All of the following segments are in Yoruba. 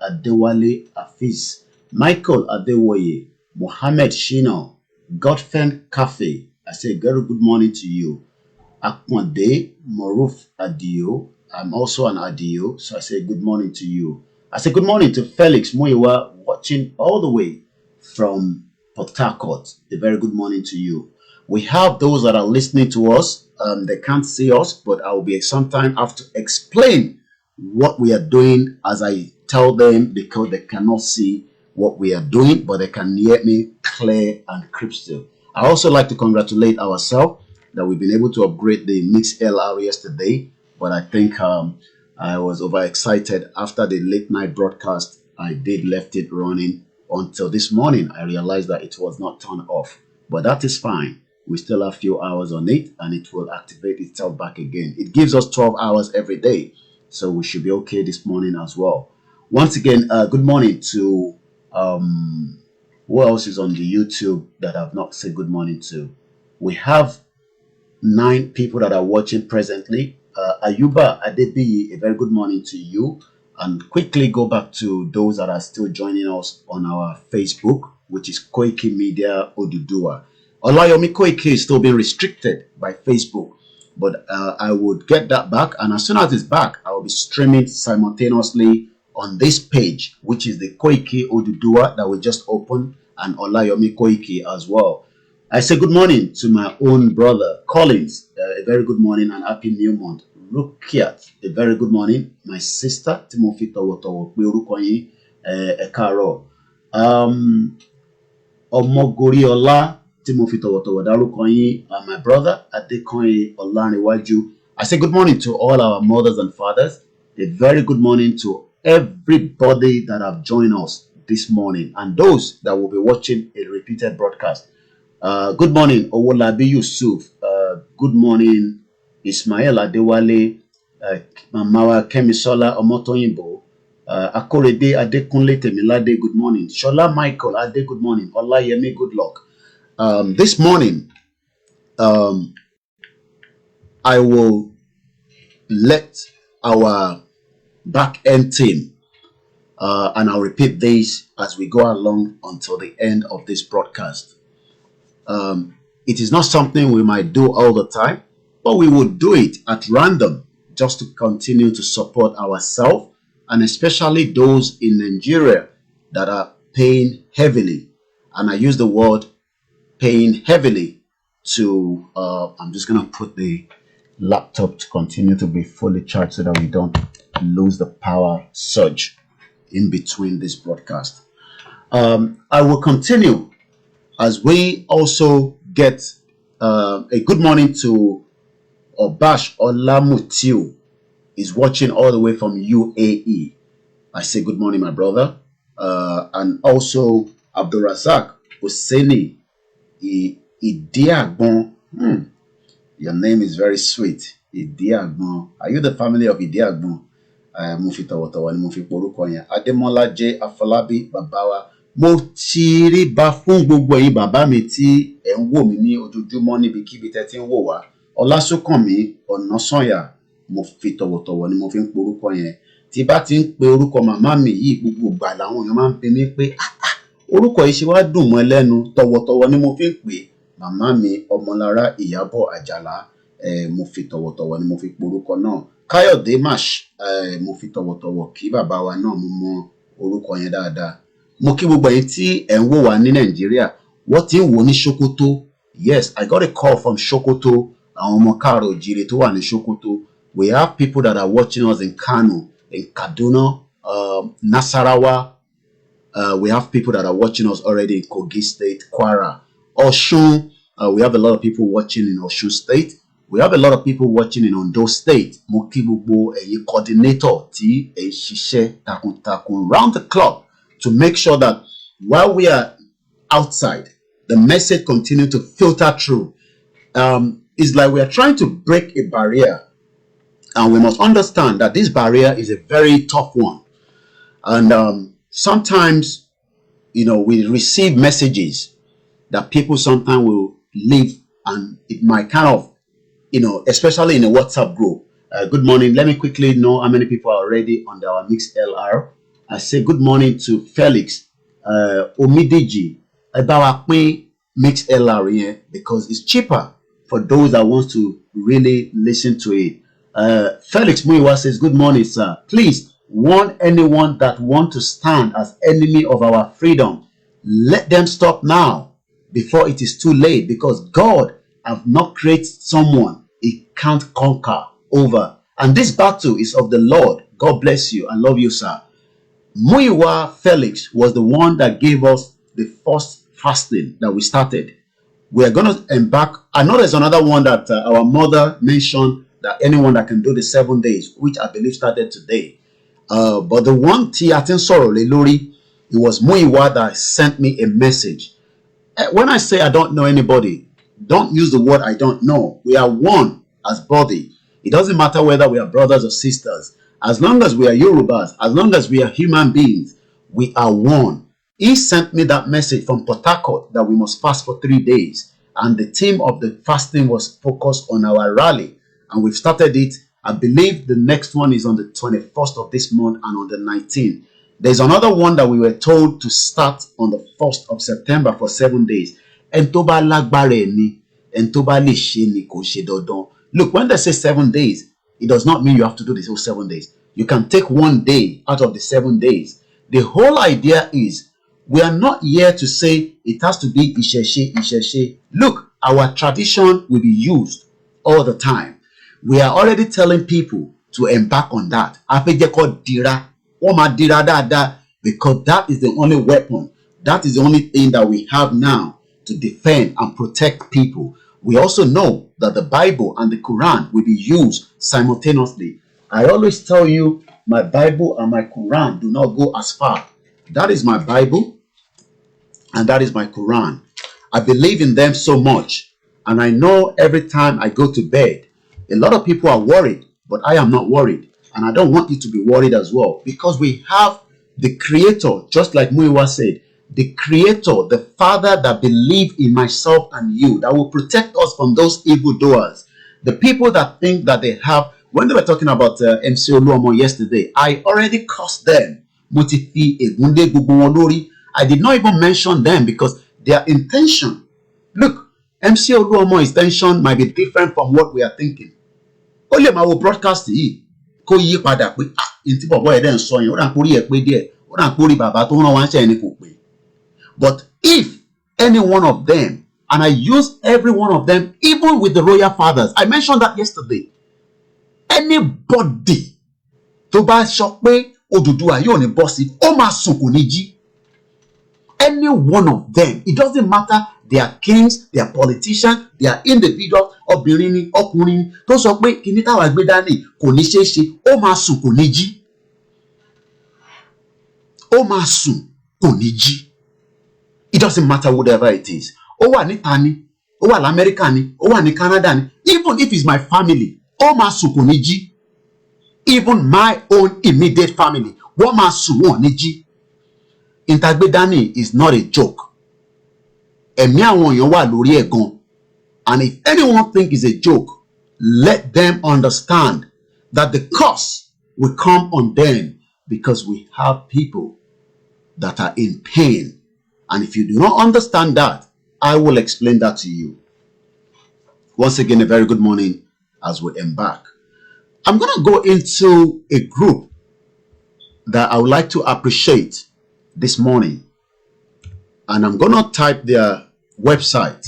Adewale Afis, Michael Adewoye, Mohammed Shino, Godfen Cafe. I say very good morning to you. Akmode Moruf Adio. I'm also an Adio, so I say good morning to you. I say good morning to Felix Muiwa, watching all the way from Port Harcourt. A very good morning to you. We have those that are listening to us. They can't see us, but I will be sometime have to explain what we are doing as I tell them, because they cannot see what we are doing, but they can hear me clear and crystal. I also like to congratulate ourselves that we've been able to upgrade the Mix LR yesterday, but I think I was overexcited after the late night broadcast. I did left it running until this morning. I realized that it was not turned off, but that is fine. We still have a few hours on it and it will activate itself back again. It gives us 12 hours every day, so we should be okay this morning as well. Once again, good morning to who else is on the YouTube that I've not said good morning to. We have 9 people that are watching presently. Ayuba Adebi, a very good morning to you. And quickly go back to those that are still joining us on our Facebook, which is Koiki Media Oduduwa. Olayomi Koiki is still being restricted by Facebook, but I would get that back, and as soon as it's back, I will be streaming simultaneously on this page, which is the Koiki Oduduwa that we just opened, and Olayomi Koiki as well. I say good morning to my own brother Collins. A very good morning and happy new month. Rukiat, a very good morning. My sister Timothy Towotowo Perukoyi Ekaro. Omogoriola Timothy Towotowo Darukoyi, and my brother Adekoyi Olaniwaju. I say good morning to all our mothers and fathers. A very good morning to everybody that have joined us this morning and those that will be watching a repeated broadcast. Good morning, Owolabi Yusuf. Good morning, Ismail Adewale, Mamawa Kemisola Omotoyinbo, Akorede Adekunle Temilade, good morning. Shola Michael Ade, good morning. Olayemi, good luck. This morning, I will let our back end team, and I'll repeat this as we go along until the end of this broadcast. It is not something we might do all the time, but we would do it at random just to continue to support ourselves, and especially those in Nigeria that are paying heavily. And I use the word paying heavily to, I'm just going to put the laptop to continue to be fully charged so that we don't lose the power surge in between this broadcast. I will continue as we also get a good morning to Obash Olamutiu is watching all the way from UAE. I say good morning, my brother. And also Abdurazak Husseini Idiagbon. Your name is very sweet. Idiagbon. Are you the family of Idiagbon? Mufitawotawa ni Mufi Porukoya. Ademola J. Afolabi Babawa. Mo ti rí bá fún gbogbo ẹ̀yin bàbá mi tí ẹ ń wò mí ní ojoojúmọ́ níbikíbi tẹ́ ti ń wò wá. Ọlásùnkànmí Ọ̀nàsànyà, mo fi tọ̀wọ̀tọ̀wọ̀ ni mo fi ń pe orúkọ yẹn. Tí bá ti ń pe orúkọ màmá mi yìí gbogbo ìgbà làwọn èèyàn máa ń bi mí pé orúkọ yìí ṣe wá dùn mọ́ lẹ́nu. Tọ̀wọ̀tọ̀wọ̀ ni mo fi ń pè màmá mi Ọmọlára Ìyábọ̀ Àjàlá. Mo fi tọ̀wọ̀tọ̀wọ̀ ni mo fi pe orúkọ náà. Káyọ̀dé Mash, mo fi tọ̀wọ̀tọ̀wọ̀ kí bàbá wa náà, mo mọ orúkọ yẹn dáadáa. Mo kí gbogbo ẹ̀yin tí ẹ ń wò wá ní Nàìjíríà, wọ́n ti ń wò ní Sokoto. Yes, I got a call from Sokoto. Àwọn ọmọ káàrọ̀ òjíire tó wà ní Sokoto. We have people that are watching us in Kano, in Kaduna, Nasarawa. We have people that are watching us already in Kogi State, Kwara, Osun. We have a lot of people watching in Osun State. We have a lot of people watching in Ondo State. Mo kí gbogbo ẹ̀yin coordinator tí ẹ ṣiṣẹ́ takuntakun round the clock to make sure that while we are outside, the message continue to filter through. It's like we are trying to break a barrier, and we must understand that this barrier is a very tough one. And sometimes, we receive messages that people sometimes will leave, and it might kind of, especially in a WhatsApp group. Good morning. Let me quickly know how many people are already on our Mix LR. I say good morning to Felix Omidiji. About mix LR here because it's cheaper for those that want to really listen to it. Felix Muiwa says, good morning, sir. Please warn anyone that want to stand as enemy of our freedom. Let them stop now before it is too late, because God have not created someone he can't conquer over. And this battle is of the Lord. God bless you. I love you, sir. Muiwa Felix was the one that gave us the first fasting that we started. We are going to embark. I know there's another one that our mother mentioned, that anyone that can do the 7 days, which I believe started today. But the one Tiatin Soro Lelori, it was Muiwa that sent me a message. When I say I don't know anybody, don't use the word I don't know. We are one as body. It doesn't matter whether we are brothers or sisters. As long as we are Yorubas, as long as we are human beings, we are one. He sent me that message from Port Harcourt that we must fast for 3 days. And the theme of the fasting was focused on our rally. And we've started it. I believe the next one is on the 21st of this month and on the 19th. There's another one that we were told to start on the 1st of September for 7 days. Look, when they say 7 days, it does not mean you have to do this whole 7 days. You can take 1 day out of the 7 days. The whole idea is we are not here to say it has to be Isheshe, Isheshe. Look, our tradition will be used all the time. We are already telling people to embark on that. Because that is the only weapon. That is the only thing that we have now to defend and protect people. We also know that the Bible and the Quran will be used simultaneously. I always tell you, my Bible and my Quran do not go as far. That is my Bible and that is my Quran. I believe in them so much. And I know every time I go to bed, a lot of people are worried, but I am not worried. And I don't want you to be worried as well, because we have the Creator, just like Muiwa said, the Creator, the Father that believe in myself and you, that will protect us from those evildoers. The people that think that they have, when they were talking about MC Oluomo yesterday, I already cursed them. I did not even mention them because their intention, look, MC Oluomo's intention might be different from what we are thinking. Only my broadcast yìí kó yí padà pé ntí bọ̀bọ̀ ẹ̀ dẹ̀ ń sọ yẹn ó dà ń kórí ẹ̀ pé díẹ̀ ó dà ń kórí bàbá tó rán wá ń ṣe ẹni kò pé. But if any one of them, and I use every one of them, even with the royal fathers, I mentioned that yesterday, anybody tó bá sọ pé Oduduwa yóò ní bọ́ sí ó máa sùn kò ní jí. Any one of them, it doesn't matter, they are kings, they are politicians, they are individuals, obìnrin ni ọkùnrin ni tó sọ pé kíní táwa gbé dání kò ní ṣeé ṣe, ó máa sùn kò ní jí. Ó máa sùn kò ní jí. It doesn't matter whatever it is. Ó wà níta ni, ó wà l'Amẹ́ríkà ni, ó wà ní Canada ni, even if it's my family, ó máa sùn kò ní jí. Even my own immediate family, wọ́n máa sùn wọ́n ní jí. Intagbedani is not a joke. Ẹ̀mí àwọn èèyàn wà lórí ẹ̀ gan. And if anyone think it's a joke, let them understand that the curse will come on them, because we have people that are in pain. And if you do not understand that, I will explain that to you. Once again, a very good morning as we embark. I'm going to go into a group that I would like to appreciate this morning. And I'm going to type their website.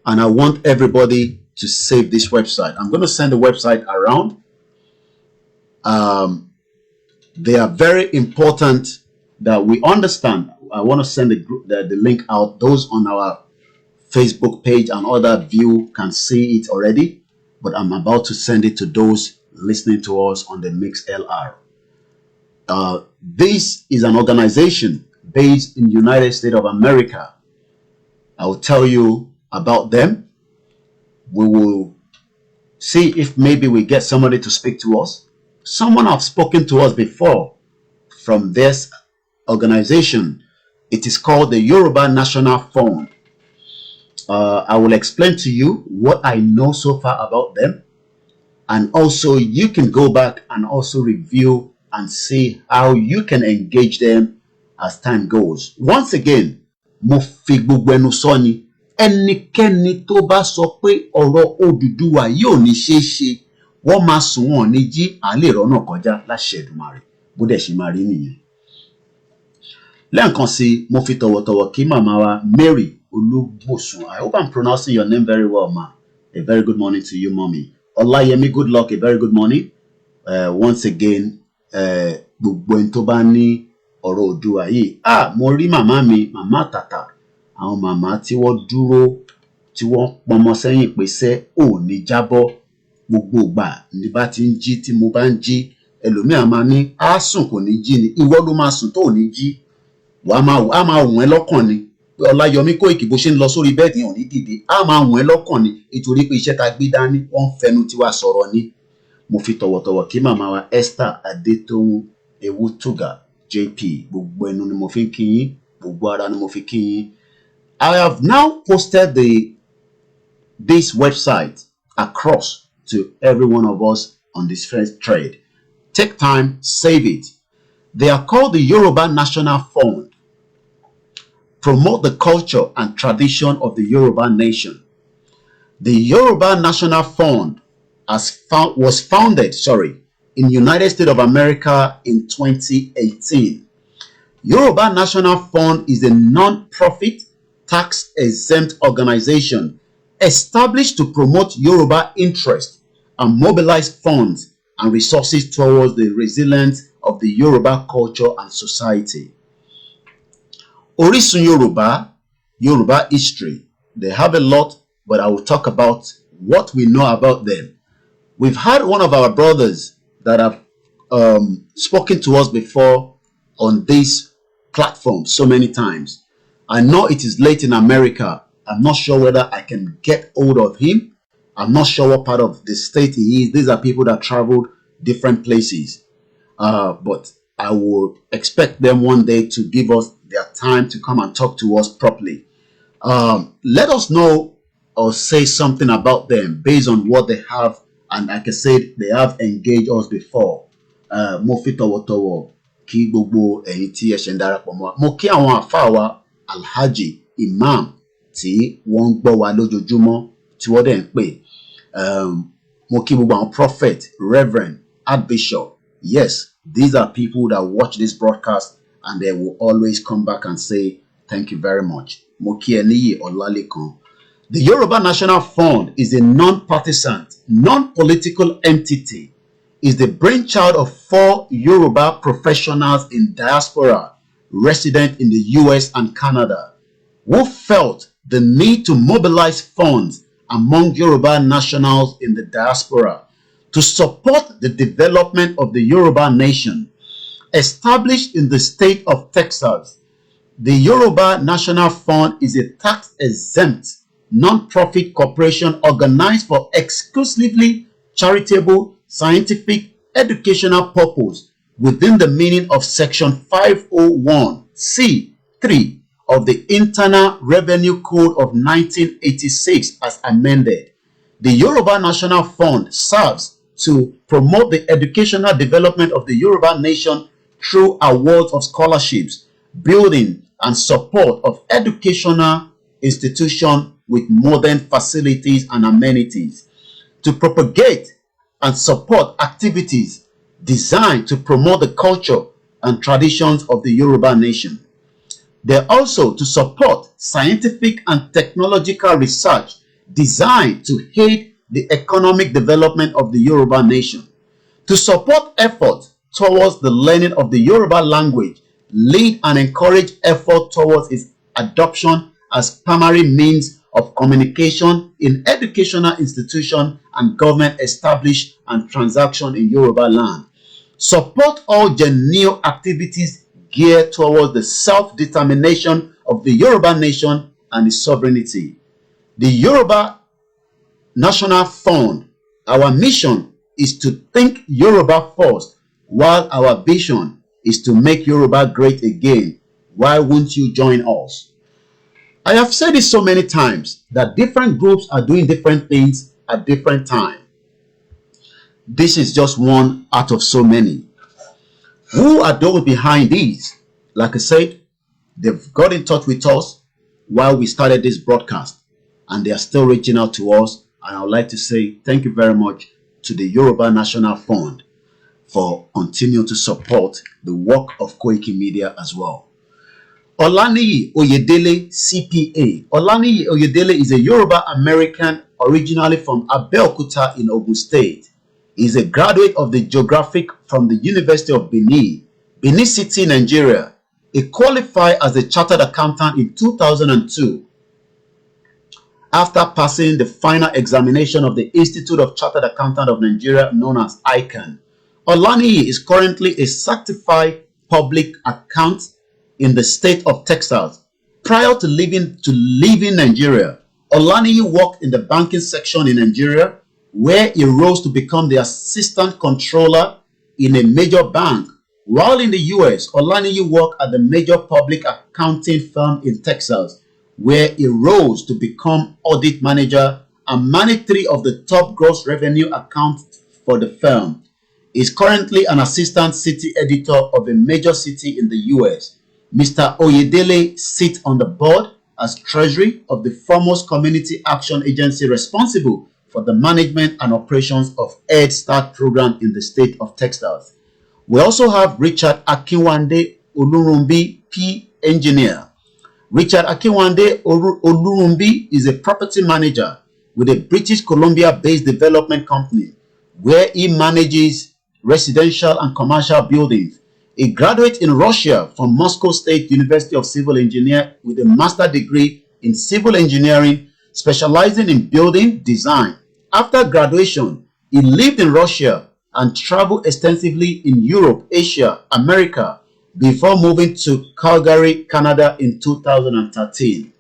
And I want everybody to save this website. I'm going to send the website around. They are very important that we understand. I want to send the link out. Those on our Facebook page and other view can see it already. But I'm about to send it to those listening to us on the Mix LR. This is an organization based in the United States of America. I will tell you about them. We will see if maybe we get somebody to speak to us. Someone have spoken to us before from this organization. It is called the Yoruba National Fund. I will explain to you what I know so far about them. And also you can go back and also review and see how you can engage them as time goes. Once again, mo fi gbogbo ẹnu sọ ni, ẹnikẹ́ni tó bá sọ pé ọ̀rọ̀ Oduduwa yóò ní ṣeé ṣe, wọ́n máa sùn wọn ní jí àlè rọ́nà kọjá láṣẹ Èdùmàrè bó dẹ̀ ṣe máa rí nìyẹn. Lẹ́ẹ̀kan sí, mo fi tọ̀wọ̀tọ̀wọ̀ kí màmá wa Mary Olúbùsùn. I hope I'm pronouncing your name very well, ma. A very good morning to you, mommy. Olayomi, good luck. A very good morning. Once again, gbogbo ẹni tó bá ní ọ̀rọ̀ Oòduà yìí. Mo rí màmá mi, màmá tàtà. Àwọn màmá tí wọ́n dúró, tí wọ́n pọnmọ sẹ́yìn pé sẹ́ ò ní jábọ́. Gbogbo ìgbà ní bá ti ń jí tí mo bá ń jí, ẹlòmíà máa ní á sùn kò ní jí ni. Ìwọ ló máa sùn tó ò ní jí. Wàá máa wùn ẹ́ lọ́kàn ni. Olayomi Koiki bó ṣe ń lọ sórí bẹ́ẹ̀dì ò ní dìde. Á máa wùn ẹ́ lọ́kàn ni nítorí pé iṣẹ́ ta gbé dání wọ́n ń fẹnu tiwa sọ̀rọ̀ ni. Mo fi tọ̀wọ̀tọ̀wọ̀ kí màmá wa Esther Adétóhun Ewútúgà JP. Gbogbo ẹnu ni mo fi ń kí yín, gbogbo ara ni mo fi kí yín. I have now posted this website across to every one of us on this first thread. Take time, save it. They are called the Yoruba National Fund. Promote the culture and tradition of the Yoruba nation. The Yoruba National Fund was founded in United States of America in 2018. Yoruba National Fund is a non-profit, tax-exempt organization established to promote Yoruba interest and mobilize funds and resources towards the resilience of the Yoruba culture and society. Orisun Yoruba history. They have a lot, but I will talk about what we know about them. We've had one of our brothers that have spoken to us before on this platform so many times. I know it is late in America. I'm not sure whether I can get hold of him. I'm not sure what part of the state he is. These are people that traveled different places. But I would expect them one day to give us their time to come and talk to us properly. Let us know or say something about them based on what they have. And like I said, they have engaged us before. Mo fi tọ̀wọ̀tọ̀wọ̀ kí gbogbo ẹ̀yin tí ẹ ṣe ń darapọ̀ mọ́ wa. Mo kí àwọn àfáà wa Alhaji Imam tí wọ́n ń gbọ́ wa lójoojúmọ́ tí wọ́n dẹ̀ ń pè. Mo kí gbogbo àwọn prophet, reverend, archbishop. Yes, these are people that watch this broadcast and they will always come back and say, thank you very much. Mo kí Eniyi Olalekan. The Yoruba National Fund is a non-partisan, non-political entity. Is the brainchild of 4 Yoruba professionals in diaspora resident in the US and Canada who felt the need to mobilize funds among Yoruba nationals in the diaspora to support the development of the Yoruba nation. Established in the state of Texas, the Yoruba National Fund is a tax-exempt, non-profit corporation organized for exclusively charitable, scientific, educational purpose within the meaning of Section 501(c)(3) of the Internal Revenue Code of 1986 as amended. The Yoruba National Fund serves to promote the educational development of the Yoruba nation through awards of scholarships, building and support of educational institutions with modern facilities and amenities, to propagate and support activities designed to promote the culture and traditions of the Yoruba nation. They're also to support scientific and technological research designed to aid the economic development of the Yoruba nation, to support efforts towards the learning of the Yoruba language, lead and encourage effort towards its adoption as primary means of communication in educational institutions and government established and transaction in Yoruba land. Support all genuine activities geared towards the self-determination of the Yoruba nation and its sovereignty. The Yoruba National Fund, our mission is to think Yoruba first, while our vision is to make Yoruba great again. Why won't you join us? I have said it so many times that different groups are doing different things at different times. This is just one out of so many. Who are those behind these? Like I said, they've got in touch with us while we started this broadcast, and they are still reaching out to us. And I would like to say thank you very much to the Yoruba National Fund for continuing to support the work of Koiki Media as well. Olaniyi Oyedele, CPA. Olaniyi Oyedele is a Yoruba American originally from Abeokuta in Ogun State. He is a graduate of the Geographic from the University of Benin City, Nigeria. He qualified as a chartered accountant in 2002. After passing the final examination of the Institute of Chartered Accountants of Nigeria, known as ICANN, Olaniyi is currently a certified public accountant in the state of Texas. Prior to leaving Nigeria, Olaniyi worked in the banking section in Nigeria, where he rose to become the assistant controller in a major bank. While in the US, Olaniyi worked at the major public accounting firm in Texas, where he rose to become audit manager and managed 3 of the top gross revenue accounts for the firm. He is currently an assistant city editor of a major city in the US. Mr. Oyedele sits on the board as treasury of the foremost community action agency responsible for the management and operations of Head Start program in the state of Texas. We also have Richard Akinwande Olurumbi, P. Engineer. Richard Akinwande Olurumbi is a property manager with a British Columbia-based development company where he manages residential and commercial buildings. A graduate in Russia from Moscow State University of Civil Engineering with a master's degree in civil engineering, specializing in building design. After graduation, he lived in Russia and traveled extensively in Europe, Asia, America, before moving to Calgary, Canada in 2013.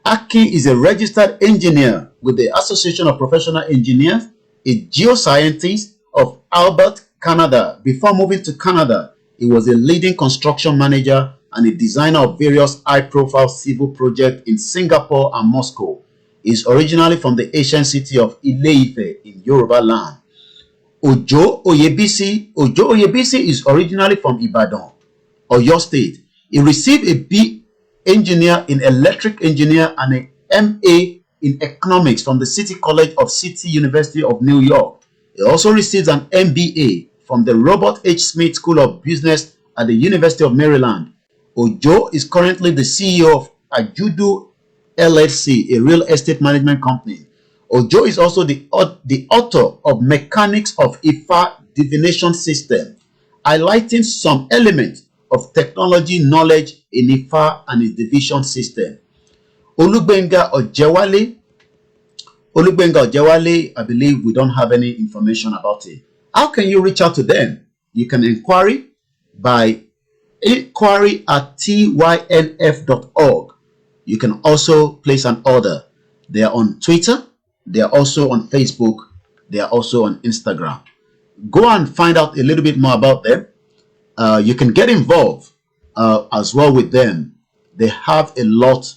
Aki is a registered engineer with the Association of Professional Engineers, a geoscientist of Alberta, Canada. Before moving to Canada, he was a leading construction manager and a designer of various high-profile civil projects in Singapore and Moscow. He is originally from the ancient city of Ile-Ife in Yoruba land. Ojo Oyebisi is originally from Ibadan, Oyo State. He received a B engineer in electric engineer and a MA in economics from the City College of City University of New York. He also received an MBA from the Robert H. Smith School of Business at the University of Maryland. Ojo is currently the CEO of Ajudu LLC, a real estate management company. Ojo is also the author of Mechanics of Ifa Divination System, highlighting some elements of technology knowledge in Ifa and its division system. Olugbenga Ojewale, I believe we don't have any information about it. How can you reach out to them? You can inquiry by inquiry@tynf.org. You can also place an order. They are on Twitter. They are also on Facebook. They are also on Instagram. Go and find out a little bit more about them. You can get involved as well with them. They have a lot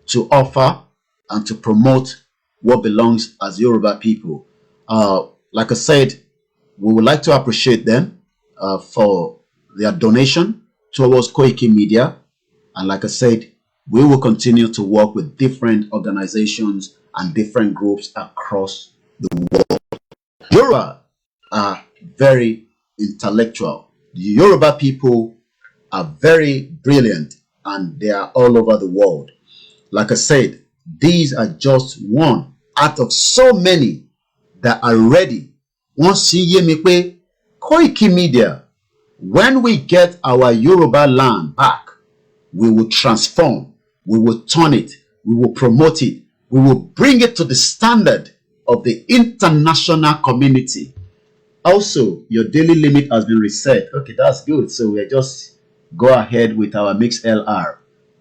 to offer and to promote what belongs as Yoruba people. Like I said, we would like to appreciate them for their donation towards Koiki Media. And like I said, we will continue to work with different organizations and different groups across the world. Yoruba are very intellectual. The Yoruba people are very brilliant and they are all over the world. Like I said, these are just one out of so many that are ready. Once you hear me say, Koiki Media, when we get our Yoruba land back, we will transform, we will turn it, we will promote it, we will bring it to the standard of the international community. Also, your daily limit has been reset. Okay, that's good. So we're just go ahead with our mix LR.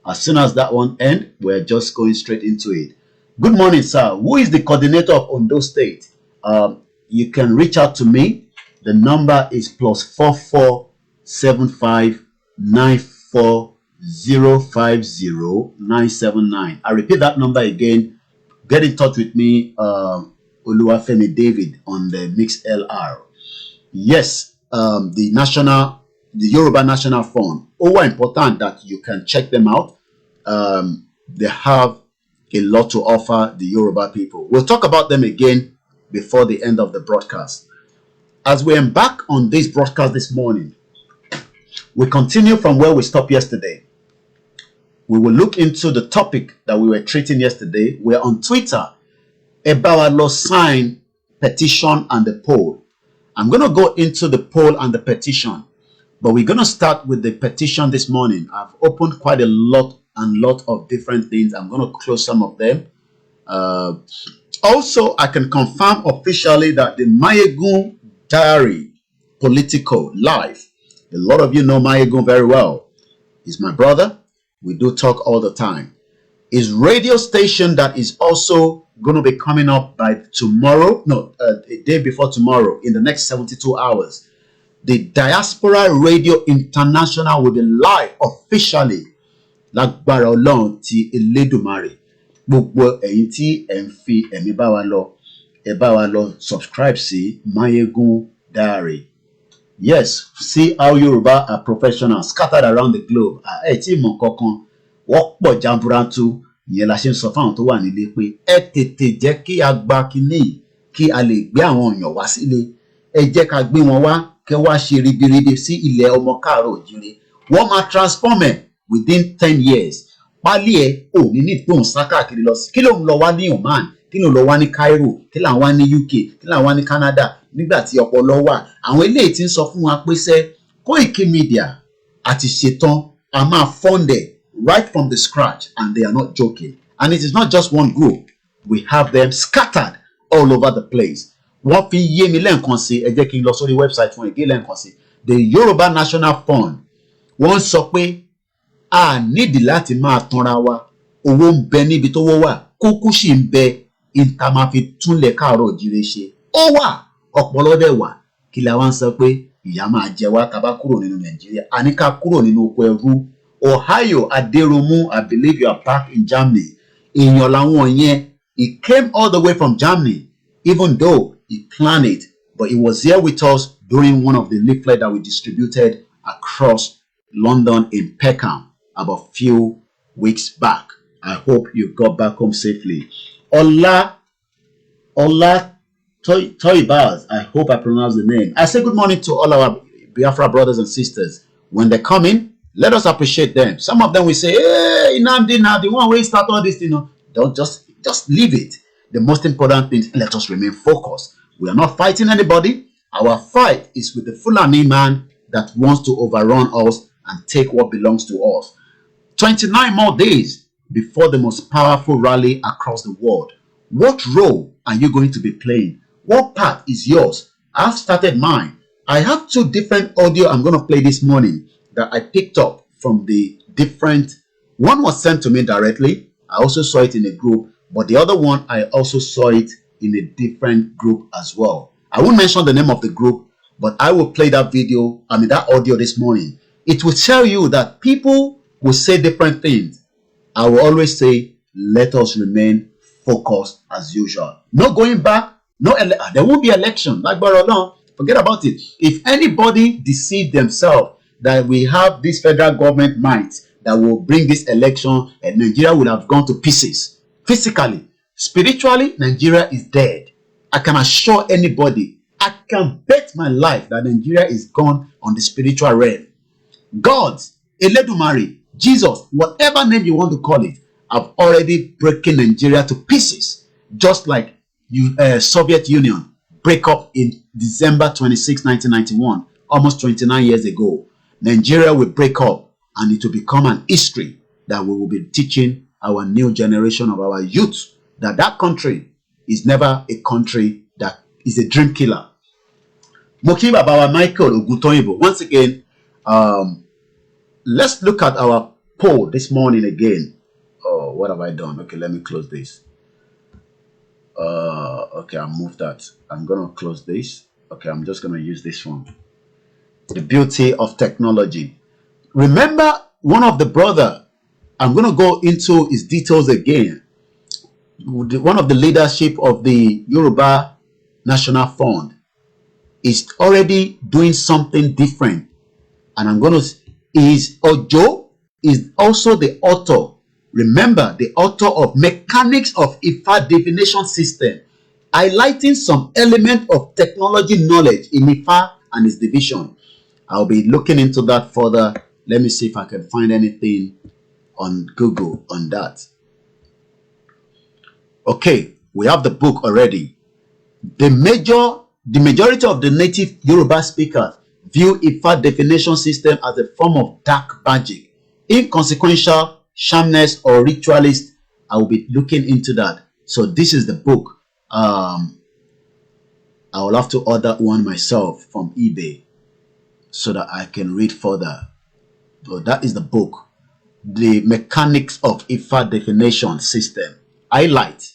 As soon as that one ends, we're just going straight into it. Good morning, sir. Who is the coordinator of Ondo State? You can reach out to me. The number is +447594050979. I repeat that number again. Get in touch with me, Oluwafemi David, on the Mix LR. Yes, the National the Yoruba National Fund. Over important that you can check them out. They have a lot to offer the Yoruba people. We'll talk about them again before the end of the broadcast. As we embark on this broadcast this morning, we continue from where we stopped yesterday. We will look into the topic that we were treating yesterday. We're on Twitter about our law sign, petition, and the poll. I'm going to go into the poll and the petition, but we're going to start with the petition this morning. I've opened quite a lot of different things. I'm going to close some of them. Also, I can confirm officially that the Mayegun Diary Political Live, a lot of you know Mayegun very well. He's my brother. We do talk all the time. His radio station that is also going to be coming up by tomorrow, a day before tomorrow, in the next 72 hours. The Diaspora Radio International will be live officially. Lágbára Ọlọ́run ti Elédùmarè. Gbogbo ẹ̀yin tí ẹ ń fi ẹ̀mí bá wa lọ subscribe sí Mayegun Diary. Yes, see how Yoruba are professionals scattered around the globe. Ẹ tí mọ̀ kankan, wọ́n pọ̀ jamburantu. Ìyẹn la ṣe ń sọ fáwọn tó wà nílé pé ẹ tètè jẹ́ kí a gba kíní kí a lè gbé àwọn èèyàn wá sílé. Ẹ jẹ́ ká gbé wọn wá kẹ́ wá ṣe ribiribi sí ilẹ̀ ọmọ káàárọ̀ òjíire. Wọ́n máa transform ẹ̀ within 10 years. Pálí ẹ̀ ò ní ní tóun sá káàkiri lọ sí. Kí ló ń lọ wá ní Oman? Kí ló ń lọ wá ní Cairo? Kí là ń wá ní UK? Kí là ń wá ní Canada? Nígbà tí ọpọlọ wà. Àwọn eléyìí tí ń sọ fún wa pé sẹ́ Koiki Media àti ṣetán a máa fund ẹ̀ right from the scratch, and they are not joking. And it is not just one group. We have them scattered all over the place. Wọ́n fi yé mi lẹ́ǹkan sí, ẹ jẹ́ kí n lọ sórí website fún ẹ̀gẹ́ lẹ́ǹkan sí. The Yoruba National Fund. Wọ́n sọ pé a nídìí láti máa tanra wa. Owó ń bẹ níbi tó wọ́ wà. Kúkú sì ń bẹ ìta máa fi túnlẹ̀ káàárọ̀ òjíire ṣe. Ó wà, ọpọlọ dẹ̀ wà. Kí la wá ń sọ pé ìyà máa jẹ wá tá bá kúrò nínú Nàìjíríà. A ní ká kúrò nínú oko ẹrú. Ohio Aderomu, I believe you are back in Germany. In làwọn yẹn, he came all the way from Germany, even though he planned it, but he was here with us during one of the leaflets that we distributed across London in Peckham about a few weeks back. I hope you got back home safely. Ola Toibaz, I hope I pronounced the name. I say good morning to all our Biafra brothers and sisters. When they come in, let us appreciate them. Some of them will say, hey, Nnamdi, now the one way start all this, don't just leave it. The most important thing is let us remain focused. We are not fighting anybody. Our fight is with the Fulani man that wants to overrun us and take what belongs to us. 29 more days before the most powerful rally across the world. What role are you going to be playing? What part is yours? I've started mine. I have 2 different audio I'm going to play this morning that I picked up from the different. One was sent to me directly. I also saw it in a group, but the other one I also saw it in a different group as well. I won't mention the name of the group, but I will play that that audio this morning. It will tell you that people will say different things. I will always say, let us remain focused as usual. No going back, there won't be election. Like Barodon, forget about it. If anybody deceived themselves that we have this federal government might that will bring this election and Nigeria will have gone to pieces. Physically, spiritually, Nigeria is dead. I can assure anybody, I can bet my life that Nigeria is gone on the spiritual realm. God, Eledumare, Jesus, whatever name you want to call it, have already broken Nigeria to pieces. Just like Soviet Union break up in December 26, 1991, almost 29 years ago. Nigeria will break up and it will become an history that we will be teaching our new generation of our youth that country is never a country that is a dream killer. Mokiba Bawa Michael Ogutoyibo. Once again, let's look at our poll this morning again. Oh, what have I done? Okay, let me close this. Okay, I'll move that. I'm going to close this. Okay, I'm just going to use this one. The beauty of technology. Remember one of the brother, I'm going to go into his details again. One of the leadership of the Yoruba National Fund is already doing something different. And I'm going to, is Ojo is also the author. Remember, the author of Mechanics of Ifa Divination System, highlighting some element of technology knowledge in Ifa and its division. I'll be looking into that further. Let me see if I can find anything on Google on that. Okay, we have the book already. The majority of the native Yoruba speakers view Ifa divination system as a form of dark magic, inconsequential, shamness, or ritualist. I will be looking into that. So this is the book. I will have to order one myself from eBay so that I can read further. So that is the book, The Mechanics of Ifa Divination System. Highlight.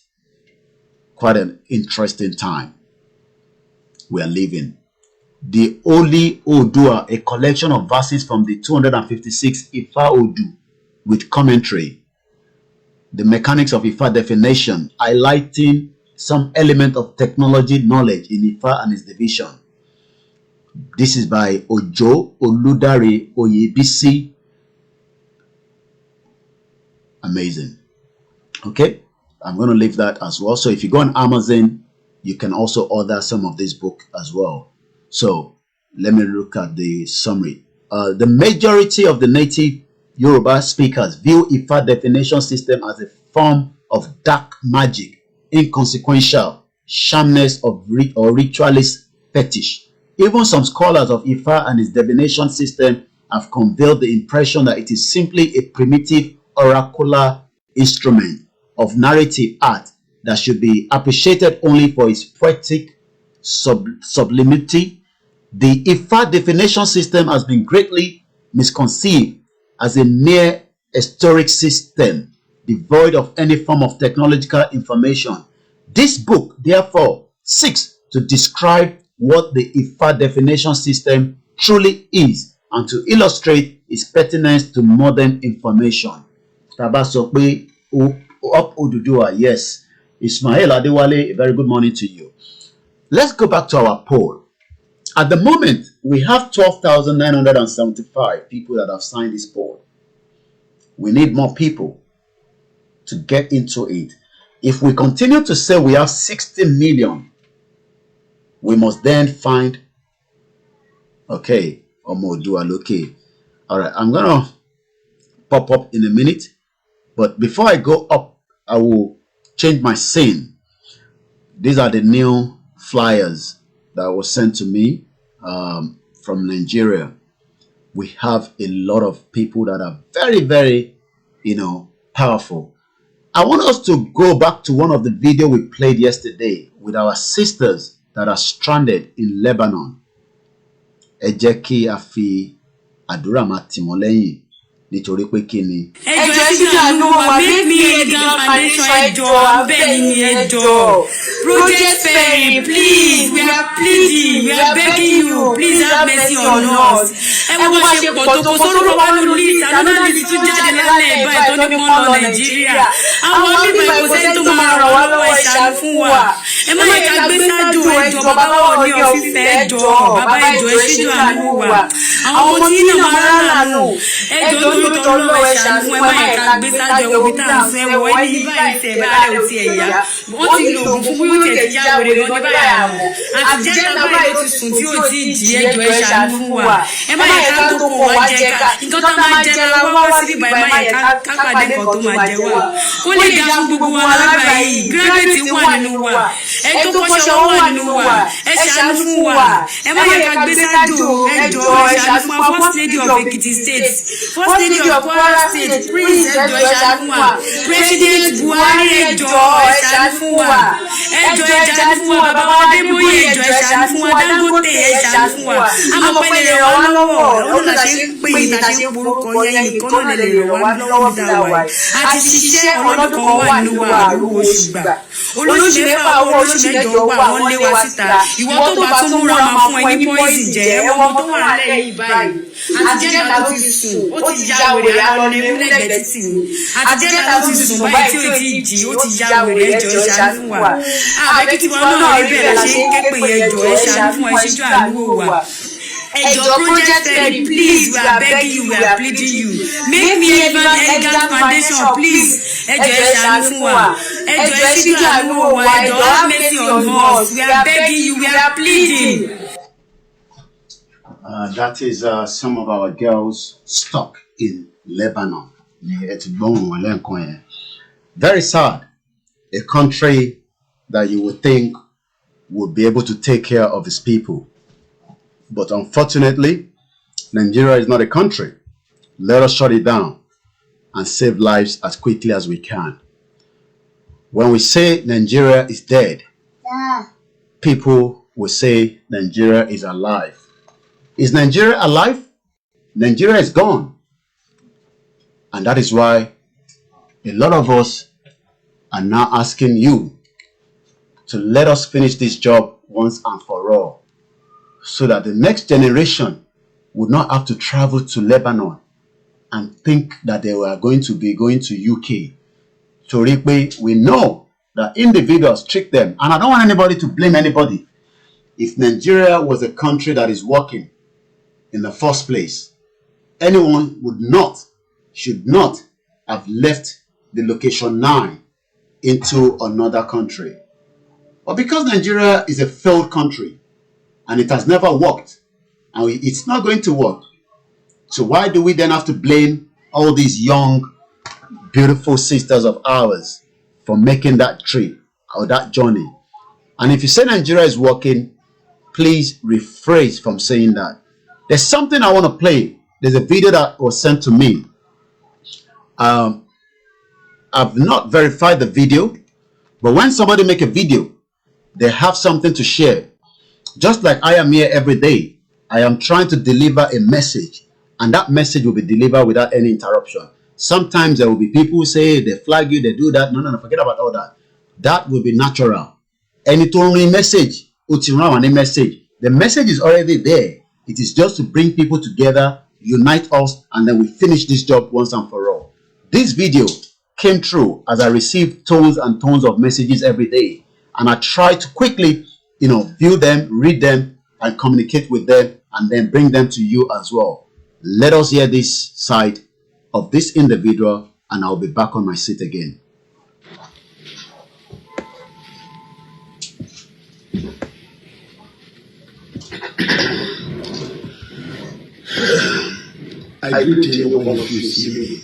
Quite an interesting time we are living. The Oli Oduduwa, a collection of verses from the 256 Ifa Odu with commentary. The Mechanics of Ifa Divination, highlighting some element of technology knowledge in Ifa and its division. This is by Ojo Oludare Oyebisi. Amazing. Okay, I'm going to leave that as well. So if you go on Amazon, you can also order some of this book as well. So let me look at the summary. The majority of the native Yoruba speakers view Ifa divination system as a form of dark magic, inconsequential, shamness or ritualist fetish. Even some scholars of Ifa and its divination system have conveyed the impression that it is simply a primitive oracular instrument of narrative art that should be appreciated only for its poetic sublimity. The Ifa divination system has been greatly misconceived as a mere historic system devoid of any form of technological information. This book, therefore, seeks to describe what the Ifa divination system truly is and to illustrate its pertinence to modern information. Tabasokwe up Oduduwa, yes. Ismail Adewale, a very good morning to you. Let's go back to our poll. At the moment, we have 12,975 people that have signed this poll. We need more people to get into it. If we continue to say we have 60 million, we must then find, okay, Omodualoke. All right, I'm going to pop up in a minute. But before I go up, I will change my scene. These are the new flyers that were sent to me from Nigeria. We have a lot of people that are very, very, powerful. I want us to go back to one of the video we played yesterday with our sisters that are stranded in Lebanon. Ẹ jẹ́ kí a fi àdúrà máa tì wọ́n lẹ́yìn nítorí pé kí ni. Ẹjọ́ sísè àánú wa make me a down foundation ẹjọ́ abẹ́ni ni ẹjọ́. Project Ferry, please, we are pleading, we are begging you, please have mercy on us. Ẹ wọ́n bá ṣe pọ̀ tó kó sórúkọ wà lórí list, àná list tún jáde lálẹ́ ìbá ìtọ́ ní wọ́n lọ Nàìjíríà. Àwọn bíbá ìkọsẹ́ tó máa ràn wá lọ́wọ́ ìṣàánú fún wa. Ẹ má yẹ ká gbé sáájú ẹjọ́ bàbá wọ̀ ní ọ̀fíìsì ẹjọ́, bàbá ẹjọ́ ẹṣíjú àánú wa. Àwọn ọmọ tí náà máa ránù, ẹjọ́ lórúkọ lọ́wọ́ ìṣàánú fún ẹ má yẹ ká gbé sáájú ẹwọ́ tá à ń fẹ́ wọ ẹni báyìí tẹ̀ báyìí ò tiẹ̀ yá. Wọ́n ti lò ògùn fún wíwú tẹ̀ ti yá wèrè lọ ní báyìí àwọn. Àti jẹ́ tábàyè ti sùn tí ò tí ì jí ẹjọ́ ìṣàánú fún wa. Ẹ má yẹ ká tó kò wá jẹ ká. Nǹkan tó máa jẹ la wá wá sí ibà ẹ má yẹ ká pàdé kan tó máa jẹ wá. Ó lè dá fún gbogbo wa lágbàá yìí. Gírádùétì wà nínú wa. Ẹ tó kọ́ṣẹ́ wà nínú wa. Ẹ ṣàánú fún wa. Ẹ má yẹ ká gbé sáájú ẹjọ́ ìṣàánú fún wa. First Lady of Ekiti State, First Lady of Kwara State, Prince ẹjọ́ ìṣàánú fún wa. President Buhari ẹjọ́ ìṣàánú fún wa. Ẹjọ́ ìṣàánú fún wa. Bàbá wa Adébóyè ẹjọ́ ìṣàánú fún wa. Dangote ìṣàánú fún wa. Àmọ́ pé lè ràn wá lọ́wọ́. Ó là ṣe ń pè é tàṣe ń porúkọ yẹn nìkan náà lè ràn wá lọ́wọ́ bí dáa wáyé. Àti ṣiṣẹ́ ọlọ́dún kan wà nínú wa àrùwò ṣùgbà. Olóṣù mẹ́fà owó olóṣù mẹ́jọ wà wọ́n lé wa síta. Ìwọ tó bá tún múra máa fún ẹ ní pọ́ìsì jẹ́ ẹ̀wọ̀n tó wà lẹ́yìn báyìí. Àtijẹ́ta ló ti sùn, ó ti ya wèrè alọ́lẹ̀ múlẹ̀gbẹ̀ títì ni. Àtijẹ́ta ló ti sùn báyìí tí ó ti jì, ó ti ya wèrè ẹjọ́ ìṣàánú fún wa. Àbẹ́kí tí wọn náà rí bẹ́ẹ̀ la ṣe ń ké pè ẹjọ́ ìṣàánú fún wa, ìṣíjú àánú wò wá. Project Ferry, please, we are begging you, we are pleading you. Make me elegant foundation, please. Have mercy on us. We are begging you, we are pleading. That is some of our girls stuck in Lebanon. Very sad. A country that you would think would be able to take care of its people. But unfortunately, Nigeria is not a country. Let us shut it down and save lives as quickly as we can. When we say Nigeria is dead, people will say Nigeria is alive. Is Nigeria alive? Nigeria is gone. And that is why a lot of us are now asking you to let us finish this job once and for all, so that the next generation would not have to travel to Lebanon and think that they were going to be going to UK. So we know that individuals trick them. And I don't want anybody to blame anybody. If Nigeria was a country that is working in the first place, anyone should not have left the location 9 into another country. But because Nigeria is a failed country and it has never worked, and it's not going to work, so why do we then have to blame all these young, beautiful sisters of ours for making that trip or that journey? And if you say Nigeria is working, please rephrase from saying that. There's something I want to play. There's a video that was sent to me. I've not verified the video, but when somebody make a video, they have something to share. Just like I am here every day, I am trying to deliver a message, and that message will be delivered without any interruption. Sometimes there will be people who say they flag you, they do that. No, forget about all that. That will be natural. Any message, the message is already there. It is just to bring people together, unite us, and then we finish this job once and for all. This video came through as I received tons and tons of messages every day, and I try to quickly, view them, read them, and communicate with them, and then bring them to you as well. Let us hear this side of this individual, and I'll be back on my seat again. I greet every one of you see me,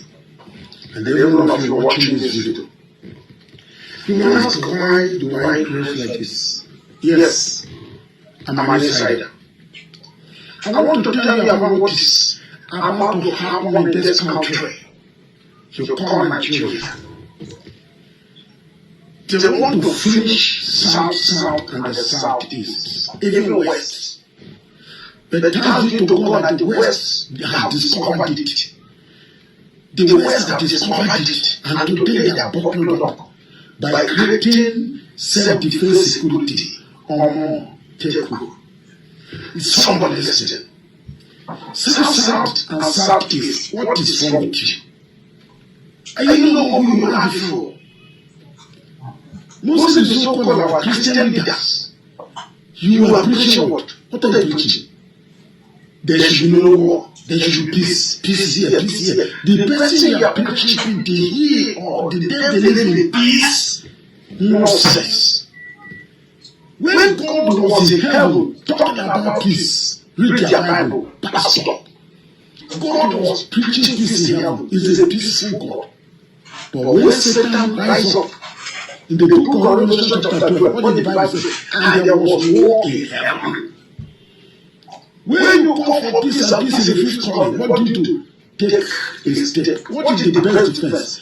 and every one of you watching this video. You may ask, why do I dress like this? Yes, I'm an insider. I want to tell you about what is about to happen in this country. You call Nigeria. They want to finish South and the Southeast, even West. But thanks be to God that the West have discovered it. The West have discovered it, and today they are buckling up by creating self-defense security on Teku. Somebody listening. South and Southeast, what is wrong with you? And you know who you are before. Most of the so-called our Christian leaders, you are preaching what? What are you preaching? There should be no war. There should be peace. Peace here, peace here. The person you are preaching, the he or the devil believe in peace, nonsense. When God was in heaven talking about peace, read your Bible, pastor. God was preaching peace in heaven. He's a peaceful God. But when Satan rise up, in the book of Revelation chapter 12, what did the Bible say? And there was war in heaven. When you call for peace and peace in the fifth coming, what do you do? Take a step. What is the best defense?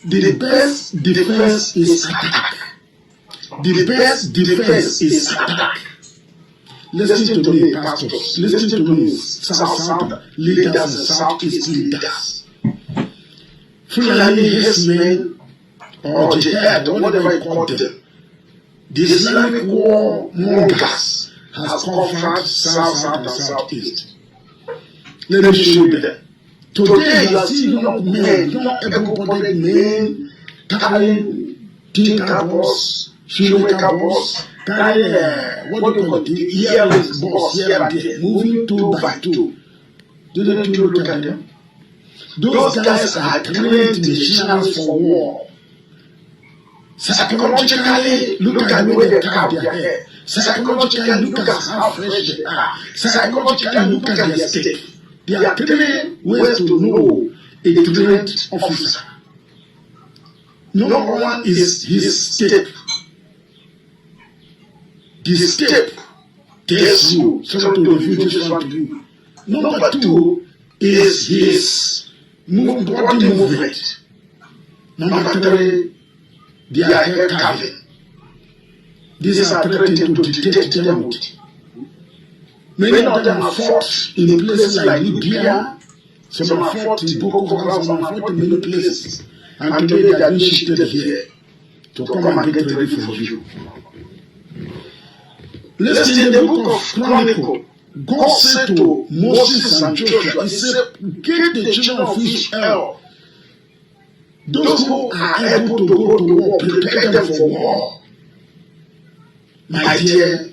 The best defense is attack. The best defense is attack. Listen to me, pastors. Listen to me, South leaders and Southeast leaders. Fulani herdsmen or jihad, or whatever you call them. The Islamic war mongers has confronted South and Southeast. Let me show you that. Today you are seeing young men, young able-bodied men carrying tinker boss, shoemaker boss, carry what do you call it? Earrings, boss here and there, moving 2 by 2. Didn't you look at them? Those guys are trained missionaries for war. Psychologically, look at the way they carve their hair. Psychologically, look at how fresh they are. Psychologically, look at their step. There are 3 ways to know a trained officer. Number 1 is his step. The step tells you, so to review this one to you. Number 2 is his body movement. Number 3, their hair carving. These are threatened to detect them with. Many of them are fought in places like Libya, some are fought in Boko Haram, some are fought in many places. And today they are being shifted here to come and get ready for you. Listen, in the book of Chronicles, God said to Moses and Joshua, He said, get the children of Israel, those who are able to go to war, prepare them for war. My dear,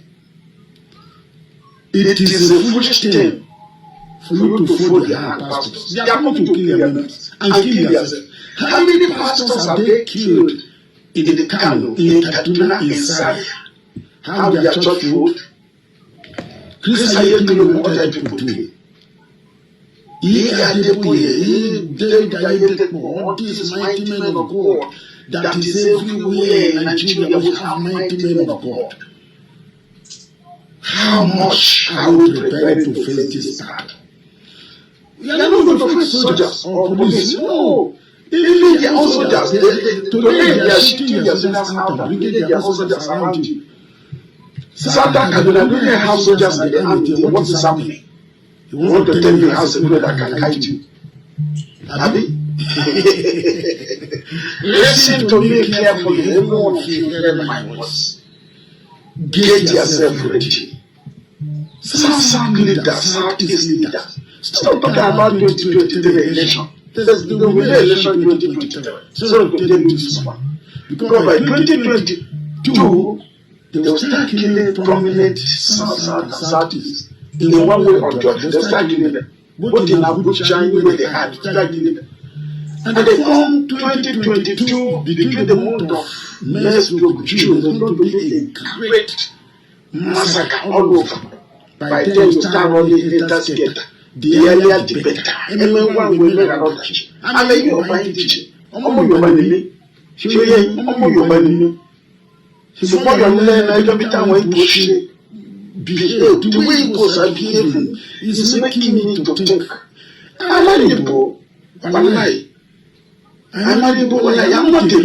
it is a foolish thing for you to fold your hand, pastors. They are coming to kill your members and kill yourself. How many pastors have they killed in the Kano, in Kaduna, in Zaria? How their church food? Chris Ayekele, what are people doing? David Ayekele, all these mighty men of God that is everywhere in Nigeria, we have mighty men of God. How much are we preparing to face this battle? We are not going to face soldiers or police. No. Even their own soldiers. Today they are shooting their soldiers out and bringing their own soldiers around you. Southern Kaduna, do they have soldiers in the army? What is happening? You want to tell me how somebody that can guide you? Abi? Listen to me carefully. Everyone of you hear my voice. Get yourself ready. South leaders, Southeast leaders. Stop talking about 2023 election. There's the election 2023. So to tell you this one. Because by 2022, they will start killing prominent South and Southeast. In one way or the other, they'll start killing them. Both in Abuja, where they had, start killing them. And they come 2022, between the month of May to June, there's going to be a great massacre all over. By then you start running interstate. The earlier the better. Everyone will make another teaching. And then you are buying teaching. Omo Yoruba nini. Shoye Omo Yoruba nini. Before you learn, every time when you push behave, the way it goes and behaving is making me to think. I'm not a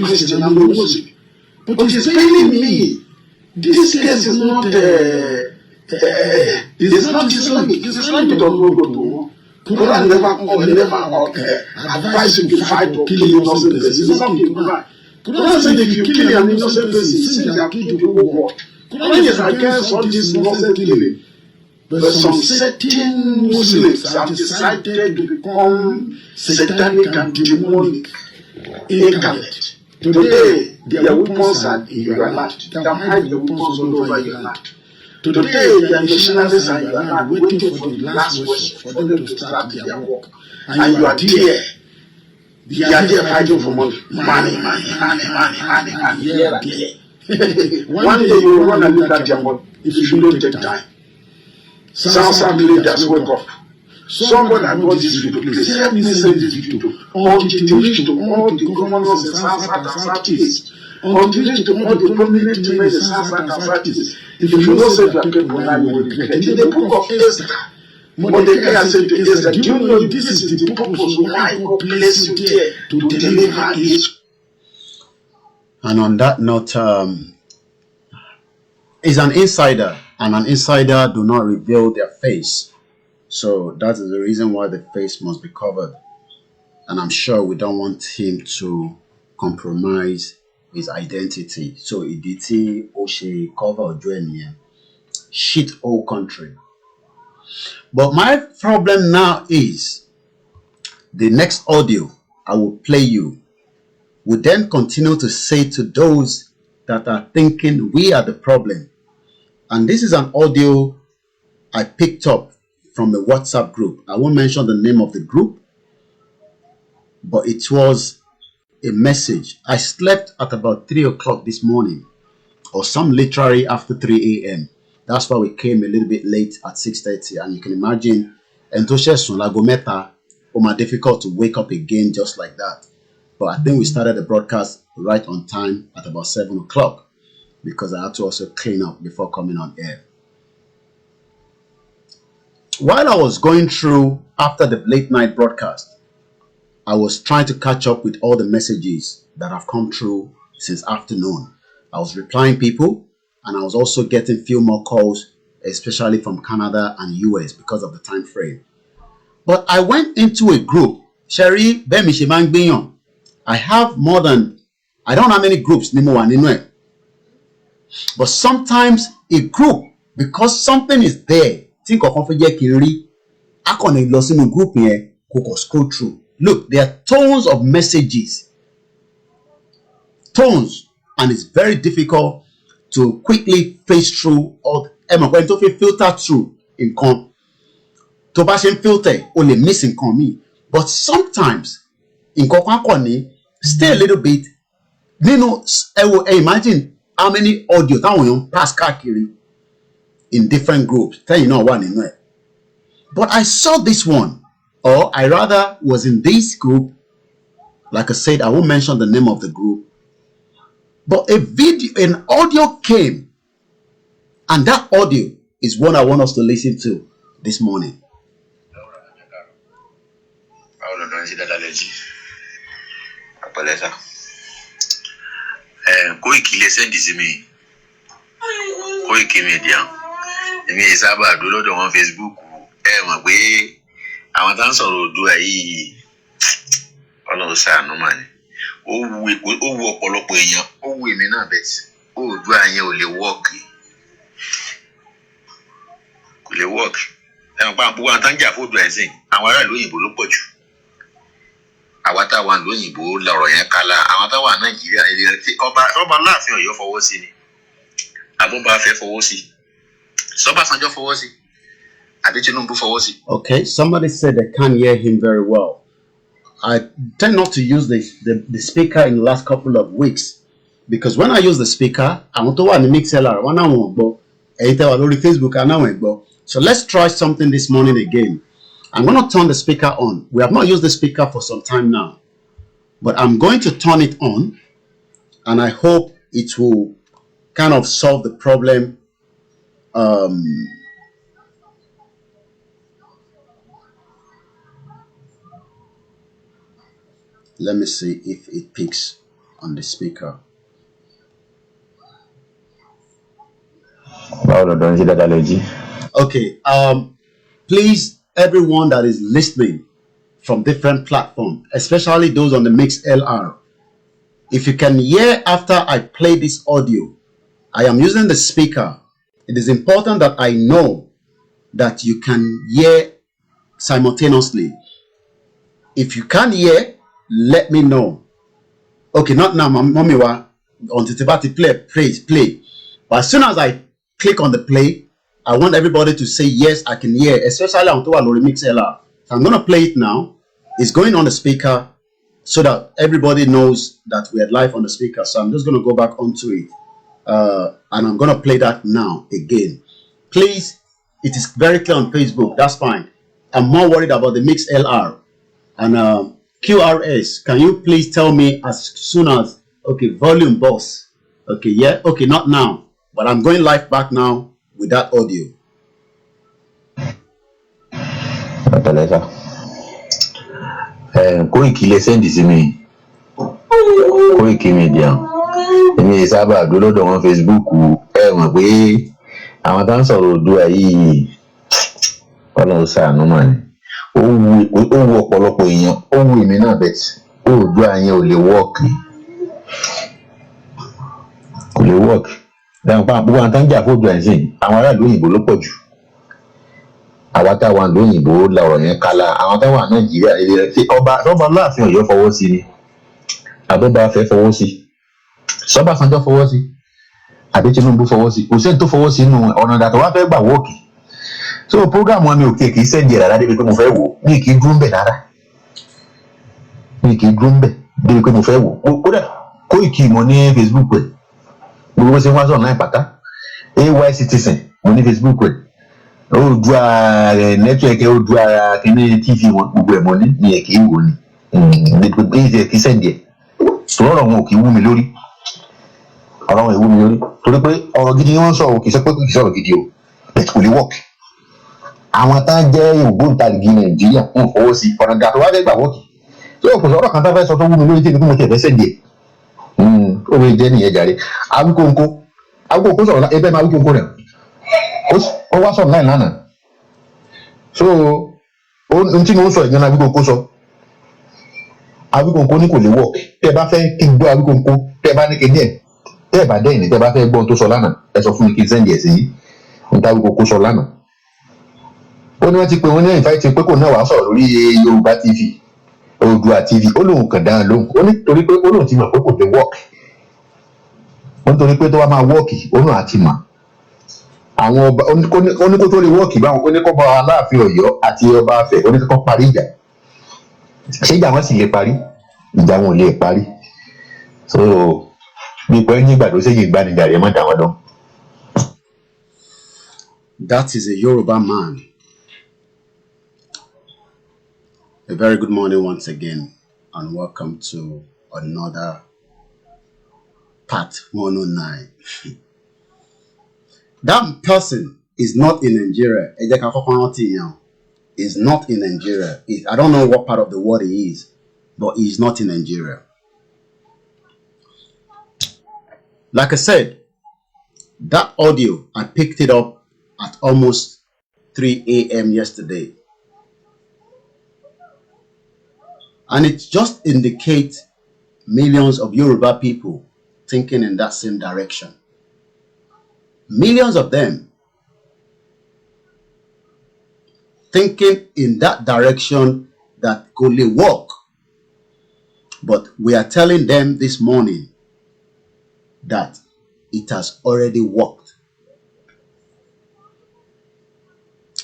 Christian, I'm a Muslim. But it's paining me. This case is not it's not Islamic. It's Islamic don't go to war. Quran never advise you to fight or kill innocent persons. It's not in Quran. Quran said if you kill an innocent person, since they are killed to go war. Quran is against all this innocent killing. But some certain Muslims have decided to become satanic and demonic incarnate. Today, their weapons are in your land. They can hide the weapons all over your land. Today, their missionaries are in your land waiting for the last worship for them to start their work. And you are there. They are there fighting for money. Money, here and there. One day you will run and look at your money if you don't take time. South leaders wake up. Somebody that brought this video, please help me send this video until it reach to all the governors in South and Southeast. Until it reach to all the prominent men in South and Southeast. If you don't send your people now, you will regret. In the book of Esther, Mordecai said to Esther, do you know this is the purpose why God placed you there to deliver Israel? And on that note, is an insider, and an insider do not reveal their face. So that is the reason why the face must be covered. And I'm sure we don't want him to compromise his identity. So Iditi Oshi cover Joenia. Shit whole country. But my problem now is the next audio I will play you will then continue to say to those that are thinking we are the problem And this is an audio I picked up from a WhatsApp group. I won't mention the name of the group, but it was a message. I slept at about 3 o'clock this morning, or some literally after 3 a.m. That's why we came a little bit late at 6:30. And you can imagine, difficult to wake up again just like that. But I think we started the broadcast right on time at about 7 o'clock because I had to also clean up before coming on air. While I was going through after the late night broadcast, I was trying to catch up with all the messages that have come through since afternoon. I was replying people, and I was also getting few more calls, especially from Canada and US because of the time frame. But I went into a group. Sherry, I have more than, I don't know how many groups. But sometimes a group, because something is there, think of group here, scroll through. Look, there are tons of messages. Tons. And it's very difficult to quickly face through or filter through in to filter only missing me. But sometimes in stay a little bit. Imagine how many audio that pass in different groups. Tell you know one in there. But I saw this one, or I rather was in this group. Like I said, I won't mention the name of the group. But an audio came, and that audio is what I want us to listen to this morning. Koiki listen this me. Koiki media. Me is about do lot on Facebook. My way. I want to answer Oduduwa yi. Ọlọ́run ṣàánú mà ni. Ó wu ọ̀pọ̀lọpọ̀ èèyàn. Ó wu èmi náà bẹ́ẹ̀. Oduduwa yẹn ò lè work. Kò lè work. Ẹ̀wọ̀n pa àbúrò àtàǹjà fún Oduduwa ẹ̀sìn. Àwọn ará ìlú òyìnbó ló pọ̀ jù. Àwọn táwọn ìlú òyìnbó lọ̀rọ̀ yẹn kálá. Àwọn táwọn Nàìjíríà ọba láàfin Ọ̀yọ́ fọwọ́ sí ni. Àbúbá fẹ́ fọwọ́ sí. Sọ́bàsanjọ́ fọwọ́ sí. Okay, somebody said they can't hear him very well. I tend not to use the speaker in the last couple of weeks because when I use the speaker, I want to watch the mixer. Facebook. So let's try something this morning again. I'm going to turn the speaker on. We have not used the speaker for some time now, but I'm going to turn it on, and I hope it will kind of solve the problem. Let me see if it picks on the speaker. Okay. Please, everyone that is listening from different platforms, especially those on the Mix LR, if you can hear after I play this audio, I am using the speaker. It is important that I know that you can hear simultaneously. If you can't hear, let me know. Okay, not now, mommy. Until play. But as soon as I click on the play, I want everybody to say yes, I can hear, especially on Lori Mix LR. So I'm gonna play it now. It's going on the speaker so that everybody knows that we are live on the speaker. So I'm just gonna go back onto it, and I'm gonna play that now again. Please, it is very clear on Facebook. That's fine. I'm more worried about the Mix LR and QRS, can you please tell me as soon as, okay, volume boss. Okay, yeah, okay, not now, but I'm going live back now with that audio. Koiki listen this me. Koiki media. Me is about do lot on Facebook. My way. àwọn tá ń sọ̀rọ̀ Oduduwa yìí Ọlọ́run ṣàánú mà ni ó wu ọ̀pọ̀lọpọ̀ èèyàn ó wu èmi náà bẹ́ẹ̀ Oduduwa yẹn ò lè wọ́ọ̀kì dáhùn pa àbúrò àtàǹjà fún Oduduwa ẹ̀sìn àwọn aráàlú òyìnbó ló pọ̀ jù àwa táwa lóyìnbó lọ̀rọ̀ yẹn kálá àwọn táwa Nàìjíríà ọba láàfin Ọ̀yọ́ fọwọ́ sí ni àbúbá fẹ́ fọwọ́ sí Sọ́bàsanjọ́ fọwọ́ sí àbí Tinubu fọwọ́ sí kò sẹ́ni tó fọwọ́ sí inú ọ̀nà ìdàtọ̀ wá fẹ́ gbà wọ́ọ̀kì so program wọn mi ò kí í sẹ́ndì rárá débi pé mo fẹ́ wò mi kì í dúró ń bẹ̀ rárá mi kì í dúró ń bẹ̀ débi pé mo fẹ́ wò kódà Koiki mo ní Facebook pẹ̀ gbogbo ṣe wá sọ̀ náà pátá AY Citizen mo ní Facebook pẹ̀ Oduduwa nẹ́tíwẹ̀kì Oduduwa kíní TV wọn gbogbo ẹ̀ mo ní mi kì í wò ni èyí kì í sẹ́ndì ẹ̀ sọ̀rọ̀ wọn ò kì í wú mi lórí ọ̀rọ̀ wọn ìwú mi lórí torí pé ọ̀rọ̀ gidi ni wọ́n sọ kì í sọ pé kì í sọ̀rọ̀ gidi o bẹ́ẹ̀ kò lè wọ́ọ̀kì àwọn tá jẹ́ ògbóǹtarìgì Nàìjíríà ń fọwọ́ sí ọ̀nà ìgbà tó wá fẹ́ gbà wọ́ọ̀kì tí o kò sọ̀rọ̀ kan tá fẹ́ sọ tó wú mi lórí tí èmi kò mọ̀ tẹ̀ fẹ́ sẹ́ndì ẹ̀ ó lè jẹ́ nìyẹn jàre Awíkóńkó sọ̀rọ̀ ẹgbẹ́ máa Awíkóńkó rẹ̀ ó wá sọ̀rọ̀ láì lánàá so ohun tí mo ń sọ ìgbọ́n Awíkóńkó sọ Awíkóńkó ní kò lè wọ́ọ̀kì tẹ́ ẹ bá fẹ́ kí n gbọ́ Awíkóńkó tẹ́ ẹ bá ní kéde ẹ̀ tẹ́ ẹ bá dẹ́yìn ní tẹ́ ẹ bá fẹ́ gbọ́n tó sọ lánàá ẹ sọ fún mi kí n sẹ́ndì ẹ̀ sí ohun tí Awíkóńkó sọ lánàá ó ní wọ́n ti pè wọ́n ní ìfáìtì pé kò náà wàá sọ̀rọ̀ lórí Yorùbá TV Oduduwa TV ó lóun kàn dáhùn lóhùn ó ní torí pé ó lóun ti mọ̀ pé kò lè wọ́ọ̀kì ó ní torí pé tó wá máa wọ́ọ̀kì ó náà ti mọ̀ àwọn ọba ó ní kó tó lè wọ́ọ̀kì báwọn ó ní kó bá Aláàfin Ọ̀yọ́ àti ọba Afẹ̀ ó ní kó parí ìjà ṣé ìjà wọn sì lè parí ìjà wọn ò lè parí so bí pé ní ìgbà tó ṣe yìí gbanijà rẹ mọ́ dá wọn lọ. That is a Yoruba man. A very good morning once again, and welcome to another part 109. That person is not in Nigeria. Is not in Nigeria. I don't know what part of the world he is, but he's not in Nigeria. Like I said, that audio, I picked it up at almost 3 a.m. yesterday. And it just indicates millions of Yoruba people thinking in that same direction. Millions of them thinking in that direction that could work. But we are telling them this morning that it has already worked.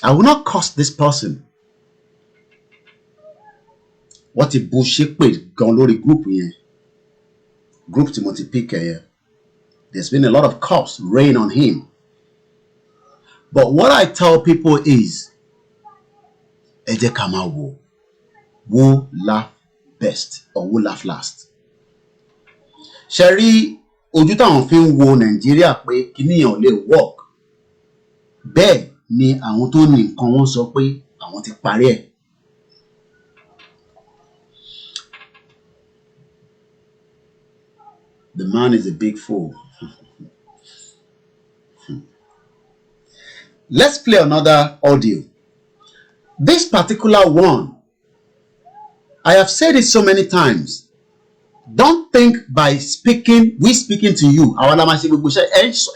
I will not curse this person. What a bullshit page gone lórí group here. Group Timothy Picker here. There's been a lot of cops rain on him. But what I tell people is, ẹ jẹ́ ká máa wò, who laugh best or who laugh last. Ṣé rí ojú táwọn fi ń wo Nàìjíríà pé kíníyàn lè work. Bẹ́ẹ̀ ni àwọn tó ní nǹkan wọ́n sọ pé àwọn ti parí ẹ̀. The man is a big fool. Let's play another audio. This particular one, I have said it so many times. Don't think by speaking, we speaking to you. Àwọn alamasi gbogbo ṣe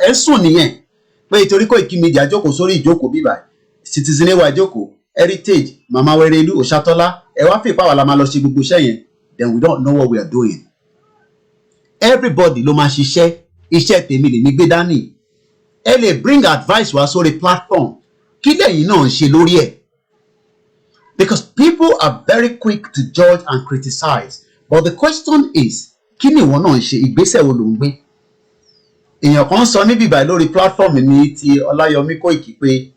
ẹ sùn nìyẹn. Pé ìtorí Koiki Media jókòó sórí ìjókòó bíbá. Citizen wa jókòó, Heritage, Mama Werelu, Oshatola, ẹ wá fi pa wa la máa lọ ṣe gbogbo ṣe yẹn. Then we don't know what we are doing. Everybody ló máa ṣiṣẹ́, iṣẹ́ tèmi lè ní gbé dání. Ẹ lè bring advice wá sórí platform. Kí lẹ́yìn náà ń ṣe lórí ẹ̀? Because people are very quick to judge and criticize. But the question is, kí ni ìwọ náà ń ṣe? Ìgbésẹ̀ wo ló ń gbé? Èèyàn kan sọ níbí báyìí lórí platform ní ti Olayomi Koiki pé,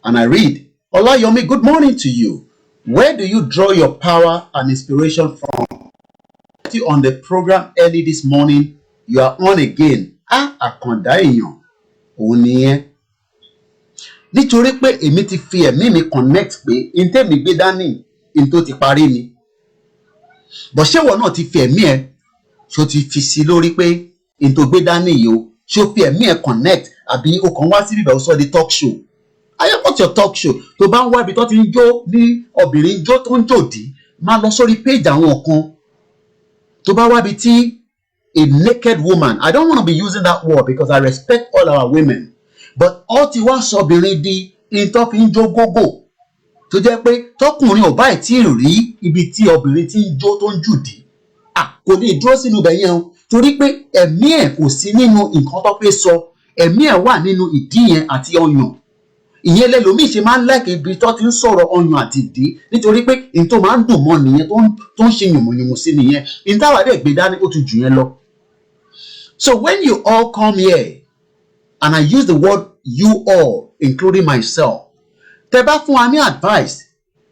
and I read, Olayomi, good morning to you. Where do you draw your power and inspiration from? On the program early this morning, you are on again. Àkàndá èèyàn òun nìyẹn. Nítorí pé èmi ti fi ẹ̀mí mi connect pé n tẹ́mi gbé dání n tó ti parí ni. Bọ̀ ṣé wọ́n náà ti fi ẹ̀mí ẹ̀ ṣó ti fi sí lórí pé n tó gbé dání yìí o ṣó fi ẹ̀mí ẹ̀ connect àbí o kàn wá sí bíbẹ̀ o sọ di talk show. I am not your talk show. Tó bá ń wá ibi tó ti ń jó ní obìnrin jó tó ń jòdì máa lọ sórí page àwọn kan. Tó bá wá bí tí a naked woman, I don't want to be using that word because I respect all our women, but all ti wá sọ obìnrin di ìtọ́ fi ń jó gógó tó jẹ́ pé tọkùnrin ò báyìí tí rí ibi tí obìnrin ti ń jó tó ń jùdí kò lè dúró sínú ibẹ̀ yẹn o torí pé ẹ̀mí ẹ̀ kò sí nínú nǹkan tó fẹ́ sọ, ẹ̀mí ẹ̀ wà nínú ìdí yẹn àti ọyàn. Ìyẹn lẹ́lòmíì ṣe máa ń láìkè ibi tó ti ń sọ̀rọ̀ ọyàn àti ìdí, nítorí pé n tó máa ń dùn mọ́ nìyẹn, tó ń ṣe yùmùyùmù sí nìyẹn, n táwa dẹ̀ gbé dání ó ti jù yẹn lọ. So when you all come here, and I use the word you all, including myself, tẹ́ bá fún wa ní advice,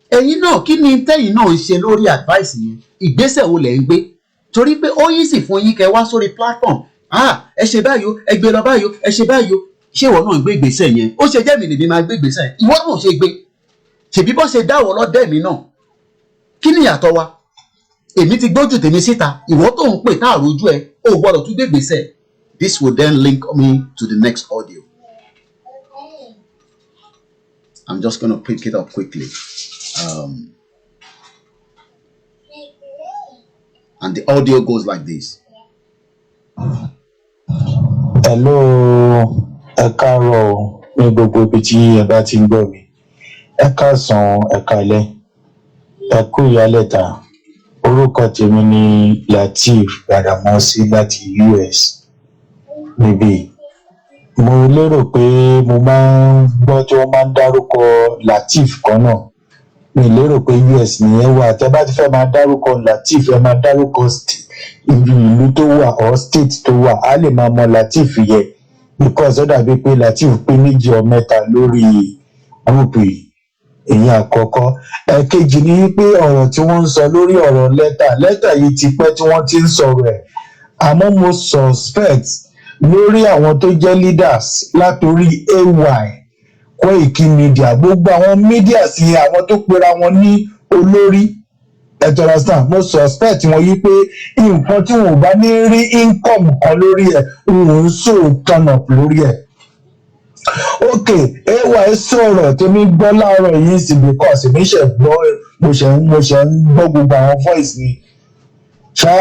ẹ̀yin náà kí ni tẹ́yin náà ń ṣe lórí advice yẹn? Ìgbésẹ̀ wo lẹ̀ ń gbé? Torí pé ó yí sì fún yín kẹ́ wá sórí platform, ẹ ṣe báyìí o, ẹ gbé lọ báyìí o, ẹ ṣe báyìí o. Ṣé ìwọ náà gbé ìgbésẹ̀ yẹn? Ó ṣe jẹ́ mi lèmi máa gbé ìgbésẹ̀ yẹn, ìwọ náà ṣe gbé. Ṣèbí bọ́ ṣe dáwọ́ lọ́dẹ̀ mi náà. Kí ni ìyàtọ̀ wa? Èmi ti gbójú tèmi síta, ìwọ tó ń pè tá àrójú ẹ, ó gbọ́dọ̀ tún gbé ìgbésẹ̀. This will then link me to the next audio. I'm just going to pick it up quickly. And the audio goes like this. Hello, ẹ káàárọ̀ ní gbogbo ibi tí ẹ bá ti ń gbọ́ mi. Ẹ káàsán, ẹ káalẹ́, ẹ kú ìyálẹ̀ta. Orúkọ tèmi ni Lateef Gbàdàmọ́sí láti US níbí. Mo lérò pé mo máa ń gbọ́ tí wọ́n máa ń dárúkọ Lateef kan náà. Mi lérò pé US nìyẹn wà. Tẹ́ bá ti fẹ́ máa dárúkọ Lateef, ẹ máa dárúkọ ìlú tó wà or state tó wà. A lè máa mọ Lateef yẹ because ó dàbí pé Lateef pé méjì or mẹ́ta lórí gúrùpù yìí. Èyí àkọ́kọ́. Ẹ̀kejì ni wípé ọ̀rọ̀ tí wọ́n ń sọ lórí ọ̀rọ̀ lẹ́tà yìí ti pẹ́ tí wọ́n ti ń sọ̀rọ̀ ẹ̀. Àmọ́ mo suspect lórí àwọn tó jẹ́ leaders látorí AY, Koiki media, gbogbo àwọn media sí àwọn tó pera wọn ní olórí. Ẹ tó understand, mo suspect wọn yí pé nǹkan tí wọn ò bá ní rí income kan lórí ẹ̀, wọn ń so turn up lórí ẹ̀. Okay, AY sọ̀rọ̀ tó ní gbọ́ láàárọ̀ yìí sí because èmi ṣe gbọ́ mo ṣe ń gbọ́ gbogbo àwọn voice ni. Ṣá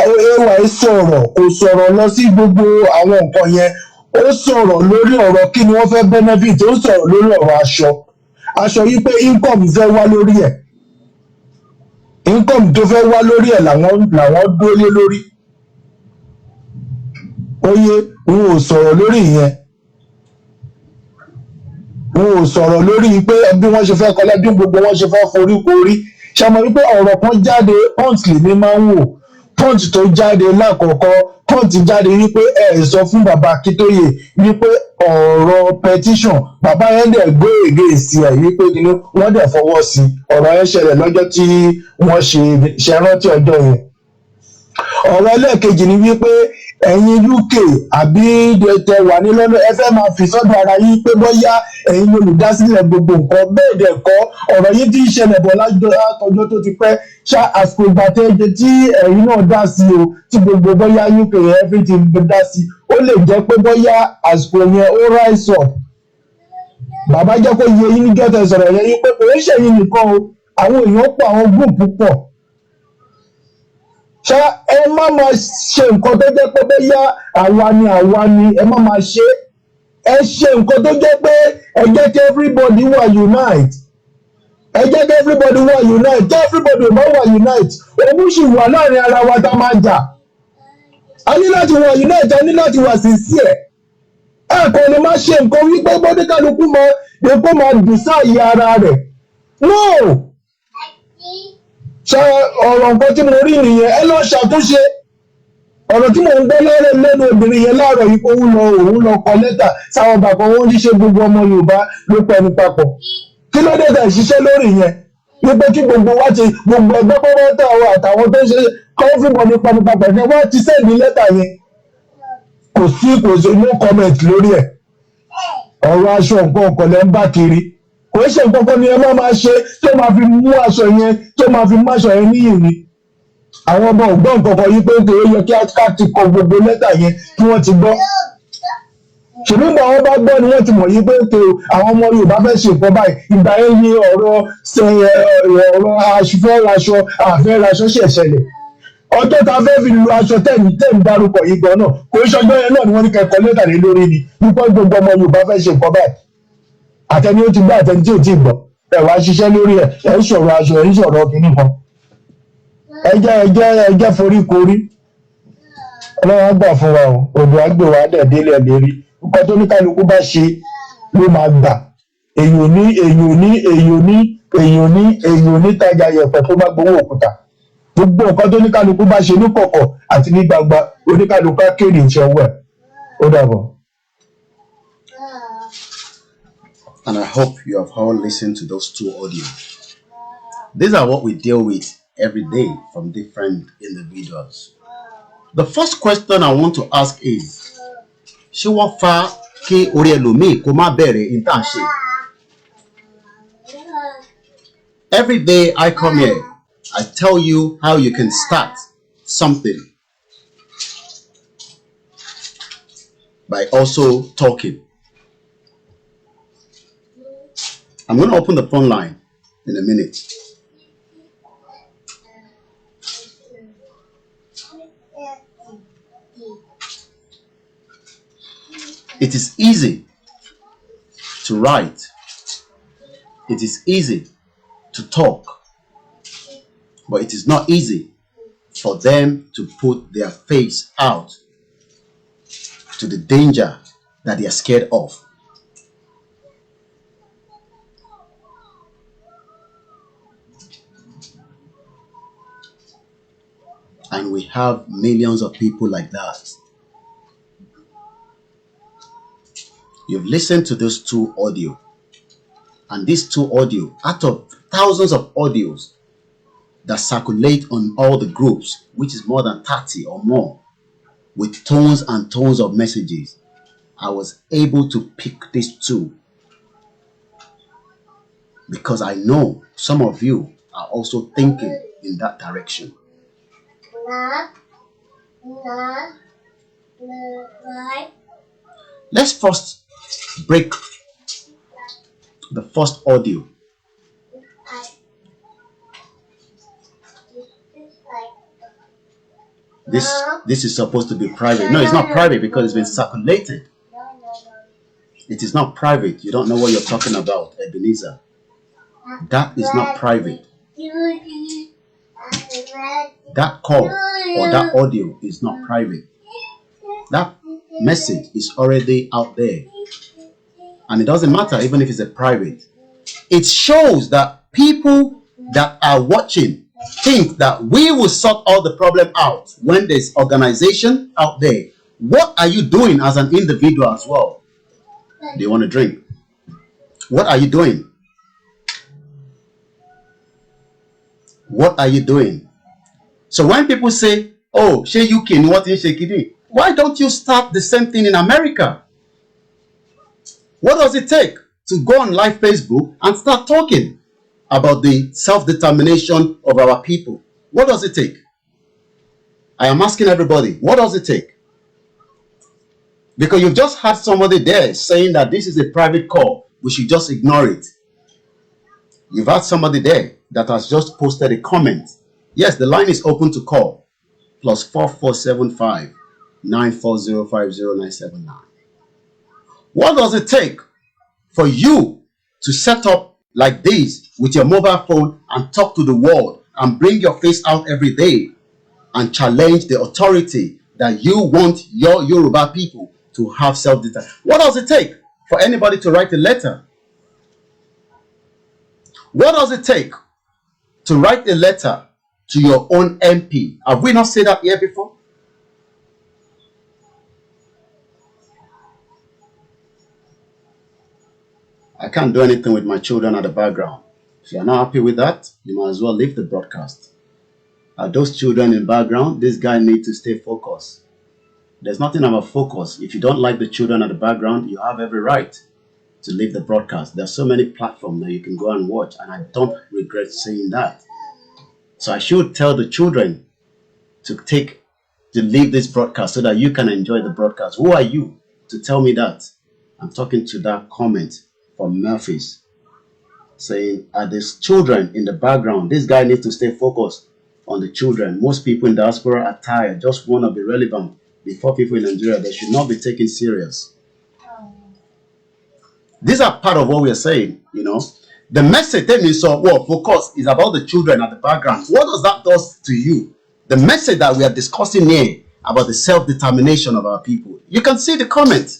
AY sọ̀rọ̀ kò sọ̀rọ̀ lọ sí gbogbo àwọn nǹkan yẹn. Ó sọ̀rọ̀ lórí ọ̀rọ̀ kí ni wọ́n fẹ́ benefit, ó sọ̀rọ̀ lórí ọ̀rọ̀ aṣọ yìí pé income fẹ́ wá lórí ẹ̀. Income tó fẹ́ wá lórí ẹ̀ làwọn dúró lé lórí. Oye, wọn ò sọ̀rọ̀ lórí ìyẹn. Wọn ò sọ̀rọ̀ lórí pé bí wọ́n ṣe fẹ́ kọ́lá bí gbogbo wọn ṣe fẹ́ forí korí. Ṣàmọ̀ wípé ọ̀rọ̀ kan jáde punch lèmi máa ń wò. Punch tó jáde lákọ̀ọ́kọ́, punch jáde wípé ẹ sọ fún bàbá Akíntóyè wípé ọ̀rọ̀ petition bàbá yẹn dẹ̀ gbé ègé sí ẹ̀ wípé wọ́n dẹ̀ fọwọ́ sí ọ̀rọ̀ yẹn ṣẹlẹ̀ lọ́jọ́ tí wọ́n ṣe rántí ọjọ́ yẹn. Ọ̀rọ̀ ẹlẹ́ẹ̀kejì ni wípé ẹ̀yin UK àbí tẹ wà ní London ẹ fẹ́ máa fi sọ́dọ̀ ara yín pé bóyá ẹ̀yin olùdásílẹ̀ gbogbo nǹkan bẹ́ẹ̀ dẹ̀ kọ́ ọ̀rọ̀ yìí tí ń ṣẹlẹ̀ bọ̀ látọjọ́ tó ti pẹ́ ṣá àsìkò ìgbà tẹ́jẹ tí ẹ̀yin náà dá sí o tí gbogbo bóyá UK everything dá sí ó lè jẹ́ pé bóyá àsìkò yẹn ó rise up. Bàbá jẹ́ kó yẹ yín ní gẹ́tẹ̀ sọ̀rọ̀ yẹn yín pé kò ń ṣẹ̀yìn nìkan o àwọn èèyàn pọ̀ àwọn gúùpù pọ̀. Ṣá ẹ má máa ṣe nǹkan tó jẹ́ pé bóyá àwa ni ẹ má máa ṣe. Ẹ ṣe nǹkan tó jẹ́ pé ẹ jẹ́ kí everybody wà unite. Ẹ jẹ́ kí everybody wà unite. Kí everybody ò bá wà unite. Òun sì wà láàrin ara wa tá máa jà. A ní láti wà unite, a ní láti wà sincere. Ẹ kò lè má ṣe nǹkan wípé bọ́díkàlùkù máa dùn sáàyè ara rẹ̀. No! Ṣé ọ̀rọ̀ nǹkan tí mo rí nìyẹn ẹ lọ ṣàtúnṣe ọ̀rọ̀ tí mò ń gbọ́ lẹ́nu obìnrin yẹn láàárọ̀ yìí pé òun lọ kọ lẹ́tà sáwọn bàbá wọn ṣíṣe gbogbo ọmọ Yorùbá ló pẹnu papọ̀ kí ló dé tẹ̀ ṣiṣẹ́ lórí yẹn wípé kí gbogbo wa ti gbogbo ẹgbẹ́ pọ́pọ́tà wa àtàwọn tó ń ṣe kọ́fíìmọ̀ ní pẹnu papọ̀ ní wọ́n ti sẹ́ẹ̀dì lẹ́tà yẹn kò sí no comment lórí ẹ̀ ọ̀rọ̀ aṣọ nǹkan ọ̀kọ̀lẹ̀ ń bá kiri kò ṣe nǹkan kan ni ẹ máa ṣe tó máa fi mú aṣọ yẹn tó máa fi mú aṣọ yẹn níyì ni àwọn ọmọ ògbọ́n nǹkan kan yí pé ó yẹ kí á ti kọ gbogbo lẹ́tà yẹn kí wọ́n ti gbọ́ ṣèlúgbà wọn bá gbọ́ ni wọ́n ti mọ̀ yí pé àwọn ọmọ Yorùbá fẹ́ ṣe nǹkan báyìí ìgbà yẹn ni ọ̀rọ̀ àfẹ́raṣọ ṣẹ̀ṣẹlẹ̀ ọjọ́ tá a fẹ́ fi lu aṣọ tẹ́ẹ̀mí dárúkọ yìí gan náà kò ṣọjọ́ yẹn náà ni wọ́n ní kẹ́kọ̀ọ́ lẹ́tà lé lórí ni wípé gbogbo ọmọ Yorùbá fẹ́ ṣe nǹkan báyìí àtẹni ó ti gbọ́ àtẹni tí ò tí gbọ́ ẹ wá ṣiṣẹ́ lórí ẹ ń sọ̀rọ̀ aṣọ ẹ ń sọ̀rọ̀ kìíní kan ẹ jẹ́ forí korí ọlọ́run á gbà fún wa o odò àgbè wa dẹ̀ délẹ̀ lérí nǹkan tó ní kálukú bá ṣe ló máa gbà èèyàn ní tajà yẹ̀pẹ̀ tó bá gbowó òkúta gbogbo nǹkan tó ní kálukú bá ṣe ní kọ̀kọ̀ àti ní gbangba oníkálukú á kéde ìṣẹ́ owó ẹ̀ ó dàbọ̀. And I hope you have all listened to those two audios. These are what we deal with every day from different individuals. The first question I want to ask is, ṣé wọ́n fa kí orí ẹlòmíì kó má bẹ̀rẹ̀ internship? Every day I come here, I tell you how you can start something by also talking. I'm going to open the phone line in a minute. It is easy to write. It is easy to talk. But it is not easy for them to put their face out to the danger that they are scared of. And we have millions of people like that. You've listened to those two audio. And these two audio, out of thousands of audios that circulate on all the groups, which is more than 30 or more, with tons and tons of messages, I was able to pick these two because I know some of you are also thinking in that direction. Let's first break the first audio. This is supposed to be private. No, it's not private because it's been circulated. It is not private. You don't know what you're talking about, Ebenezer. That is not private. That call or that audio is not private. That message is already out there. And it doesn't matter even if it's a private. It shows that people that are watching think that we will sort all the problem out when there's organization out there. What are you doing as an individual as well? Do you want to drink? What are you doing? What are you doing? So when people say, oh, she UK, what is she? Why don't you start the same thing in America? What does it take to go on live Facebook and start talking about the self-determination of our people? What does it take? I am asking everybody, what does it take? Because you've just had somebody there saying that this is a private call, we should just ignore it. You've had somebody there that has just posted a comment. Yes, the line is open to call. +4475 94050 What does it take for you to set up like this with your mobile phone and talk to the world and bring your face out every day and challenge the authority that you want your Yoruba people to have self-determination? What does it take for anybody to write a letter? What does it take to write a letter to your own MP? Have we not said that here before? I can't do anything with my children at the background. If you're not happy with that, you might as well leave the broadcast. Those children in the background, this guy needs to stay focused. There's nothing about focus. If you don't like the children at the background, you have every right to leave the broadcast. There's so many platforms that you can go and watch, and I don't regret saying that. So I should tell the children to leave this broadcast so that you can enjoy the broadcast. Who are you to tell me that? I'm talking to that comment from Murphy's saying, are these children in the background? This guy needs to stay focused on the children. Most people in diaspora are tired, just want to be relevant before people in Nigeria. They should not be taken serious. These are part of what we are saying, you know. The message that means focus is about the children at the background. What does that do to you? The message that we are discussing here about the self-determination of our people. You can see the comment.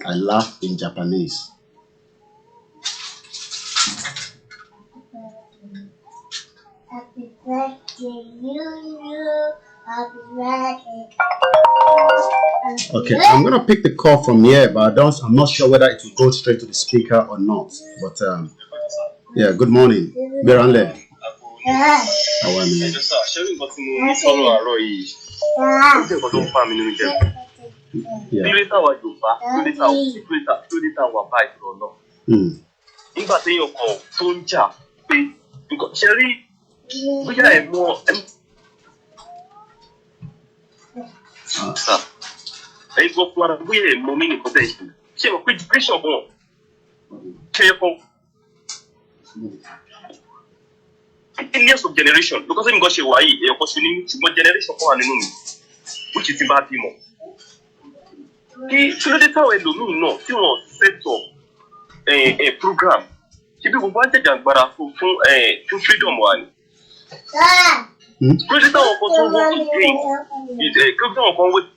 I laugh in Japanese. Happy birthday, you. Happy birthday. Okay, I'm gonna pick the call from here, but I'm not sure whether it will go straight to the speaker or not. But yeah, good morning, Beranle. How are you? Yeah. Years of generation because I'm going to why a question generation which is about him. He should have told me no, he was set up a program. He people wanted to freedom one. President of also work against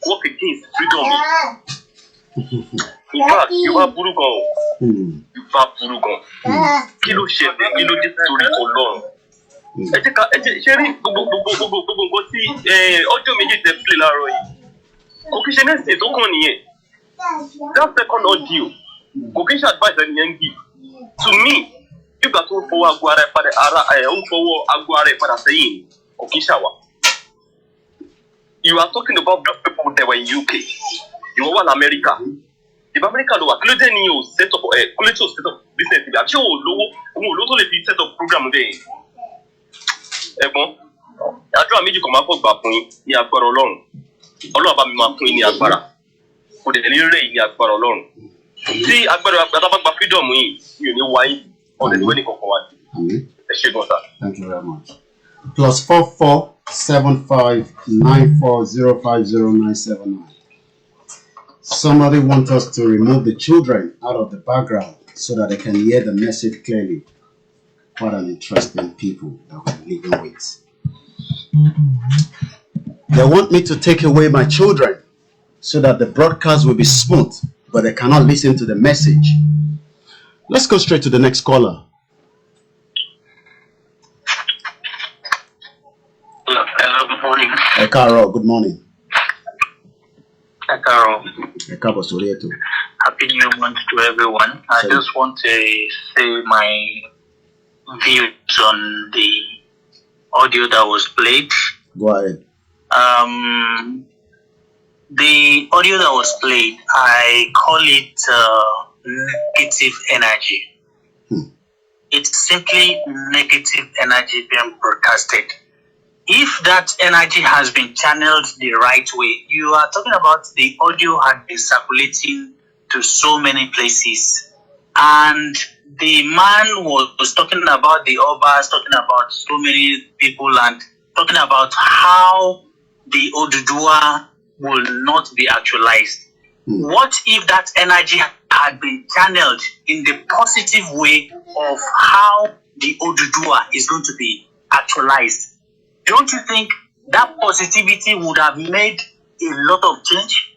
work against freedom. In fact, you have Burugon. You have Burugon. Kilo share, kilo just to long. Sherry, audio méjì tẹ play láàárọ̀ yìí. Occasion is okun nìyẹn. That second audio, occasion advice ẹni yẹn give. To me, you got to fọwọ́ agbo ara ẹ̀ padà sẹ́yìn occasion wa. You are talking about those people that were in UK. You were in America. If America ló wà, kí ló dé ni o set up business ibi àti òun tó lè fi set up program there. Ẹ̀gbọ́n, àdúrà méjì kan máa fọ́ gbà fún yín ní agbára Ọlọ́run. Ọlọ́run bá mi máa fún yín ní agbára. Kò dẹ̀ ní rẹ̀ yín ní agbára Ọlọ́run. Tí agbára gba freedom yìí, mi ò ní wá yín. Ọ̀dẹ̀ ní wẹ́nì kankan wá. Ẹ ṣé gan-an sá. Thank you very much. +447594050979. Somebody wants us to remove the children out of the background so that they can hear the message clearly. What an interesting people that we're living with. They want me to take away my children so that the broadcast will be smooth, but they cannot listen to the message. Let's go straight to the next caller. Hello, good morning. Ekaro, good morning. Ekaro. Ekabo Sorieto. Happy New Month to everyone. I just want to say my views on the audio that was played. Go ahead. The audio that was played, I call it negative energy. It's simply negative energy being broadcasted. If that energy has been channeled the right way, you are talking about the audio had been circulating to so many places. And the man was talking about the Obas, talking about so many people, and talking about how the Oduduwa will not be actualized. What if that energy had been channeled in the positive way of how the Oduduwa is going to be actualized? Don't you think that positivity would have made a lot of change?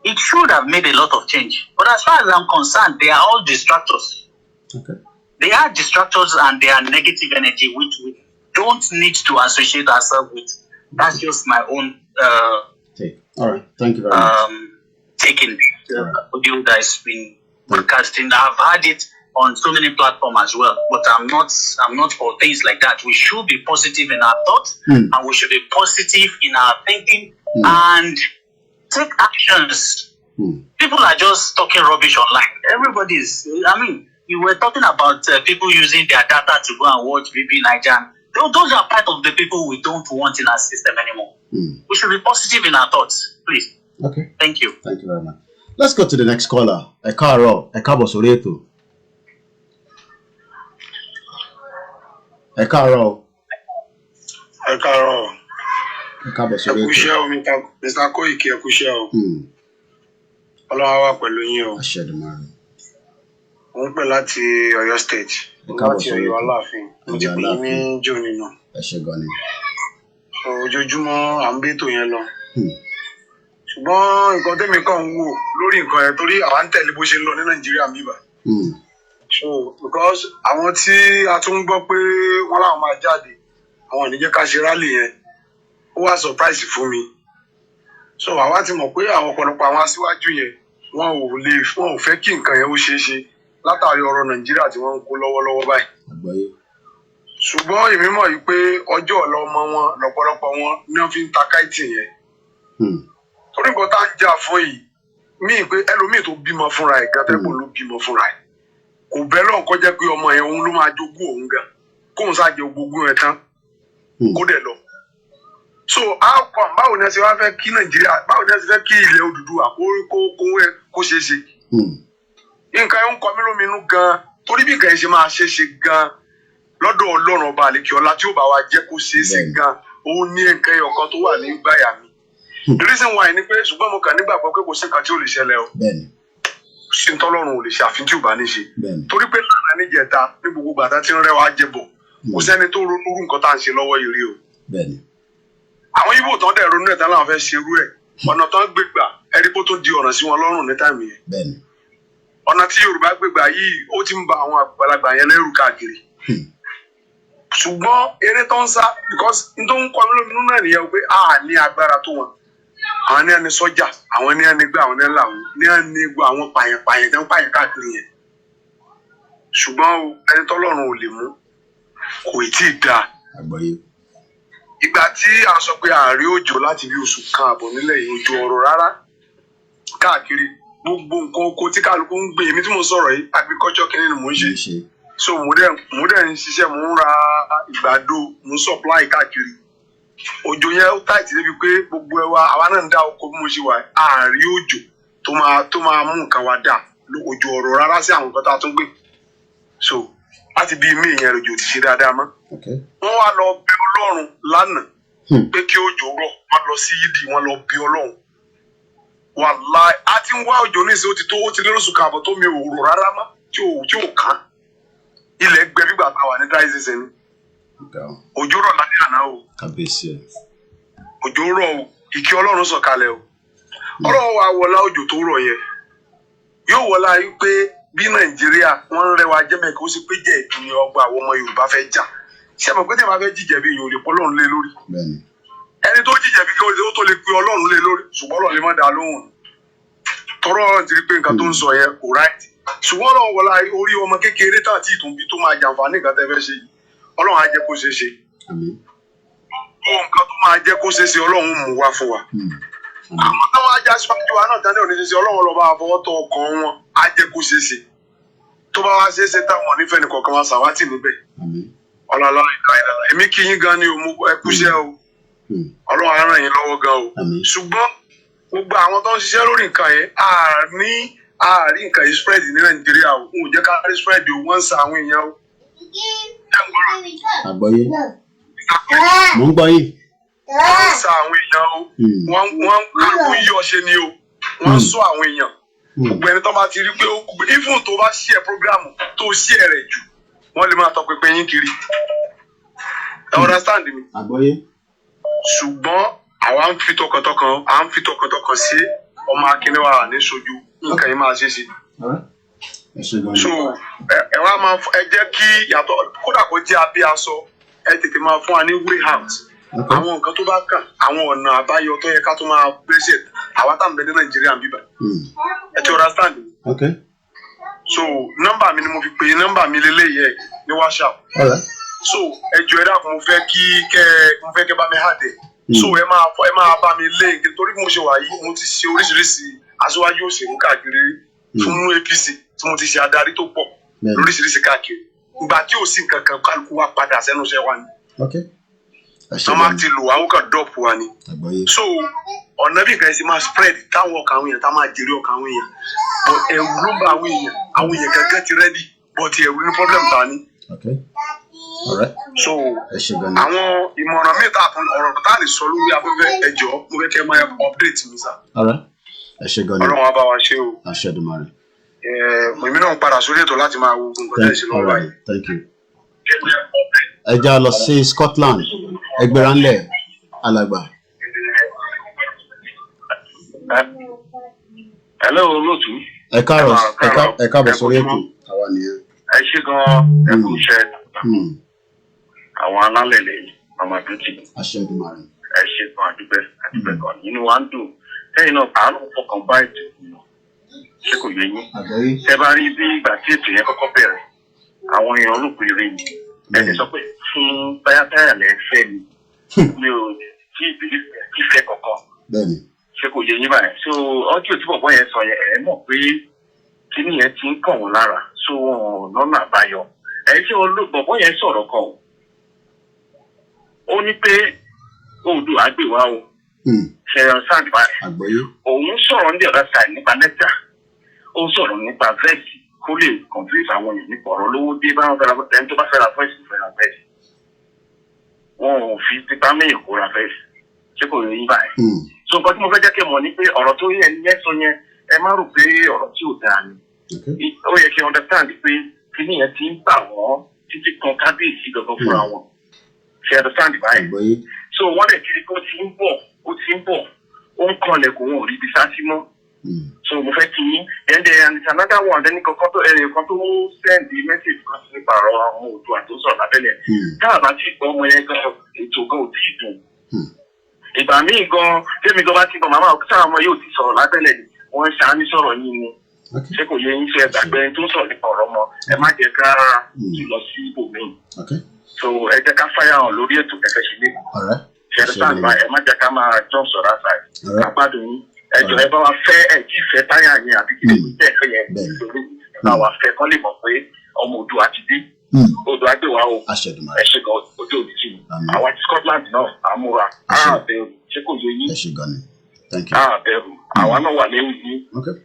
It should have made a lot of change. But as far as I'm concerned, they are all distractors. Okay. They are distractors and they are negative energy, which we don't need to associate ourselves with. That's just my own take. All right. Thank you very much. Taking the audio that has been broadcasting. I've had it on so many platforms as well, but I'm not for things like that. We should be positive in our thoughts and we should be positive in our thinking and take actions. People are just talking rubbish online. You were talking about people using their data to go and watch BP Niger. Those are part of the people we don't want in our system anymore. We should be positive in our thoughts, please. Okay. Thank you. Thank you very much. Let's go to the next caller. Ekaro, Ekabo Sorieto. Ekaro. Ekaro. Ekabo Sorieto. Ẹkúṣẹ́ o, Mr. Koiki, ẹkúṣẹ́ o. Ọlọ́run á wà pẹ̀lú yín o. Àṣẹ Èdùmàrè. Mo ń pè láti Ọ̀yọ́ State. káàbọ̀ sórí Ọ̀yọ́ ètò. Aláàfin mo ti Ọ̀yọ́ pè é ní Aláàfin. jòní náà Ẹ ṣé gan ni. ojoojúmọ́ à ń bẹ́tò yẹn lọ ṣùgbọ́n nǹkan tẹ́mi kàn ń wò lórí nǹkan yẹn torí àwa ń tẹ̀lé bó ṣe ń lọ ní Nàìjíríà ń bíbà so because àwọn tí a tún gbọ́ pé wọ́n láwọn máa jáde àwọn ò ní jẹ́ ká ṣe rálì yẹn ó wá surprise fún mi so àwa ti mọ̀ pé àwọn ọ̀pọ̀lọpọ̀ àwọn aṣíwájú yẹn wọn ò fẹ́ kí nǹkan yẹn ó ṣeé ṣe látàrí ọ̀rọ̀ Nàìjíríà tí wọ́n ń kó lọ́wọ́lọ́wọ́ báyìí. Àgbáyé. Ṣùgbọ́n èmi mọ̀ yìí pé ọjọ́ ọ̀la ọmọ wọn lọ́pọ̀lọpọ̀ wọn ni wọ́n fi ń ta káìtì yẹn. Torí nǹkan tá à ń jà fún yìí míì pé ẹlòmíì tó bímọ fúnra ẹ̀ gan tẹ́gbọ̀n ló bímọ fúnra ẹ̀ kò bẹ́ẹ̀ lọ́n kọjá pé ọmọ yẹn òun ló máa jogún òun gan kóun ṣáà jẹ gbogbo ẹ̀ tán kó dẹ̀ lọ. So how come báwo ni ẹ ṣe wá fẹ́ kí Nàìjíríà báwo ni ẹ ṣe fẹ́ kí ilẹ̀ Odùduwà kó ṣe é ṣe. Nǹkan yẹn ń kọ mí lóminú gan torí bí nǹkan yẹn ṣe máa ṣe é ṣe gan lọ́dọ̀ Ọlọ́run ọba àlekè ọlá tí ó bá wa jẹ́ kó ṣe é ṣe gan òun ní nǹkan ẹyọ kan tó wà ní gbáyà mi. The reason why ni pé ṣùgbọ́n mo kàn nígbàgbọ́ pé kò sí nǹkan tí ò lè ṣẹlẹ̀ o. Ṣé ń tọ́lọ́run ò lè ṣe àfin tí ò bá ní ṣe. Torí pé lánàá níjẹta ní gbogbo bàtà tí ń rẹwà jẹbọ kò sẹ́ni tó ronú irú nǹkan tá à ń ṣe lọ́wọ́ yìí rí o. Àwọn Ìgbò tán dẹ̀ ronú ẹ̀ tán láwọn fẹ́ ṣe irú ẹ̀ ọ̀nà tán gbégbà ẹ̀rí kó tó di ọ̀nà sí wọn lọ́rùn ní táìmù yẹn. Ọ̀nà tí Yorùbá gbégbà yìí ó ti ń ba àwọn àgbàlagbà yẹn lẹ́rù káàkiri. Ṣùgbọ́n eré tó ń sá because n tó ń kọ́ mi lóminú náà nìyẹn pé a ní agbára tó wọn. Àwọn ní ẹni sọ́jà àwọn ní ẹni gbé àwọn ní ẹni làwọn ní ẹni gbọ́ àwọn pààyàn tó ń pààyàn káàkiri yẹn. Ṣùgbọ́n ẹni tọ́lọ́run ò lè mú kò tí ì dáa. Ìgbà tí a sọ pé ààrẹ òjò láti bí oṣù kan àbọ̀ nílẹ̀ yìí òjò ọ̀rọ̀ rárá káàkiri gbogbo nǹkan oko tí kálukú ń gbé èmi tí mo sọ̀rọ̀ yìí agriculture kìíní ni mò ń ṣe so mo dẹ̀ ń ṣiṣẹ́ mo ń ra ìgbàdo mo ń supply káàkiri òjò yẹn ó tight débi pé gbogbo ẹwà àwa náà ń dá oko bí mo ṣe wà ààrẹ òjò tó máa mú nǹkan wa dà òjò ọ̀rọ̀ rárá sí àwọn nǹkan tá a tún gbé so láti bí mí ìyẹn òjò ti ṣe dáadáa mọ́ wọ́n wá lọ bẹ̀ Ọlọ́run lánàá pé kí òjò rọ̀ wọ́n lọ sí yídì wọ́n lọ bẹ̀ Ọlọ́run wàláì a ti ń wá òjò ní ìsìn ó ti lérò sùn káàbọ̀ tó mi ò rò rárá mọ́ tí ò kán ilẹ̀ gbẹ bí bàbá wà ní dry season ni òjò rọ̀ láti àná o òjò rọ̀ o ìkẹ́ Ọlọ́run sọ̀kalẹ̀ o Ọlọ́run wa wọlá òjò tó rọ̀ yẹn yóò wọlá yìí pé bí Nàìjíríà wọ́n ń rẹwà jẹ́mẹ̀ kó sì pé jẹ́ ìpínlẹ ọgbà àwọn ọmọ Yorùbá fẹ́ jà ṣé mo pé tí wọ́n fẹ́ jíjẹ bí èèyàn ò lè pọ Ọlọ́run lé lórí ẹni tó jíjẹ bí ó tó lè pe Ọlọ́run lé lórí ṣùgbọ́n Ọlọ́run lè má dá lóhùn tọrọ ti rí pé nǹkan tó ń sọ yẹn kò ráìtì ṣùgbọ́n Ọlọ́run wọlá orí ọmọ kékeré tá àti ìtùnbí tó máa jàǹfààní nǹkan tẹ́ fẹ́ ṣe yìí Ọlọ́run á jẹ́ kó ṣeé ṣe nǹkan tó máa jẹ́ kó ṣeé ṣe Ọlọ́run mú wá fún wa àwọn táwọn ajá síwájú wa náà tán ní oníṣẹ́ṣe Ọlọ́run lọ́ba àfọwọ́tọ̀ ọkàn wọn á jẹ́ kó ṣeé ṣe tó bá wá ṣeé ṣe táwọn onífẹ́ nìkọ̀ọ̀kan wá ṣàwátì níbẹ̀ ọlọ́lá ìdáyìí èmi kí yín gan ni o mo ẹkúṣẹ́ o Ọlọ́run á ràn yín lọ́wọ́ gan o ṣùgbọ́n gbogbo àwọn tó ń ṣiṣẹ́ lórí nǹkan yẹn àárín nǹkan yìí spread ní Nàìjíríà o ò jẹ́ ká rí spread o wọ́n ń sa àwọn èèyàn o. Àgbọ́yé mo ń gbọ́ yín. Wọ́n ń sa àwọn èèyàn o wọ́n kálukú yí ọṣẹ ni o wọ́n ń sọ àwọn èèyàn gbogbo ẹni tó bá ti rí pé even tó bá share program tó share rẹ̀ jù wọ́n lè máa tọpinpin yín kiri. ẹ understand mi. Àgbọ́yé. Ṣùgbọ́n àwa ń fi tọkàntọkàn sí ọmọ akínníwá ní sojú nǹkan yìí máa ṣe sí. So ẹ wá máa ẹ jẹ́ kí yàtọ̀ kódà kó jẹ́ abẹ́ aṣọ ẹ tètè máa fún wa ní way out àwọn nǹkan tó bá kàn àwọn ọ̀nà àbáyọ tó yẹ ká tó máa gbéṣẹ̀ àwa tá à ń bẹ ní Nàìjíríà bíbá ẹ ti understand mi. So nọ́mbà mi ni mo fi pè é nọ́mbà mi lélẹ́yìí ẹ̀ ní WhatsApp. So ẹ jọ ẹ dákun mo fẹ́ kẹ́ bá mi hàdẹ so ẹ máa bá mi lé nítorí mo ṣe wà yìí mo ti ṣe oríṣiríṣi aṣáájú òṣèlú káàkiri fún APC tí mo ti ṣe adarí tó pọ̀ lóríṣiríṣi káàkiri ìgbà tí ò sí nǹkan kan kálukú wa padà sẹ́nu iṣẹ́ wa ni wọ́n máa ti lò àwọn kan dọ́ọ̀pù wa ni so ọ̀nà bí nǹkan ṣe máa spread táwọn ọkàn àwọn èèyàn tá máa jèrè ọkàn àwọn èèyàn but ẹ̀rù ló bá àwọn èèyàn gẹ́gẹ́ ti rẹ́dí but ẹ̀rù ní problem ta ni. So àwọn ìmọ̀ràn mi ta ọ̀rọ̀ tá a lè sọ lórí afẹ́fẹ́ ẹ̀jọ̀ mo fẹ́ kẹ́ máa update mi sá. Ẹ ṣé gan ni. Ọlọ́run á bá wa ṣe o. Àṣẹ Èdùmàrè. Èmi náà ń padà sórí ètò láti máa wo nǹkan tẹ́ ẹ ṣe lọ́wọ́ báyìí. Thank you. Ẹ já lọ sí Scotland ẹgbẹ̀ránlẹ̀ alàgbà. Hello olóòtú. Ẹ káàbọ̀ sórí ètò àwa nìyẹn. Ẹ ṣe gan-an ẹ kú iṣẹ́ àwọn alálẹ̀ lẹ́yìn ọmọ àdúgbò. Aṣẹ́dùmarè. Ẹ ṣe gan àdúgbò gan nínú wa ń dùn lẹ́yìn náà àánú fọkàn bá ètò ṣé kò yẹ yín. Ẹ bá rí bí ìgbà tí ètò yẹn kọ́kọ́ bẹ̀rẹ̀ àwọn èèyàn olùkọ́ eré ni ẹni sọ pé fún táyàtáyà lẹ́ fẹ́ mi ò tí ìfẹ́ kankan ṣé kò yẹ yín báyìí. So ọjọ́ tí bọ̀bọ̀ yẹn sọ yẹn ẹ̀ mọ̀ pé kíní yẹn ti ń kàn wọ́n lára so lọ́nà àbáyọ ẹ̀ ṣé bọ̀bọ̀ yẹn sọ̀rọ̀ kan ó ní pé òòdù àgbèwá o ṣẹyọ sáàdì báyìí òun sọ̀rọ̀ ní ọ̀dà sáà nípa lẹ́tà ó sọ̀rọ̀ nípa vẹ́ẹ̀sì kó lè complete àwọn èèyàn nípa ọ̀rọ̀ lówó dé báwọn fẹ́ra ẹni tó bá fẹ́ra vẹ́ẹ̀sì fẹ́ra vẹ́ẹ̀sì wọn ò fi tipa méyìn kó ra vẹ́ẹ̀sì ṣé kò yẹ yín báyìí. So nǹkan tí mo fẹ́ jẹ́ kí ẹ mọ̀ ni pé ọ̀rọ̀ tó yẹ ní ẹ̀sọ́ yẹn ẹ má rò pé ọ̀rọ̀ tí ò dáa ni ó yẹ kí ẹ understand pé kíní yẹn ti ń bà wọ́n títí kan kábíyèsí gangan fúnra wọn ṣe understand báyìí. So wọ́n lè kiri pé ó ti ń bọ̀ ó ń kan lẹ̀kùn wọn ò rí ibi sáṣí mọ́. So mo fẹ́ kí yín and it's another one ẹni kankan tó send message kan sí nípa ọ̀rọ̀ àwọn Oòduà tó sọ̀rọ̀ lábẹ́lẹ̀ táà bá ti gbọ́ ọmọ yẹn gan ètò gan ò tí ì dùn. Ìgbà míì gan tẹ́mi gan bá ti gbọ́ màmá sáà ọmọ yóò ti sọ̀rọ̀ lábẹ́lẹ̀ ni wọ́n ń ṣàánú sọ̀rọ̀ yín ni ṣé kò yẹ yín ṣe ẹgbàgbẹ́ tó ń sọ̀rọ̀ nípa ọ̀rọ̀ ọmọ ẹ má jẹ́ ká tún lọ sí ibòmíì. So ẹ jẹ́ ká fáyà hàn lórí ètò kẹfẹ́ ṣe lé ṣe ẹ má jẹ́ ká máa jọ́ sọ̀rọ̀ àṣà àgbàdo yín ẹjọ ẹ bá wa fẹ́ ẹ kí ìfẹ́ táyà yẹn àbí kí lè fẹ́ yẹn lórí ẹ bá wa fẹ́ kán lè mọ̀ pé ọmọ Oòduà ti dé Oòduà gbé wa o ẹ ṣe gan ojú òbí tì mí àwa ti Scotland náà àmúra àbẹ̀rù ṣé kò yẹ yín àbẹ̀rù àwa náà wà lẹ́yìn yín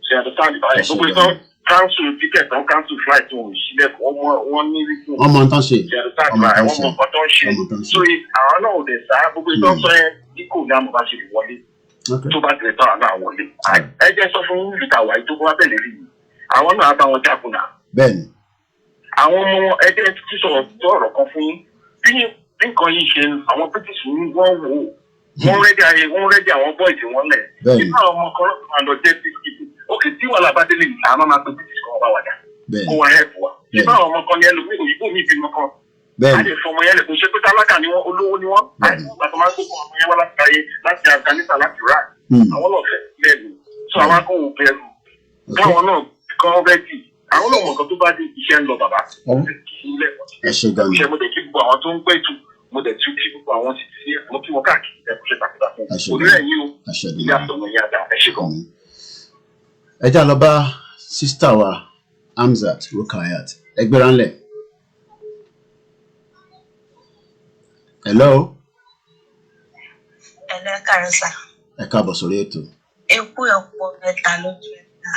ṣe understand báyìí gbogbo ìtàn council ticket tán council flight wọn ò sílẹ̀ wọ́n ní wípé wọ́n mọ nǹkan ṣe ṣe understand báyìí wọ́n mọ nǹkan tó ń ṣe so àwọn náà ò dẹ̀ sá gbogbo ìtàn sọ yẹn bí kò ní àmọ́ bá ṣe lè wọlé tó bá tẹ̀lé tán àná wọlé ẹ jẹ́ sọ fún lítà wáyé tó bá bẹ̀lẹ̀ rí àwọn náà bá wọn jagun náà. bẹ́ẹ̀ni. àwọn ọmọ ẹgbẹ́ títí sọ̀rọ̀ tó ọ̀rọ̀ kan fún bí nǹkan yìí ṣe àwọn british ní wọ́n wò ó wọ́n rẹ́dí àwọn bọ́ọ̀sì wọn lẹ̀ nígbà àwọn ọmọ kan máa lọ jẹ́ peacekeeping ókè tí wàhálà bá délé nìta a máa pe british kan bá wà dá kó wá help wa nígbà àwọn ọmọ kan ní ẹlòmíì òyìnbó mi bímọ kan a lè fọmọ yẹn lè kó ṣe pé tálákà ni wọn olówó ni wọn àti ìgbà tó máa ń gbókò ọmọ yẹn wá láti ayé láti Afghanistan láti Iraq àwọn náà fẹ́ bẹ́ẹ̀ni so àwọn akọwò bẹ̀rù káwọn náà kọ rẹdì àwọn náà mọ nǹkan tó bá dé iṣẹ́ ń lọ bàbá iṣẹ́ mo dé kí gbogbo àwọn tó ń gbẹ̀tù mo dẹ̀ tún kí gbogbo àwọn títí mo kí wọn káàkiri ẹ kò ṣe takuntakun onílẹ̀ yìí o ilé àtọ̀nà yẹn àdá ẹ ṣe gan. ẹ já lọ bá sísítà wa Hamzat Rukayat ẹgbẹ́ránlẹ̀. Hello. Hello, Karisa. Ẹ káàbọ̀ sórí ètò. Eku ẹ̀pọ̀ mẹ́ta lójú ẹ̀ta.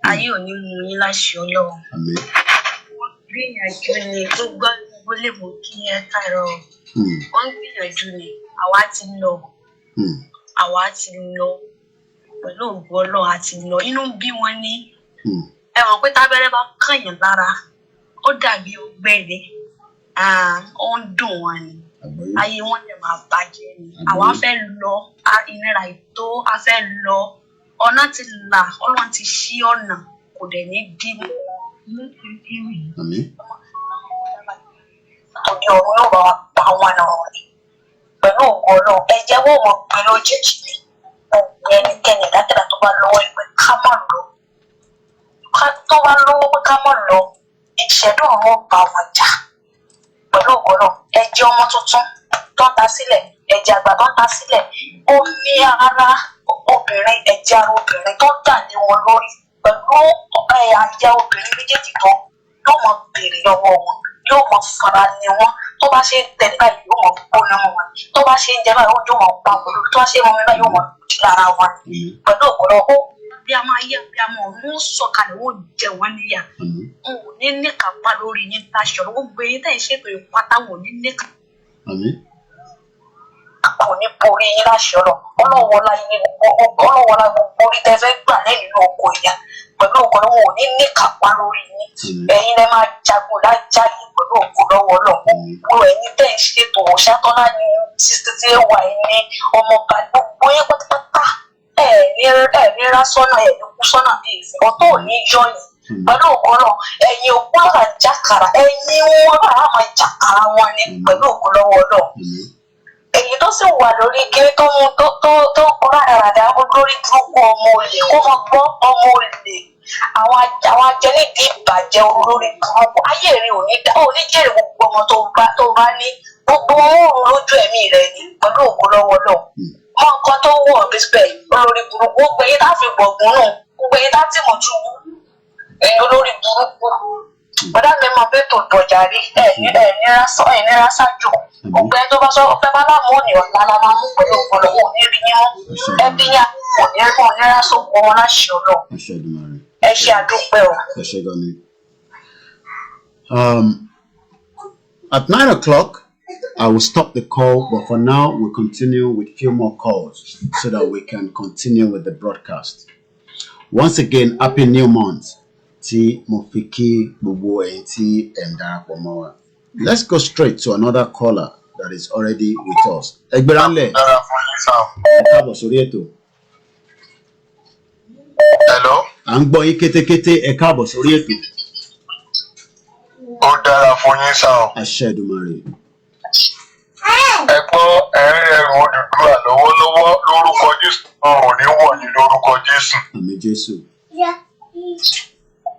Ayé ò ní mú yín láṣẹ Ọlọ́run. Àmín. Wọ́n gbìyànjú ni gbogbo àgbègbè lè mú kí ẹ kàrọ̀. Wọ́n gbìyànjú ni àwa ti lọ. Àwa ti lọ. Pẹ̀lú ògùn Ọlọ́run àti lọ. Inú bí wọn ní. Ẹ mọ̀ pé tábẹ́rẹ́ bá kànyàn lára. Ó dàbí ọgbẹ́ ni. Ó ń dùn wọn ni. Ayé wọn lè máa bàjẹ́ ni àwa fẹ́ lọ ìnira ètò a fẹ́ lọ ọ̀nà ti là Ọlọ́run ti ṣí ọ̀nà kò dẹ̀ ní dìbò. Òde ọ̀run yóò bá wa pa wọn náà wọlé pẹ̀lú ògùn Ọlọ́run ẹ̀jẹ̀ wọ́n mọ̀ pé lójijì ni ọ̀gbìn ẹnikẹ́ni ìdákẹ́dá tó bá lọ́wọ́ ìpè ká mọ̀ lọ tó bá lọ́wọ́ pé ká mọ̀ lọ ìṣẹ́dùn wọn bá wọn jà. Pẹ̀lú ògùn náà ẹ̀jẹ̀ ọmọ tuntun tó ń ta sílẹ̀ ẹ̀jẹ̀ àgbà tó ń ta sílẹ̀ omi ara obìnrin ẹ̀jẹ̀ ara obìnrin tó ń dà ní wọn lórí pẹ̀lú àyà obìnrin méjèèjì tó yóò mọ bèrè lọ́wọ́ wọn yóò mọ fara ní wọn tó bá ṣe ń tẹ̀lé báyìí yóò mọ gbóná wọn tó bá ṣe ń jẹ báyìí yóò mọ pa wọn lórí tó bá ṣe ń mọmi báyìí yóò mọ jù lára wọn pẹ̀lú ògùn náà ó bí a máa yẹ bí a mọ̀ ń sọ̀kalẹ̀ ó jẹ wọ́n níyà n ò ní níkàpá lórí yín tá a ṣọ̀rọ̀ gbogbo yín tẹ̀ ń ṣètò ìpátá wò ní níkà. Àpò ní borí yín láṣẹ ọ̀rọ̀ ọlọ́wọ́lá gbogbo orí tẹ́ fẹ́ gbà lẹ́yìn inú oko ìyá pẹ̀lú ògùn lọ́wọ́ òní ní kápá lórí yín ẹ̀yin lẹ́ máa jagun lájàyè pẹ̀lú ògùn lọ́wọ́ náà gbogbo ẹ̀yin tẹ̀ ń ṣètò ṣàtọ́lá ní 63 wà ní ọmọọba gbogbo yẹn pátápátá ẹ̀ẹ́ní rásọ́nà ẹ̀ẹ́ní kú sọ́nà bíi ìfẹ́ ọ̀tọ̀ òní yọ̀yìn pẹ̀lú ògùn náà ẹ̀yin ògùn náà jàkàrà ẹ̀yin wọn náà máa jàkàrà wọn ní pẹ̀lú ògùn lọ́wọ́ náà èyí tó sì wà lórí kiri tó kó rádaràdà olórí burúkú ọmọ olè kó mọ gbọ́ ọmọ olè àwọn ajẹnìdí ìbàjẹ́ olórí burúkú ayé rẹ ò ní jèrè gbogbo ọmọ tó bá ní gbogbo oorun lójú ẹ̀mí rẹ ní pẹ̀lú ògùn lọ́wọ́ náà mọ nǹkan tó wọ̀ bísbẹ̀ olórí burúkú gbogbo èyí tá fi gbọ̀gùn nù gbogbo èyí tá tì mọ̀ túbú olórí burúkú bọ́dá mi mọ bẹ́ẹ̀ tó dọ̀jà rí ẹ̀ẹ́nira ṣáájú gbogbo ẹni tó bá sọ ọ̀fẹ́ bá láàmú òní ọ̀la la máa mú pẹ̀lú ọ̀pọ̀lọpọ̀ òní rí yín ẹbí yá òní rásọ wọn láṣẹ ọlọ ẹ ṣe àdúpẹ́ o. At 9 o'clock, I will stop the call, but for now, we'll continue with a few more calls so that we can continue with the broadcast. Once again, Happy New Month. Tí mo fi kí gbogbo ẹ̀yin tí ẹ̀ ń darapọ̀ mọ́ wa. Let's go straight to another caller that is already with us. Ẹgbẹ́ránlẹ̀. Ẹ káàbọ̀ sórí ètò. Hello. À ń gbọ́ yín kétékété, ẹ káàbọ̀ sórí ètò. Ó dára fún yín sá o. Àṣẹ Èdùmàrè. Ẹ gbọ́ ẹ̀rín ẹ̀rù Odùduwà lọ́wọ́lọ́wọ́ lórúkọ Jésù ọ̀run ní wọ̀nyí lórúkọ Jésù. Àmín Jésù.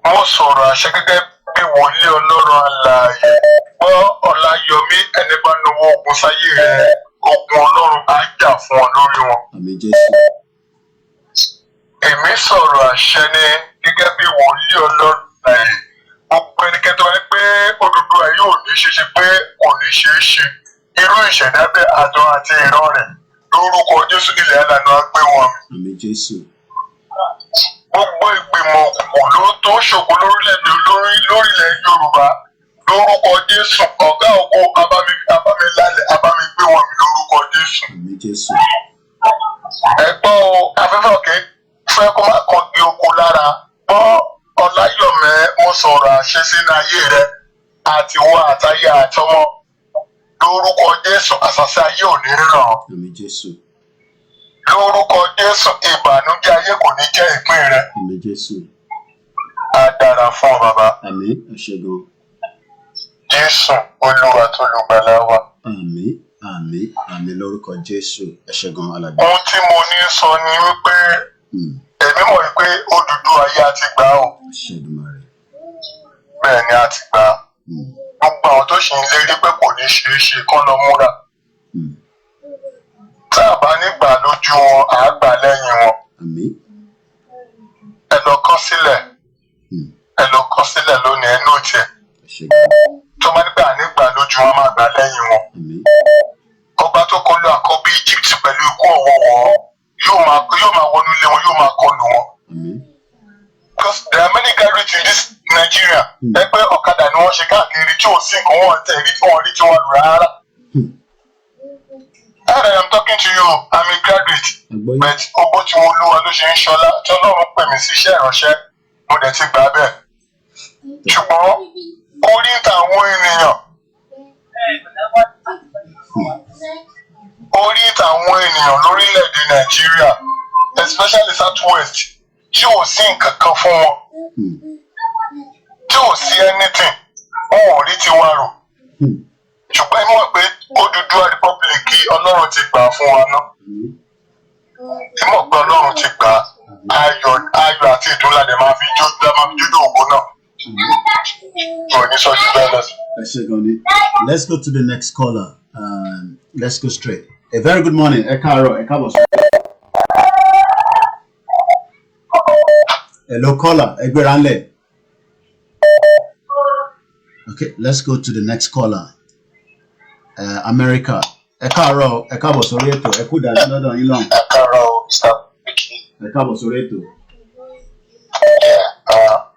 Mo sọ̀rọ̀ àṣẹ gẹ́gẹ́ bí wòlíì Ọlọ́run alààyè. Gbọ́ Ọláyọmí ẹni bá náwó ogun sáyé rẹ̀ ogun Ọlọ́run á jà fún ọ lórí wọn. Àmín Jésù. Èmi sọ̀rọ̀ àṣẹ ní gẹ́gẹ́ bí wòlíì Ọlọ́run alààyè. Gbogbo ẹnikẹ́ni tó wáyé pé Odùduwà yóò ní ṣeṣe pé kò ní ṣeé ṣe. Irú ìṣẹ̀dá bẹ́ẹ̀ àjọ àti ìran rẹ̀ lórúkọ Jésù ilẹ̀ alànà á gbé wọn. Àmín Jésù. Gbogbo ìgbìmọ̀ òkùnkùn ló tó ṣògo lórílẹ̀-èdè lórílẹ̀ Yorùbá lórúkọ Jésù ọ̀gá ògo abámilálẹ̀ abámigbé wọn mi lórúkọ Jésù. Àmín Jésù. Ẹ̀gbọ́n o afẹ́fẹ́ òkè fẹ́ kó má kàn gbé oko lára gbọ́ Ọláyọ̀mẹ́ mo sọ̀rọ̀ àṣẹ sínú ayé rẹ àti wọ àtayé àtọmọ lórúkọ Jésù àṣàṣe ayé ò ní ràn. Àmín Jésù. Lórúkọ Jésù ìbànújẹ́ ayé kò ní jẹ́ ìpín rẹ. Àmín Jésù. Á dára fún ọ bàbá. Àmín. Àṣẹ gan. Jésù Olúwa tó lùgbàlà wa. Àmín. Àmín. Àmín lórúkọ Jésù. Àṣẹ gan alàgbà. Ohun tí mo ní sọ ni wípé èmi mọ̀ wípé Odùduwà ayé àti gbà ó. Àṣẹ Èdùmàrè. Bẹ́ẹ̀ ni àti gbà. Gbogbo àwọn tó ṣì ń lérí pé kò ní ṣeé ṣe kán lọ múra. Tá a bá nígbà lójú wọn à á gbà lẹ́yìn wọn. Àmín. Ẹ lọ kọ sílẹ̀ lónìí ẹ nóòtì ẹ̀. Tó bá nígbà nígbà lójú wọn máa gbà lẹ́yìn wọn. Ọba tó kọlu àkọ́bí Egypt pẹ̀lú ikú ọ̀wọ̀wọ̀ yóò máa wọnú ilé wọn yóò máa kọlù wọn. Because there are many graduates in this Nigeria. Ẹgbẹ́ ọ̀kadà ni wọ́n ṣe káàkiri tí ò sí nǹkan wọn tẹ̀ rí tí wọ́n rí tí wọ́n lù rárá. And I am talking to you, I'm a graduate. But owó tí wọ́n lúwa ló ṣe ń ṣọlá tí Ọlọ́run pè mí sí iṣẹ́ ìránṣẹ́ mo dẹ̀ ti gbà bẹ́ẹ̀. Ṣùgbọ́n orí ìtàwọn ènìyàn lórílẹ̀‐èdè Nàìjíríà especially South West tí ò sí nǹkan kan fún wọn tí ò sí anything wọn ò rí tiwa rò ṣùgbọ́n ẹ mọ̀ pé Oduduwa Republic Ọlọ́run ti gbà fún wa náà ẹ mọ̀ pé Ọlọ́run ti gbà ayọ̀ àti ìdúnlá dẹ̀ máa fi jójó ògo náà. Let's go to the next caller. Let's go straight. A very good morning. Ẹ káàárọ̀, ẹ káàbọ̀. Hello caller, Ẹgbẹ́ránlẹ̀. Okay, let's go to the next caller. America. Ẹ káàárọ̀, ẹ káàbọ̀ sórí ètò. Ẹ kú dájú lọ́dọ̀ yín lọ́hùn. Ẹ káàárọ̀, Mr. Koiki. Ẹ káàbọ̀ sórí ètò.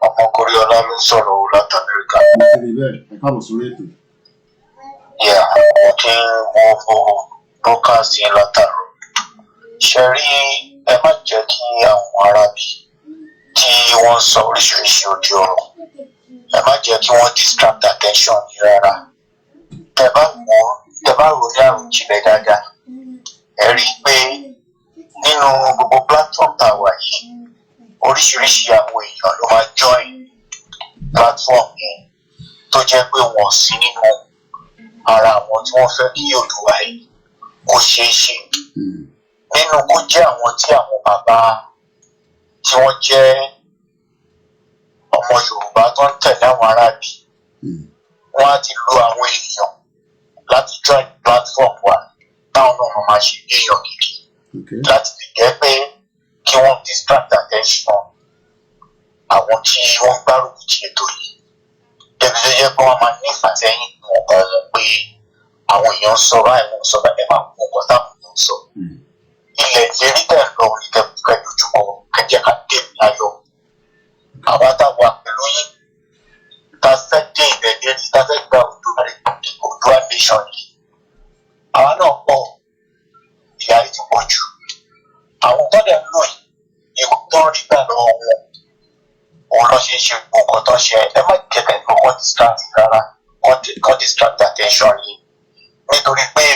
Ọmọkùnrin ọlá ló ń sọ̀rọ̀ láti Amẹ́ríkà. Ẹ káàbọ̀ sórí ètò. Mo kí wo broadcast yẹn látàrọ̀. Ṣé rí ẹ má jẹ́ kí àwọn arábì tí tí wọ́n sọ oríṣiríṣi ojú ọ̀rọ̀ ẹ má jẹ́ kí wọ́n distract attention yìí rárá tẹ́ bá rò ní àròjinlẹ̀ dáadáa ẹ rí i pé nínú gbogbo platform tá a wà yìí oríṣiríṣi àwọn èèyàn ló máa join platform yẹn tó jẹ́ pé wọ́n sí nínú ara àwọn tí wọ́n fẹ́ kí Oduduwa yìí kó ṣeé ṣe nínú kó jẹ́ àwọn tí àwọn bàbá tí wọ́n jẹ́ ọmọ Yorùbá tó ń tẹ̀lé àwọn aráàbí wọ́n á ti lo àwọn èèyàn láti join platform wa táwọn náà máa ṣe èèyàn gidi láti lè jẹ́ pé kí wọ́n distract attention àwọn tí wọ́n gbárùkù ti ètò yìí débi tó jẹ́ pé wọ́n máa ní ìfàsẹ́yìn ọ̀gá wọn pé àwọn èèyàn sọ báyìí wọ́n sọ báyìí ẹ máa kó ọkọ̀ táwọn èèyàn sọ ilẹ̀ ìlérí tẹ̀ lọ ní kẹ́kẹ́ lójúmọ́ kẹjẹ ká dé láyọ̀ àwa táwa pẹ̀lú yín tá a fẹ́ dé ilẹ̀ ìlérí tá a fẹ́ gba Oduduwa nation yìí àwa náà pọ̀ ìyá yìí ti pọ̀ jù àwọn tó dẹ̀ ń lò yìí ikú tó ń rí gbà lọ́wọ́ wọn òun lọ́ ṣe ń ṣe nǹkan tó ń ṣe ẹ má kẹ̀kẹ́ ní wọ́n distract rárá wọ́n distract attention yìí nítorí pé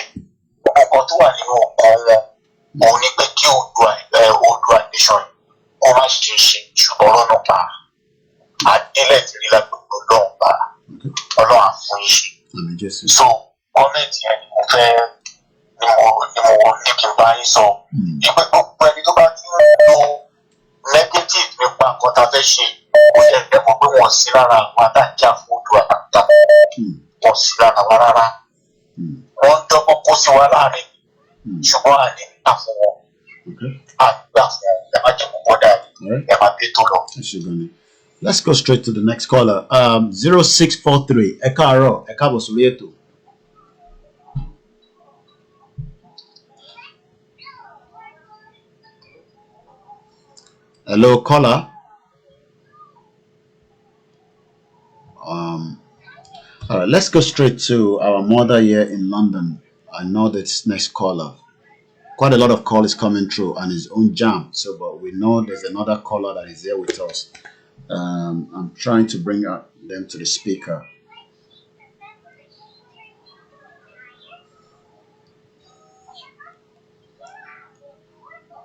gbogbo nǹkan tó wà nínú ọkàn wọn òun ní pé kí Oduduwa nation kó má ṣe ṣe ṣùgbọ́n lọ́nà pa àdélẹ̀ tí rí lágbègbè ọlọ́run pa ọlọ́run àfún yìí ṣe so gọ́ọ̀mẹ̀ntì yẹn ni mo fẹ́ ni mo ní kí n bá yín sọ ìpè gbogbo ẹni tó bá ti ń lo negative nípa nǹkan tá a fẹ́ ṣe kó yẹ kẹ́ mọ̀ pé wọ́n sí lára àwọn adájà fún Oduduwa àtàkùn wọ́n sí lára wa rárá wọ́n ń dọ́gbọ́n kó sí wa láàrin ṣùgbọ́n àní gbà fún wọn àní gbà fún wọn ẹ má jẹ́ kó bọ́dà ẹ má bí tó lọ. Let's go straight to the next caller. 0643 ẹ káàárọ̀ ẹ káàbọ̀ sórí ètò. Hello, caller. All right, let's go straight to our mother here in London. I know this next caller. Quite a lot of calls coming through on his own jam. So, but we know there's another caller that is here with us. I'm trying to bring them to the speaker.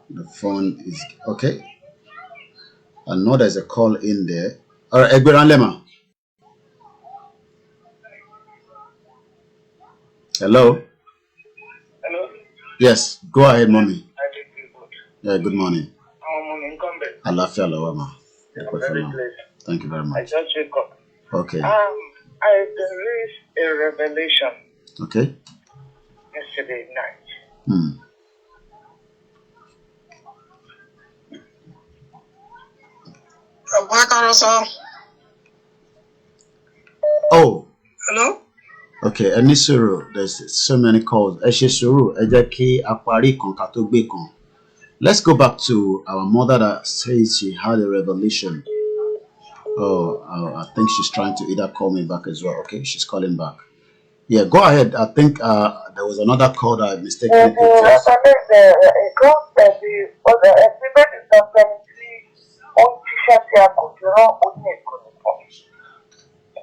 The phone is okay. I know there's a call in there. All right, Egberan Lema. Hello. Hello. Yes, go ahead, mommy. I did good. Yeah, good morning. I'm incumbent. Alafia Lawama. I'm very blessed. Thank you very I much. just wake up. Okay. I released a revelation Okay. yesterday night. Oh. Hello. Okay, ẹni sùúrù, there's so many calls. Ẹ ṣe sùúrù, ẹ jẹ́ kí a parí kan ká tó gbé kan. Let's go back to our mother that says she had a revelation. I think she's trying to either call me back as well. Okay, she's calling back. Yeah, go ahead. I think there was another call that I mistakenly picked up.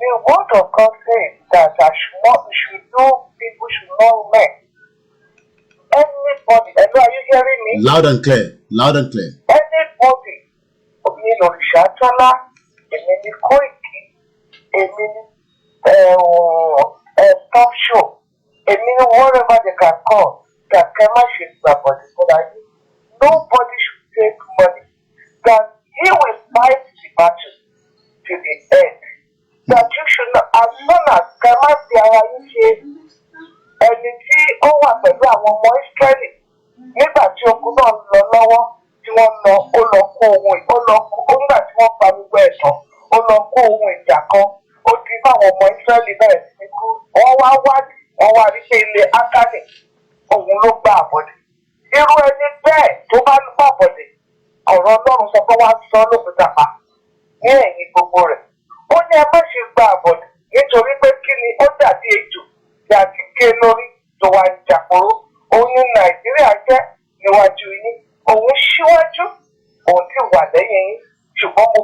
The word of God says that we should know people should know men. Anybody, hello, are you hearing me? Loud and clear. Loud and clear. Anybody, èmi ni Òrìṣàtọ́lá, èmi ni Koiki, èmi ni Top Show, èmi ni whatever they can call, that Kema should be body for that. Nobody should take money. That he will fight the battle to the end. That you should not, as soon as Kema ti ara yín ṣe ẹni tí ó wà pẹ̀lú àwọn ọmọ Ísírẹ́lì nígbà tí ogun náà lọ lọ́wọ́ tí wọ́n lọ ó lọ kó ohun nígbà tí wọ́n pa gbogbo ẹ̀ tán ó lọ kó ohun ìjà kan ó di fáwọn ọmọ Ísírẹ́lì bẹ̀rẹ̀ sí ní kú wọ́n wá wádìí wọ́n wá rí pé ilé Ákánì òun ló gba àbọ̀dé irú ẹni bẹ́ẹ̀ tó bá lù bá àbọ̀dé ọ̀rọ̀ Ọlọ́run sọ pé wọ́n á sọ lókùúta pa ní ẹ̀yìn gbogbo rẹ̀ ó ní ẹ má ṣe gba àbọ̀dé nítorí pé kí ni ó dàbí ejò tí a ti gé lórí tó wá ń jàpòrò òun ní Nàìjíríà jẹ́ níwájú yín òun síwájú òun ti wà lẹ́yìn yín ṣùgbọ́n mo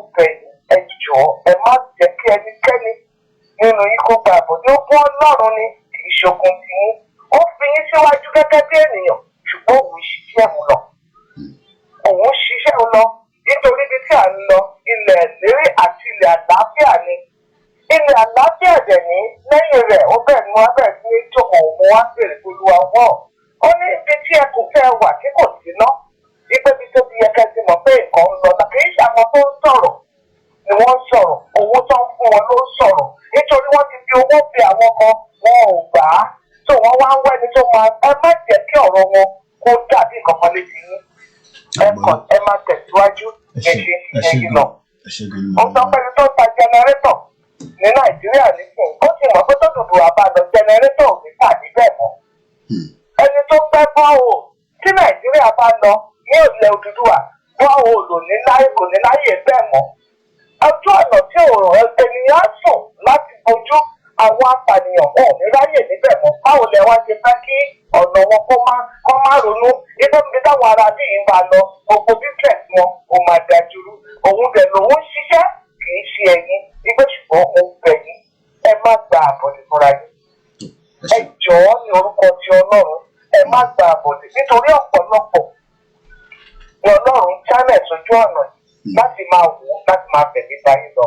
àbọ̀dé ó bọ́ Ọlọ́run ni kì í ṣogun ti yín ó fi yín síwájú gẹ́gẹ́ bí ènìyàn ṣùgbọ́n òun ṣiṣẹ́ mu lọ òun ṣiṣẹ́ mu lọ nítorí ibi tí à ń lọ ilẹ̀ ìlérí àti ilẹ̀ àlàáfíà ni ilẹ̀ àlàáfíà dẹ̀ ní lẹ́yìn rẹ̀ ó bẹ̀rẹ̀ ni wọ́n bẹ̀rẹ̀ sí ní jókòó òun wá bèrè Olúwa wọ̀ ó ní ibi tí ẹ kò fẹ́ wà tí kò sí ná ipe bí tó ti yẹ kẹ́ ti mọ̀ pé nǹkan ń lọ kì í ṣe àwọn tó ń sọ̀rọ̀ ni wọ́n ń sọ̀rọ̀ owó tó ń fún wọn ló ń sọ̀rọ̀ nítorí wọ́n ti fi owó pe àwọn kan wọn ò gbà á tó wọ́n wá ń wẹ́ni tó máa ẹ má jẹ́ kí ọ̀rọ̀ wọn kó dàbí kankan létí yín ẹ má tẹ̀síwájú ẹ ṣe ìṣe yìí lọ. ó sọ pé ẹni tó ń ta jẹnẹrétọ̀ ní Nàìjíríà nísìnyí ó ti mọ̀ pé tó dùdù àbàdàn jẹnẹrétọ̀ ò ní tà níbẹ̀ mọ́. ẹni tó gbẹ́ bọ́ọ̀ tí Nàìjíríà bá lọ ní ilẹ̀ Odùduwà bọ́ọ̀ kò ní láyè bẹ́ẹ̀ mọ́. ọjọ́ ọ̀nà tí ènìyàn sùn láti bojú àwọn apànìyàn wọn ò ní ráyè níbẹ̀ mọ́ báwo lẹ wá ṣe fẹ́ kí ọ̀nà wọn kó má ronú inú mi táwọn ará bí yìí máa lọ gbogbo business wọn ò máa dájúrú òun dẹ̀ lòun ṣiṣẹ́ kì í ṣe ẹ̀yin nígbà ṣùgbọ́n òun bẹ̀ yín ẹ má gba àbọ̀dé fúnra yín ẹ jọ̀ọ́ ní orúkọ ti Ọlọ́run ẹ má gba àbọ̀dé nítorí ọ̀pọ̀lọpọ̀ ni Ọlọ́run channel sójú ọ̀nà yìí láti máa wò láti máa bẹ̀ nípa yín lọ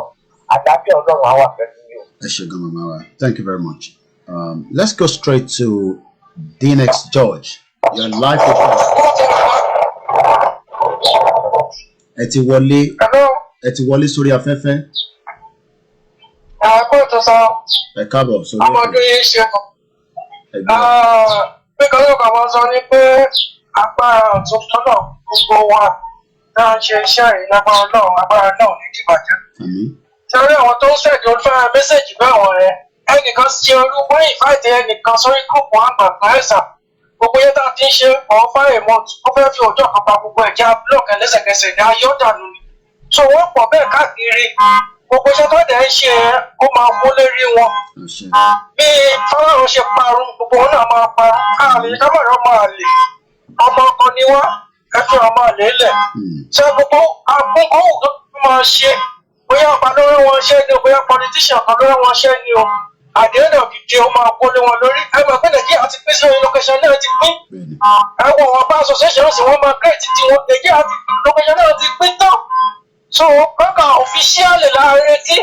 àdájọ́ Ọlọ́run á wà pẹ̀lú yín o. Thank you very much. Let's go straight to D-Next George. Your life is ẹ ti wọlé sórí afẹ́fẹ́. Àkókò tó sọ. Ẹ káàbọ̀ sórí afẹ́fẹ́. Ọmọdé yìí ṣe kàn. Pé kan ló kàn wọ́n sọ ní pé agbára ọ̀tún tọ́lọ̀ gbogbo wa náà ṣe iṣẹ́ ìlágbára Ọlọ́run agbára náà ní kíbàjẹ́. Sẹ́rí àwọn tó ń ṣẹ̀dọ̀ fẹ́ mẹ́sẹ̀jì bẹ́ẹ̀ wọ̀n rẹ̀ ẹnìkan ṣe olúgbó ìfáìtì ẹnìkan sórí gúrùpù àgbàgbà ẹ̀sà gbogbo yẹn tá a ti ń ṣe ọ̀hún fáyẹ̀ mọ́tò ó fẹ́ fi ọjọ́ kan pa gbogbo ẹ̀já búlọ̀kì lẹ́sẹ̀kẹsẹ̀ ní ayé ọ̀dànù ni so wọ́n pọ̀ bẹ́ẹ̀ káàkiri gbogbo iṣẹ́ tó dẹ̀ ń ṣe ó máa kó lérí wọn bí fọlọ́run ṣe parun gbogbo wọn náà máa parun káàlì kábàárọ̀ máa lè ọmọ ọkọ ni wá ẹ fi ọmọ àlè lẹ̀ ṣé gbogbo agbóhùn tó máa ṣe bóyá ọba lórí wọn ṣẹ́ ni o bóyá politician kan lórí wọn ṣẹ́ ni o àdéhùn òkìkí o máa kó lé wọn lórí ẹ mọ̀ pé Nàìjíríà ti pín sí orí location náà ti pín ẹ wọ wọn bá association sì wọn máa create ti wọn Nàìjíríà ti location náà ti pín tán so kankan official láàrin retí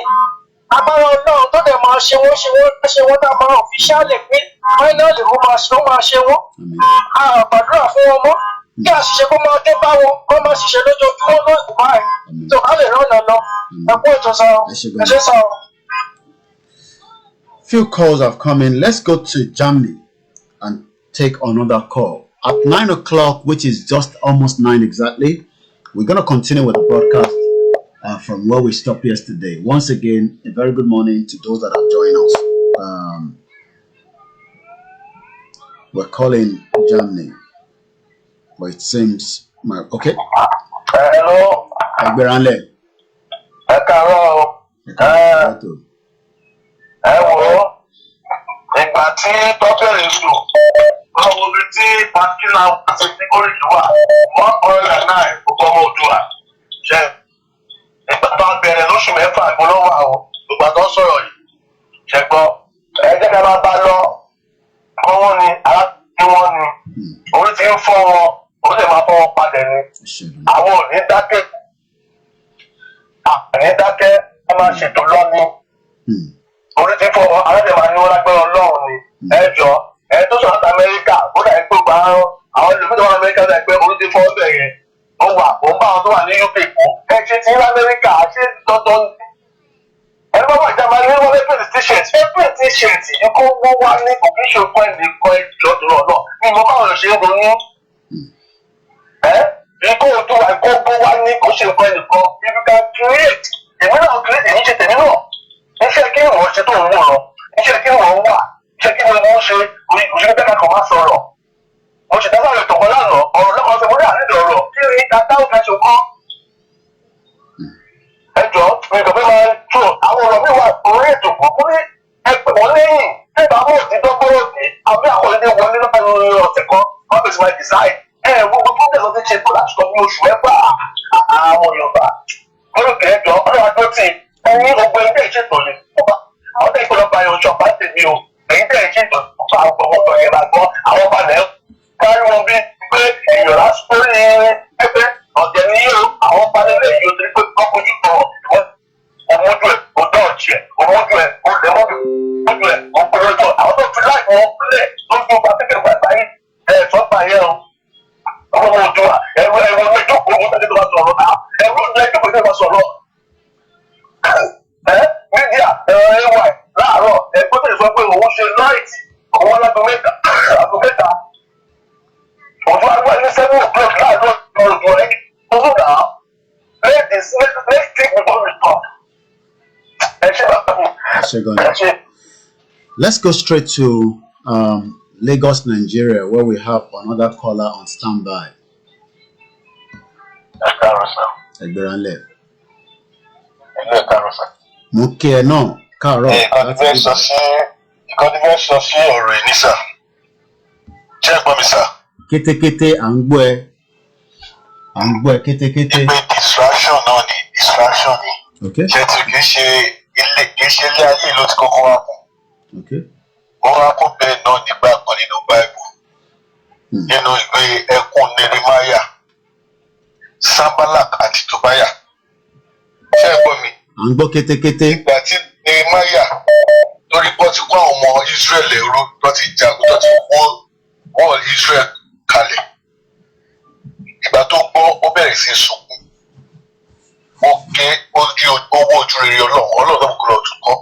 agbára Ọlọ́run tó dẹ̀ máa ṣe wọ́n tá a máa official pín finally ó máa ṣe wọ́n àgbàdúrà fún wọn mọ́ kí àṣìṣe kó máa dé bá wọn kó máa ṣiṣẹ́ lójoojúmọ́ lóògùn báyìí tó ká lè rọ́nà lọ ẹ kú ètò sọ. Few calls have come in. Let's go to Germany and take another call. At 9 o'clock, which is just almost 9 exactly, we're going to continue with the broadcast from where we stopped yesterday. Once again, a very good morning to those that have joined us. We're calling Germany, but it seems... Okay. Hello. Agberanle. Ẹ wò ó ìgbà tí tọ́pẹ̀rẹ̀ sùn lọ́wọ́ ibi tí pàṣínà àti níkórìtì wà 109 ọmọ Oduduwa ṣe ìgbà tó ń bẹ̀rẹ̀ lóṣù mẹ́fà ìpolówó àwọn ìgbà tó ń sọ̀rọ̀ yìí ṣe gbọ́ ẹ jẹ́ ká máa bá lọ kọ́wọ́ ni aláàbí wọn ni orí ti ń fọ́ wọn ó sì máa fọ́ wọn padà ni àwọn ò ní dákẹ́ ẹ máa ṣètò lọ́ni orí ti fọ aláde máa ní wọn lágbára Ọlọ́run ni ẹ jọ ẹ tó sọ láti Amẹ́ríkà ó dà pé gba àwọn ìlúmọ̀tò wọn Amẹ́ríkà dà pé orí ti fọ ọbẹ̀ yẹn ó wà ó ń bá àwọn tó wà ní UK kú ẹ ṣe ti ní Amẹ́ríkà ṣé dandan ní. ẹni bá wà jábá ní wọn lẹ́pẹ̀ t-shirt ẹgbẹ́ t-shirt yìí kó wọ́n wá ní kò kí ṣe pẹ́ ní kọ́ ẹjọ́ tó lọ náà ní mo báwọn ṣe ń ronú ikú tó wà kó wọ́n wá ní kò ṣe pẹ́ nìkan if you can create èmi náà create èmi ṣe tèmi náà iṣẹ́ kí wọ́n ṣe tó ń wò lọ iṣẹ́ kí wọ́n wà iṣẹ́ kí wọ́n ṣe òṣèlú bẹ́ẹ̀ kan máa sọ̀rọ̀ mo ṣe dáná ètò kan lánàá ọ̀rọ̀ lọ́kàn ṣe mo rí àlejò ọ̀rọ̀ kí ni tata ó fẹ́ ṣe kọ́ ẹjọ́ mi kò fẹ́ máa tó àwọn ọ̀rọ̀ mi wà orí ètò kan mo ní ẹgbẹ́ wọn lẹ́yìn tẹ́gbà mọ̀ sí dọ́gbọ́rọ̀ sí àbí àkọlẹ́dẹ́ wọlé lọ́pàá ọ̀sẹ̀ kan wọ́n fèsì máa design gbogbo tó tẹ̀sán ti ṣe tó láti sọ ní oṣù mẹ́fà àwọn Yorùbá olùkẹ́ ẹjọ́ ọlọ́wà tó ti ẹni gbogbo ẹgbẹ́ ìṣètò ni àwọn tẹ̀ ìpínlẹ̀ ọba yóò ṣọ̀pá tèmi o èyí tẹ̀ ṣe ìtọ́jú àwọn ọmọ yẹn bá gbọ́ àwọn ọba lẹ́ kárí wọn bí pé èèyàn lásìkò ní ẹgbẹ́ ọ̀jẹ̀ ní àwọn ọba nílé yìí ó ti pé ọkùnrin tó ọmọdé ẹ̀ ọdọ́ ọ̀jì ẹ̀ ọmọdé ẹ̀ ọdẹ́mọdé ọmọdé ẹ̀ ọpọlọjọ àwọn tó fi láì wọn sílẹ̀ lójú ọba tẹ́kẹ̀ gbàgbá yìí ẹ̀ sọ́gbà yẹn o ọmọ Oduduwa ẹ̀rọ ẹjọ́ kò wọ́n tẹ́lẹ̀ tó bá sọ̀rọ̀ náà ẹ̀rọ ẹjọ́ kò tẹ́lẹ̀ tó bá sọ̀rọ̀ mídíà ay láàárọ̀ ẹgbẹ́ tẹ̀lé sọ pé òun ṣe láìtì òun alágbó mẹ́ta òun agbá ní 7 o'clock láàárọ̀ ọ̀dọ̀ ẹ̀ tuntun náà let's take the ball report. Let's go straight to Lagos, Nigeria, where we have another caller on standby. Ẹgbẹ̀ránlẹ̀. Mo kí ẹ náà káàárọ̀. Ìkọ́ni fẹ́ sọ sí ọ̀rọ̀ yìí ní sà. Ṣé ẹ gbọ́ mi sà? Kétékété à ń gbọ́ ẹ. À ń gbọ́ ẹ kétékété. Ìpè distraction náà ni Ṣé tí kì í ṣe ilé ayé ló ti kọ́kọ́ wá kù? Ó wá kó bẹ́ẹ̀ náà nígbà kan nínú Báíbù. Nínú ìwé ẹkún Nehemiah, Sanballat àti Tobiah. Ṣé ẹ gbọ́ mi? À ń gbọ́ kétékété. Ìgbà tí Nehemiah lórí pọ́ ti kó àwọn ọmọ Israel ẹ̀rú tó ti jagun tó ti wọ́ Israel kalẹ̀. Ìgbà tó gbọ́ ó bẹ̀rẹ̀ sí sunkún. Ó ké owó ojú rere Ọlọ́run kò lọ tún kọ́.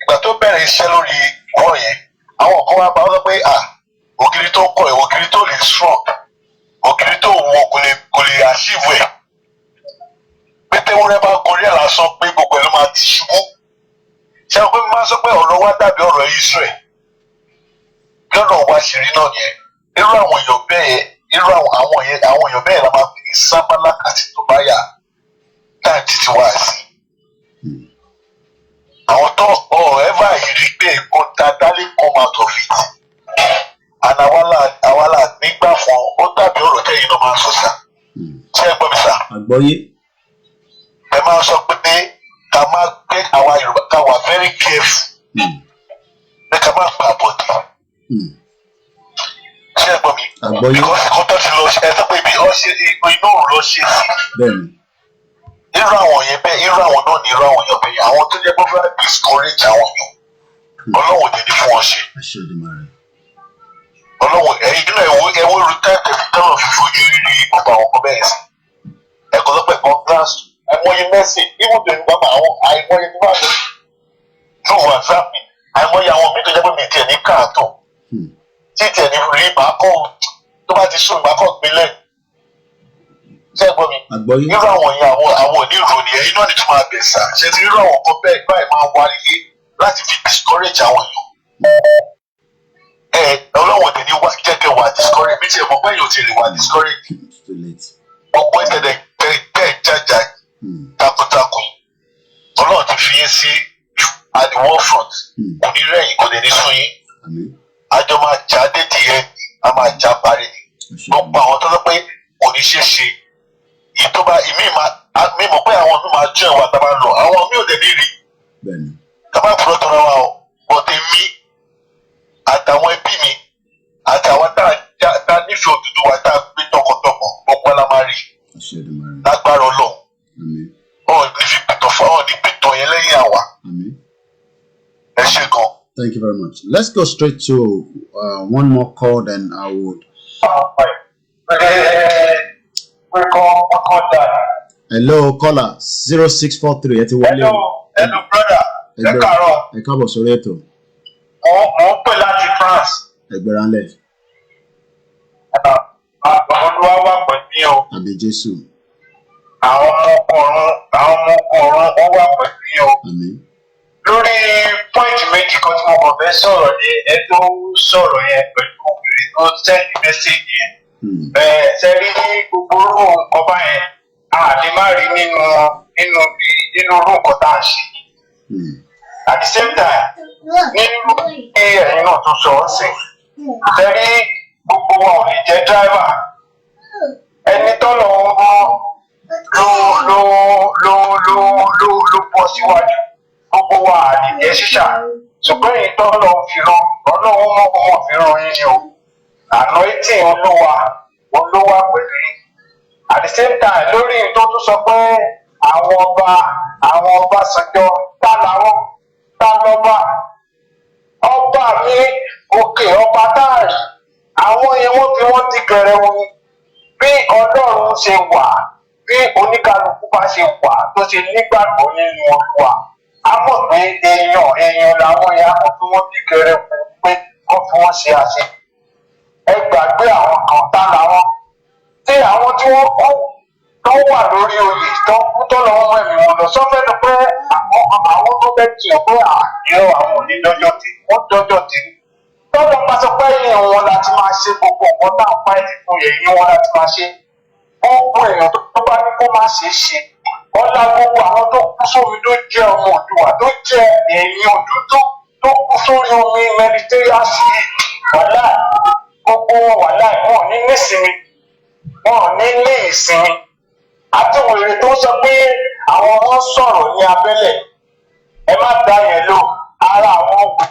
Ìgbà tó bẹ̀rẹ̀ iṣẹ́ lórí ọ̀rọ̀ yẹn, àwọn kan wá bá wọn sọ pé ògiri tó kọ̀ ẹ̀ ògiri tó lè strong ògiri tó wọ kò lè achieve ẹ̀. Pété wúrẹ́ bá gorí ẹ̀ lásán pé gbogbo ẹ̀ ló máa ti ṣubú. Ṣé o pé mi máa sọ pé ọ̀rọ̀ wa dàbí ọ̀rọ̀ Israel? Bí ọ̀rọ̀ wa ṣe rí náà yẹn, irú àwọn èèyàn bẹ́ẹ̀ la máa fi ní Sanballat àti Tobiah táì títí wá sí. Àwọn tó ever rí pé èkó dáadáa lè come out of it. And àwa là nígbà fún ó dàbí ọ̀rọ̀ tẹ́yìn náà máa ń sọ sá. Ṣé ẹ gbọ́ mi sá? Àgbọ́yé. Ẹ máa sọ pé ká máa gbé àwa Yorùbá ká wà very careful. Pé ká máa pa àbọ̀dé. Ṣé ẹ gbọ́ mi? Àgbọ́yé. Because kò tó ti lọ ṣe ẹ sọ pé ibi inú òun lọ ṣe sí. Bẹ́ẹ̀ni. Irú àwọn yẹn bẹ́ẹ̀ irú àwọn náà ni irú àwọn èèyàn bẹ́ẹ̀ àwọn tó jẹ́ pé fẹ́ discourage àwọn èèyàn. Ọlọ́run dẹ̀ ní fún wọn ṣe. Ọlọ́run ẹ̀yin náà ẹ̀wọ́ irú táìpẹ̀ fi tẹ́lọ̀ fi fojú rí gbogbo àwọn ọkọ bẹ́ẹ̀ sí. Ẹ̀kọ́ lọ́pẹ̀ kan class àìmọye mẹ́sìn ibùdó ìgbàgbọ́ àwọn àìmọye tí wọ́n lò wà sáfì àìmọye àwọn míì tó jẹ́ pé mi tiẹ̀ ní káàtó tí tiẹ̀ ní rí ìbákọ́ tó bá ti sún ìbákọ́ gbélé. Ṣé ẹ gbọ́ mi? Irú àwọn yẹn àwọn oníròyìn ẹ̀yin náà ní tó máa bẹ̀ sá ṣe ti irú àwọn kan bẹ́ẹ̀ báyìí máa wáyé láti fi discourage àwọn èèyàn. Ọlọ́wọ̀n tẹ̀ ní jẹ́kẹ̀ wà discourage bí tiẹ̀ mọ̀ pé èèyàn ti lè wà discourage. Ọ̀pọ̀ ìtẹ̀lẹ̀ bẹ́ẹ̀ jájà takuntakun Ọlọ́run ti fi yín sí at the war front kò ní rẹ̀yìn kò lè ní sún yín. Àjọ máa jà dé tiẹ̀ a máa jà parí ni. Gbogbo àwọn tó lọ pé kò ní ṣe ṣe ìtọ́ba ìmí mọ̀ pé àwọn mi máa jẹ́ ìwà tábà lọ àwọn mi ò dẹ̀ ní rí. Tábà fúnra tọ́ra wa o bọ̀dé mi àtàwọn ẹbí mi àtàwọn tá a nífẹ̀ẹ́ Odùduwà tá a gbé tọkàntọkàn gbogbo la máa rí lágbára Ọlọ́run. Ní fi pìtàn fún ọ ní pìtàn yẹn lẹ́yìn àwa. Ẹ ṣé gan. Thank you very much. Let's go straight to one more call, then I would. Hello, caller 0643. Ẹ ti wọlé. Hello, brother. Ẹ káàárọ̀. Ẹ káàbọ̀ sórí ètò. Mo ń pè láti France. Ẹgbẹ̀ránlẹ̀. Olúwa wà pẹ̀lú yín o. Àbí Jésù. Àwọn ọmọ ọkùnrin ó wà pẹ̀lú yín o. Lórí pọ́ìntì méjì kan tí mo kàn fẹ́ sọ̀rọ̀ ní ẹ tó sọ̀rọ̀ yẹn pẹ̀lú obìnrin tó sẹ́ẹ̀dì mẹ́sẹ̀gì yẹn. Ṣe rí gbogbo orú nǹkan báyẹn a lè má rí nínú orú nǹkan tá à ń ṣe. At the same time nínú ẹ̀yin náà tún sọ ọ́ sí ṣe rí gbogbo wa ò lè jẹ́ driver. Ẹni tọ́lọ̀ ló bọ́ síwájú gbogbo wa àdìjẹ ṣíṣà ṣùgbọ́n èyí tó lọ fi rán ọlọ́run mọ̀ fi rán yín ni o àná etí olówó pẹ̀lú yín at the same time lórí tó tún sọ pé àwọn ọba sọjọ́ tá lọ́ba ọba mi òkè ọba táàrí àwọn yẹn wọ́n ti gẹ̀rẹ́ wọn bí ọlọ́run ṣe wà bí oníkálukú bá ṣe wà tó ṣe nígbàgbọ́ nínú olúwa a mọ̀ pé èèyàn làwọn yẹn á mọ̀ pé wọ́n ti gẹ̀rẹ́ wọn pé wọ́n fi wọ́n ṣe àṣẹ ẹ gbàgbé àwọn kan tá làwọn tí àwọn tí wọ́n kú tó wà lórí oyè tó kú tó lọ́wọ́ mọ́ ẹ̀mí wọn lọ sọ́fẹ́ ni pé àwọn tó fẹ́ tiẹ̀ pé àyẹ̀wò àwọn òní dọ́jọ́ tì wọ́n dọ́jọ́ tì tọ́lọ́ bá sọ pé ẹ̀yìn wọn láti máa ṣe gbogbo nǹkan tá à ń pa ẹ̀sìn fún ẹ̀yìn wọn láti máa ṣe ọ̀pọ̀ èèyàn tó bá ní kó má ṣe é ṣe ọ̀la gbogbo àwọn tó kú sómi tó jẹ́ ọmọ Oòduà tó jẹ́ ẹ̀yìn òdúdú tó kú sórí omi Mediterranean Sea wàhálà gbogbo wàhálà wọn ní nísìnyí wọn ní ìsinmi àtúwèrè tó sọ pé àwọn ọmọ sọ̀rọ̀ ní abẹ́lẹ̀ ẹ má dá yẹn lò ara àwọn òkú.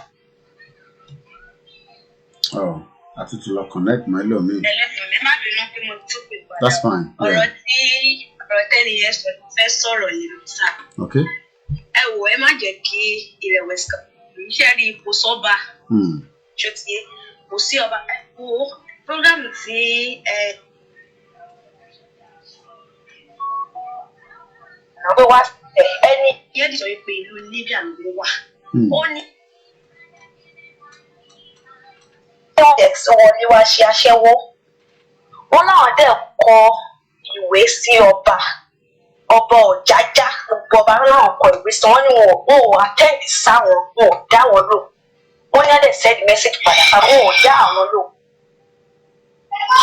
Àti to connect my love me. That's fine. Ọ̀rọ̀ tẹ́ni yẹn fẹ́ sọ̀rọ̀ yìí ló sá. Okay. Ẹ wò ẹ má jẹ́ kí ìrẹ̀wẹ̀sì kan iṣẹ́ rí ipò sọ́ba. Ṣé ti yé kò sí ọba wo prógámù tí ló wá ẹni yẹn ti sọ pé ìlú Libya ló wà. Ó ní. wọlé wá ṣe aṣẹ́wó wọn náà dẹ̀ kọ ìwé sí ọba ọ̀jájá gbogbo ọba náà kọ ìwé sí wọn ni wọn ò attend sáwọn wọn ò dá wọn lò wọn ní àdẹ send message padà àwọn ò dá àwọn lò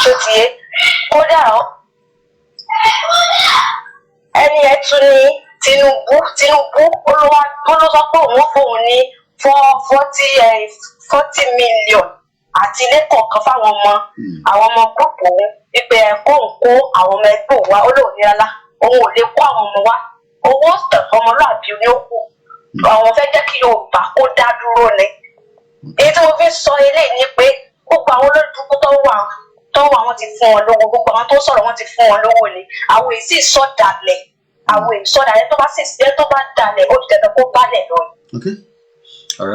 ṣó ti yé kódà ẹni ẹ tún ní Tinubu olówó pé òun fóun ní 40 million àti ilé kọ̀ọ̀kan fáwọn àwọn ọmọ gúrùpù òun wípé ẹ̀kọ́ òun kó àwọn ọmọ ẹgbẹ́ òun wá ó lóun ní rárá òun ò lè kó àwọn ọmọ wá owó ọmọlúàbí ni ó kù àwọn fẹ́ jẹ́ kí Yorùbá kó dá dúró ni èyí tí mo fi sọ eléyìí ni pé gbogbo àwọn olódùkú tó wà wọ́n ti fún wọn lówó gbogbo àwọn tó sọ̀rọ̀ wọ́n ti fún wọn lówó ni àwọn èyí sì sọ̀dàlẹ̀ tó bá sì sílẹ̀ tó bá dalẹ̀ ó ti tẹ̀tẹ̀ kó balẹ̀ lọ.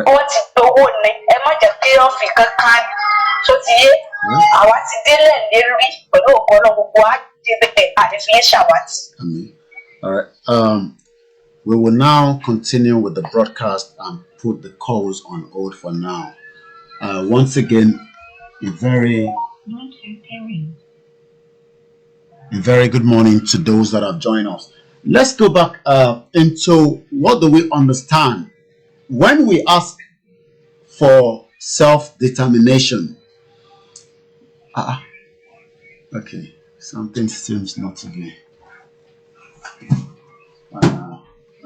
Wọ́n ti gbowó ni ẹ má jẹ́ kí wọ́n fi kankan tó ti yé àwa ti délẹ̀ lérí pẹ̀lú ògbọ́n náà gbogbo á débẹ̀ àdéfín ṣàwátì. All right. We will now continue with the broadcast and put the calls on hold for now. Once again, a very good morning to those that have joined us. Let's go back into what do we understand when we ask for self-determination. Okay, something seems not to be.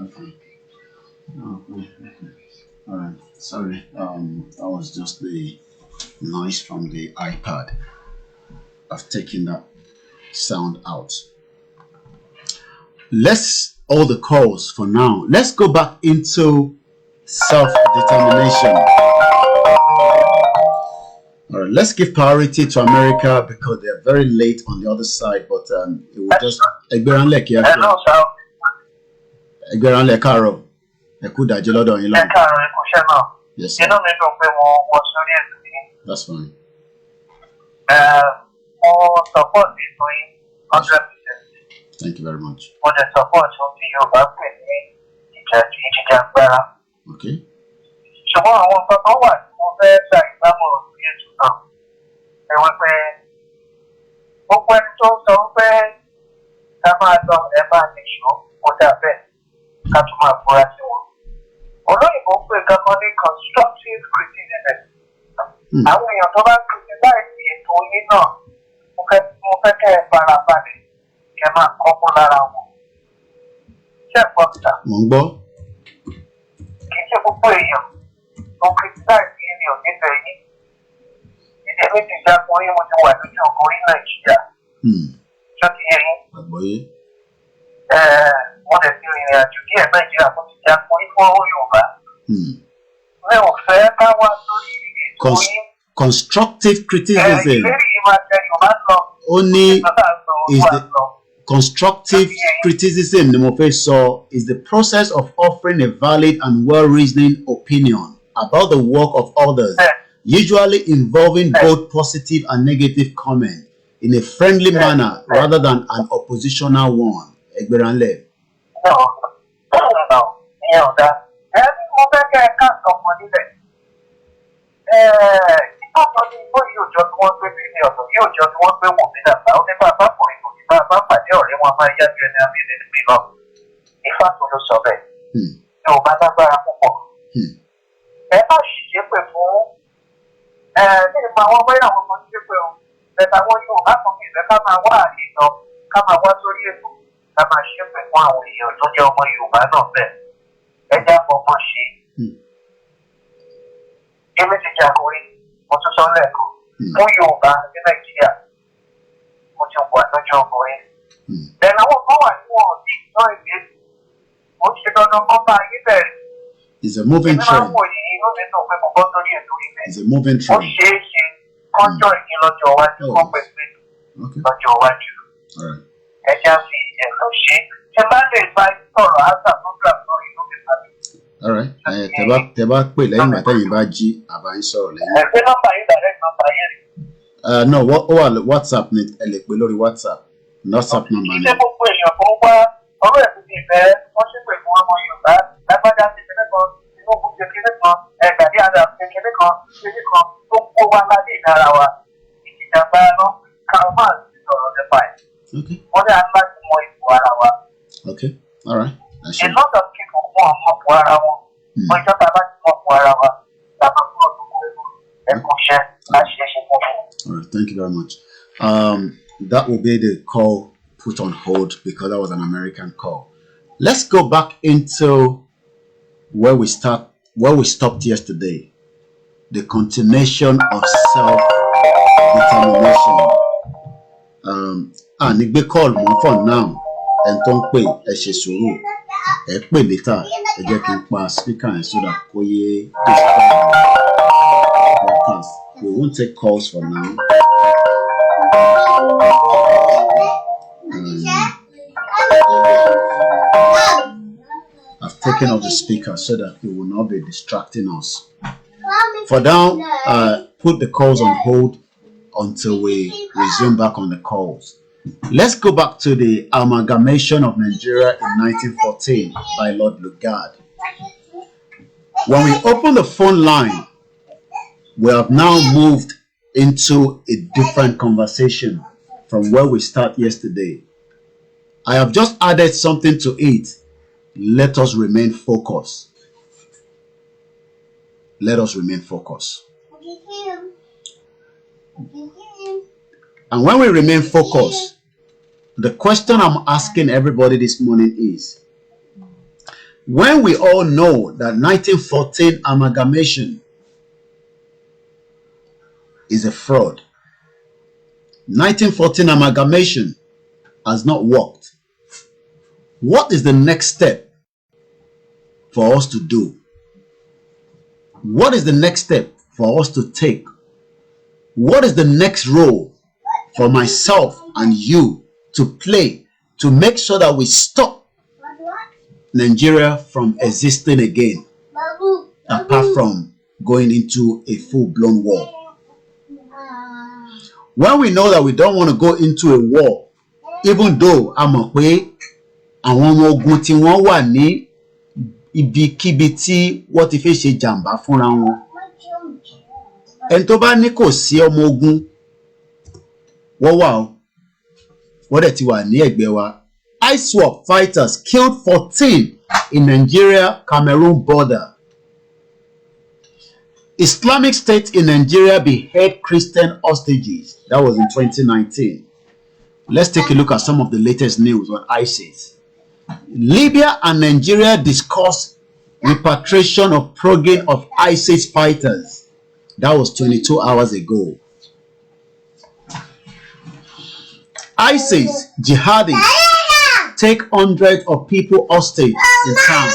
Okay. All right. Sorry. That was just the noise from the iPad. I've taken that sound out. Let's all the calls for now. Let's go back into self-determination. All right. Let's give priority to America because they're very late on the other side. But it will just. Hello, sir. Ẹgbẹ́ran lẹ káàárọ̀ ẹ kú ìdájọ́ lọ́dọ̀ yín lọ́wọ́. Ẹ káàárọ̀ ẹ kú iṣẹ́ náà. Yes sir. Inú mi dùn pé mo wọ sórí ètò yìí. That's fine. Mo support ètò yìí 100%. Thank you very much. Mo dẹ̀ support ohun tí Yorùbá pè ní ìjìjàgbara. Okay. Ṣùgbọ́n àwọn nǹkan kan wà tí mo fẹ́ gba ìgbàmọ̀ràn lórí ètò náà. Ẹ wí pé gbogbo ẹni tó sọ pé ká máa lọ ẹ máa nìṣó kó dà bẹ́ẹ̀. Ká tún máa fura sí wọn. Olóyìnbó pè kankan ní constructive criticism. Àwọn èèyàn tó bá criticize ètò yín náà, mo fẹ́ kẹ́ ẹ farabalẹ̀ kẹ́ ẹ máa kọ́kọ́ lára wọn. Ṣé ẹ gbọ́ síta? Mo ń gbọ́. Kì í ṣe gbogbo èèyàn tó criticize yín ni ò nífẹ̀ẹ́ yín. Ìdí èmi ti jagun yín mo ti wà lójú ogun orí Nàìjíríà. Ṣé ti yẹ yín? Àgbọ̀yé. wọ́n lè fi rìnrìn àjò díẹ̀ Nàìjíríà kó ti já fún ìfọwọ́ Yorùbá. Mi ò fẹ́ ká wá sórí ètò yín. Constructive criticism Ìlérí yìí máa jẹ Yorùbá lọ. only is the constructive criticism ni mo fẹ́ sọ is the process of offering a valid and well-reasoned opinion about the work of others, usually involving both positive and negative comment in a friendly manner rather than an oppositional one. Egberanle. No, ìyẹn ò dáa. Mo fẹ́ kẹ́ ẹ káàtó ọmọ nílẹ̀. Ìtọ́jọ́ ní igbó yóò jọ tí wọ́n gbé bí ní ọ̀dọ̀ yóò jọ tí wọ́n gbé wò mí dàgbà. Ó ní bá a bá kò ìbò tí bá a bá pàdé ọ̀rẹ́ wọn máa yá ju ẹni àmì ìlérí mi lọ. Ifá tó ló sọ bẹ́ẹ̀. Yóò bá lágbára púpọ̀. Ẹ má ṣiṣẹ́ pè fún ní ìmọ̀ àwọn ọmọ ìyàwó kan ṣiṣẹ́ pé o. Bẹ̀tà wọn yóò bá kan kìí ká máa wá àyè lọ, ká máa wá sórí ètò, ká máa ṣe pè fún àwọn èèyàn tó jẹ́ ọmọ Yorùbá náà bẹ́ẹ̀. Ẹ já fọmọ ṣe. Èmi ti jagorí, mo tún sọ lẹ́ẹ̀kan. Fún Yorùbá ní Nàìjíríà, mo ti wà lọ́jọ́ ọkùnrin. Bẹ̀rẹ̀ àwọn kan wà ní wọn ní ìtọ́ ìgbé. Mo ti ṣe dandan kan bá ayé bẹ̀rẹ̀. It's a moving train. It's a moving train. Ó ṣeé ṣe kọjọ́ ìyín lọ́jọ́ iwájú kọ́ pẹ̀lú lọ́jọ́ iwájú. Ẹ já fi ẹ̀rọ ṣe. Ṣé bá lè bá sọ̀rọ̀ àṣà program náà inú mi bá mi? All right. Tẹ bá pè lẹ́yìn ìgbà tẹ́yìn bá jí àbá ń sọ̀rọ̀ lẹ́yìn. Ṣé nọ́mbà yín direct nọ́mbà yẹn rí? No, ó wà WhatsApp ni ẹ lè pè lórí WhatsApp. WhatsApp number ni. Ṣé gbogbo èèyàn tó ń wá ọ̀rọ̀ ẹ̀sìn ti ìfẹ́ wọ́n ṣe pè fún ọmọ Yorùbá lágbájá ti kéde kan Tinubu ti kéde kan Gani Adams ti kéde kan tó kó wa ládé ìdára wa ìjìjàmbá náà Karl Marx ti sọ̀rọ̀ nípa ẹ̀. Wọ́n ní aláti mọ ipò ara wa. Okay, all right. A lot of people mọ ọmọkùn ara wọn. Wọ́n ìjọba bá ti mọ ọkùn ara wa. Bàbá kúrò lóko ẹ̀kọ́ iṣẹ́ láti ṣe ṣe fún wọn. All right, thank you very much. That will be the call put on hold because that was an American call. Let's go back into where we stopped yesterday. The continuation of self-determination. Nígbé call mọ́ for now. And tó ń pè ẹ ṣe sùúrù. Ẹ pè later. Ẹ jẹ́ kí n pa speaker yẹn so that kó yé broadcast. We won't take calls for now. I've taken off the speaker so that it will not be distracting us. For now, put the calls on hold until we resume back on the calls. Let's go back to the amalgamation of Nigeria in 1914 by Lord Lugard. When we open the phone line, we have now moved into a different conversation from where we started yesterday. I have just added something to it. Let us remain focused. Let us remain focused. And when we remain focused, the question I'm asking everybody this morning is, when we all know that 1914 amalgamation is a fraud, 1914 amalgamation has not worked, what is the next step for us to do? What is the next step for us to take? What is the next role for myself and you to play to make sure that we stop Nigeria from existing again, apart from going into a full-blown war? When we know that we don't want to go into a war, even though a mọ̀ pé àwọn ọmọ ogun tí wọ́n wà ní ibikíbi tí wọ́n ti fẹ́ ṣe jàǹbá fúnra wọn, ẹni tó bá ní kò sí ọmọ ogun wọ́n wà ó, wọ́n dẹ̀ ti wà ní ẹ̀gbẹ́ wa. ISWAP fighters killed 14 in Nigeria-Cameroon border. Islamic State in Nigeria behead Christian hostages. That was in 2019. Let's take a look at some of the latest news on ISIS. Libya and Nigeria discuss repatriation of program of ISIS fighters. That was 22 hours ago. ISIS jihadists take hundreds of people hostage in town.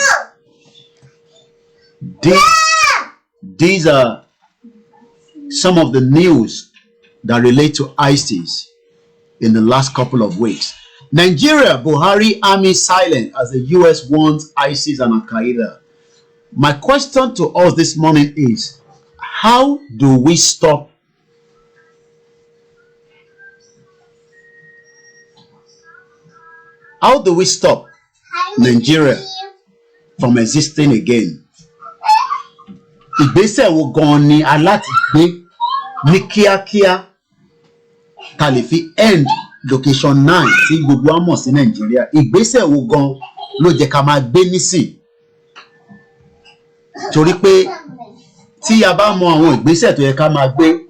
These are some of the news that relate to ISIS in the last couple of weeks. Nigeria, Buhari army silent as the US warns ISIS and Al-Qaeda. My question to us this morning is, how do we stop Nigeria from existing again? Ìgbésẹ̀ wo gan ni aláti gbé ní kíákíá tá lè fi end location 9 tí gbogbo wa mọ̀ sí Nàìjíríà? Ìgbésẹ̀ wo gan ló jẹ́ ká máa gbé nísìn? Torí pé tí a bá mọ àwọn ìgbésẹ̀ tó yẹ ká máa gbé.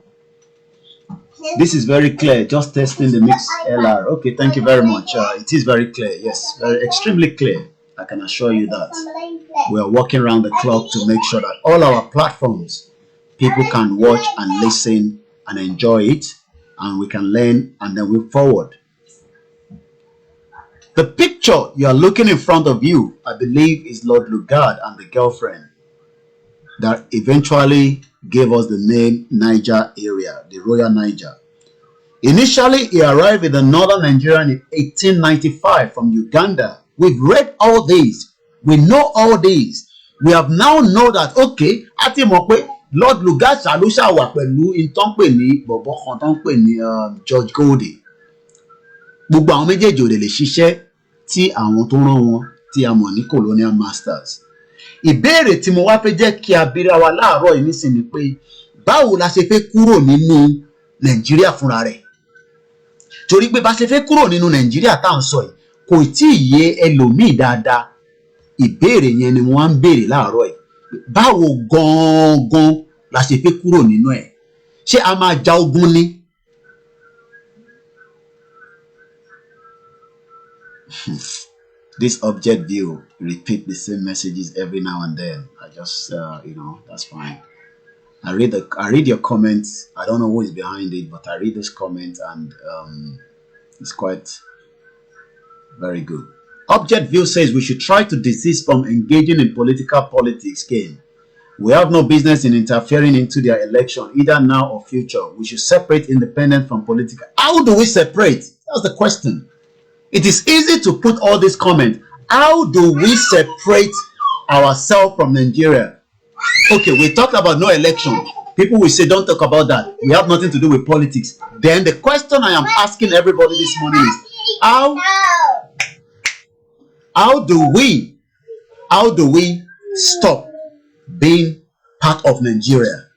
This is very clear. Just testing the mix LR. Okay, thank you very much. It is very clear. Yes, extremely clear. I can assure you that we are working around the clock to make sure that all our platforms, people can watch and listen and enjoy it, and we can learn and then move forward. The picture you are looking in front of you, I believe, is Lord Lugard and the girlfriend that eventually gave us the name Niger area, the Royal Niger. Initially, he arrived in the northern Nigeria in 1895 from Uganda. We've read all these. We know all these. We have now know that, okay, àti mọ̀ pé Lord Lugard Salusha wà pẹ̀lú ìtàn pè ní bọ̀bọ̀ kan tán pè ní George Goldie. Gbogbo àwọn méjèèjì ò lè ṣiṣẹ́ tí àwọn tó rán wọn tí a mọ̀ ní colonial masters. Ìbéèrè tí mo wá fẹ́ jẹ́ kí a béèrè wa láàárọ̀ yìí nísìnyí pé báwo la ṣe fẹ́ kúrò nínú Nàìjíríà fúnra rẹ̀? Torí pé bá ṣe fẹ́ kúrò nínú Nàìjíríà tá à ń sọ yìí kò tí ì yé ẹlòmíì dáadáa. Ìbéèrè yẹn ni wọ́n ń béèrè láàárọ̀ yìí. Báwo gangan la ṣe fẹ́ kúrò nínú ẹ̀? Ṣé a máa ja ogun ni? This object view repeat the same messages every now and then. I just that's fine. I read your comments. I don't know who is behind it, but I read those comments and it's quite very good. Object view says we should try to desist from engaging in politics game. We have no business in interfering into their election, either now or future. We should separate independent from political. How do we separate? That's the question. It is easy to put all these comments. How do we separate ourselves from Nigeria? Okay, we talked about no election. People will say, don't talk about that. We have nothing to do with politics. Then the question I am asking everybody this morning is, how do we stop being part of Nigeria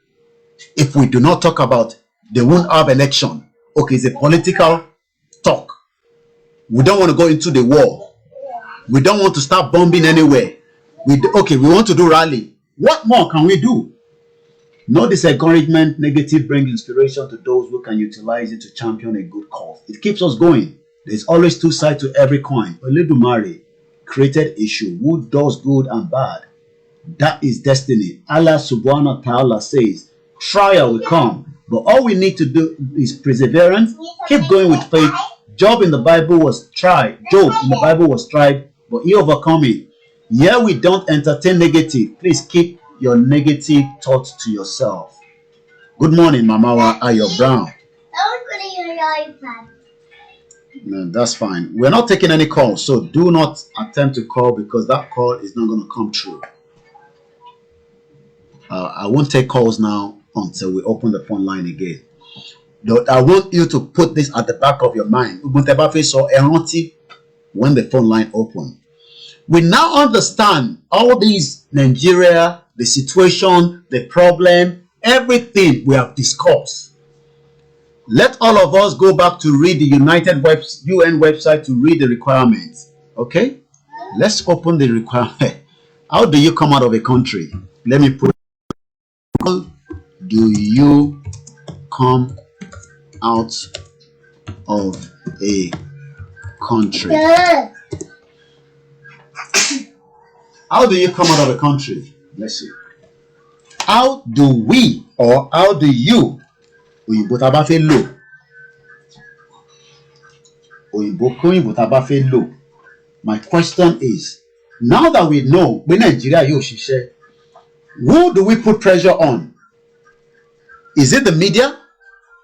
if we do not talk about they won't have election? Okay, it's a political talk. We don't want to go into the war. We don't want to start bombing anywhere. We want to do rally. What more can we do? No discouragement, negative brings inspiration to those who can utilize it to champion a good cause. It keeps us going. There's always two sides to every coin. Olodumare created issue who does good and bad. That is destiny. Allah subhanahu wa ta'ala says, trial will come, but all we need to do is perseverance, keep going with faith. Job in the Bible was tried, but he overcome it. Here we don't entertain negative. Please keep your negative thoughts to yourself. Good morning, Mamawa Ayo Brown. No, that's fine. We're not taking any calls, so do not attempt to call because that call is not going to come true. I won't take calls now until we open the phone line again. I want you to put this at the back of your mind. When the phone line open. We now understand all these Nigeria, the situation, the problem, everything we have discussed. Let all of us go back to read the UN website to read the requirements. Okay? Let's open the requirement. How do you come out of a country? Let me put. How do you come out of a country? How do you come out of a country? Let's see. How do we or how do you? Òyìnbó tá bá fẹ́ lò. My question is, now that we know when Nigeria Yoshishe, who do we put pressure on? Is it the media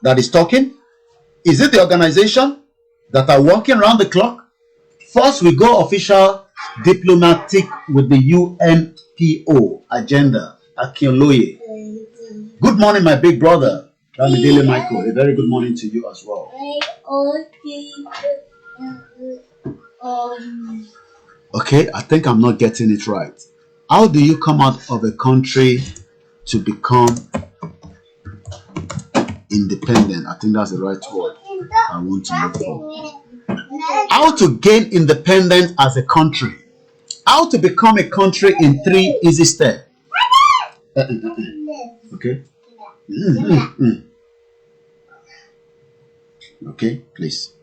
that is talking? Is it the organization that are working around the clock? First, we go official diplomatic with the UNPO agenda. Akioloye. Good morning, my big brother. Daily Michael. A very good morning to you as well. Okay, I think I'm not getting it right. How do you come out of a country to become independent? I think that's the right word I want to look for. How to gain independence as a country. How to become a country in 3 easy steps. Okay. Okay, please.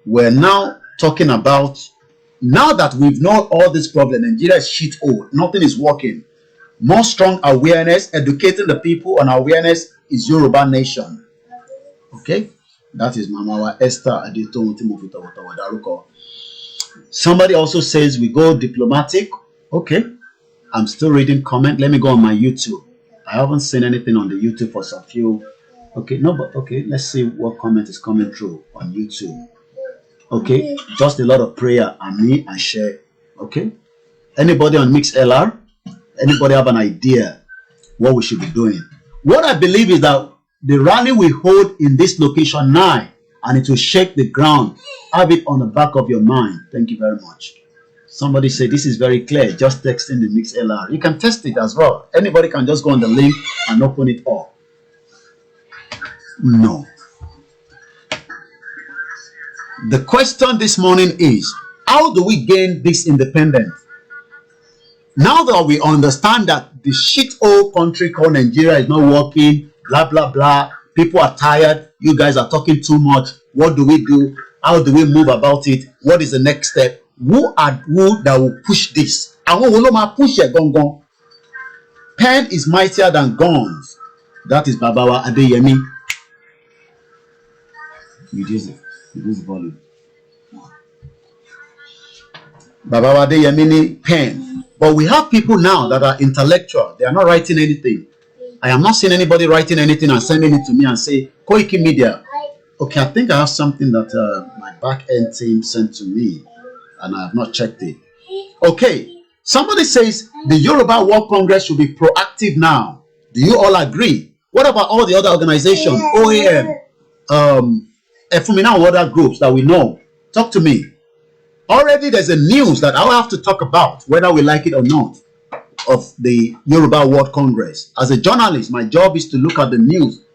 We're now talking about, now that we've known all this problem, Nigeria is shit old, nothing is working. More strong awareness, educating the people on awareness is Yoruba nation. Okay, that is Mama Esther. Somebody also says we go diplomatic. Okay, I'm still reading comment. Let me go on my YouTube. I haven't seen anything on the YouTube for some few. Okay, no, but okay, let's see what comment is coming through on YouTube. Okay, just a lot of prayer and me and share. Okay, anybody on Mix LR? Anybody have an idea what we should be doing? What I believe is that the rally we hold in this location now, and it will shake the ground. Have it on the back of your mind. Thank you very much. Somebody said this is very clear. Just texting the Mix LR. You can test it as well. Anybody can just go on the link and open it up. No. The question this morning is, how do we gain this independence? Now that we understand that the shit old country called Nigeria is not working, blah, blah, blah, people are tired, you guys are talking too much, what do we do? How do we move about it? What is the next step? Who that will push this? And who will push it? Gong. Pen is mightier than guns. That is Babawa Adeyemi. Reduce the volume. Babawa Adeyemi pen. But we have people now that are intellectual. They are not writing anything. I am not seeing anybody writing anything and sending it to me and say, Koiki Media. Okay, I think I have something that my back end team sent to me and I have not checked it. Okay, somebody says the Yoruba World Congress should be proactive now. Do you all agree? What about all the other organizations, OAM, Efumina and other groups that we know? Talk to me. Already there's a news that I'll have to talk about, whether we like it or not, of the Yoruba World Congress. As a journalist, my job is to look at the news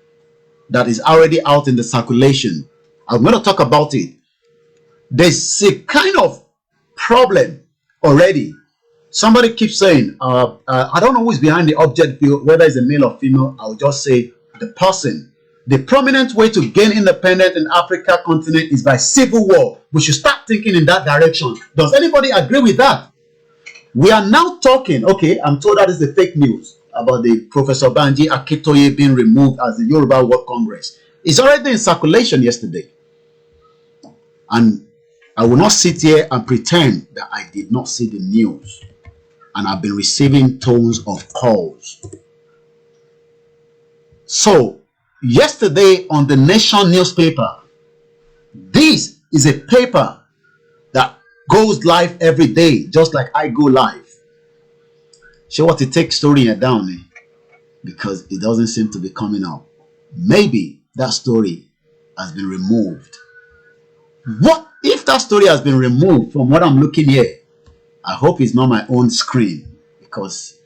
that is already out in the circulation. I'm going to talk about it. There's a kind of problem already. Somebody keeps saying, I don't know who's behind the object field, whether it's a male or female. I'll just say the person. The prominent way to gain independence in Africa continent is by civil war. We should start thinking in that direction. Does anybody agree with that? We are now talking, okay, I'm told that is the fake news about the Professor Banji Akintoye being removed as the Yoruba World Congress. It's already in circulation yesterday. And I will not sit here and pretend that I did not see the news. And I've been receiving tons of calls. So, yesterday on the Nation newspaper, this is a paper that goes live every day, just like I go live. Show what it takes story down, because it doesn't seem to be coming out. Maybe that story has been removed. What if that story has been removed from what I'm looking here? I hope it's not my own screen, because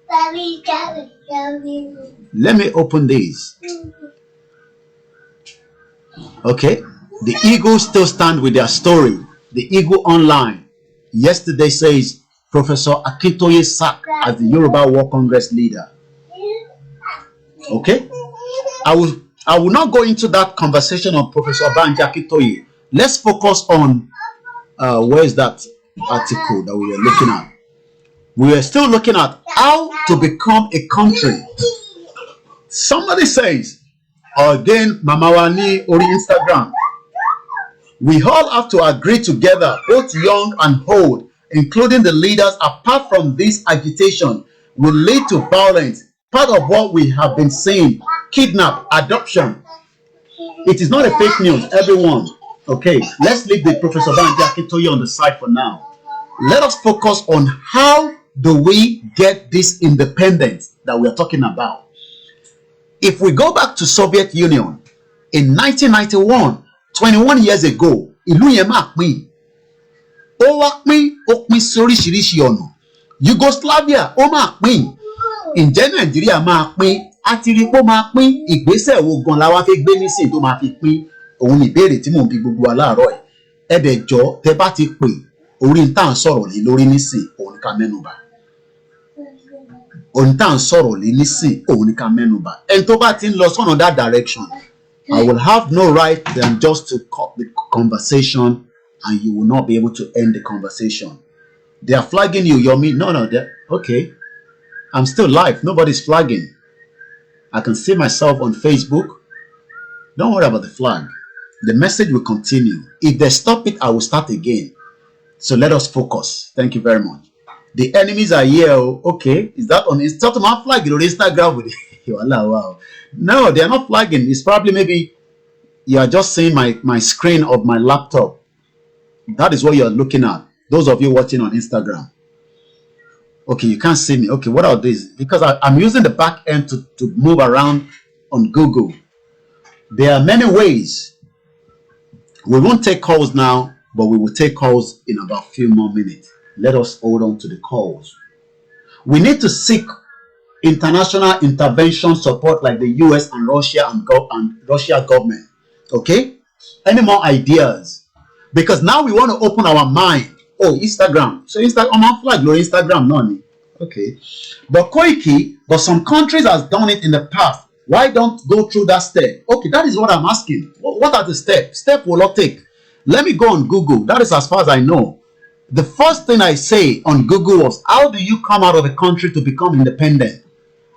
let me open this. Okay, the Eagles still stand with their story. The Eagle Online yesterday says Professor Akintoye sacked as the Yoruba World Congress leader. Okay, I will not go into that conversation on Professor Banji Akintoye. Let's focus on where is that article that we were looking at. We are still looking at how to become a country. Somebody says, again, Mama Wani or Instagram. We all have to agree together, both young and old, including the leaders. Apart from this agitation will lead to violence. Part of what we have been seeing, kidnap, adoption. It is not a fake news, everyone. Okay, let's leave the Professor Banji Akintoye on the side for now. Let us focus on how do we get this independence that we are talking about. If we go back to Soviet Union in 1991, 21 years ago, ìlú yẹn máa pín. Ó wá pín, ó pín sóríṣiríṣi ọ̀nà. Yugoslavia ó máa pín. Ǹjẹ́ Nàìjíríà máa pín? Àti rí pé ó máa pín. Ìgbésẹ̀ wo gan la wá fẹ́ gbé nísìn tó máa fi pín? Òun ni ìbéèrè tí mò ń bi gbogbo wa láàárọ̀ ẹ̀. Ẹ dẹ̀ jọ̀ọ́ tẹ́ bá ti pè orí ń tà ń sọ̀rọ̀ lé lórí nísìn òun ni ká mẹ́nubà. Ohun tá à ń sọ̀rọ̀ lé nísìn òun ni ká mẹ́nubà. Ẹni tó bá ti ń lọ sọ́nà that direction, I will have no right than just to cut the conversation and you will not be able to end the conversation. They are flagging you, Yomi. No, okay. I'm still live. Nobody's flagging. I can see myself on Facebook. Don't worry about the flag. The message will continue. If they stop it, I will start again. So let us focus. Thank you very much. The enemies are here. Okay. Is that on Instagram? Flagging on Instagram with wow. No, they are not flagging. It's probably maybe you are just seeing my screen of my laptop. That is what you are looking at. Those of you watching on Instagram. Okay, you can't see me. Okay, what are these? Because I'm using the back end to move around on Google. There are many ways. We won't take calls now, but we will take calls in about a few more minutes. Let us hold on to the calls. We need to seek international intervention support like the US and Russia and Russia government. Okay? Any more ideas? Because now we want to open our mind. Oh, Instagram. So Instagram flag your Instagram, no. Okay. But Koiki, but some countries has done it in the past. Why don't go through that step? Okay, that is what I'm asking. What are the steps? Step will not take. Let me go on Google. That is as far as I know. The first thing I say on Google was, how do you come out of a country to become independent?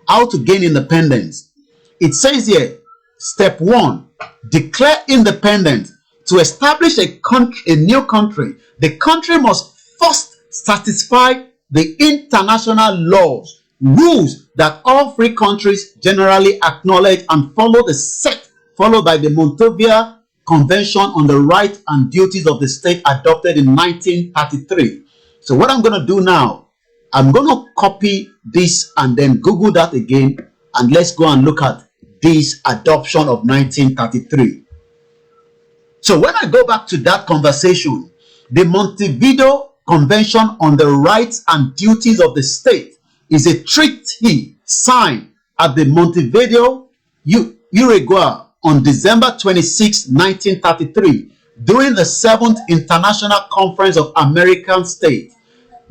How to gain independence? It says here, step 1, declare independence. To establish a new country, the country must first satisfy the international laws, rules that all free countries generally acknowledge and follow the set followed by the Montevideo Convention on the Rights and Duties of the State adopted in 1933. So what I'm going to do now, I'm going to copy this and then Google that again, and let's go and look at this adoption of 1933. So when I go back to that conversation, the Montevideo Convention on the Rights and Duties of the State is a treaty signed at the Montevideo, Uruguay on December 26, 1933 during the 7th International Conference of American States.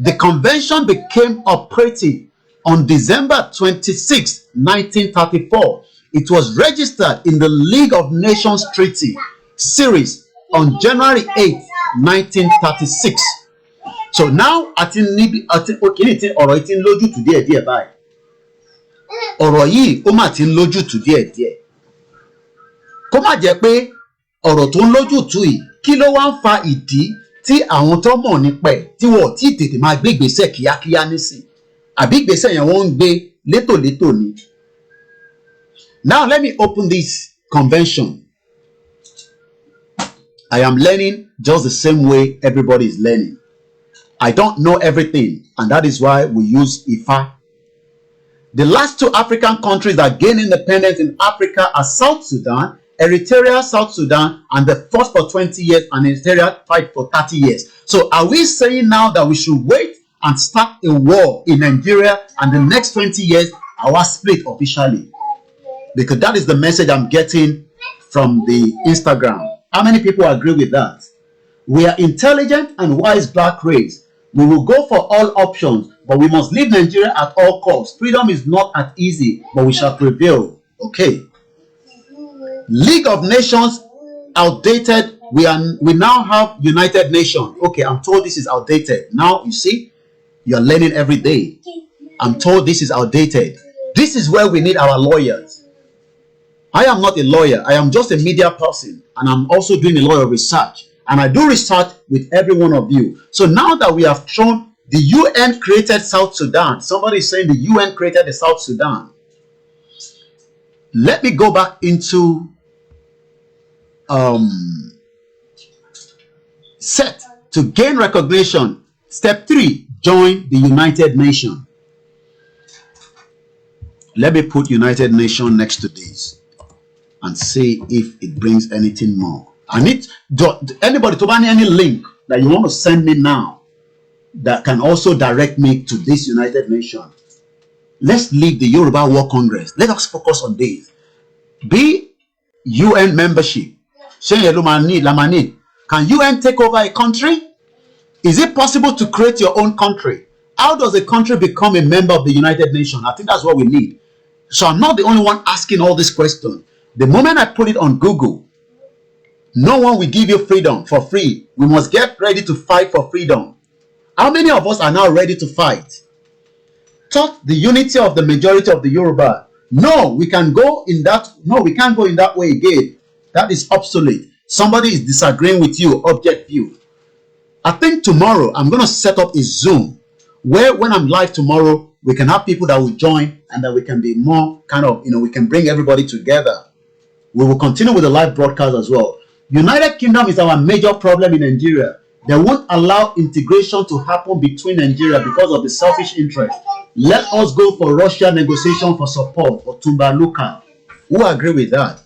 The convention became operative on December 26, 1934. It was registered in the League of Nations Treaty series on January 8, 1936. So now okay, ọ̀rọ̀ yìí ti ń lójú tù díẹ̀ báyìí. Ọ̀rọ̀ yìí ó mà ti ń lójú tù díẹ̀. Kó má jẹ́ pé ọ̀rọ̀ tó ń lójú tù yìí kí ló wá ń fa ìdí tí àwọn tó mọ̀ nípa ẹ̀ tí wọ́n ti tètè máa gbé ìgbésẹ̀ kíákíá nísìn. Àbí ìgbésẹ̀ yẹn wọ́n ń gbé létòlétò ni. Now let me open this convention. I am learning just the same way everybody is learning. I don't know everything, and that is why we use IFA. The last 2 African countries that gained independence in Africa are South Sudan, Eritrea, South Sudan, and the fought for 20 years, and Eritrea fight for 30 years. So are we saying now that we should wait and start a war in Nigeria, and the next 20 years, our split officially? Because that is the message I'm getting from the Instagram. How many people agree with that? We are intelligent and wise black race. We will go for all options, but we must leave Nigeria at all costs. Freedom is not as easy, but we shall prevail. Okay. League of Nations, outdated. We now have United Nations. Okay, I'm told this is outdated. Now, you see, you're learning every day. I'm told this is outdated. This is where we need our lawyers. I am not a lawyer. I am just a media person, and I'm also doing a lot of research. And I do research with every one of you. So now that we have shown the UN created South Sudan, somebody is saying the UN created the South Sudan. Let me go back into set to gain recognition. Step 3, join the United Nations. Let me put United Nations next to this and see if it brings anything more. I need anybody to buy any link that you want to send me now that can also direct me to this United Nations. Let's leave the Yoruba World Congress. Let us focus on this. Be UN membership. Can UN take over a country? Is it possible to create your own country? How does a country become a member of the United Nations? I think that's what we need. So I'm not the only one asking all these questions. The moment I put it on Google, no one will give you freedom for free. We must get ready to fight for freedom. How many of us are now ready to fight? Taught the unity of the majority of the Yoruba. No, we can go in that. No, we can't go in that way again. That is obsolete. Somebody is disagreeing with you, object view. I think tomorrow I'm going to set up a Zoom where when I'm live tomorrow, we can have people that will join and that we can be more kind of, we can bring everybody together. We will continue with the live broadcast as well. United Kingdom is our major problem in Nigeria. They won't allow integration to happen between Nigeria because of the selfish interest. Let us go for Russia negotiation for support or Tumba Luka. Who agree with that?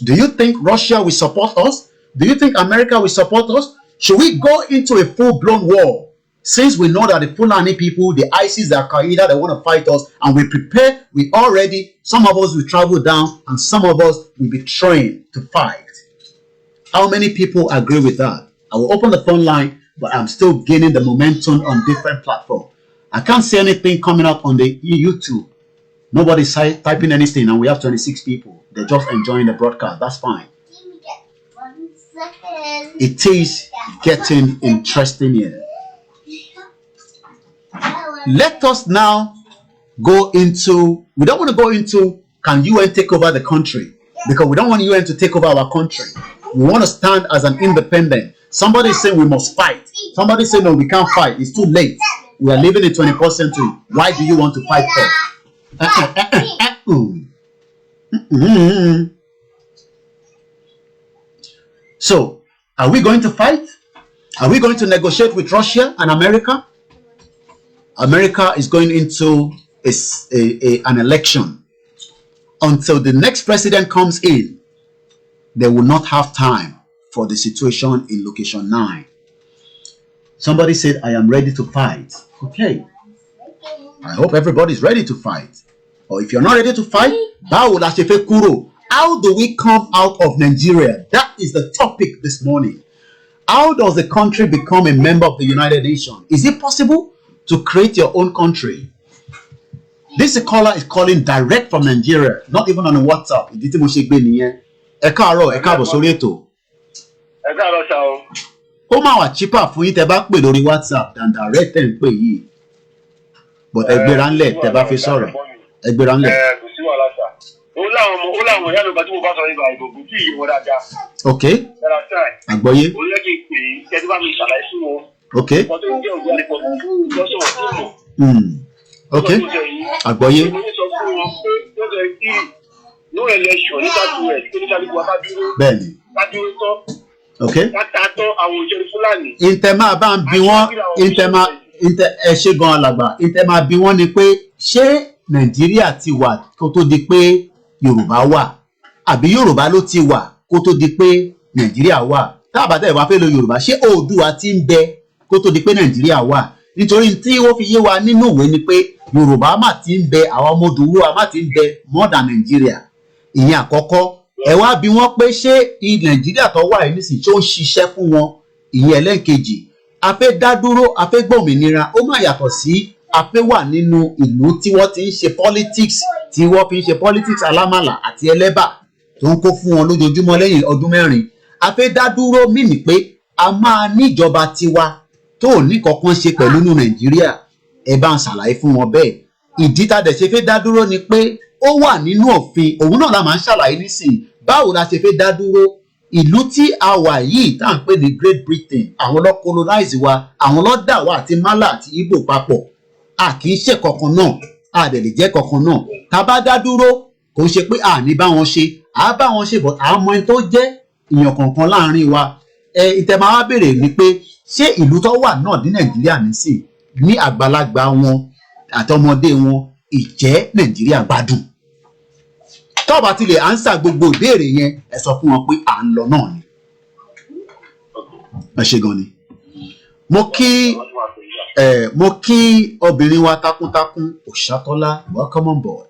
Do you think Russia will support us? Do you think America will support us? Should we go into a full-blown war? Since we know that the Fulani people, the ISIS, the Al-Qaeda, they want to fight us, and we prepare, we already, some of us will travel down, and some of us will be trained to fight. How many people agree with that? I will open the phone line, but I'm still gaining the momentum on different platforms. I can't see anything coming up on the YouTube. Nobody's typing anything, and we have 26 people. They're just enjoying the broadcast. That's fine. It is getting interesting here. Let us now go into, we don't want to go into, can UN take over the country? Because we don't want UN to take over our country. We want to stand as an independent. Somebody is saying we must fight. Somebody say no, we can't fight. It's too late. We are living in the 21st century. Why do you want to fight for? So, are we going to fight? Are we going to negotiate with Russia and America? America is going into an election. Until the next president comes in, they will not have time for the situation in location 9. Somebody said, I am ready to fight. Okay. I hope everybody is ready to fight. Or if you're not ready to fight, how do we come out of Nigeria? That is the topic this morning. How does a country become a member of the United Nations? Is it possible to create your own country? This caller is calling direct from Nigeria, not even on a WhatsApp. Ó máa wà cheaper fún yín tẹ́ bá pè lórí WhatsApp than direct tẹ́ ń pè yìí. But ẹgbẹ́ra ńlẹ̀ tẹ́ bá fi sọ̀rọ̀. Ẹgbẹ́ra ńlẹ̀. Okay. Àgbọ́yé. Okay. Okay. Àgbọ́yé. Bẹ́ẹ̀ni. Okay. Intema bá ń bi wọ́n, ẹ ṣe gan alàgbà. Intema bi wọ́n ni pé ṣé Nàìjíríà ti wà kó tó di pé Yorùbá wà? Àbí Yorùbá ló ti wà kó tó di pé Nàìjíríà wà? Tá bá tẹ́ wá fẹ́ lo Yorùbá, ṣé Oòduà ti ń bẹ kó tó di pé Nàìjíríà wà? Nítorí tí ó fi yé wa nínú ìwé ni pé Yorùbá má ti ń bẹ, àwọn ọmọ Oduduwa má ti ń bẹ more than Nàìjíríà. Ìyẹn àkọ́kọ́. Ẹ wá bi wọ́n pé ṣé Nàìjíríà tó wà yìí nísìnyí tó ń ṣiṣẹ́ fún wọn? Ìyẹn ẹlẹ́ẹ̀kejì. A fẹ́ dá dúró, a fẹ́ gbòmìnira, ó má yàtọ̀ sí a fẹ́ wà nínú ìlú tí wọ́n ti ń ṣe politics, tí wọ́n fi ń ṣe politics alámàlà àti ẹlẹ́bà tó ń kó fún wọn lójoojúmọ́ lẹ́yìn ọdún 4. A fẹ́ dá dúró mìíní pé a máa níjọba tiwa tó ní kankan ṣe pẹ̀lú ní Nàìjíríà. Ẹ bá ń ṣàlàyé fún wọn bẹ́ẹ̀. Ìdí tá dẹ̀ ṣe fẹ́ dá dúró ni pé ó wà nínú òfin, òun náà la máa ń ṣàlàyé nísìnyí. Báwo la ṣe fẹ́ dá dúró? ìlú tí a wà yìí tá à ń pè ní Great Britain àwọn ló colonize wa àwọn ló dà wá àti Mala àti Igbo papọ̀ a kì í ṣe kankan náà a dẹ̀ lè jẹ́ kankan náà tá a bá dá dúró kò ń ṣe pé a ní bá wọn ṣe a bá wọn ṣe bọ̀ àwọn ọmọ ẹni tó jẹ́ èèyàn kankan láàrin wa ìtẹ̀mọ́ wa béèrè ni pé ṣé ìlú tó wà náà ní Nàìjíríà nísìn ní àgbàlagbà wọn àti ọmọdé wọn ìjẹ́ Nàìjíríà gbádùn tó bá ti lè ánsà gbogbo ìbéèrè yẹn ẹ sọ fún wọn pé à ń lọ náà ni ẹ ṣe gan ni mo kí obìnrin wa takuntakun Òṣàtọ́lá welcome on board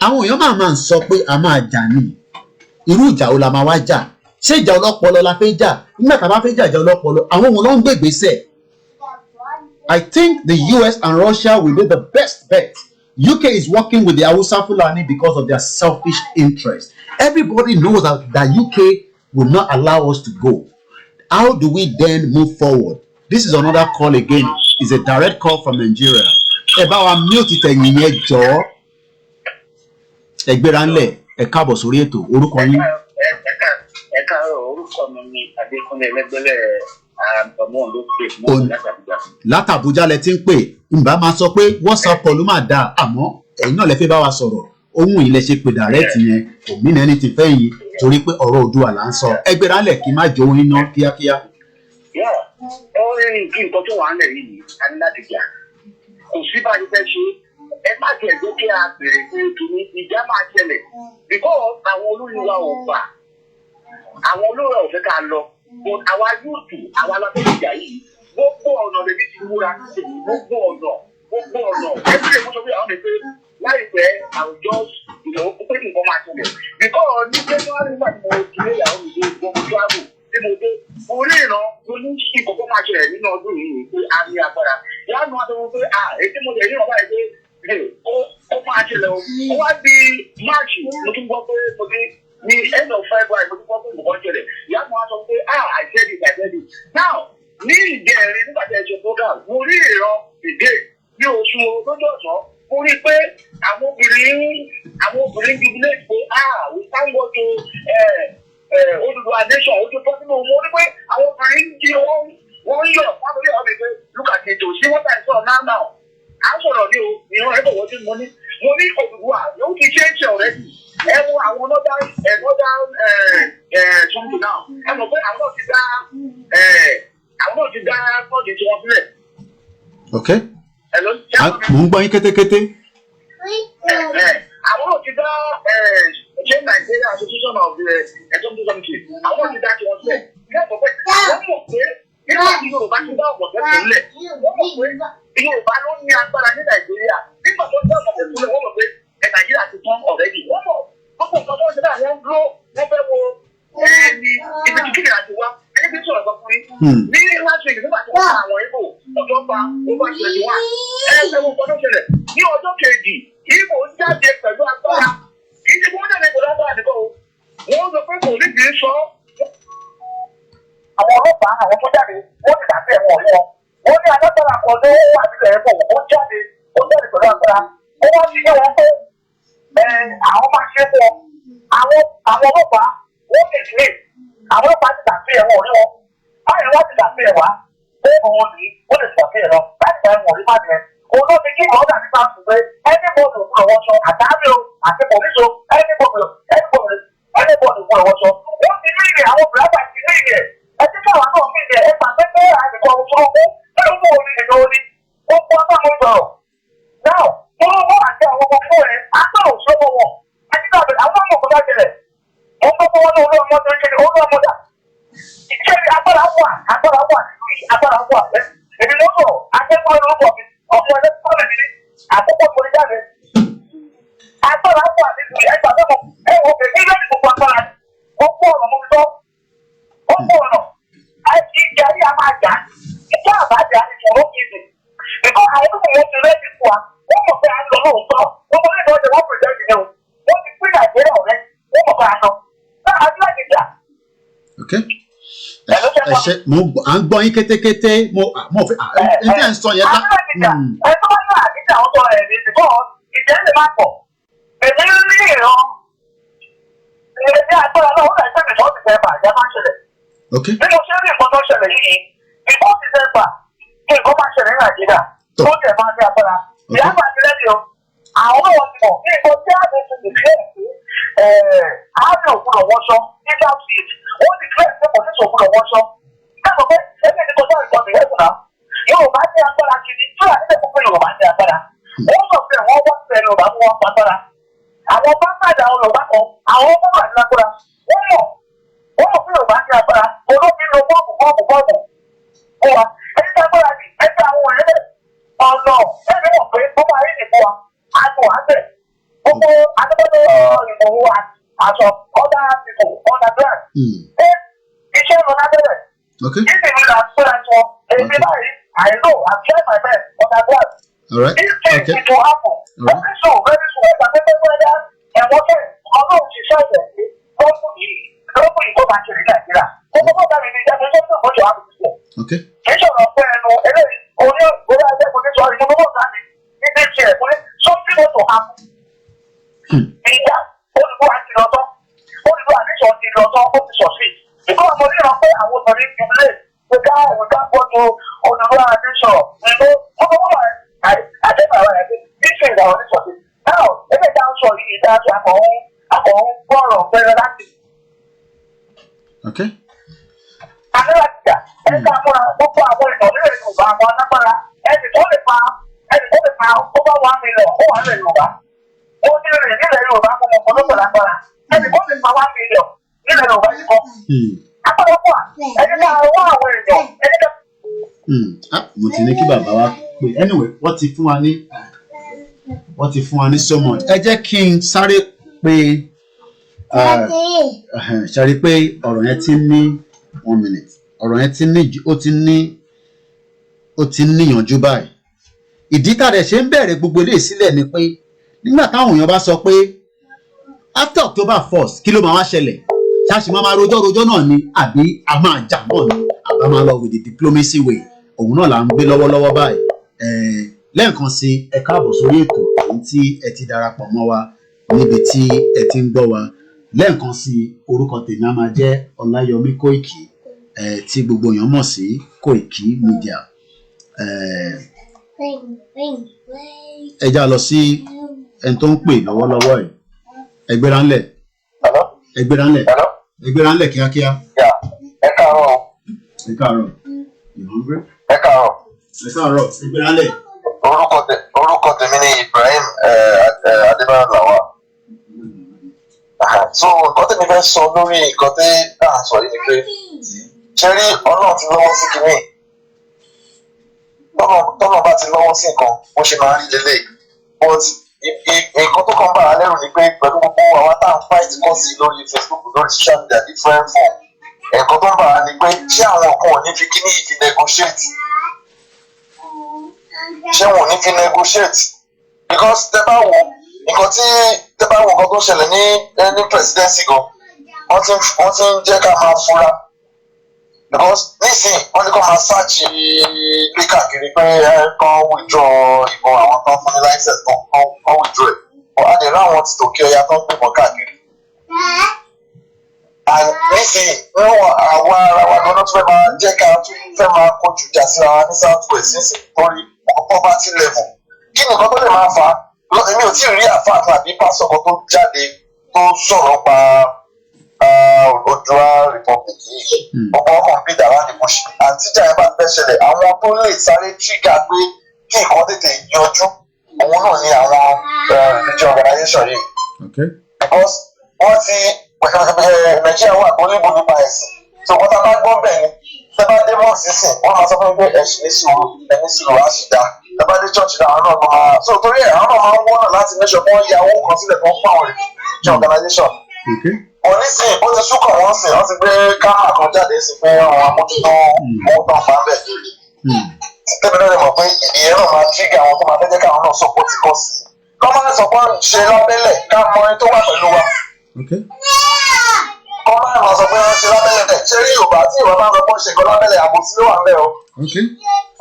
àwọn èèyàn máa ń sọ pé a máa jà ní irú ìjà wo la máa wá jà ṣé ìjà ọlọ́pọlọ la fẹ́ jà nígbà tá a bá fẹ́ jà ìjà ọlọ́pọlọ àwọn òun ló ń gbé ìgbésẹ̀ I think the US and Russia will be the best bet. UK is working with the Hausa Fulani because of their selfish interest. Everybody knows that UK will not allow us to go. How do we then move forward? This is another call again. It's a direct call from Nigeria. Ẹ bá wa mute tẹ̀yìn yẹn jọ̀ọ́. Ẹ gbéra ńlẹ̀, ẹ káàbọ̀ sórí ètò. Orúkọ yín. Ẹ káàárọ̀, orúkọ mi ni Adékúnlé Ẹlẹ́gbẹ́lẹ́ ọmọ ló pè mọ́ látàbújá. Látàbújá lẹ ti ń pè. Ǹbá máa sọ pé WhatsApp call ló máa dáa àmọ́ ẹ̀yin náà lẹ fẹ́ bá wa sọ̀rọ̀. Ohun ilẹ̀ ṣe pé direct yẹn kò mí nẹ́ni ti fẹ́ yín torí pé ọ̀rọ̀ Oòduà là ń sọ. Ẹ gbéra ńlẹ̀ kí n má jó yín ná kíákíá. Ó rí kí nǹkan tó wà ń lẹ̀ yìí a ní láti jà. Kò sí bá a ti fẹ́ ṣe ẹ má jẹ́ ẹ̀jẹ̀ kí a bèrè fún ìtùnú ìjà máa ṣẹlẹ̀. Because àwọn olórí wa ò gbà. Àwọn olórí ò fẹ́ ká lọ. Àwa yóòtù àwa alábẹ́jà yìí gbogbo ọ̀nà lèmi ti múra gbogbo ọ̀nà. Ẹgbẹ́ ìwé sọ pé àwọn èdè láìpẹ́ àwùjọ ìnáwó pé nǹkan máa ṣẹlẹ̀. Because ní January nígbà tí mo ti lé ìyàwó mi dé gbogbo travel tí mo dé mo rí ìran mo ní kí nǹkan máa ṣẹlẹ̀ nínú ọdún yìí pé a ní agbára. Ìyá mi wá sọ pé èyí mo lè rí ọ̀bá yìí pé ó máa ṣẹlẹ̀ o. Ó wá di March mo tún gbọ́ pé mo dé ní end of February mo tún gbọ́ pé nǹkan ṣẹlẹ̀. Ìyá mi wá sọ pé I said it. Now ní ìjẹrin nígbà tí ẹ ṣe program mo rí ìran ìdè ní oṣù lójú ọ̀sán mo rí pé àwọn obìnrin jubilate pé we thank God to Oduduwa nation ojú tó nínú mo rí pé àwọn obìnrin di wọ́n yọ̀ fáwọn ilé ọ̀bẹ pé look at it o see what I saw now à ń sọ̀rọ̀ ní o ìran ẹ̀bọ̀ wọ́n ti mo ní Oduduwa yóò ti ṣe é ṣe ọ̀rẹ́dì ẹ wo àwọn another something now ẹ mọ̀ pé àwọn náà ti dá pọ́ọ̀dì tí wọ́n sílẹ̀. Ok. Mo ń gbọ́ yín kétékété. Àwọn náà ti dá ṣé Nigeria Association of Executive Committee àwọn náà ti dá tí wọ́n sílẹ̀. Wọ́n mọ̀ pé nígbà tí Yorùbá ti dá ọ̀pọ̀ tẹ́tẹ̀ sílẹ̀ wọ́n mọ̀ pé Yorùbá ló ní agbára ní Nàìjíríà nígbà tó dá ọ̀pọ̀ tẹ́tẹ̀ sílẹ̀ wọ́n mọ̀ pé Nàìjíríà ti tán ọ̀rẹ́dì wọ́n mọ̀ gbogbo nǹkan tó ń ṣe náà wọ́n dúró wọ́n fẹ́ wo ibi tí kìnìún àti wá ẹni tí sọ̀rọ̀ sọ fún yín ní last week nígbà tí wọ́n pa àwọn Ìgbò ọjọ́ pa over 21 ẹ̀ẹ́dẹ̀wọ̀n nǹkan tó ṣẹlẹ̀ ní ọjọ́ kejì Ìgbò jáde pẹ̀lú agbára kì í ṣe wọ́n jáde pẹ̀lú agbára nìkan o wọ́n sọ pé kò ní kì í sọ. Àwọn ọlọ́pàá àwọn tó jáde wọ́n ti dàbí ẹ̀wọ̀n rí wọn wọ́n ní alágbára kan ló wà nílẹ̀ ẹ̀fọ́ ó jáde pẹ̀lú agbára ó wá sí yẹ wọn pé àwọn máa ṣe fún ọ àwọn ọlọ́pàá wọ́n ti sílẹ̀ àwọn ọlọ́pàá ti dàbí ẹ̀wọ̀n rí wọn báyìí wọ́n ti dàbí ẹ̀wà pé òun ní ó lè dàbí ẹ̀rọ láti gba ẹ̀wọ̀n rí máa yẹn òun ló ti kí àwọn dàbí máa sùn pé ẹnìbọ̀dù òkú ọ̀wọ́ sọ àtàrí o àti pòlíṣ o ẹnìbọ̀dù òkú ọ̀wọ́ sọ wọ́n ti ní ilẹ̀ àwọn bìrẹ́bà ti ní ilẹ̀ ẹtí káwa náà ní ilẹ̀ ẹ̀fà pẹ́pẹ́ àdìgbò ọ̀hún tó kú nínú fún orí ìdè orí ó kú ọgbà mọ́ ìgbọ̀rọ̀ náà tó ló wọ́n àti àwọn ọmọ fún ẹ̀ àgbà òṣèlú wọn àti káàbẹ̀ àwọn ọmọ kọjá jẹrẹ̀ wọ́n gbọ́ wọn náà olóòmọ tó ń ṣe olóòmọdà ìṣe agbára wà nínú yìí agbára wà èmi ló sọ akẹ́kọ̀ọ́ lórúkọ mi ọmọ ẹlẹ́kọ̀ọ́ rẹ̀ nílé àkókò tó ń jáde agbára wà nínú yìí ẹgbàá tó mọ ẹ̀wọ̀n kẹ̀ nílé ní gbogbo agbára ó kó ọ̀nà mọ́ mi tọ́ ó kó ọ̀nà àti ìjà yìí a máa jà ìjà àbájá ìṣòro kìíní ìkọ́ àwọn olùkọ́ wọn ti rẹ́ẹ̀dì fún wa wọ́n mọ̀ pé à ń lọ lóòótọ́ wọ́n mọ̀ nígbà ọjọ́ wọn pèsè ìdílé o wọ́n ti pín Nàìjíríà rẹ̀ wọ́n mọ̀ pé à ń lọ náà àdúrà ìjà. Ok. Ẹ ṣe à ń gbọ́ yín kétékété mo fẹ́ ẹ tẹ́ ń sọ yẹn lá. Ẹ tó bá ní àdíjà ọ̀tọ̀ ẹ̀ ní ìdìbò ìjẹ́ lè má pọ̀ èmi ní ìran ìrètí agbára náà ó lè ṣẹ́mi tó ti December ìyá máa ṣẹlẹ̀. Okay. Bí mo ṣe rí nǹkan tó ṣẹlẹ̀ yìí, before December, kí nǹkan máa ṣẹlẹ̀ ní Nàìjíríà, tó jẹ̀ máa ní agbára. Ìyá máa ti lẹ́nu o, àwọn náà ti mọ̀, kí nǹkan tí a lè ti declare sí, àádọ́ òkúrọ̀ wọ́ṣọ́ ní South East, wọ́n declare sí pọ̀síṣọ̀ òkúrọ̀ wọ́ṣọ́. Káàkó pé ẹgbẹ́ ti kọjá ìkọ́ni ẹ̀sùn náà, Yorùbá ní agbára kiri, tí wàá nílẹ̀ fún Yorùbá ní agbára. Wọ́n sọ pé wọ́n wọ́n fẹ́ Yorùbá mú wọn pàtàkì. Àwọn bá pàdé àwọn Yorùbá kan, àwọn ọmọ wà ní agbára. Wọ́n mọ̀ fún Yorùbá ní agbára. Olómi lo bọ́ọ̀bù. Ó wa, ẹni tí agbára ni ẹgbẹ́ àwọn òrẹ́lẹ̀ ọ̀nà ẹni mọ̀ pé ó máa rí ìdìbò wa. Àgbo àgbẹ̀. Gbogbo adébọ́dọ̀ ìbòwò àṣọ ọ̀dà ìbò ọ̀dà brand. Iṣẹ́ lọ lábẹ́rẹ̀. If you need to put that one, I know, I've tried my best, but I got. All right. It will happen. Very soon. And what else? Although she said that, don't put it go back to the Nigeria. Okay. Something was to happen. Because I'm going to say I was very jubilant. We can't go to Oduduwa nation. I think this is our resources. Now, every time so you that Okay. Mo ti ní kí bàbá wa pé anyway wọ́n ti fún wa ní so much. Ẹ jẹ́ kí n sáré pé ṣàrí pé ọ̀rọ̀ yẹn ti ní 1 minute. Ọ̀rọ̀ yẹn ó ti níyànjú báyìí. Ìdí tá a dẹ̀ ṣe ń bẹ̀rẹ̀ gbogbo eléyìí sílẹ̀ ni pé nígbà táwọn èèyàn bá sọ pé after October 1st kí ló máa wá ṣẹlẹ̀? Ṣáṣì máa rojọ́ náà ni àbí a máa jà náà ni àbá máa lọ with the diplomacy way. Òun náà là ń gbé lọ́wọ́lọ́wọ́ báyìí. Lẹ́ẹ̀kan sí ẹ káàbọ̀ sórí ètò èyí tí ẹ ti darapọ̀ mọ́ wa níbi tí ẹ ti ń gbọ́ wa. Lẹ́ẹ̀kan sí orúkọ tèmi á máa jẹ́ Olayomi Koiki tí gbogbo èèyàn mọ̀ sí Koiki Media. Ẹ já lọ sí ẹni tó ń pè lọ́wọ́lọ́wọ́ ẹ̀. Ẹgbẹ́ra ńlẹ̀ kíákíá. Ẹ káàárọ̀. Ẹ káàárọ̀. You hungry? Ẹ káàárọ̀. Ẹ káàárọ̀. Ẹgbẹ́ra ńlẹ̀. Orúkọ tèmi ni Ibrahim Adébáyọ̀ Làwà. So nǹkan tèmi fẹ́ sọ lórí nǹkan tí à ń sọ yìí ni pé ṣe rí Ọlọ́run ti lọ́wọ́ sí kinní. Tọ́nà bá ti lọ́wọ́ sí nǹkan bó ṣe máa ń rí lélẹ̀. But nǹkan tó kàn bá wa lẹ́rù ni pé pẹ̀lú gbogbo àwọn tá à ń fight kọ́ sí lórí Facebook lórí social media different form. Nǹkan tó ń bá wa ni pé ṣé àwọn kan ò ní fi kinní yìí fi negotiate? Ṣé wọn ò ní fi negotiate? Because tẹ bá wo nǹkan tó ṣẹlẹ̀ ní presidency gan wọ́n ti ń jẹ́ ká máa fura because nísìnyí wọ́n ní kó máa search gbé káàkiri pé kán withdraw ìbọn àwọn tán fún ní license kán withdraw ẹ̀ a lè ráwọn ti tòkè ọya tán gbébọn káàkiri and nísìnyí àwa ara wa gan-an tó fẹ́ máa jẹ́ ká tún fẹ́ máa kojú ìjà sí ara ní south west nísìnyí torí poverty level kí nìkan tó lè máa fà á èmi ò tí ì rí àfáà tàbí pásọ kan tó jáde tó sọ̀rọ̀ pa Oduduwa republic yìí ọkọ̀ ọkọ̀ bíi dàrá ni mo ṣe àtijà yẹn bá fẹ́ ṣẹlẹ̀ àwọn tó lè sáré tírígà pé kí nǹkan tètè yanjú òun náà ni àwọn religion organization yìí because wọ́n ti Nàìjíríà wà tó lébo nípa ẹ̀sìn tó wọ́n tá bá gbọ́ bẹ́ẹ̀ ni tẹ́ bá dé mọ́ọ̀sì sìn wọ́n máa sọ fún mi pé ẹ̀sìn ní sùúrù ẹni sùúrù á sì dá tẹ́ bá dé church náà àwọn náà máa so torí ẹ̀ àwọn náà máa ń wọ́nà láti make sure wọ́n ya owó kan sílẹ̀ tó ń fún àwọn religion organization. Wọ́n ní sìn ó ti súnkàn wọ́n sìn wọ́n ti gbé kámà kan jáde sí pé àwọn amójútó owó tán fà bẹ̀. Tẹ́mi náà lè mọ̀ pé ìyẹn náà máa tírígì àwọn tó máa fẹ́ jẹ́ káwọn náà sọ pé ó ti kọ́ sí. Kọ́mọ́ sọ pé ṣe lábẹ́lẹ̀ ká mọ ẹni tó wà pẹ̀lú wa. Kọ́mọ́ máa sọ pé wọ́n ṣe lábẹ́lẹ̀ ṣé rí Yorùbá tí Yorùbá máa sọ pé ó ṣe nǹkan lábẹ́lẹ̀ àbòsí ló wà ń bẹ̀ o.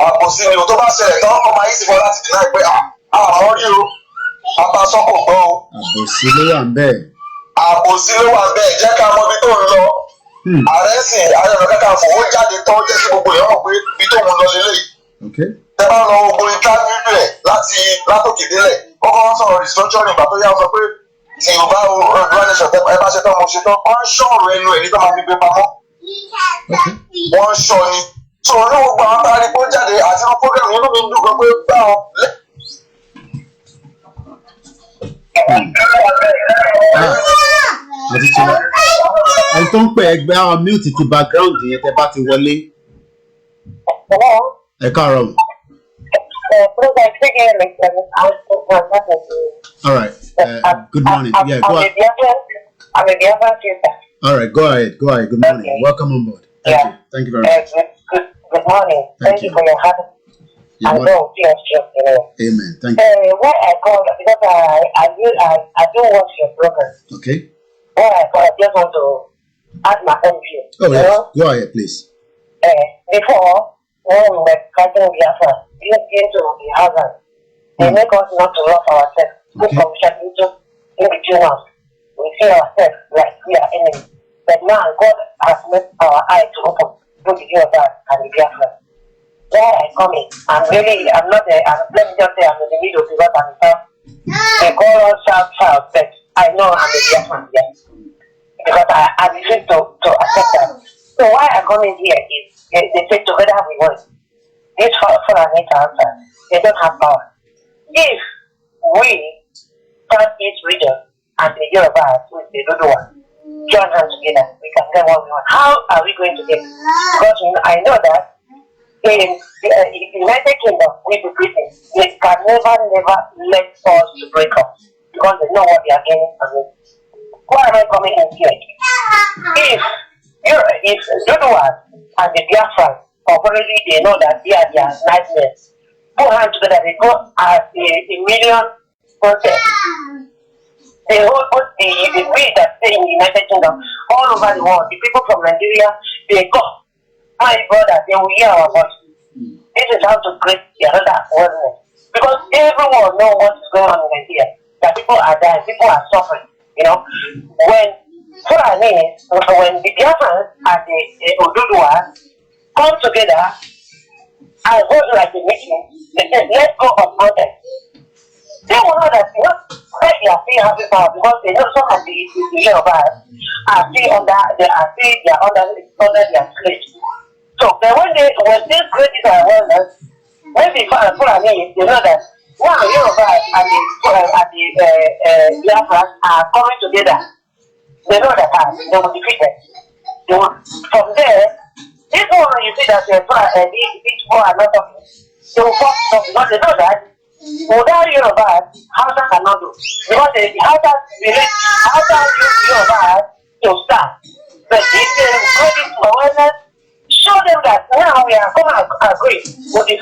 Àbòsí ni o tó bá ṣẹlẹ̀ tán kọ́ máa yí sí fún láti dìnnà pé àwọn rí o apasọ́kò gbọ́ o. Àbòsí ló wà ń bẹ̀. Àbòsí ló wà ń bẹ̀ jẹ́ ká mọ ibi tó ń lọ ààrẹ sì ààrẹ ọ̀nà kakanfò ó jáde tán ó jẹ́ kí gbogbo èèyàn mọ̀ pé ibi tó ń lọ lélẹ́yìí. tẹ bá lọ gbogbo interview rẹ̀ látòkè délẹ̀ ó kọ́ wọ́n sọ̀rọ̀ restructuring ìgbà tó yá sọ pé tí Yorùbá Oduduwa nation ẹ bá ṣe tán mo ṣe tán wọ́n ń ṣọ̀rọ̀ ẹnu ẹ̀ ní tó máa fi gbé pamọ́ wọ́n ń ṣọ ni so ní gbogbo àwọn tá a rí kó jáde àti wọn program yẹn ló fi ń dùn gan pé báwọn ẹni tó ń pè ẹgbẹ́ àwọn mute ti background yẹn tẹ́ bá ti wọlé. Ẹ káàárọ̀. All right. Good morning. Yeah, go ahead. I'm a Biafran sister. All right, go ahead. Good morning. Okay. Welcome on board. Thank you very much. Good morning. Thank you for your help. Amen. Thank you. Why I called because I do watch your program. Okay. Why I called, I just want to add my own view. Oh yes. Go ahead, please. Before when we were fighting Biafra, we came to the house. They make us not to love ourselves. Put confusion in between us. We see ourselves like we are enemies. But now God has made our eyes to open to the Yoruba and the Biafra. Where I come in, let me just say I'm in the middle because I'm from they call us child, but I know I'm a Biafran, yes. Because I refuse to accept that. So why I come in here is they say together we win. This for I need to answer. They don't have power. If we start each region and the Yoruba with the Oduduwa join hands together, we can get what we want. How are we going to get it? Because I know that in the United Kingdom with the Britain, they can never let us to break up because they know what they are gaining from it. Why am I coming in here? If Oduduwa and the Biafran already they know that they are nightmares, put hands together, they go as a million protest. They hold both the we that stay in the United Kingdom all over the world. The people from Nigeria, they go. My brother, they will hear our voice. This is how to create the other awareness. Because everyone knows what is going on in Nigeria. That people are dying, people are suffering. You know, when the Biafrans and the Oduduwa come together and hold like a meeting, they say, let's go on protest. They will know that they are still having power because they know some of the Yoruba are still under their slaves. So then when they create this awareness, when they Fulani, they know that now Yoruba and the Biafrans are coming together. They know that they will defeat them. From there, this one you see that these four are not talking. They will force them because they know that without Yoruba, Hausa cannot do. Because the Hausa use Yoruba to start. But if they create this awareness, show them that now we are going to agree with the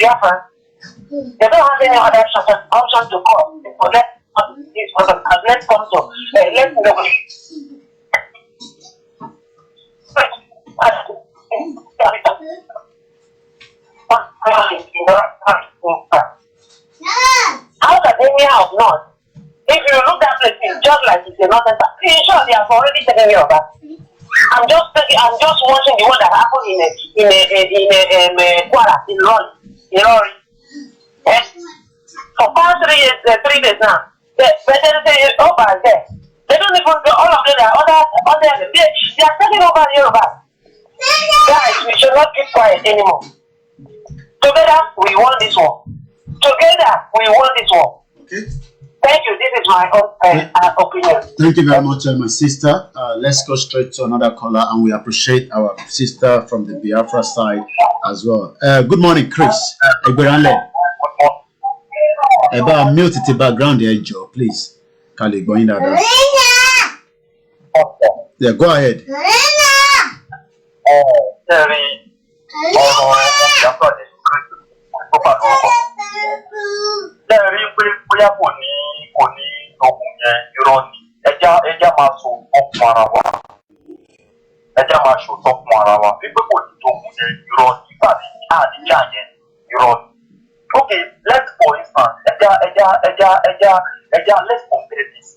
Biafran. They don't have any other option to call. Let's come to let's negotiate. Academia of North. If you look at it, it's just like it's a northern part. In short, they have already taken care of that. I'm just watching the one that happened in Kwara, in Lori. Yes. For past 3 days now. But they over there. They don't even do all of them other they are taking over Yoruba. Guys, we should not keep quiet anymore. Together we won this war. Okay. Thank you. This is my own opinion. Thank you very much, my sister. Let's go straight to another caller, and we appreciate our sister from the Biafra side as well. Good morning, Chris. About mute the background there, Joe, please. Kali, going down. Yeah, go ahead. Lẹ́ẹ̀rí pé bóyá kò ní ogun yẹn irọ́ ni ẹja máa so ọkùn ara wa ẹja máa ṣòótọ́ fún ara wa wípé kò ní ogun yẹn irọ́ nígbà tí àníjà yẹn irọ́ ni. Okay, let's for instance ẹja let's compare this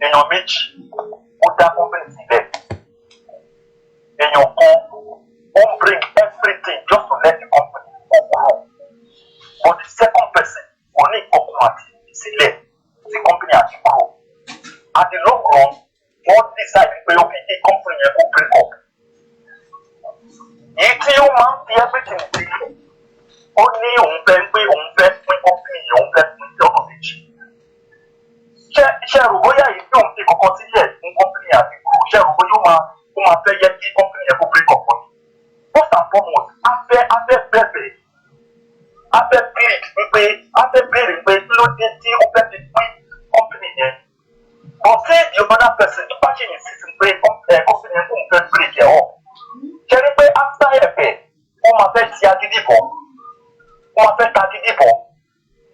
èèyàn méjì ó dá gọ́ọ̀mẹ̀ntì sílẹ̀ èèyàn kan ó ń bring everything just to let the company go grow but the second person kò ní ìkọ̀kùn àti ìsílẹ̀ tí company àti grow at the long run wọ́n decide pé ó kí kí company yẹn kó break up èyí tí ó máa ń fi everything sí ó ní òun fẹ́ pé òun fẹ́ pín company yẹn òun fẹ́ pín sí ọ̀nà méjì ṣe rò bóyá èyí tí òun ti kọ́kọ́ sílẹ̀ fún company àti grow ṣe rò bóyá ó máa fẹ́ yẹ kí company yẹn kó break up ni first and foremost afẹ́ béèrè pé kí ló dé tí ó fẹ́ fi pín company yẹn but say the other person tó bá ṣe insist pé company yẹn kò ń fẹ́ break ẹ̀ up ṣe ni pé after ẹ̀fẹ̀ wọ́n máa fẹ́ ti agídí bọ̀ wọ́n máa fẹ́ ta agídí bọ̀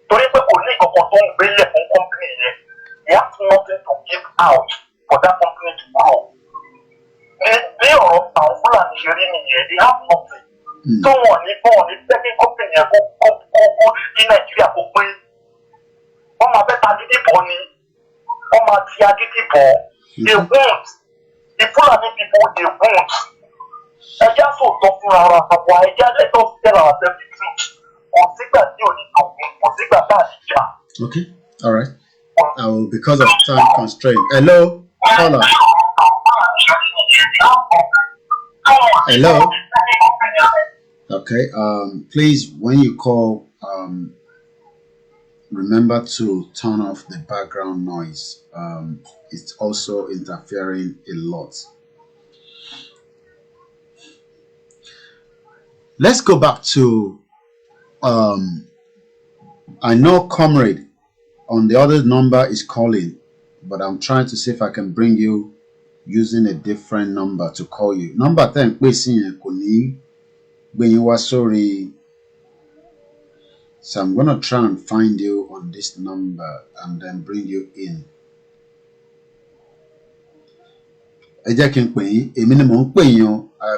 torí pé kò ní ìkọ̀kọ̀ tó ń gbélé fún company yẹn they have nothing to give out for that company to grow bí ọ̀rọ̀ àwọn Fúlàní ṣe rí nìyẹn they have nothing tó wọ́n ní fẹ́ kí company yẹn kó ní Nàìjíríà kó pín wọ́n máa fẹ́ ta agídí bọ̀ ni wọ́n máa ti agídí bọ̀ they won't the Fulani people they won't ẹjẹ́ sòótọ́ fúnra ara àpapọ̀ ẹjẹ́ let us tell ourselves the truth kò sígbà tí ò ní dògún kò sígbà tá a ti jà. Okay, all right. Because of time constraint. Hello, caller. Hello. Okay. Please, when you call, remember to turn off the background noise. It's also interfering a lot. Let's go back to. I know Comrade on the other number is calling, but I'm trying to see if I can bring you using a different number to call you. Number 10, sorry. So I'm gonna try and find you on this number and then bring you in.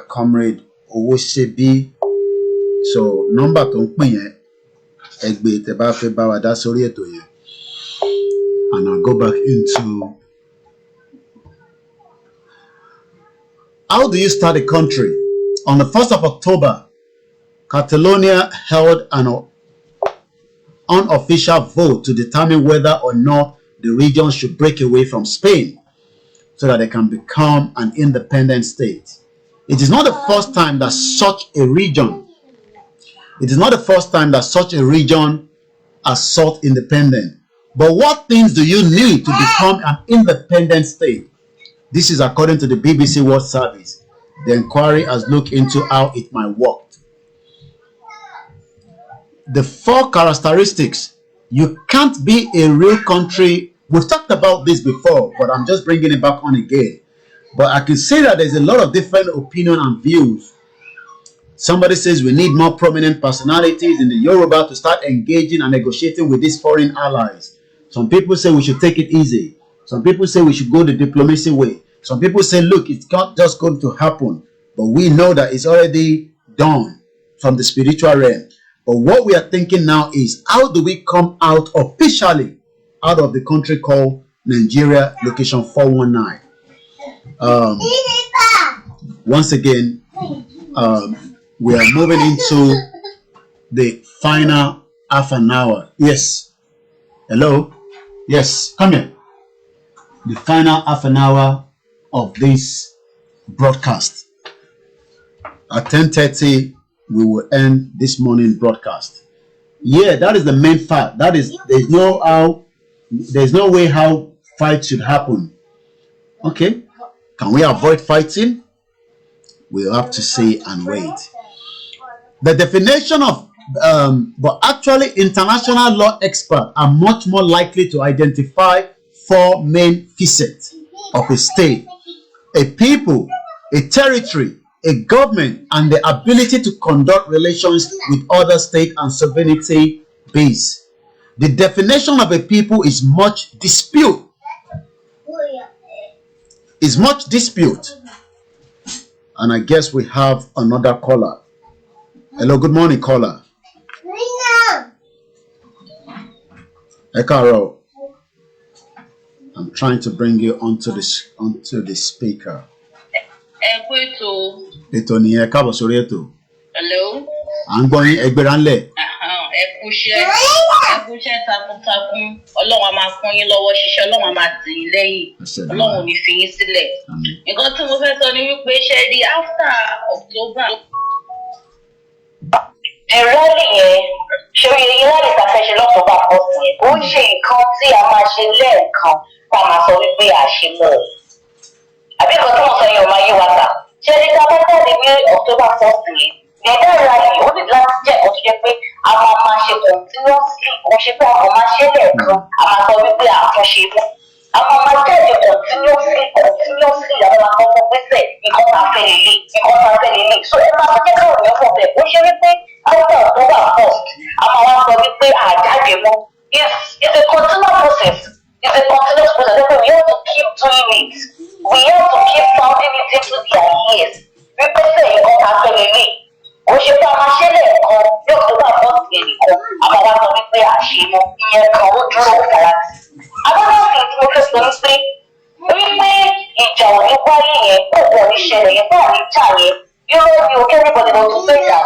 Comrade Owosebi. So number egbe te ba fe ba wa da sórí ètò yẹn. And I'll go back into how do you start a country? On the 1st of October, Catalonia held an unofficial vote to determine whether or not the region should break away from Spain so that they can become an independent state. It is not the first time that such a region has sought independence. But what things do you need to become an independent state? This is according to the BBC World Service. The inquiry has looked into how it might work. The 4 characteristics. You can't be a real country. We've talked about this before, but I'm just bringing it back on again. But I can say that there's a lot of different opinions and views. Somebody says we need more prominent personalities in the Yoruba to start engaging and negotiating with these foreign allies. Some people say we should take it easy. Some people say we should go the diplomacy way. Some people say, look, it's not just going to happen. But we know that it's already done from the spiritual realm. But what we are thinking now is, how do we come out officially out of the country called Nigeria, location 419? Once again, we are moving into the final half an hour. Yes. Hello? Yes, come here. The final half an hour of this broadcast. At 10:30, we will end this morning broadcast. Yeah, that is the main fact. That is, there's no way how fight should happen. Okay. Can we avoid fighting? We'll have to see and wait. The definition of, but actually international law experts are much more likely to identify 4 main facets of a state: a people, a territory, a government, and the ability to conduct relations with other states and sovereignty base. The definition of a people is much dispute. And I guess we have another caller. Hello, good morning, caller. Ekaro. I'm trying to bring you onto the speaker. Ètò nìyẹn káàbọ̀ sórí ètò. Hello. À ń gbọ́ yín ẹgbẹ́ra ńlẹ̀. Ẹ kúṣẹ́ takuntakun. Ọlọ́run á máa fún yín lọ́wọ́ ṣiṣẹ́, Ọlọ́run á máa tì yín lẹ́yìn. Ọlọ́run ò ní fi yín sílẹ̀. Nǹkan tí mo fẹ́ sọ ni wípé ṣe di after October. Ìrọ́lì yẹn ṣe oye ìrọ́lì tá a fẹ́ ṣe lọ́sọ̀gbà fọ́ọ̀sì yẹn. Ó ń ṣe nǹkan tí a máa ṣe lẹ́ẹ̀kan tá a máa sọ wípé àṣemọ́. Àbí nǹkan tí mo sọ yẹn ò máa yé wa kà. Ṣé ní ká bá jáde ní October 1st yẹn? Ẹ̀dá ìrọ̀lì ó ní láti jẹ́ ẹ̀kọ́ tó jẹ́ pé a máa ṣe continuously. Kò ṣe pé àwọn máa ṣe lẹ́ẹ̀kan, a máa sọ wípé àtúnṣe mọ́. Àwọn máa jáde continuously. Àwọn máa kọ́kọ́ gbèsè nǹkan tá a fẹ́ lélẹ̀. So ẹ máa jẹ́ káwọn èèyàn fọ̀ bẹ́ẹ̀. Ó ṣe wípé after October 1st, a máa wá sọ wípé àjáde mọ́. It's a continuous process. We have to keep doing it. We have to keep sounding it into their ears. Wípé sẹ́ nǹkan tá a fẹ́ lélẹ̀. Ó ṣe pé a máa ṣe lẹ́ẹ̀kan ní October 1st yẹn nìkan. A máa wá sọ wípé àṣemọ́. Ìyẹn kan ó dúró farati. Adájọ́ tí mo fẹ́ sọ wípé ìjà ò ní wáyé yẹn kó wọ̀ ní ṣẹlẹ̀ yẹn báà ní ìjà yẹn yóò ní òkè everybody lọ tún fẹ́ jà.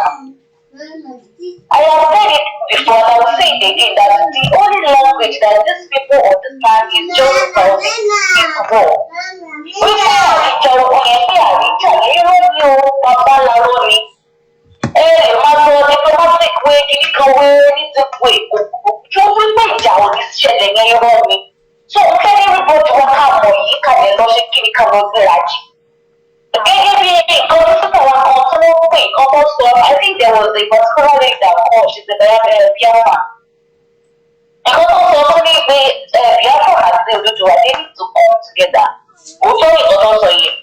I have said it before and I will say it again that the only language that these people understand is just Arabic, it's war. Wípé àríjà ogun yẹn pé àríjà yẹn yóò ní o bàbá láró ni. Ẹ lè máa sọ diplomatic way kìíní kan wé native way tó wípé ìjà ò ní ṣẹlẹ̀ yẹn irọ́ ni. So n fẹ́ ní everybody wọn ká mọ̀ yìí kàlẹ́ lọ ṣe kíni ká lọ gbéra jì. Gẹ́gẹ́ bí nǹkan tó sípò wa kan tí wọ́n pè kọ́kọ́ sọ, I think there was a particular lady that called, she's a Biafra. Nǹkan tó sọ tó ní pé Biafra àti Oduduwa they need to come together. Òótọ́ nǹkan tó sọ yẹn.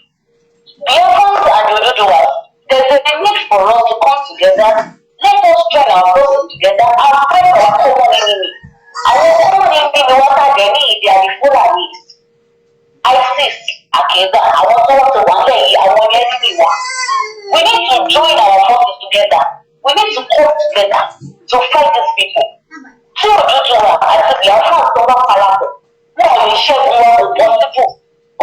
Biafra and Oduduwa, there's a need for us to come together. Let us join our forces together and fight for our common enemy. Àwọn common enemy ni wọ́n tàgé ní ìdí àdìfúlàní. ISIS, Akeda, àwọn tó wọ́n ti wà lẹ́yìn àwọn enemy wa. We need to join our forces together. We need to come together to fight these people. Tí Oduduwa àti Biafra tó bá parapọ̀, wọ́n ò ní ṣẹ́gun wọn kò possible.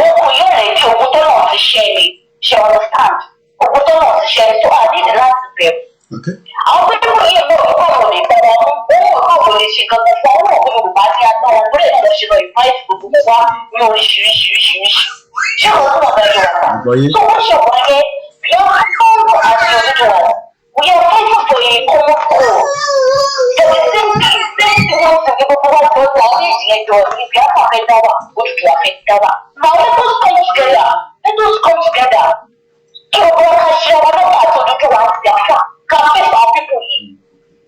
Ogun yóò rẹ̀ bí ogun tó náà ti ṣe ni, ṣe understand? Ogun tó náà ti ṣe ni tó àdídì láti bẹ̀rù. Àwọn pípọ̀ yìí mọ̀ nípa àwọn ìgbàgbọ́ wọn kò lè ṣe kankan fún àwọn ọ̀gbìn Yorùbá ní agbára lórí ẹ̀rọ ṣe lọ ìfáìsì gbogbo wa ní oríṣiríṣi. Ṣé o tún ọ̀gá Yorùbá? Tó wọ́n ṣe wọ́n yẹ Biafra àti Oduduwa. We are fighting for a common cause. For the same thing wọ́n ti gbogbo wa tó wà ní ìdíyẹn jọ ní Biafra fẹ́ dá wà, Oduduwa fẹ́ dá wà. Now let us come together. Kí o bọ́ ká ṣe ọmọ náà àti Oduduwa àti Biafra. Can face our people in.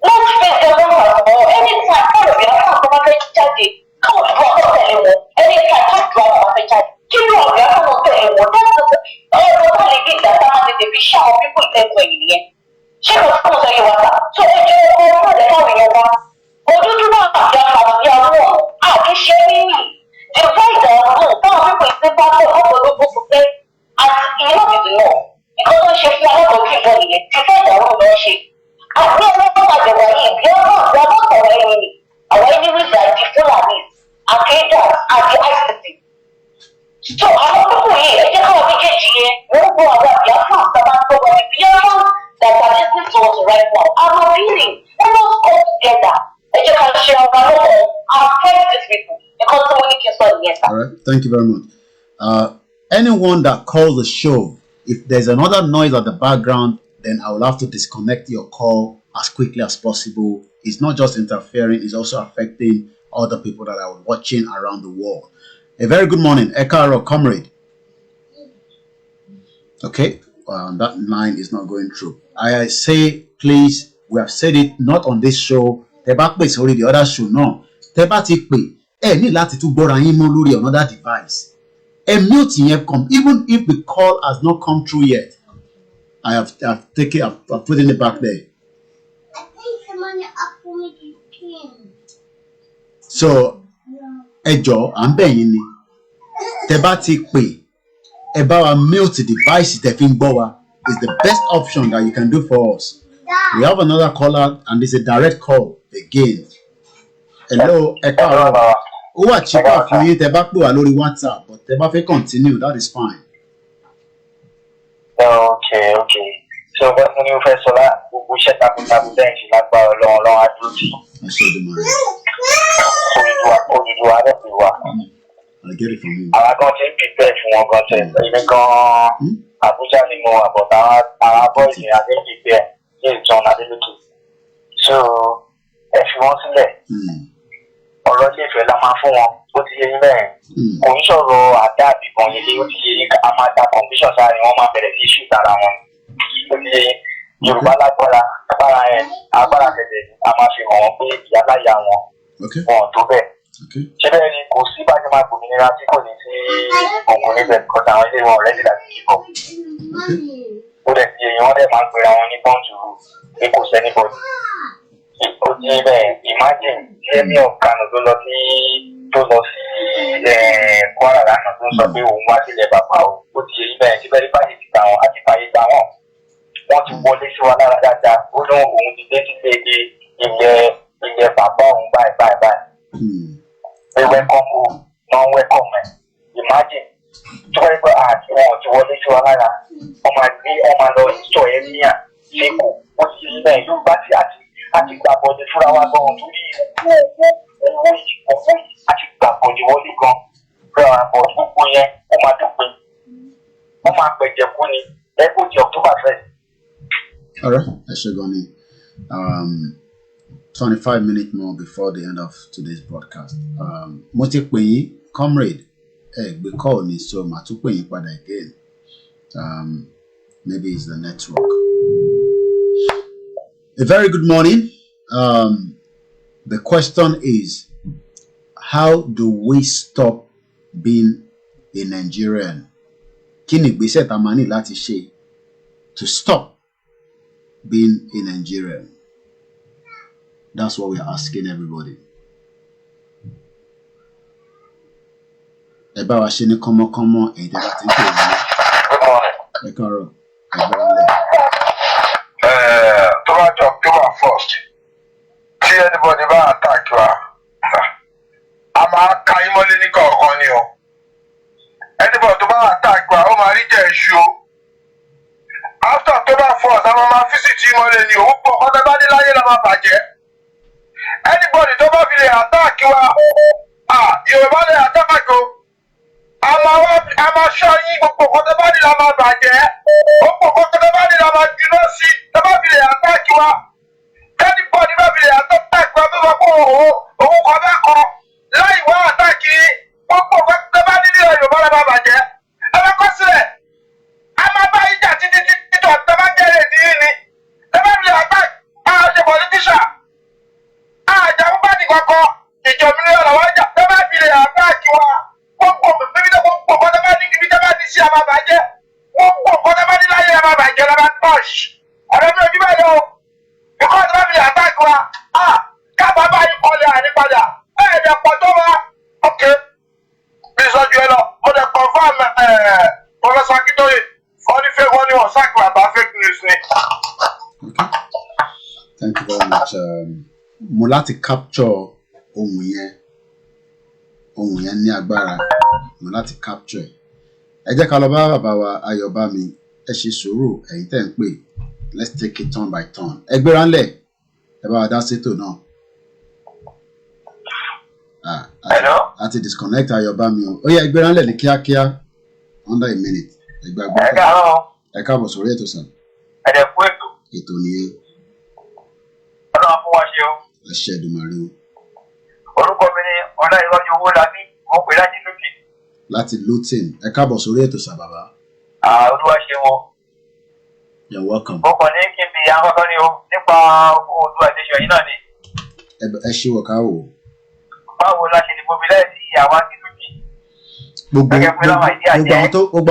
Let's face them one by one. Anytime, kind of Biafra tó máa fẹ́ jáde, káwọn ìlú ọ̀dọ́ tẹ̀lé wọn. Anytime, káwọn ìlú ọ̀dọ́ máa fẹ́ jáde. Kí ló ọ̀rẹ́ Biafra náà tẹ̀lé wọn? Ọ̀rọ̀ tó lè dé ìgbà tá a máa tètè fi ṣá àwọn people ìtẹ́kùn ẹ̀yìn nìyẹn. Ṣé kò tó sọ yìí wá sá? So ẹjọ́ ọkọ̀ ọ̀rọ̀ rẹ̀ káwọn èèyàn wá. Oduduwa àti Biafra ti àwọn àkíṣe mímì. Divide our goal. Táwọn people ìtẹ́kùn bá bọ̀ ọ̀pọ̀ ló gbogbo pé àti ìlú òdìdí náà. Nǹkan tó ń ṣe fún alábòókè ìbọn nìyẹn ti fẹ́ ìdáwó lọ ṣe. Àbí ọlọ́pàá àjẹwà yìí bí ọmọ ọ̀tọ̀ ẹ̀yìn ni àwọn ẹni wíṣà àti Fúlàní, Akeda àti ICT. So àwọn púpọ̀ yìí ẹ jẹ́ káwọn méjèèjì yẹn wọ́n gbọ́ àwọn Biafra sábà tó wọ́n ní Biafra that are listening to us right now. I'm appealing. Let us come together. Ẹ jẹ́ ká ṣe ọba lọ́wọ́ and fight these people. Nǹkan tí mo ní kí n sọ nìyẹn sá. All right, thank you very much. Anyone that calls the show, if there's another noise at the background, then I will have to disconnect your call as quickly as possible. It's not just interfering, it's also affecting other people that are watching around the world. A very good morning, Ekaro, comrade. Okay, that line is not going through. I say, please, we have said it, not on this show. Tebakpe is already the other show, no. Tebatikpe, ní láti tún gbọ́ra yín mọ́ lórí another device. A mute yẹn come, even if the call has not come through yet. I've put it back there. So, ẹjọ́ à ń bẹ̀ yín ni. Tẹ́ bá ti pè, ẹ bá wa mute device tẹ́ fi ń gbọ́ wa. Is the best option that you can do for us. We have another caller and it's a direct call again. Hello, ẹ káàárọ̀. Ó wà cheaper fún yín tẹ́ bá pè wá lórí WhatsApp, but tẹ́ bá fẹ́ continue, that is fine. Okay. So what when you first saw that, we shut up in that bench like long duty. I said the man. Oduduwa, I get it from him. I got to prepare for one content. Even gone Abuja ni mo about our boys in prepare. Yes, John Adelutu. So if you want to let ọ̀rọ̀ ilé ìfẹ́ la máa fún wọn ó ti yé yín bẹ́ẹ̀ kò ń sọ̀rọ̀ àdá àbíkan ilé ó ti yé yín a máa da confusion sáré wọn máa bẹ̀rẹ̀ sí ṣù sára wọn ó ti yé yín Yorùbá lágbára agbára tẹ̀tẹ̀ a máa fi hàn wọ́n pé ìyá láyà wọn wọn tó bẹ́ẹ̀ ṣé bẹ́ẹ̀ ni kò sí bá ṣe máa gbòmìnira tí kò ní sí òun níbẹ̀ kọ́ táwọn ilé wọn rẹ́dí láti kíkọ́ ó dẹ̀ ti yé yín wọ́n dẹ̀ máa ń pera wọn ní pọ́ǹtù pé kò sẹ́ni bọ́ọ̀dù. Ó ti bẹ́ẹ̀ imagine Jẹ́mi Ọ̀kanù tó lọ sí Kwara lánàá tó ń sọ pé òun wá sílẹ̀ bàbá o ó ti yẹ bẹ́ẹ̀ tí bẹ́ẹ̀ báyìí ti gbà wọn àti báyìí gbà wọn wọ́n ti wọlé sí wa lára dáadáa ó lóun òun ti dé sílé ilẹ̀ bàbá òun báyìí pé welcome o non welcome ẹ̀ imagine tí wọ́n gbọ́ àti wọn ti wọlé sí wa lára ọmọ lọ sọ ẹ̀ níyà ṣéko ó ti yẹ bẹ́ẹ̀ Yorùbá ti àti gbàgbọ́dé fúnra wa gan torí owó àti gbàgbọ́dé wọlé gan fúnra wa bọ̀ gbogbo yẹn ó máa dópin wọ́n máa pẹ̀jẹ̀ kú ni ẹgbẹ́ òjì October 1st. Alright, I should go in. 25 minutes more before the end of today's broadcast. Mo ti pè yín, comrade, gbé call ni so màá tún pè yín padà again. Maybe it's the network. A very good morning. The question is, how do we stop being a Nigerian? Kí ni ìgbésẹ̀ tá máa ní láti ṣe to stop being a Nigerian? That's what we are asking everybody. Ẹ bá wa ṣe ní kọ́mọ́kọ́mọ́ èyí tẹ́ bá ti ń pè wọlé. Ẹ káàárọ̀, ẹ bá wa lẹ̀. Tó bá jọ October 1st tí anybody bá attack wa a máa ka ìmọ̀lẹ́ ní kọ̀ọ̀kan ni o anybody tó bá attack wa ó máa rí jẹ́ iṣu o after October 1st a máa visit ìmọ̀lẹ́ ni o ó pọ̀ kọ́tà bá dé láyé la máa bàjẹ́ anybody tó bá fi lè attack wa Yorùbá lè attack o a máa ṣọ́ yín gbogbo kọ́tà bá dé la máa bàjẹ́ ó pọ̀ kọ́tà bá dé la máa juná sí tó bá fi lè attack wa anybody bá fi lè attack wa tó bá kó òun kọ́ bẹ́ẹ̀ kọ́ láì wá attack gbogbo kọ́tà bá dé nílẹ̀ Yorùbá la máa bàjẹ́ ẹ bá kọ́ sílẹ̀ a máa bá yín jà títí tó tó bá jẹ́ èdè yìí ni ẹ bá fi lè attack ṣe politician àjà ń bá ní kankan ìjọba ní ọ̀làwọ̀ àjà tó bá fi lè attack wa gbogbo kọ́tà bá ní ibi tó bá ní sí a máa bàjẹ́ gbogbo kọ́tà bá ní láyé a máa bàjẹ́ la máa touch ọ̀rẹ́ mi ò jí bẹ́ẹ̀ lọ because bá fi lè attack wa káàbà bá yín kọ́lé ànípadà ẹ̀ẹ́dẹ̀ pọ̀ tó wa ok bí sọ́jú ẹ lọ mo dẹ̀ confirm Professor Akintoye wọ́n ní wọ́n sack bàbá fake news ni. Thank you very much. Mo láti capture ohun yẹn ní agbára mo láti capture ẹ jẹ́ ká lọ bá bàbá wa Ayọ̀bámi ẹ ṣe sùúrù ẹ̀yin tẹ́ ń pè let's take it turn by turn ẹ gbéra ńlẹ̀ ẹ bá wa dá sétò náà àti disconnect Ayọ̀bámi o ó yẹ ẹ gbéra ńlẹ̀ ní kíákíá under a minute ẹ gbàgbọ́ ẹ káàbọ̀ sórí ètò sàn. ẹ̀dẹ̀ fún ètò nìyẹn. ọlọ́run fún wa ṣe o. ẹ ṣe Èdùmàrè o. orúkọ mi ni Ọláyíwájú Owólabí mo pè láti Luton. láti Luton ẹ káàbọ̀ sórí ètò sàn bàbá. olúwa ṣe wọn. You're welcome. mo kàn ní kí n bi akọ́kọ́ ni o nípa Oduduwa nation yìí náà ni. ẹ ṣe wọ̀ ká wò. báwo la ṣe lè mobilize àwa ti Luton. gbogbo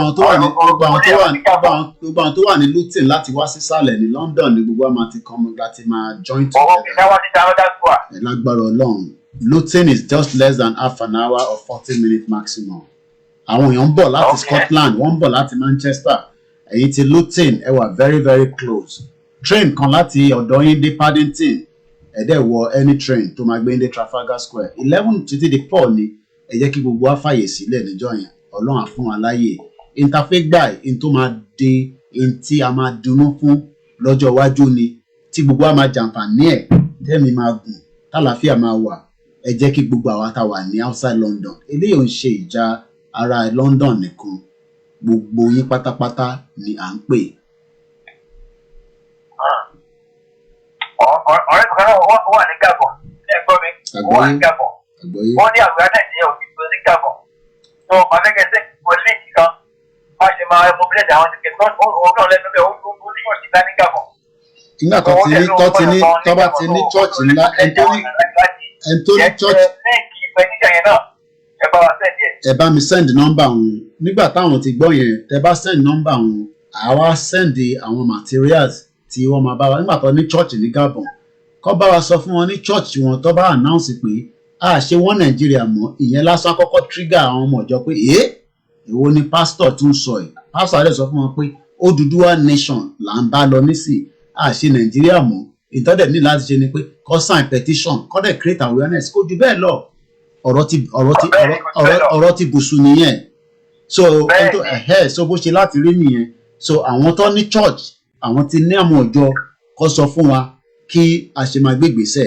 àwọn tó wà ní Luton láti wá sísàlẹ̀ ní London ní gbogbo àmà ti kọ́mọ láti máa join together. lágbára Ọlọ́run Luton is just less than half an hour or 40 minutes maximum. àwọn èèyàn ń bọ̀ láti Scotland wọ́n ń bọ̀ láti Manchester èyí ti Luton ẹ wà very very close. train kan láti ọ̀dọ̀ yín dé Paddington ẹ̀dẹ̀ wọ any train tó máa gbé ní Trafalgar Square 11 títí di Paul ni ẹ jẹ́ kí gbogbo wa fàyè sílẹ̀ níjọ́ yẹn Ọlọ́run á fún wa láyè interfaith gbà in tó máa dé èyí tí a máa dunnú fún lọ́jọ́ iwájú ni tí gbogbo wa máa jàǹfààní ẹ̀ tẹ́mi máa gùn tálàáfíà máa wà ẹ jẹ́ kí gbogbo àwa tá wà ní outside London eléyìí ò ń ṣe ìjà ará London nìkan gbogbo yín pátápátá ni à ń pè. ọ̀rẹ́ kan náà wà ní Gabon ní ẹ̀gbọ́n mi wà ní Gabon wọ́n ní àgbà Nàìjíríà ò ti gbé ní Gabon tó ọ̀pọ̀lẹ́gẹ̀ẹ́sẹ̀ kò líǹkì kan bá ṣe máa mobilẹ̀ àwọn tìkẹ̀ tó òun náà lẹ́nu bẹ́ẹ̀ ó ní yóò ti dá ní Gabon. nígbà tó bá ti ní chọ́ọ̀chì ńlá ẹni tó ní chọ́ọ̀chì ẹ bá mi send nọ́mbà òun nígbà táwọn ti gbọ́ yẹn tẹ bá send nọ́mbà òun àwa send àwọn materials tí wọ́n máa bá wa nígbà tó ní church ní Gabon kọ́ bá wa sọ fún wọn ní church wọn tó bá announce pé a ṣe wọ́n Nàìjíríà mọ́ ìyẹn lásán kọ́kọ́ trigger àwọn ọmọ ìjọ pé èwo ni pastor tún sọ ẹ̀ pastor adé sọ fún wọn pé Oduduwa nation là ń bá lọ nísì a ṣe Nàìjíríà mọ́ ìtọ́dẹ̀ ní láti ṣe ni pé kọ́ sign petition kọ́ dẹ̀ create awareness kó ju bẹ́ẹ̀ lọ ọ̀rọ̀ ti bùsùn nìyẹn so bó ṣe láti rí nìyẹn so àwọn tó ní church àwọn tí ní àmọ́ ọjọ́ kọ́ sọ fún wa kí a ṣe máa gbégbèsè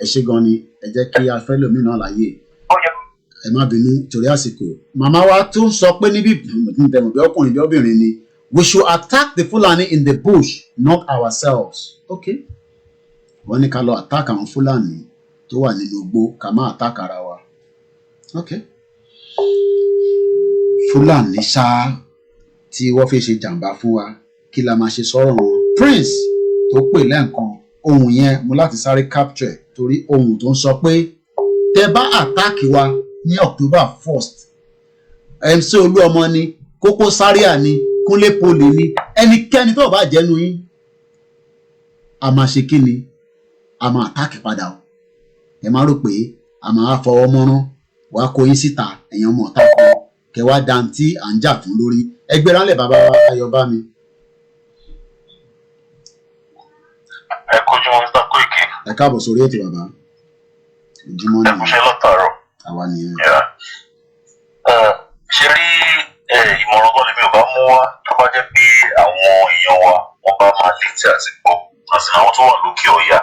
ẹ ṣe gan ni ẹ jẹ́ kí a fẹ́ lòmínà láàyè ẹ má bínú torí àsìkò màmá wa tún sọ pé níbi ìbẹ̀rù bí ọkùnrin bí obìnrin ni we should attack the Fulani in the bush not ourselves okay wọ́n ní ká lọ attack àwọn Fulani tó wà nínú igbó ká má attack ara wa okay Fulani ṣá tí wọ́n fi ṣe jàǹbá fún wa kí la máa ṣe sọ̀rọ̀ wọn Prince tó pè lẹ́ǹkan ohun yẹn mo láti sáré capture torí ohun tó ń sọ pé tẹ bá attack wa ní October 1st MC Olúọmọ ni Kókó Zaria ni Kúnlé Poli ni ẹnikẹ́ni tó bá jẹ́nu yín a máa ṣe kí ni a máa attack padà o ẹ má rò pé a máa fọwọ́ mọ́rán wàá kó yín síta ẹ̀yàn ọmọ ọ̀tá kan kẹwàá dantí à ń jà fún lórí ẹgbẹ́ ránlẹ̀ bàbá Ayọ̀bámi. ẹ kojú wọn Mr. Koiki. ẹ káàbọ̀ sórí ètò bàbá ojúmọ́ ni ẹ kúṣẹ́ lọ́tàárọ̀. àwa nìyẹn. ṣe rí ìmọ̀ràn kan lèmi ò bá mú wá tó bá jẹ́ pé àwọn èèyàn wa wọ́n bá máa létí àti gbọ́ àti àwọn tó wà lókè ọ̀yà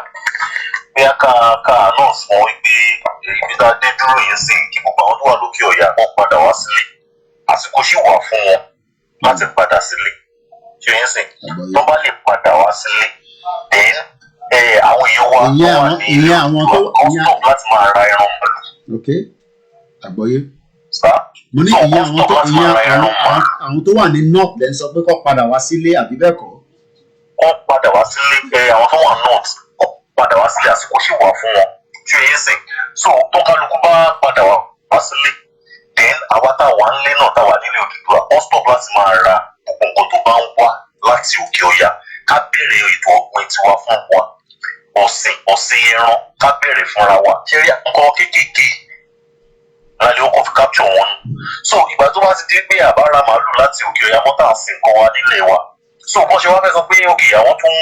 bí a ká announce fún wọn pé ibi tá a dé dúró yìí sí kí gbogbo àwọn tó wà lókè ọ̀yà wọ́n padà wá sílé àsìkò sì wà fún wọn láti padà sílé tí ó yẹn sìn tó bá lè padà wá sílé then àwọn èèyàn wa wà ní ilé ọ̀tọ̀ láti máa ra ẹran pẹ̀lú. ok àgbọ́yé mo ní ìyẹn àwọn tó wà ní north lẹ́ ń sọ pé kó padà wá sílé àbí bẹ́ẹ̀ kọ́. wọ́n padà wá sílé àwọn tó wà north kó padà wá sílé àsìkò sì wà fún wọn tí ó yẹn sìn so tó kálukú bá padà wá sílé then àwa tá a wà ń lé náà tá a wà nílé Odùduwà wọ́n stop láti máa ra gbogbo nǹkan tó bá ń wá láti òkè ọ̀yà ká bẹ̀rẹ̀ ètò ọ̀gbìn tiwa fún wa ọ̀sìn ẹran ká bẹ̀rẹ̀ fúnra wa ṣe rí nǹkan kéékèèké lálẹ́ ọkọ̀ fi capture wọn so ìgbà tó bá ti di pé àbára màálù láti òkè ọ̀yà mọ́tà sin nǹkan wa nílé wa so bọ́n ṣe wá fẹ́ sọ pé òkè àwọn tó ń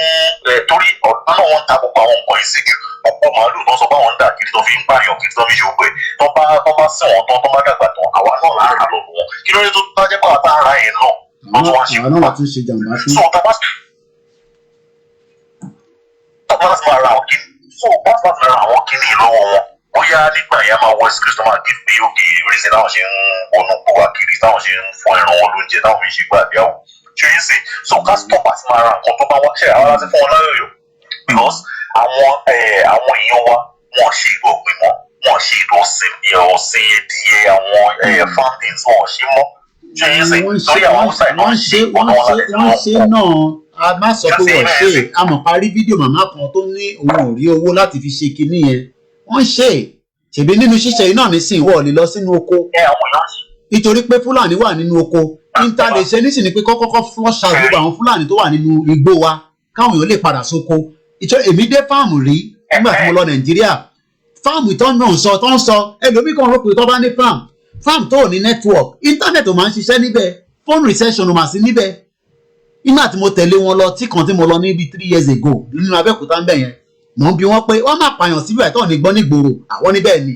torí ọ̀dọ́ náà wọ́n ń ta gbogbo àwọn nǹkan yìí sí jù ọ̀pọ̀ màálù tó ń sọ pé àwọn ń dà kiri tó fi ń pààyàn kiri tó fi ṣe òpè tó bá sìn wọ́n tó bá dàgbà tán àwa náà là ń rà lọ́dún wọn kí ló dé tó bá jẹ́ pé àwọn tá a ra yẹn náà lọ́tún wá ṣe àwọn náà wà tún ṣe jàǹbá fún. so tá a bá máa ra àwọn kìíní so bá a máa ra àwọn kìíní lọ́wọ́ wọn bóyá nígbà yẹn máa wọ ẹsẹ̀ kristu máa gé pé òkè ìrísí táwọn ṣe ń wọnú gbọ́ wa kiri táwọn ṣe ń fún ẹran wọn lóúnjẹ táwọn fi ń ṣe gbàgbéyàwó ṣe yín sí so ká stop àti máa ra nǹkan tó bá wá ṣe àwọn láti fún wọn láyọ̀yọ̀ because àwọn èèyàn wa wọn ṣe ìdọ̀gbìn mọ́ wọn ṣe ìdọ̀sìn ẹ̀dìyẹ àwọn farmings wọn ṣe mọ́ ṣe yín sí lórí àwọn ọ̀sà ìnáwó ṣe wọ́n ṣe náà a má sọ pé wọ́n ṣe a mọ̀ parí fídíò màmá kan tó ní òun ò rí owó láti fi ṣe kinní yẹn wọ́n ṣe ṣèbí nínú ṣíṣe iná nísìnyí wọ́n lè lọ sínú oko nítorí pé Fúlàní wà nínú oko níta lè ṣe nísìnyí ni pé kọ́kọ́kọ́ flush out gbogbo àwọn Fúlàní tó wà nínú igbó wa káwọn èèyàn lè padà sóko èmi dé fáàmù rí nígbà tí mo lọ Nàìjíríà fáàmù tó ń sọ ẹlòmíì kan rò pé tó bá ní fáàmù tó ní network internet ò máa ń ṣiṣẹ́ níbẹ̀ phone reception ò máa sí níbẹ̀ nígbà tí mo tẹ̀lé wọn lọ tí mo lọ níbi 3 years ago nínú Abẹ́òkúta ń bẹ̀ yẹn mò ń bi wọ́n pé wọ́n máa pààyàn síbí báyìí tó ní gbọ́ nígboro àwọn níbẹ̀ ni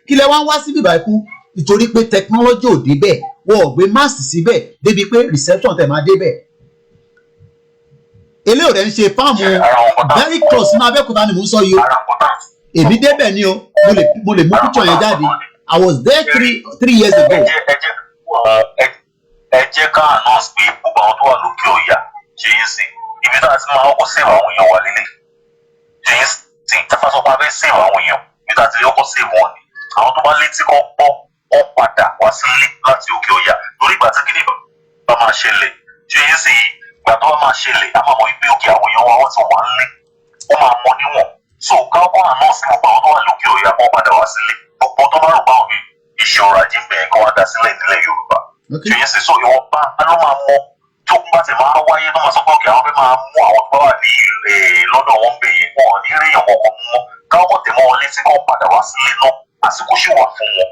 kí lẹ wá ń wá síbí báyìí fún nítorí pé technology ò débẹ̀ wọ́n ò gbé máàsì síbẹ̀ débi pé reception tẹ̀ máa débẹ̀ Ele ò rẹ̀ ń ṣe fáàmù very close ní Abẹ́òkúta ni mò ń sọ yìí o. Èmi débẹ̀ ni o, mo lè mú picture yẹn jáde. I was there 3 years ago. Ẹ jẹ́ ká announce pé gbogbo àwọn tó wà lókè ọ̀yà ṣe é sìn. Ibi tá a ti máa kọ́kọ́ save àwọn èèyàn wà lélẹ̀. Ṣe é sìn, tá a bá sọ pé a fẹ́ save àwọn èèyàn, ibi tá a ti lè kọ́kọ́ save wọn ni. Àwọn tó bá létí kọ́ gbọ́, wọ́n padà wá sílé láti òkè ọ̀yà. Lórí ìgbà tí kíní bá máa ṣẹlẹ̀, ṣe é sìn, ìgbà tó bá máa ṣẹlẹ̀, a máa mọ wípé òkè àwọn èèyàn wa wọ́n ti wà ńlé. Wọ́n máa mọ níwọ̀n. So káwọn announce gbogbo àwọn tó wà lókè ọ̀yà kọ́ padà wá sílé. Gbogbo tó bá rò báwọn ní iṣẹ́ ọrọ̀ ajé bẹ̀rẹ̀ kọ́ wá dá sílẹ̀ nílẹ̀ Yorùbá. Ṣé yẹn ṣe so ìwọ̀nba ló máa mọ tó ń bá ti máa wáyé tó máa sọ pé òkè àwọn fẹ́ máa mú àwọn tó bá wà ní lọ́dọ̀ wọn bẹ̀ yẹn wọn ò ní rí ìyàwó ọkọ̀ mú wọn káwọn tẹ̀ mọ́ wọn létí kọ́ padà wá sílé náà àsìkò ṣì wà fún wọn.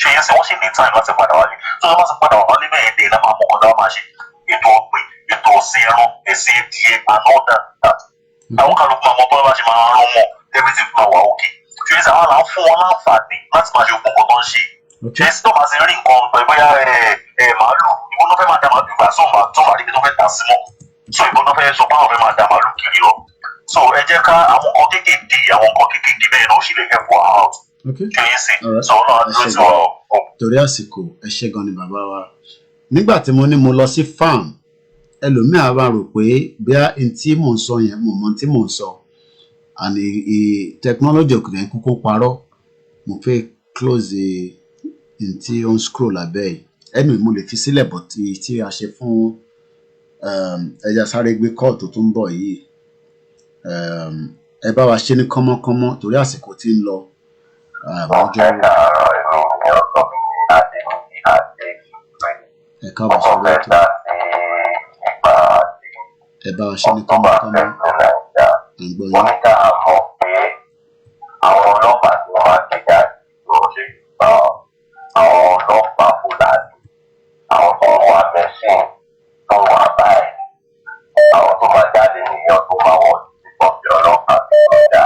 Ṣé yẹn ṣe wọ́n sì ní time láti padà wálé tó wọ́n bá ti padà wálé bẹ́ẹ̀ dé náà máa mọ ọ̀dọ́ máa ṣe ètò ọ̀gbìn ètò ọ̀sìn ẹran ẹ̀sìn ẹ̀dìyẹ anọ́dà àwọn kálukú máa mọ bọ́lá bá ṣe máa rán wọn everything máa wà òkè. Ṣé yẹn ṣe àwọn là ń fún wọn láǹfààní láti máa ṣe gbogbo tó ń ṣe. Ṣé tó máa ṣe rí nǹkan pẹ̀lú bóyá màálù ìbọn náà fẹ́ máa da màálù ìgbà tó máa rí ibi tó fẹ́ tà sí mọ́ so ìbọn náà fẹ́ sọ báwọn fẹ́ máa da màálù kiri lọ so ẹ jẹ́ ká àwọn nǹkan kéékèèké bẹ́ẹ̀ náà ó sì lè help wa out. Ṣé yín sí so náà dúró sí wa o. Torí àsìkò ẹ ṣé gan ni bàbá wa nígbà tí mo ní mo lọ sí farm ẹlòmíà bá rò pé bóyá n tí mò ń sọ yẹn mo mọ tí mò ń sọ and technology òkùnrin kúkú parọ́ mo fẹ́ close tí ó ń scroll abẹ́ yìí ẹnu mo lè fi sílẹ̀ bọ̀ tí a ṣe fún ẹja sáré gbé call tó tún bọ̀ yìí ẹ bá wa ṣe ní kánmọ́kánmọ́ torí àsìkò tí ń lọ ẹ káàbọ̀ sórí ètò ẹ bá wa ṣe ní kánmọ́kánmọ́ ẹ gbọ́ yín. Àwọn ọlọ́pàá tí wọ́n máa ń gbé jáde ló ṣe àwọn ọlọ́pàá Fúlàní àwọn tó ń wá mẹ́sìn tó ń wá báyìí àwọn tó máa jáde nìyẹn tó máa wọ̀ sí pọ̀pì ọlọ́pàá tó ń jà.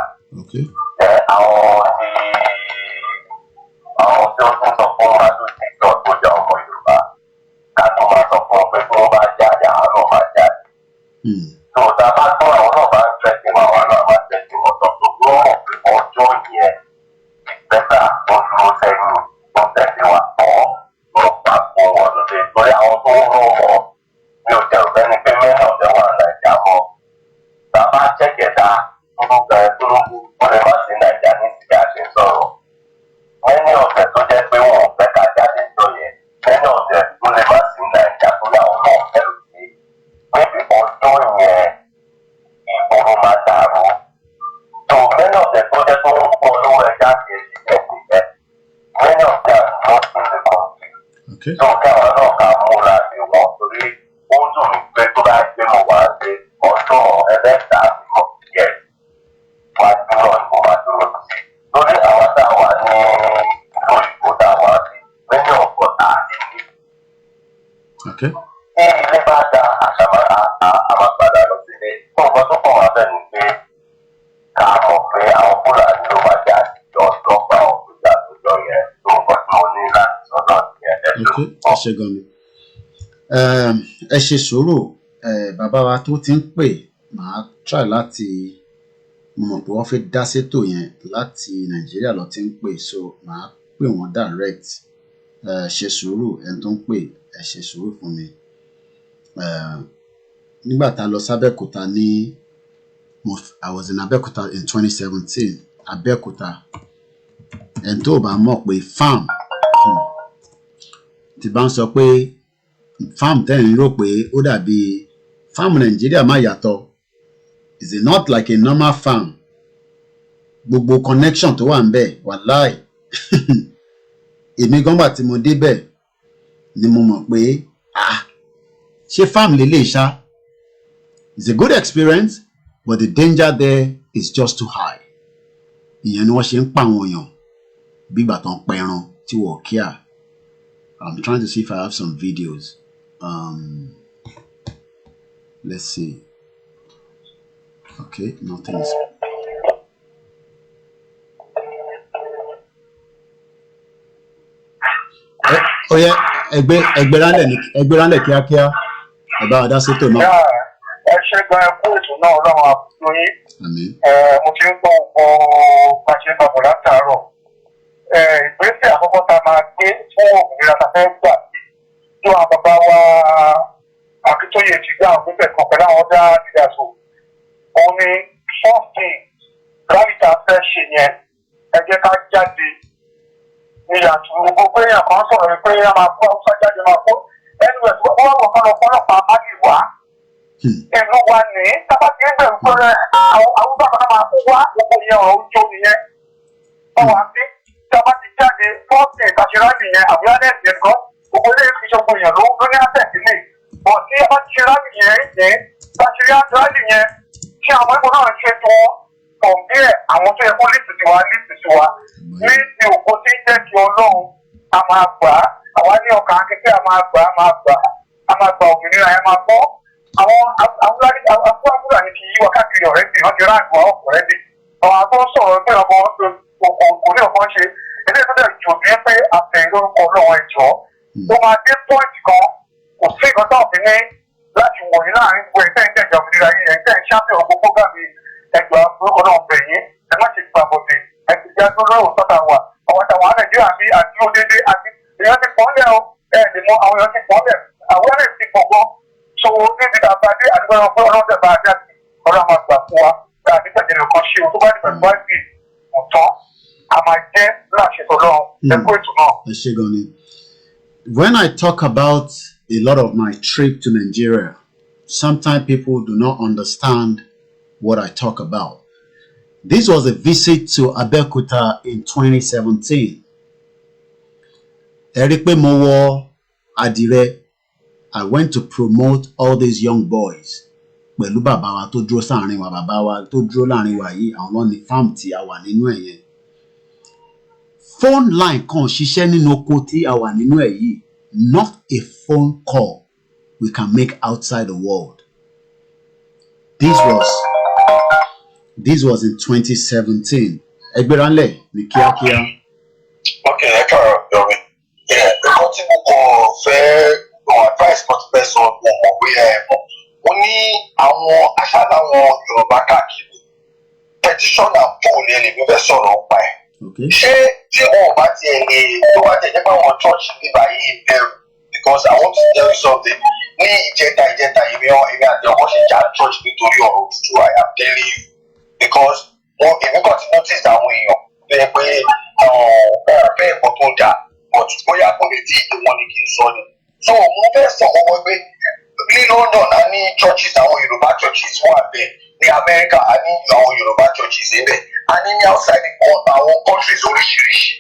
Àwọn tí ó tún sọ fún wa tó ti jọ tó jà ọmọ Yorùbá ká tó máa sọ fún ọ pé tí wọ́n bá jáde àwọn náà máa jáde. Tó o ta bá tó àwọn náà bá ń tẹ̀sí wọn àwọn náà máa tẹ̀sí wọn tó tó gbọ́ ọjọ́ yẹn bẹ́tà wọ́n dúró sẹ́yìn wọ́n tẹ̀lé wa tọ́ wọ́n pa fún wọn lóde lórí àwọn tó ń rún wọn mi ò tẹ̀rù bẹ́ni pé mẹ́rin ọ̀dẹ́ wà nàìjà mọ́ bàbá jẹ́gẹ̀dá nínú bẹ̀rẹ̀ tó ló kù wọ́n lè má sí nàìjà ní ti bí a ṣe sọ̀rọ̀ mẹ́rin ọ̀dẹ́ tó jẹ́ pé wọn ò fẹ́ ká jáde jọ yẹn mẹ́rin ọ̀dẹ́ tó lè má sí nàìjà tó láwọn náà fẹ́rù sí níbi ọjọ́ yẹn ìgboro máa dàrú tó mẹ́rin ọ̀dẹ́ tó jẹ́ pé wọ́n kọ́ olówó ẹja ti ẹ̀sìn many of them not in the country. So káwọn náà ká múra sí wọn torí ó dùn mí pé tó bá gbé mo wá sí ọjọ́ ẹlẹ́ta àbíkọ́ díẹ̀ wá dúró ìbò máa dúró sí. Lórí àwọn tá a wà ní ìlú ìbò tá a wà sí many of us are in it. Tí ilé bá da àmàgbàdà lọ sílé tó nǹkan tó pọ̀ wá bẹ́ẹ̀ ni pé ká mọ̀ pé àwọn Fúlàní ló máa jẹ́ àtijọ́ ọ̀dọ́gba ọ̀gbìnjà àtijọ́ yẹn tó nǹkan tó ní láti sọ́dọ̀ yẹn ẹ ṣé gan ni ẹ ṣe sùúrù bàbá wa tó ti ń pè màá try láti mọ̀ pé wọ́n fẹ́ dá sétò yẹn láti Nàìjíríà lọ ti ń pè so màá pè wọ́n direct ṣe sùúrù ẹni tó ń pè ẹ ṣe sùúrù fún mi nígbà tá a lọ sábẹ́òkúta ní I was in Abẹ́òkúta in 2017 Abẹ́òkúta ẹni tó bá mọ̀ pé farm tí bá ń sọ pé farm tẹ́yìn rò pé ó dàbí farm Nàìjíríà má yàtọ̀ is it not like a normal farm gbogbo connection tó wà ń bẹ̀ wàláì èmi gan gbà tí mo débẹ̀ ni mo mọ̀ pé ṣé farm lélẹ̀ ṣá it's a good experience but the danger there is just too high ìyẹn ni wọ́n ṣe ń pa àwọn èèyàn bí ìgbà tó ń pa ẹran tí wọ́n kíá. I'm trying to see if I have some videos. Let's see. Okay, nothing is. Oh yeah, ẹgbẹ́ ránlẹ̀ kíákíá. Ẹ bá wa dá sétò náà. Ẹ ṣe gan ẹ kú ètò náà ọlọ́run àbúrò yín. Mo ti ń gbọ́ ọ̀pọ̀ pàṣẹ papọ̀ látàárọ̀. Ìgbésẹ̀ àkọ́kọ́ tá a máa gbé fún òmìnira tá a fẹ́ gbà tí àwọn bàbá wa Akíntóyè ti gbá àwọn pípẹ̀ kan pẹ̀lú àwọn ọ̀dà ìdásò. Òun ni fọ́ọ̀tì láìta fẹ́ ṣe yẹn ẹ jẹ́ ká jáde ní yàtọ̀ gbogbo èèyàn kan sọ̀rọ̀ pé a máa kọ́ ọ́sá jáde máa kó ẹnu ẹ̀ tó wọ́n wọ̀ kọ́nà ọ̀pọ̀lọpọ̀ àmàlì wá. Ìlú wa ní tábà tí ń bẹ̀rù pé àwọn àwùjọ kan máa kó wá gbogbo yẹn ọ̀rọ̀ ojú nìyẹn. Ọwọ́ àti tábà ti jáde fọ́ọ̀tì ìtàṣírá nìyẹn àbúrádẹ́sì yẹn kan gbogbo ilé ìfiṣọ́gbọ̀ èèyàn ló ní àtẹ̀sílẹ̀. Bọ̀ tí a bá ti ṣe rálì yẹn ní ìtàṣírá rálì yẹn tí àwọn ẹgbẹ́ náà ṣe tó kọ̀m̀bí ẹ̀ àwọn tó yẹ kó lè tètè wá ní ti òkú tí ń jẹ́ ti ọlọ́run a máa gbà á àwa ní ọkàn akẹ́kẹ́ a máa gbà òmìnira ẹ̀ máa bọ́ àwọn abúlé ní ti yí wa káàkiri ọ̀rẹ́dì wọ́n ti ráàgbọ́ ọ̀rẹ́dì àwọn àtọ́ sọ̀rọ̀ pé ọmọ kò ní ọ̀kan ṣe eléyìí tó dẹ̀ jù ní pé àtẹ̀yìn lórúkọ ọlọ́run ẹ̀jọ́ ó máa dé pọ́ìntì kan kò sí ìkan tó ọ̀fìn ní láti wòye láàrin gbogbo ẹ̀tẹ́ ìjẹ̀jẹ̀ òmìnira yìí ẹ̀tẹ́ ìṣàfihàn gbogbo gbàgbé ẹgbàá orúkọ náà bẹ̀yìn ẹ má ṣe gbà bọ̀dẹ̀ ẹ̀sìn ìjà tó lọ́rùn sọ́tà wà àwọn àtàwọn nàìjíríà bí àdúró déédéé àti èèyàn ti pọ́n lẹ́ o ẹ̀ẹ́dì mọ àwọn èèyàn ti pọ́n lẹ̀ àwọn ẹ̀rẹ́ ti gbọ̀gbọ́ so níbi àbájé àdúgbò ẹ̀rọ pé ọlọ́dẹ̀ bá ajá sí ọlọ́ máa gbà fún wa láti tẹ̀lé kan ṣe o tó bá dìbò ìgbà ìgbì ọ̀tán a máa jẹ́ láṣẹ tọ́lọ́ ẹ̀kọ́ ètò náà. Ẹ ṣé gan ni. When I talk about a lot of my trip to Nigeria, sometimes people do not understand what I talk about. This was a visit to Abeokuta in 2017. Eripe Mowo Adire, I went to promote all these young boys. Pẹ̀lú bàbá wa tó dúró sáàrin wa, bàbá wa tó dúró láàrin wa yìí, àwọn ní farm tí a wà nínú ẹ̀ yẹn. Phone line kan ṣiṣẹ́ nínú oko tí a wà nínú ẹ̀ yìí. Not a phone call we can make outside the world. This was in 2017. Ẹgbẹ́ránlẹ̀ ní kíákíá. Okay, ẹ káàárọ̀ Yomi. Ẹ̀kọ́ tí mo kàn fẹ́ advice kan ti fẹ́ sọ ọmọ pé mo ní àwọn aṣáájú Yorùbá káàkiri petition and poll ní ẹni fẹ́ sọ̀rọ̀ ọ̀pá ẹ̀. Ṣé tí wọn ò bá tiẹ̀ lè tó bá tẹ̀ jẹ́ pé àwọn church níbà yìí bẹ̀rù because I want to tell you something. Ní ìjẹta èmi àti ọkọ ṣe jà church nítorí ọ̀rọ̀ Oduduwa I am telling you because èmi kàn ti notice àwọn èèyàn bẹ́ẹ̀ pé bẹ́ẹ̀ kọ́ tó dà but bóyá kò lè tí ìdè wọn ni kì í sọ ni. So mo fẹ́ sọ ọmọ pé ní London a ní churches àwọn Yoruba churches wà bẹ́ẹ̀ ní America a ní àwọn Yoruba churches níbẹ̀ a ní outside àwọn countries oríṣiríṣi.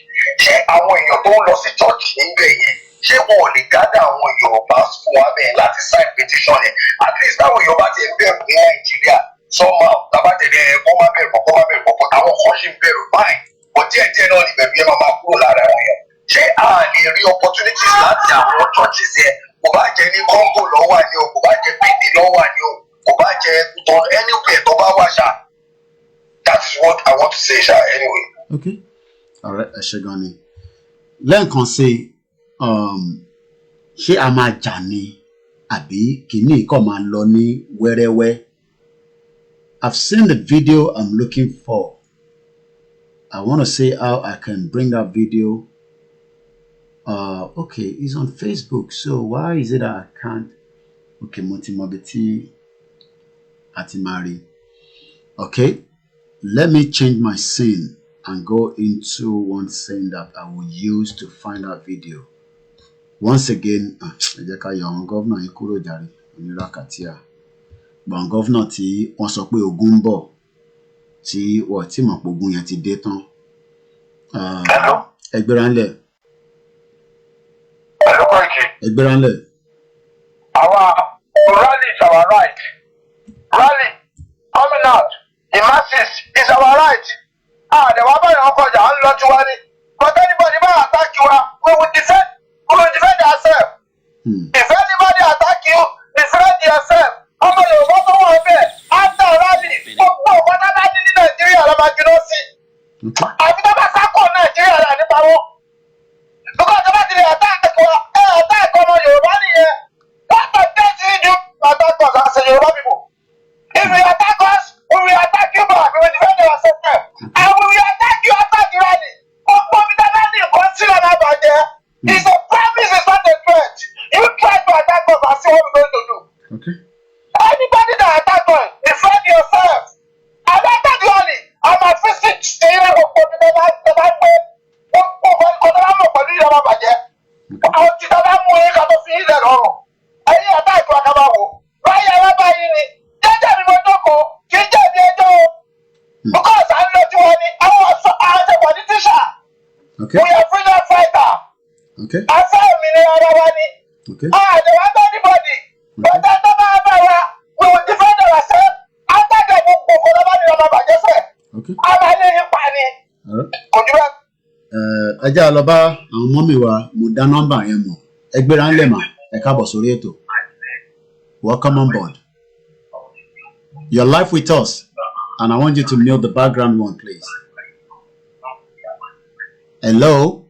Ṣé àwọn èèyàn tó ń lọ sí church níbẹ̀ yẹn ṣé wọn ò lè gádà àwọn Yorùbá fún wa bẹ́ẹ̀ láti sign petition yẹn at least táwọn Yorùbá ti ń bẹ̀rù ní Nàìjíríà somehow tabatẹ̀lẹ̀ kọ́ máa bẹ̀rù kọ́ àwọn kan ṣì ń bẹ̀rù báyìí but díẹ̀ náà ni bẹ̀rù yẹn máa kúrò lára wọn yẹn. Ṣé a lè rí opportunities láti àwọn churches yẹn kò bá jẹ́ ní Congo lọ́wọ́ ni o kò bá jẹ́ Benin lọ́wọ́ ni o kò bá jẹ́ anywhere tó bá wà ṣá. That is what I want to say ṣá anyway. Okay, alright, ẹ ṣé gan ni. Lẹ́ẹ̀kan sí ṣé a máa jà ni àbí kìíní kò máa lọ ní wẹ́rẹ́wẹ́? I've seen the video I'm looking for. I want to see how I can bring that video. Okay, it's on Facebook. So why is it that I can't? Okay, Montimobiti Atimari. Okay, let me change my scene and go into one scene that I will use to find that video. Once again, young governor Ikuro Jari, Onirakatia. But governor tí wọ́n sọ pé ogun ń bọ̀ tí wọ́n ti mọ̀ pé ogun yẹn ti dé tán. Ẹgbẹ́ránlẹ̀. Ẹgbẹ́ránlẹ̀. Our rally is our right. Rally coming out the masses is our right. The wabba yẹn kọjá ń lọ tiwa ni. But anybody bá attack you, we will defend ourselves. If anybody attack you, defend yourself. Ọmọ Yorùbá tó wọ̀ bẹ́ẹ̀ after rally gbogbo ọ̀pọ̀ náà ní Nàìjíríà la máa jùlọ sí. Àbí tó bá sákò Nàìjíríà là nípa wọn. Because tó bá ti lè attack ọmọ Yorùbá nìyẹn. threat. You try to attack us, I see what we're going to do. Okay. Anybody that attack us, defend yourself. And after the only, I'm a visit. Okay. We are freedom fighter. Okay. I saw Okay. they want anybody. But that we will defend ourselves. After that, we will go Okay. I'm a little panic. Ẹ jẹ́ lọ bá àwọn mọ́mì wa mo dá nọ́mbà yẹn mọ̀ ẹ gbéra ńlẹ̀ mà ẹ káàbọ̀ sórí ètò. Welcome on board. You're live with us and I want you to mute the background one please. Hello?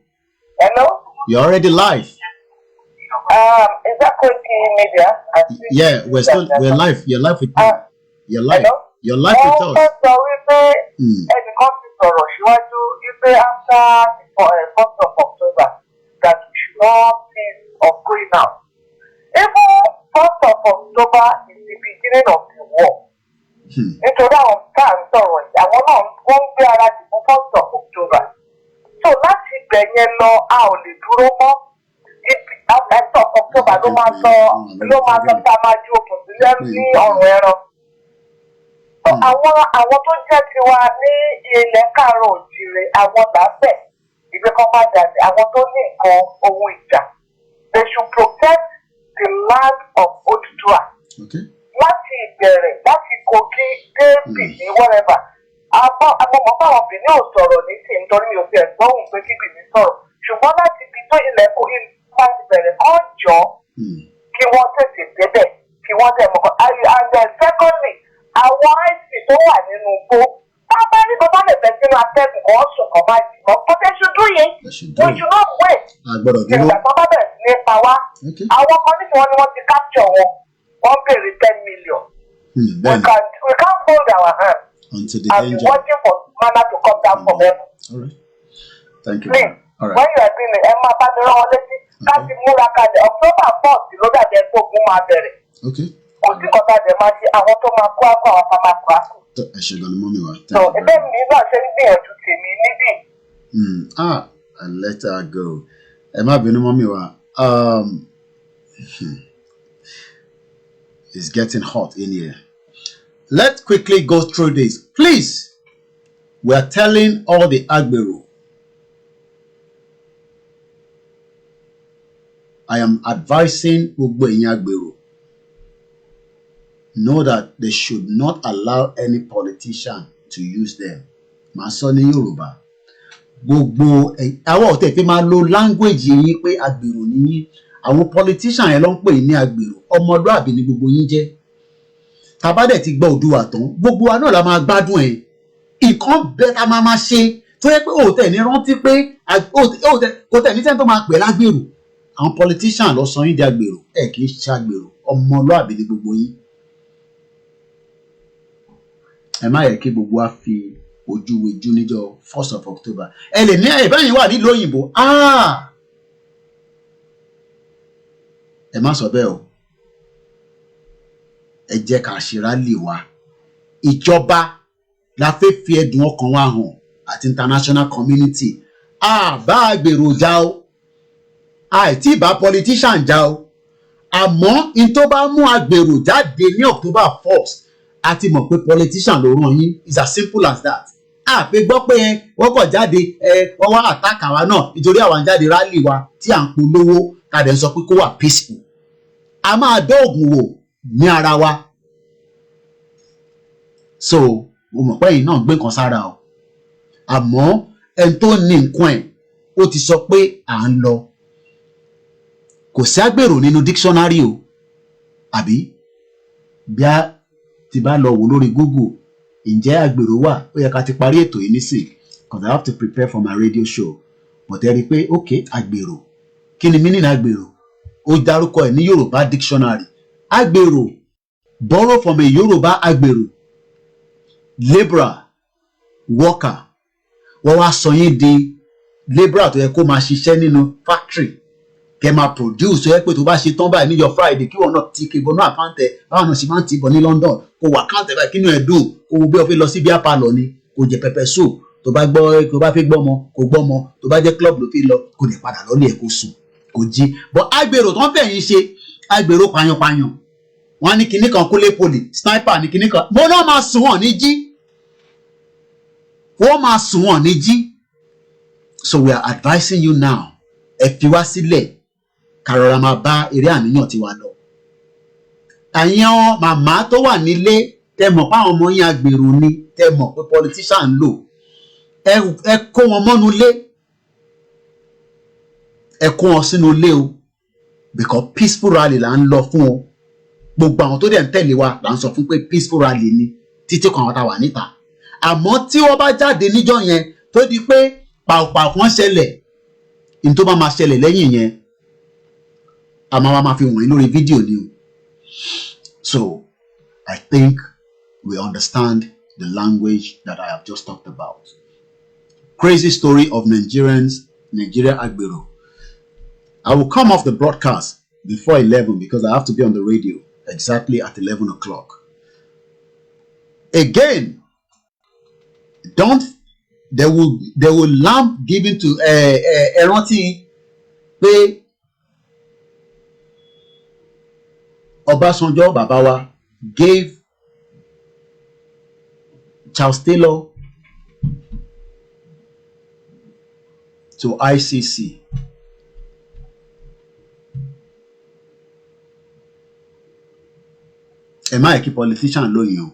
Hello? You're already live. Is that Koiki media? Yeah, we're live. You're live with me. You're live. Hello? You're live with us. Ẹnìkan ti sọ̀rọ̀ síwájú wípé after the 1st of October that we should not think of going out. Even 1st of October is the beginning of the war. Nítorí àwọn tá à ń sọ̀rọ̀ yìí, àwọn náà wọ́n ń gbé ara dì fún 1st of October. So láti ibẹ̀ yẹn lọ, a ò lè dúró mọ́. 1st of October ló máa sọ tá a máa ju okùn sílẹ̀ ní ọ̀rùn ẹran. Àwọn tó jẹ́ tiwa ní ilẹ̀ káàárọ̀ òjìrè àwọn làbẹ̀ ìgbé kan má jáde àwọn tó ní nǹkan ohun ìjà. They should protect the land of Oduduwa. Láti ìbẹ̀rẹ̀ láti Kogi dé Benin whatever. Àwọn ọmọ báwọn Benin ò sọ̀rọ̀ ní tì nítorí mi ò fi ẹ̀gbọ́n òun pé kí Benin sọ̀rọ̀. Ṣùgbọ́n láti ibi tó ilẹ̀ kó láti bẹ̀rẹ̀ kọ́ jọ kí wọ́n tètè débẹ̀ kí wọ́n tẹ̀ mọ́kàn. And then secondly, àwọn àìsí tó wà nínú igbó bá ní kó bá lè bẹ̀ sínú atẹ́gùn kan sùn kan máa jì mọ́ but they should do it. We should not wait. Ìgbà tó bá bẹ̀rẹ̀ sí ní pa wá àwọn kan níbi wọn ni wọ́n ti capture wọn wọ́n béèrè 10 million. We can't hold our hands and be watching for manna to come down from heaven. All right. Thank you. Please, all right. When you are doing it ẹ máa bá mi rán wọn létí láti múra kalẹ̀ October 4th ló dàbí ẹgbẹ́ ogun máa bẹ̀rẹ̀. Okay. Kò sí kọ́tà dẹ̀ máa ṣe àwọn tó máa kó àpò àwọn kan máa kó àpò. Ẹ ṣe gan ni mọ́mì wa. So ẹgbẹ́ mi náà ṣe ń gbìyànjú tèmi níbí. I let her go. Ẹ má bínú mọ́mì wa. It's getting hot in here. Let's quickly go through this. Please, we are telling all the Agbero. I am advising gbogbo ẹ̀yin Agbero. Know that they should not allow any politician to use them. Màá sọ ní Yoruba. Gbogbo àwọn ọ̀tẹ̀ fi máa lo language yín pé Agbero ni yín. Àwọn politician yẹn ló ń pè ní Agbero. Ọmọlúàbí ni gbogbo yín jẹ́. Tàbá dẹ̀ ti gbọ́ Oduduwa tán. Gbogbo wa náà la máa gbádùn ẹ̀. Nǹkan bẹ́ẹ̀ ta máa ṣe. Tó yẹ pé òtẹ̀ ní rántí pé kò tẹ̀ ní sẹ́ni tó máa pè lágbèrò. Àwọn politician lọ sọ yín di Agbero. Ẹ kì í ṣe Agbero. Ọmọlúàbí ni gbogbo yín. Ẹ má yẹ kí gbogbo wa fi ojú wejú níjọ́ 1st of October. Ẹ lè ní ìbáyìí wà nílùú òyìnbó. Ẹ má sọ bẹ́ẹ̀ o. Ẹ jẹ́ ká ṣe rálì wa. Ìjọba la fẹ́ fi ẹ̀dùn ọkàn wa hàn àti international community. Bá Agbero jà o. Àìtí bá politician jà o. Àmọ́ in tó bá mú Agbero jáde ní October 1st àti mọ̀ pé politician ló ràn yín. It's as simple as that. Àpè gbọ́ pé wọ́n kọ̀ jáde wọ́n wá attack àwa náà nítorí àwọn jáde rálì wa tí à ń polówó ká dẹ̀ sọ pé kó wà peaceful. A máa dóògùn wò ní ara wa. So mo mọ̀ pé ẹ̀yin náà gbé kan sára o. Àmọ́ ẹni tó ní nǹkan ẹ̀ ó ti sọ pé à ń lọ. Kò sí Agbero nínú dictionary o. Àbí bí a ti bá lọ wò lórí Google ǹjẹ́ Agbero wà ó yẹ ká ti parí ètò yìí nísìn because I have to prepare for my radio show. But ẹ rí i pé okay Agbero kí ni meaning Agbero? Ó dárúkọ ẹ̀ ní Yoruba dictionary. Agbero borrow from a Yoruba Agbero labourer worker. Wọ́n wá sọ yín di labourer tó yẹ kó máa ṣiṣẹ́ nínú factory kẹ́ máa produce ẹ pé tó bá ṣe tán báyìí níjọ́ Friday kí wọ́n náà ti kí ìbọn náà àkáǹtẹ̀ báwọn náà ṣe máa ń ti bọ̀ ní London kó wà àkáǹtẹ̀ báyìí kí inú ẹ̀ dùn kó wo bí wọ́n fi lọ sí bíá palọ̀ ni kó jẹ pepper soup tó bá fẹ́ gbọ́mọ kó gbọ́mọ tó bá jẹ́ club ló fi lọ kó lè padà lọ́lé ẹ̀ kó sùn kó jí but agbèrò tó ń fẹ̀yìn ṣe agbèrò payanpayan wọ́n ní kinní kan kólé poli sniper ní kinní kan mo náà máa sùn wọ́n ní jí wọ́n máa sùn wọ́n ní jí so we are advising you now ẹ fi wá sílẹ̀ kàrọ̀rà máa bá eré àníyàn tiwa lọ. àyàn màmá tó wà nílé tẹ́ mọ̀ pé àwọn ọmọ yín agbèrò ni tẹ́ mọ̀ pé politician ń lò ẹ kó wọn mọ́nu ilé ẹ kó wọn sínú ilé o because peaceful rally là ń lọ fún o gbogbo àwọn tó dẹ̀ ń tẹ̀lé wa là ń sọ fún pé peaceful rally ni títí kan àwọn tá a wà níta àmọ́ tí wọ́n bá jáde níjọ́ yẹn tó di pé pàápàá kan ṣẹlẹ̀ ní tó bá máa ṣẹlẹ̀ lẹ́yìn yẹn àmọ́ wa máa fi wọ̀nyí lórí fídíò ni o so I think we understand the language that I have just talked about. Crazy story of Nigeria agbero. I will come off the broadcast before 11 because I have to be on the radio exactly at 11 o'clock. Again, they will lamp given to ẹrántí pé Ọbásanjọ́ bàbá wa gave Charles Taylor to ICC. Ẹ má kí politician lóyún o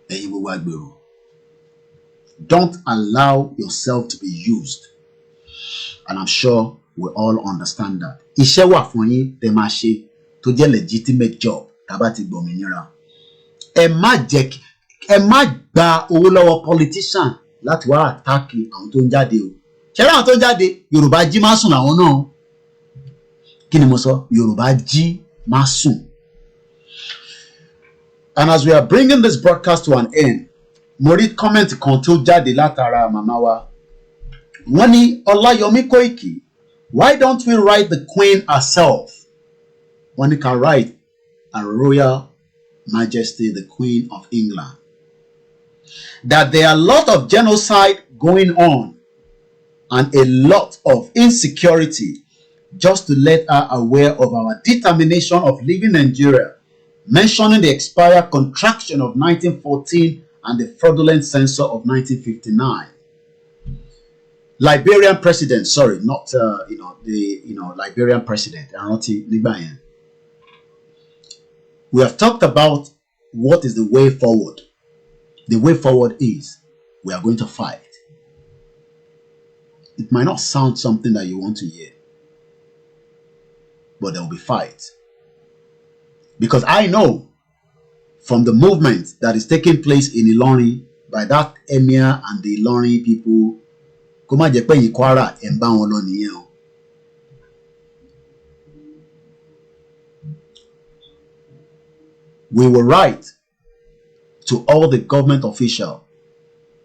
ẹ̀yin gbogbo agbèrò. Don't allow yourself to be used, and I'm sure we all understand that. Iṣẹ́ wà fún yín tẹ́ máa ṣe tó jẹ́ legitimate job tábà ti gbòmìnira. Ẹ má gba owó lọ́wọ́ politician láti wá àtàkì àwọn tó ń jáde o. Ṣẹ́rẹ́ àwọn tó ń jáde Yorùbá jí má sùn làwọn náà. Kí ni mo sọ? Yorùbá jí má sùn. And as we are bringing this broadcast to an end, mo rí comment kan tó jáde látara màmá wa. Wọ́n ní Olayomi Koiki, why don't we write the Queen herself? Wọ́n ní ká write Her Royal Majesty the Queen of England. That there are a lot of genocide going on and a lot of insecurity, just to let her aware of our determination of leaving Nigeria, mentioning the expired contraction of 1914 and the fraudulent censor of 1959. Liberian president, sorry, not Liberian president. We have talked about what is the way forward. The way forward is we are going to fight. It might not sound something that you want to hear, but there will be fight. Because I know from the movement that is taking place in Ilorin by that emir and the Ilorin people, kó má jẹ́ pé yín Kwara ẹ̀ ń bá wọn lọ nìyẹn o. We will write to all the government officials,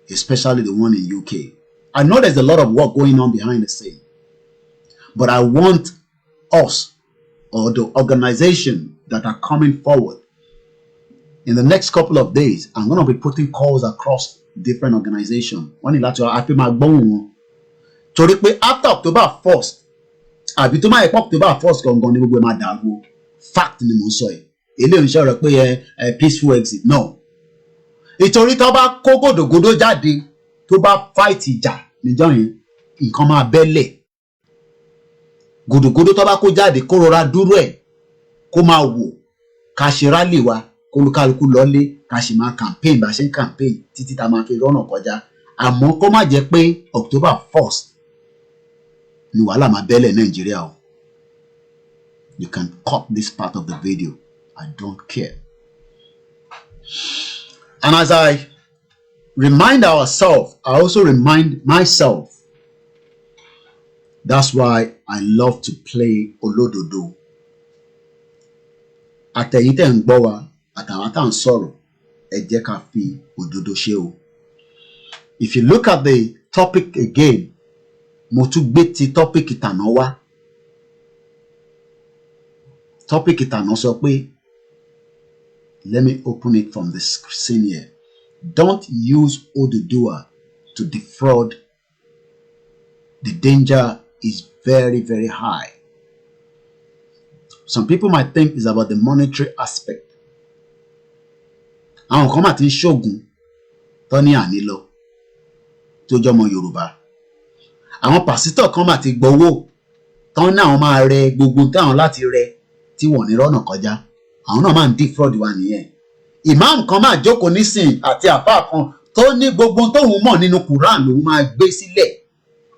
especially the one in UK. I know there's a lot of work going on behind the scene, but I want us or the organization that are coming forward in the next couple of days. I'm going to be putting calls across different organizations. One in lateral, I feel my bone. Torí pé after October 1st, àbí tó máa October 1st gangan ni gbogbo ẹ̀ máa dàgbò. Fact ni mo sọ yìí. Eléyìí ń ṣọ̀rọ̀ pé peaceful exit. No. Ìtorí tó bá kó gòdògòdò jáde tó bá fight ìjà níjọ́ yẹn nǹkan máa bẹ́lẹ̀. Gòdògòdò tó bá kó jáde kó rọra dúró ẹ̀ kó máa wò ká ṣe rally wa kó lúkálukú lọ́lé ká ṣe máa campaign bá ṣe ń campaign títí tá máa fi rọ́nà kọjá. Àmọ́ kó má jẹ́ pé October 1st ni wàhálà máa bẹ́lẹ̀ Nàìjíríà o. You can cut this part of the video. I don't care. And as I remind ourselves, I also remind myself. That's why I love to play Olododo. Àtẹ̀yin tẹ́ ń gbọ́ wa, àtàwọn tá ń sọ̀rọ̀, ẹ jẹ́ ká fi òdodo ṣe o. If you look at the topic again, mo tún gbé ti topic ìtànà wá. topic ìtànà sọ pé, let me open it from the screen here. Don't use Oduduwa to defraud. The danger is very, very high. Some people might think it's about the monetary aspect. Àwọn kan máa ti ń ṣògùn tó ní àní lọ tó jọmọ Yorùbá. Àwọn pásítọ̀ kan máa ti gbowó tán ní àwọn máa rẹ gbogbo táwọn láti rẹ tí wọ́n ní rọ́nà kọjá. Àwọn náà máa ń defraud wa nìyẹn. Imam kan máa jókòó nísìn àti àfáà kan tó ní gbogbo tóun mọ̀ nínú Quran lòun máa gbé sílẹ̀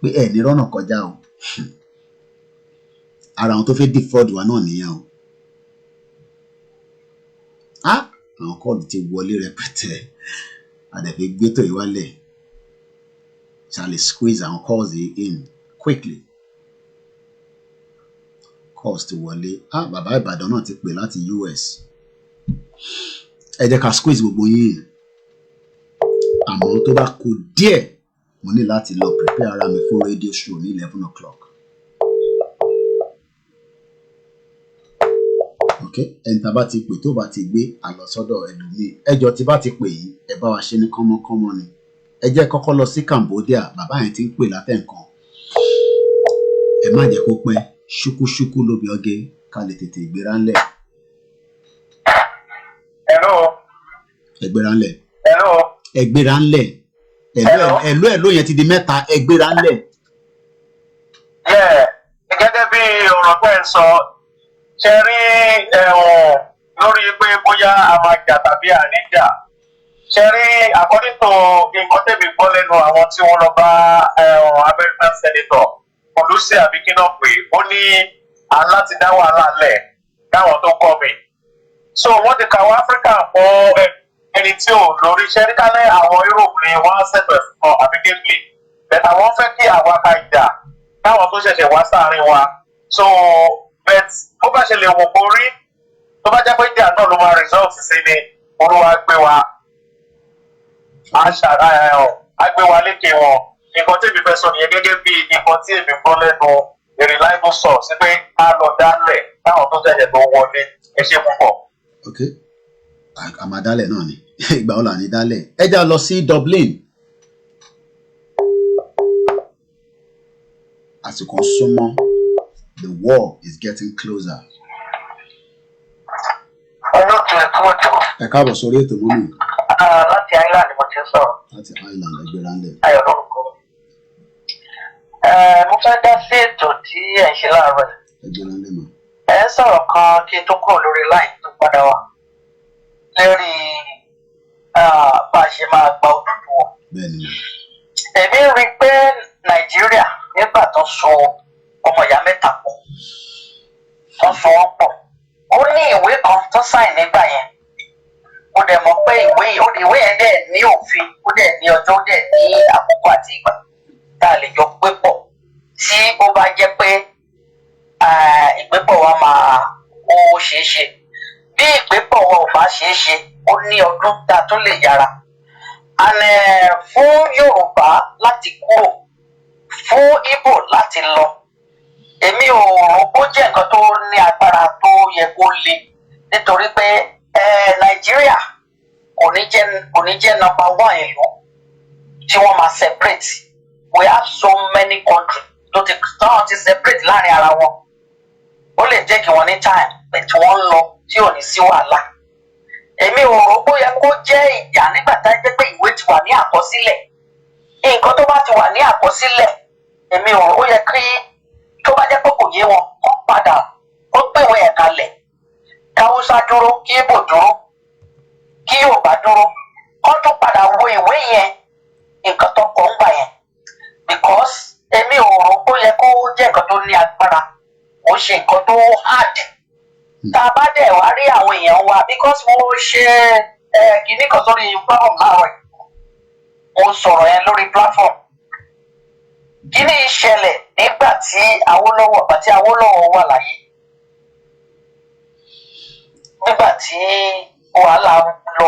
pé ẹ̀ ní rọ́nà kọjá o. Ara àwọn tó fẹ́ defraud wa náà nìyẹn o. Àwọn kọ́ọ̀lù ti wọlé rẹpẹtẹ àdẹ̀fẹ́ gbé tó ìwálẹ̀. Shall squeeze àwọn calls in quickly. Calls ti wọlé. Bàbá Ìbàdàn náà ti pè láti US. Ẹ jẹ́ ká squeeze gbogbo yín. Àmọ́ tó bá kù díẹ̀ mo ní láti lọ prepare ara mi fún radio show ní 11 o'clock. Okay, ẹni tá bá ti pè tó bá ti gbé àlọ́sọ́dọ̀ ẹlòmíì. Ẹjọ́ tí bá ti pè yín ẹ bá wa ṣe ní kánmọ́kánmọ́ ni. Ẹ jẹ́ kọ́kọ́ lọ sí Cambodia, bàbá yẹn ti ń pè látẹ̀ǹkan. Ẹ má jẹ́ kó pẹ́, ṣúkúṣúkú lóbi ọgẹ́ ká lè tètè gbéra ńlẹ̀. Hello. Ẹ gbéra ńlẹ̀. Hello. Ẹ gbéra ńlẹ̀. Ẹ̀lú yẹn ti di mẹ́ta, ẹ gbéra ńlẹ̀. Gẹ́gẹ́ bí ọ̀rọ̀ tẹ́ ń sọ, ṣe rí lórí pé bóyá a máa jà tàbí àníjà. Ṣe rí according to nǹkan tẹ̀mí gbọ́ lẹ́nu àwọn tí wọ́n lọ bá American Senator Olùsí àbíkínà pé ó ní aláti dá wàhálà lẹ̀ dáwọn tó kọ́ mi. So wọ́n ti kàwé Áfíríkà fún ẹni tí ò lórí iṣẹ́ rí kálẹ̀ àwọn Europe ni wọ́n á ṣẹ̀tọ̀ ẹ̀fọ́ àbíkínlẹ̀. Bẹ̀tà wọ́n fẹ́ kí àwa ká ìjà táwọn tó ṣẹ̀ṣẹ̀ wá sáàárín wa. So bet bó bá ṣe lè wò kó rí tó bá jẹ́ pé ìjà náà ló máa result sí ni Olúwa gbé wa. Agbé wa lékè wọn. Nǹkan tí èmi fẹ́ sọ nìyẹn gẹ́gẹ́ bí nǹkan tí èmi gbọ́ lẹ́nu a reliable source pé a lọ dálẹ̀ táwọn tó ṣẹ̀ṣẹ̀ tó wọlé ẹ ṣe púpọ̀. Ok, àmàdálẹ̀ náà ni ìgbà ọ̀la ní dálẹ̀. Ẹ já lọ sí Dublin. Àsìkò súnmọ́, the war is getting closer. Olóòtú ẹ̀kọ́ ọ̀tọ̀. Ẹ káàbọ̀ sórí ètò mọ́mì. Láti Ireland mo ti ń sọ̀rọ̀. Láti Ireland ẹgbẹ́ra ńlẹ̀. Ayọ̀ lórúkọ. Mo fẹ́ dá sí ètò tí ẹ̀ ń ṣe láàárọ̀. Ẹgbẹ́ra ńlẹ̀ mọ̀. Ẹ ń sọ̀rọ̀ kan kí n tó kúrò lórí line tó padà wá. Lórí bá a ṣe máa gba Odùduwà. Bẹ́ẹ̀ni. Èmi rí i pé Nàìjíríà nígbà tó so ọmọ ìyá mẹ́ta pọ̀, tó so wọ́n pọ̀. Ó ní ìwé kan tó sáìn nígbà yẹn. Ó dẹ̀ mọ̀ pé ìwé yẹn dẹ̀ ní òfin, ó dẹ̀ ní ọjọ́, ó dẹ̀ ní àkókò àti ìgbà tá a lè jọ gbé pọ̀. Tí ó bá jẹ́ pé ìgbépọ̀ wa máa ó ṣeé ṣe. Bí ìgbépọ̀ wa ò bá ṣeé ṣe, ó ní ọdún tá a tún lè yára. Fún Yorùbá láti kúrò, fún Igbo láti lọ, èmi ò rò ó jẹ́ nǹkan tó ní agbára tó yẹ kó le nítorí pé Nàìjíríà kò ní jẹ́ number one ìlú tí wọ́n máa separate. We have so many countries tó ti separate láàrin ara wọn. Ó lè jẹ́ kí wọ́n ní time but wọ́n lọ tí ò ní sí wàhálà. Èmi ò rò ó yẹ kó jẹ́ ìjà nígbà tá a jẹ́ pé ìwé ti wà ní àkọsílẹ̀. Nǹkan tó bá ti wà ní àkọsílẹ̀, èmi ò rò ó yẹ kí tó bá jẹ́ pé kò yé wọn kó padà ó gbéwèé ẹ̀ kalẹ̀. Káwúsá dúró, kí Ìgbò dúró, kí Yorùbá dúró, kó tún padà wo ìwé yẹn nǹkan tó kọ́ ń gbà yẹn. Because èmi ò rò ó yẹ kó jẹ́ nǹkan tó ní agbára, ó ṣe nǹkan tó hard. Tá a bá dẹ̀ wá rí àwọn èèyàn wa because mo ṣe kìíní kan sórí platform láàárọ̀ yìí. Mo sọ̀rọ̀ yẹn lórí platform. Kìíní ìṣẹ̀lẹ̀ nígbà tí Awólọ́wọ̀ wà láyé. Nígbà tí wàhálà lọ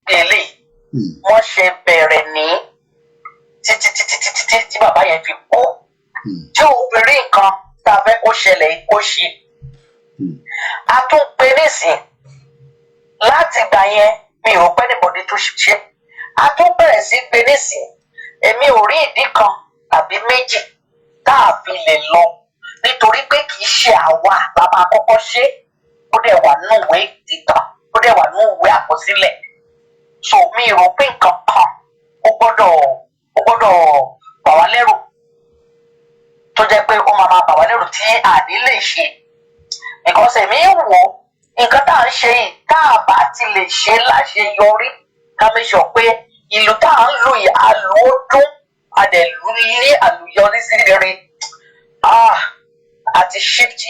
bí eléyìí, wọ́n ṣe bẹ̀rẹ̀ ní títí tí bàbá yẹn fi kú. Tí obìnrin kan tá a fẹ́ kó ṣẹlẹ̀ kó ṣe. A tún pe nísìn láti ìgbà yẹn mi ò pẹ́ níbọ̀dé tó ṣiṣẹ́. A tún bẹ̀rẹ̀ sí pe nísìn èmi ò rí ìdí kan tàbí méjì tá a fi lè lọ nítorí pé kì í ṣe àwa la máa kọ́kọ́ ṣe ó dẹ̀ wà nínú ìwé ìtàn ó dẹ̀ wà nínú ìwé àkọsílẹ̀. So mi rò pé nǹkan kan ó gbọ́dọ̀ bà wá lẹ́rù tó jẹ́ pé ó máa bà wá lẹ́rù tí a ní lè ṣe. Because èmi wò nǹkan tá à ń ṣe yìí tá a bá ti lè ṣe láṣeyọrí ká make sure pé ìlú tá à ń lù yìí àlù ó dún àdẹ̀lú ilé àlùyọrí sí rere. Àti shift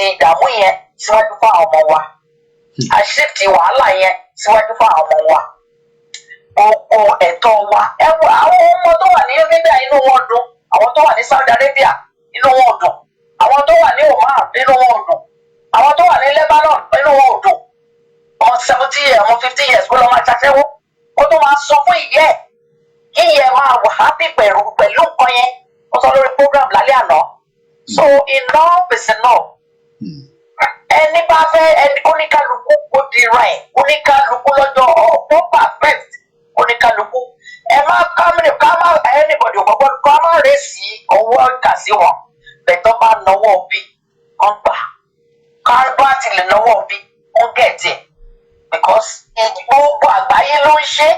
ìdààmú yẹn síwájú fún àwọn ọmọ wa. A shift wàhálà yẹn síwájú fún àwọn ọmọ wa. Gbogbo ẹ̀tọ́ wa ẹ wo àwọn ọmọ tó wà ní Libya inú wọn dùn, àwọn tó wà ní Saudi Arabia inú wọn dùn, àwọn tó wà ní Oman inú wọn dùn, àwọn tó wà ní Lebanon inú wọn dùn. Ọmọ 70 years ọmọ 50 years kó lọ máa ṣaṣẹ́wó kó tó máa sọ fún ìyẹ́ ẹ̀ kí ìyẹ́ ẹ̀ máa wà happy pẹ̀lú nǹkan yẹn ó sọ lórí program lálẹ́ àná. So enough is enough. Ẹni bá fẹ́ ẹni oníkálukú kó di ra ẹ̀ oníkálukú lọ́jọ́ ọ̀pọ̀ perfect oníkálukú ẹ má anybody ọ̀gbọ́n ká má rè sí owó ọ̀gá sí wọn bẹ̀tọ́ bá náwó bí wọ́n gbà ká bá tilẹ̀ náwó bí wọ́n gẹ̀ẹ́tì because gbogbo àgbáyé ló ń ṣe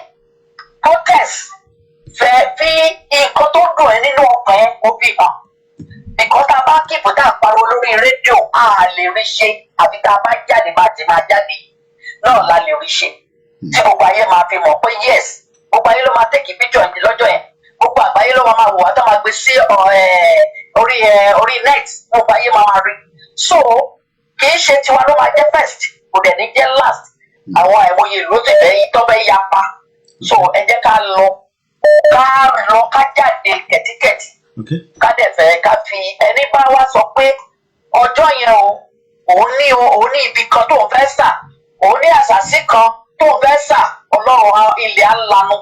protest fẹ́ fi nǹkan tó dùn ẹ́ nínú ọkàn ẹ̀ ó bí hàn. Because tá a bá kíkù tá a pariwo lórí rédíò a lè rí ṣe àbí tá a bá jáde máa jáde náà la lè rí ṣe tí gbogbo ayé máa fi mọ̀ pé yes gbogbo ayé ló máa tẹ̀kì píjọ lọ́jọ́ yẹn gbogbo àgbáyé ló máa wò wá tó máa gbé sí orí net gbogbo ayé máa rí. So kì í ṣe tiwa ló máa jẹ́ first kò dẹ̀ ní jẹ́ last àwọn àìmọye ìlú ti bẹ́ẹ̀ tó bẹ́ẹ̀ yapa. So ẹ jẹ́ ká lọ ká jáde kẹ̀tíkẹ̀tí. Ká dẹ̀ fẹ́ ká fi ẹni bá wá sọ pé ọjọ́ yẹn òun ní ibi kan tó ń fẹ́ sà òun ní àṣàsí kan tó ń fẹ́ sà ọlọ́run ilẹ̀ alanu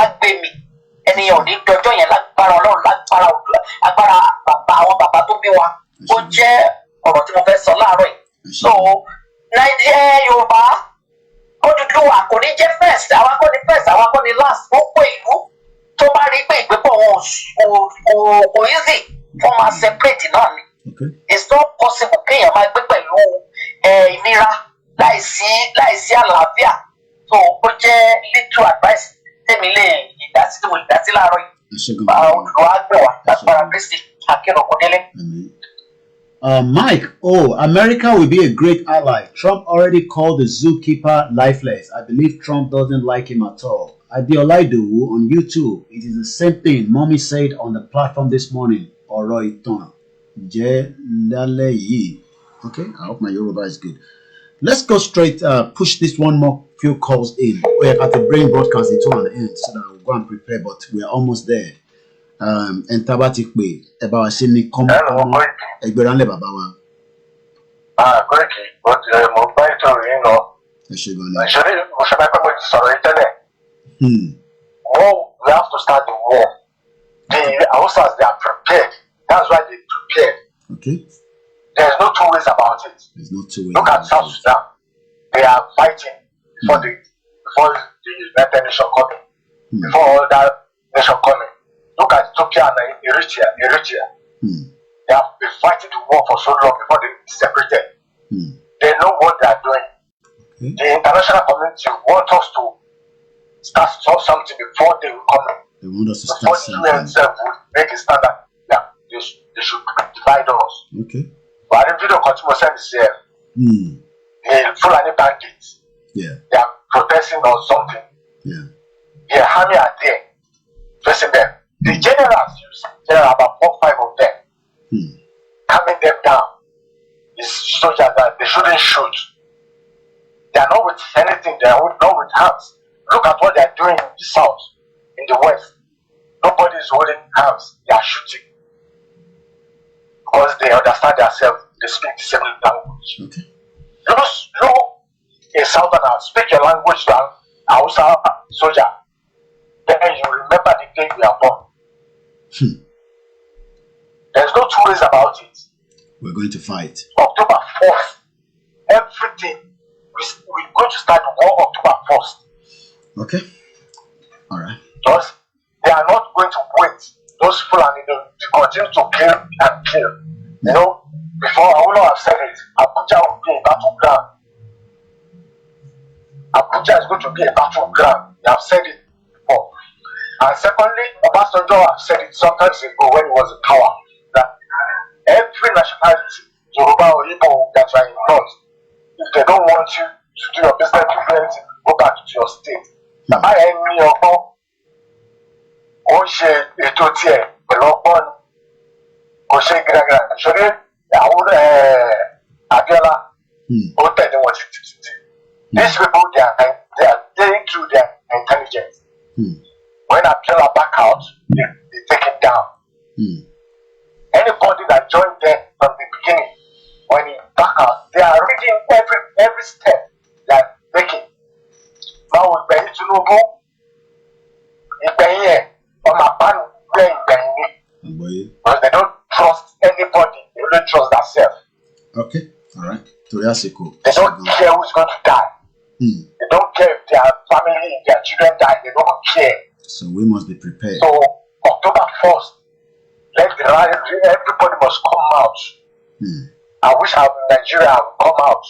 agbèmí ènìyàn ò ní dọjọ́ yẹn lágbára ọlọ́run lágbára òdùà agbára bàbá àwọn bàbá tó bí wa ó jẹ́ ọ̀rọ̀ tí mo fẹ́ sọ láàárọ̀ yìí. So Nàìjíríà Yorùbá Odùduwà kò ní jẹ́ first àwa kọ́ ni first àwa kọ́ ni last gbogbo ìlú tó bá rí pé ìgbépọ̀ wọn kò easy wọ́n máa separate náà ni. It's not possible kéèyàn máa gbé pẹ̀lú ìnira láìsí àlàáfíà. So ó jẹ́ little advice tèmi lè ìdásí láàárọ̀ yìí. Olùdó àgbẹ̀wà lágbára Kristi Akínú Kúndélé. Mike, America will be a great ally. Trump already called the zookeeper lifeless. I believe Trump doesn't like him at all. Olayomi on YouTube. It is the same thing Mommy said on the platform this morning. Ọ̀rọ̀ ìtàn jẹ́ lálẹ́ yìí. Okay, I hope my Yoruba is good. Let's go straight, push this one more few calls in. We have to bring broadcast into an end so that we'll go and prepare, but we're almost there. And Tabatik Bay, about a sini come Egberanle Baba wa. Koiki, but mo bá ètò yìí lọ. Actually, mo ṣe máa pẹ́ mo ti sọ̀rọ̀ yìí tẹ́lẹ̀. War, we have to start the war. The Hausas, they are prepared. That's why they prepared. Okay. There's no two ways about it. There's no two ways. Look at South Sudan. They are fighting before the United Nations coming. Before all that nation coming. Look at Ethiopia and Eritrea. They have been fighting the war for so long before they separated. They know what they are doing. Okay. The international community wants us to start something before they will come in. They want us to before start the UN itself would make a standard. Yeah, they should divide us. Okay. But the video continues to this year. The Fulani bandits. Yeah. They are protesting on something. Yeah. The army are there facing them. The generals, there are about 4 or 5 of them. Calming them down. These soldiers that they shouldn't shoot. They are not with anything. They are not with arms. Look at what they are doing in the south, in the west. Nobody is holding arms. They are shooting because they understand themselves. They speak the same language. Okay. You a southerner, speak your language to Hausa soldier. Then you remember the day you are born. There's no two ways about it. We're going to fight. October 4th, everything. We're going to start the war October 1st. Okay. All right. Because they are not going to wait. Those Fulani to continue to kill and kill. You know, before I would have said it, Abuja will be a battleground. Abuja is going to be a battleground. They have said it before. And secondly, Obasanjo have said it sometimes ago when he was in power, that every nationality, Yoruba or Igbo, that are in north, if they don't want you to do your business with anything, go back to your state. Bàbá yẹn ní ọgbọ́n, ó ń ṣe ètò tiẹ̀ pẹ̀lú ọgbọ́n ni, kò ṣe gíragíra. Ṣọdí àwọn Abiola, ó tẹ̀lé wọn títí. These people, they are playing through their intelligence. When Abiola back out, they take it down. Anybody that joined them from the beginning, when he back out, they are reading every step they are making. Now with Benny Tinubu, because they don't trust anybody, they don't trust themselves. Okay, all right. Toriasiko. They don't care who's going to die. They don't care if their family, if their children die, they don't care. So we must be prepared. So October 1st, everybody must come out. I wish I was in Nigeria, I would come out.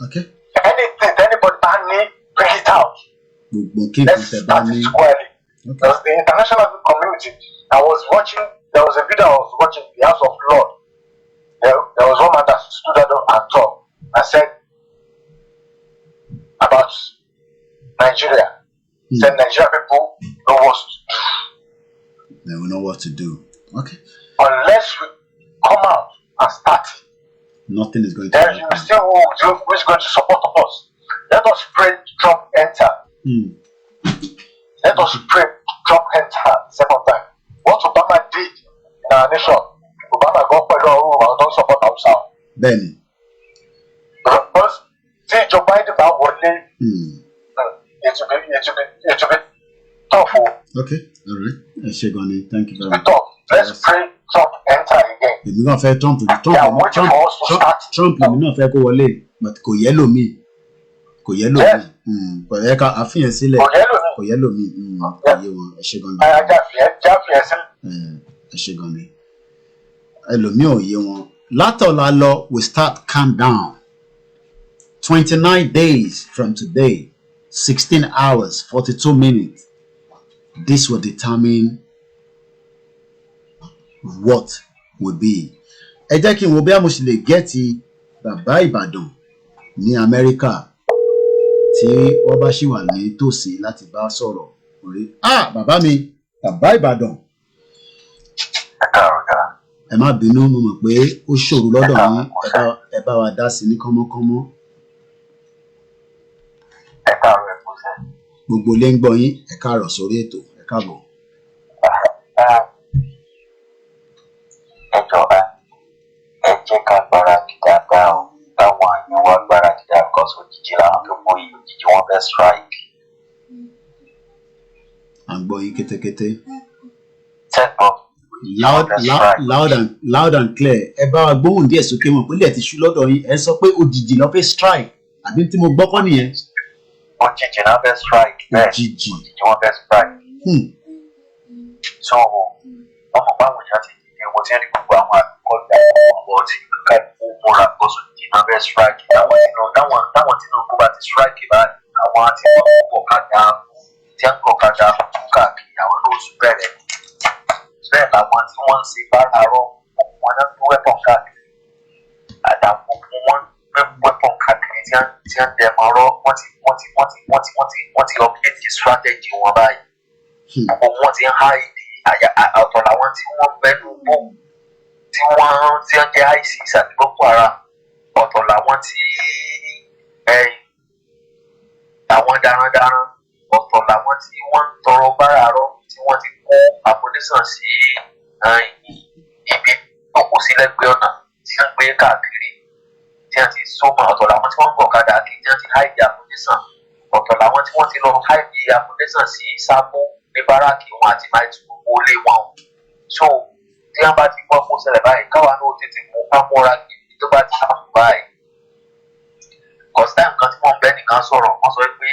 Okay. Anything, anybody ban me, bring it out. Let's start it squarely. Because the international community, there was a video I was watching, the House of Lord. There was one man that stood up and talked and said about Nigeria. He said Nigerian people know what to do. They will know what to do. Okay. Unless we come out and start it, nothing is going to happen. There is still who is going to support us. Let us pray Trump enter. Let us pray Trump enter second time. What Obama did in our nation, Obama got pẹ̀lú ọ̀run don't support himself. Benny. Because tí Joe Biden bá wọlé, it will be tough. Okay, all right. Shegoni, thank you very much. Let's pray Trump enter again. Èmi náà fẹ́ Trump èmi náà fẹ́ kó wọlé, but kò yẹ́lò mi. Kò yẹ́lò mi. Kò yẹ ká àfihàn sílẹ̀. Kò yẹ́lò mi. Ayé wọn, Shegoni. Shegoni. Ẹlòmíì ò yé wọn. Látọ̀la lọ, we start calm down. 29 days from today, 16 hours, 42 minutes. This will determine what will be. Ẹ jẹ́ kí n wo bí a mo ṣe lè gẹ́ẹ̀tì bàbá Ìbàdàn ní Amẹ́ríkà tí wọ́n bá ṣì wà ní tòsí láti bá sọ̀rọ̀ orí. Bàbá mi, bàbá Ìbàdàn. Ẹ má bínú, mo mọ̀ pé ó ṣòro lọ́dọ̀ yín, ẹ bá wa dá sí ní kánmọ́kánmọ́. Gbogbo ilé ń gbọ́ yín, ẹ káàárọ̀ sórí ètò, ẹ káàbọ̀. Ẹ jọba, ẹ jẹ́ ká gbáradì dáadáa o, táwọn àyàn wa gbáradì dáadáa because òjijì làwọn tó mọ iye òjijì wọn fẹ́ strike. À ń gbọ́ yín kétékété. Tẹ́gbọ́n. Loud and clear. Ẹ bá wa gbóhùn díẹ̀ sókè mọ̀ pé ilẹ̀ ti ṣú lọ́dọ̀ yín, ẹ sọ pé òjijì ló fẹ́ strike, àbí tí mo gbọ́ kọ́ nìyẹn. Òjijì náà fẹ́ strike bẹ́ẹ̀ òjijì wọn fẹ́ strike. So wọ́n mọ̀ báwọn èèyàn ti dìde wọ́n ti rí gbogbo àwọn àdúgbò ọ̀pọ̀ tí ká ìfowó múra because òjijì náà fẹ́ strike. Táwọn Tinubu bá ti strike báyìí, àwọn àti wọn kọ̀ kájà tí wọ́n kọ̀ kájà káàkiri àwọn lóṣù bẹ̀rẹ̀. Bẹ́ẹ̀ làwọn tí wọ́n ń ṣe báràárọ̀ wọn náà tó wẹ́pọ̀n káàkiri. Àdàpọ̀ wọn wẹ́pọ̀n káàkiri tí wọ́n dẹ̀ mọ́ ọ̀rọ̀ wọ́n ti update strategy wọn báyìí. Gbogbo wọn ti ń hide ọ̀tọ̀ làwọn tí wọ́n bẹ̀rù bò tí wọ́n jẹ́ ISIS àti Boko Haram. Ọ̀tọ̀ làwọn tí àwọn darandaran. Ọ̀tọ̀ làwọn tí wọ́n ń tọrọ báràárọ̀ tí wọ́n ti kó amúnísàn sí ibi òkú sílẹ̀gbẹ́ ọ̀nà tí wọ́n gbé káàkiri tí wọ́n ti sọ́mọ́. Ọ̀tọ̀ làwọn tí wọ́n ń bọ̀ kadà kí tí wọ́n ti háìdì amúnísàn. Ọ̀tọ̀ làwọn tí wọ́n ti lọ háìdì amúnísàn sí sábó ní báràkì wọn àti máìtì gbogbo ilé wọn. So tí wọ́n bá ti gbọ́ kó ṣẹlẹ̀ báyìí káwa náà tètè mú kámúra gidi tó bá ti sùn báyìí. Kọ̀sítà nǹkan tí wọ́n bẹ́ nìkan sọ̀rọ̀ wọ́n sọ pé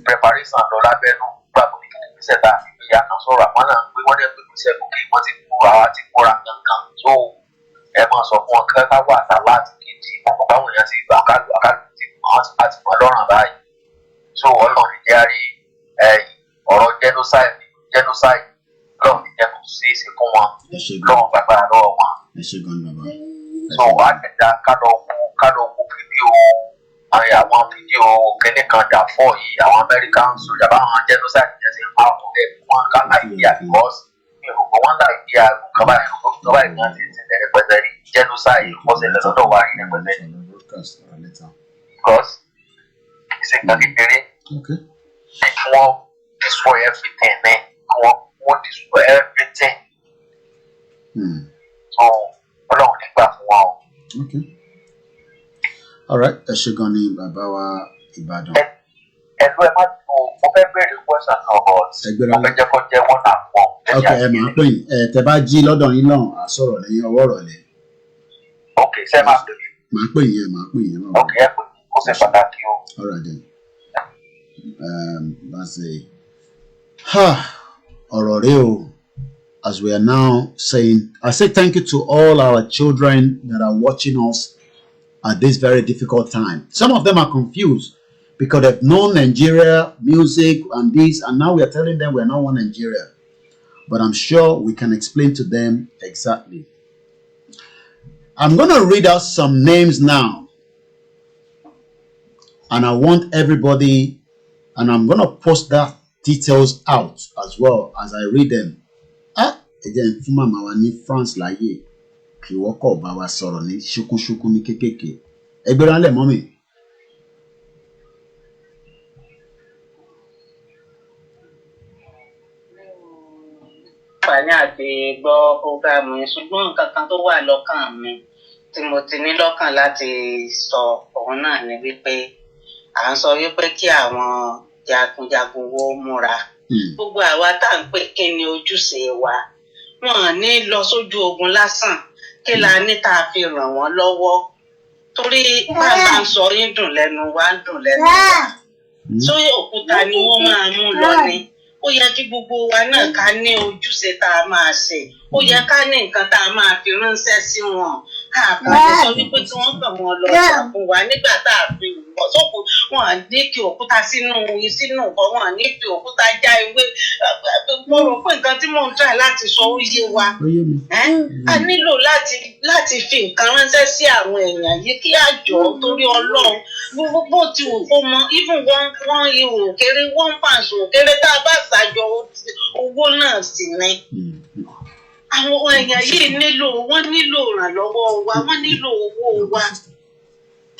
preparation lọ lábẹ́nú gbàgbọ́ ní kíni gbèsè tá a fi gbé ya kan sọ̀rọ̀ àwọn náà pé wọ́n dẹ́ pé gbèsè lókè wọ́n ti kú àwa ti kóra kankan tó ẹ máa sọ fún wọn kí ká wà tá láti gidi ọ̀pọ̀ báwọn èèyàn ti gbà kálù ti mọ̀ wọ́n ti bá ti mọ̀ lọ́rùn báyìí. So ọlọ́run jẹ́ àrí ọ̀rọ̀ genocide lọ́run jẹ́ kó ṣe é ṣe fún wọn lọ́run gbàgbà lọ́wọ́ wọn. So àtẹ̀dá kálọ̀ kú fídíò àwọn fídíò kẹ́lé kan dà fọ́ yìí àwọn American soldier báwọn genocide yẹn ti ń pa ọkùn rẹ̀ fún wọn ká Nàìjíríà because mi ò gbọ́ wọn Nàìjíríà kaba ìgbà tí ti tẹ̀lé pẹ̀lẹ́ rí genocide kọ́sẹ̀lẹ̀ lọ́dọ̀ wa rí rẹpẹtẹ. Because ìṣe nǹkan kékeré kí wọ́n destroy everything ní kí wọ́n destroy everything. So ọlọ́run nígbà fún wọn o. All right, ẹ ṣé gan ni bàbá wa Ìbàdàn. Ẹ̀lú ẹ má tó mo fẹ́ bẹ̀rẹ̀ question náà but mo fẹ́ jẹ́ kó jẹ́ wọ́n náà pọ̀. Ok, ẹ máa pè yín tẹ bá jí lọ́dọ̀ yín náà á sọ̀rọ̀ lẹ́yìn ọwọ́ ìrọ̀lẹ́. Ok, ṣé máa pè mí? Máa pè yín máa pè yín. Ok, ẹ pè mí kó ṣe pàtàkì o. All right then. That's it. Ọ̀rọ̀ rẹ o. As we are now saying, I say thank you to all our children that are watching us at this very difficult time. Some of them are confused because they've known Nigeria, music, and this, and now we are telling them we're not one Nigeria. But I'm sure we can explain to them exactly. I'm going to read out some names now. And I want everybody, and I'm going to post that details out as well as I read them. Again, fún màmá wa ní France láyé kí wọ́n kọ̀ bá wa sọ̀rọ̀ ní ṣúkúṣúkú ní kékèké. Ẹgbẹ́ ránlẹ̀ mọ́mì. Àǹfààní àti gbọ́ prógámù yẹn ṣùgbọ́n nǹkan kan tó wà lọ́kàn mi tí mo ti ní lọ́kàn láti sọ òun náà ni wípé à ń sọ wípé kí àwọn jagunjagun wo múra. Gbogbo àwa tá à ń pè kí ni ojúṣe wa. Wọ́n ní lọ sójú ogun lásán kí la ní tá a fi ràn wọ́n lọ́wọ́ torí bàbá ń sọ yín dùn lẹ́nu wa ń dùn lẹ́nu wa. Sóyè òkúta ni wọ́n máa mú lọ ni. Ó yẹ kí gbogbo wa náà ká ní ojúṣe tá a máa ṣe. Ó yẹ ká ní nǹkan tá a máa fi ránṣẹ́ sí wọn. Àkàndé sọ wípé tí wọ́n gbà wọn lọ fún wa nígbà tá a fi wọ̀ sóko wọn à ní kí òkúta sínú nǹkan wọn à ní fi òkúta já ewé. Mo rò pé nǹkan tí mò ń try láti sọ ó yé wa. A nílò láti fi nǹkan ránṣẹ́ sí àwọn èèyàn yìí kí àjọ torí Ọlọ́run bó ti wù kó mọ even one euro kéré £1 kéré tá a bá ṣàjọ owó náà sì ni. Àwọn èèyàn yìí nílò ìrànlọ́wọ́ wa wọ́n nílò owó wa.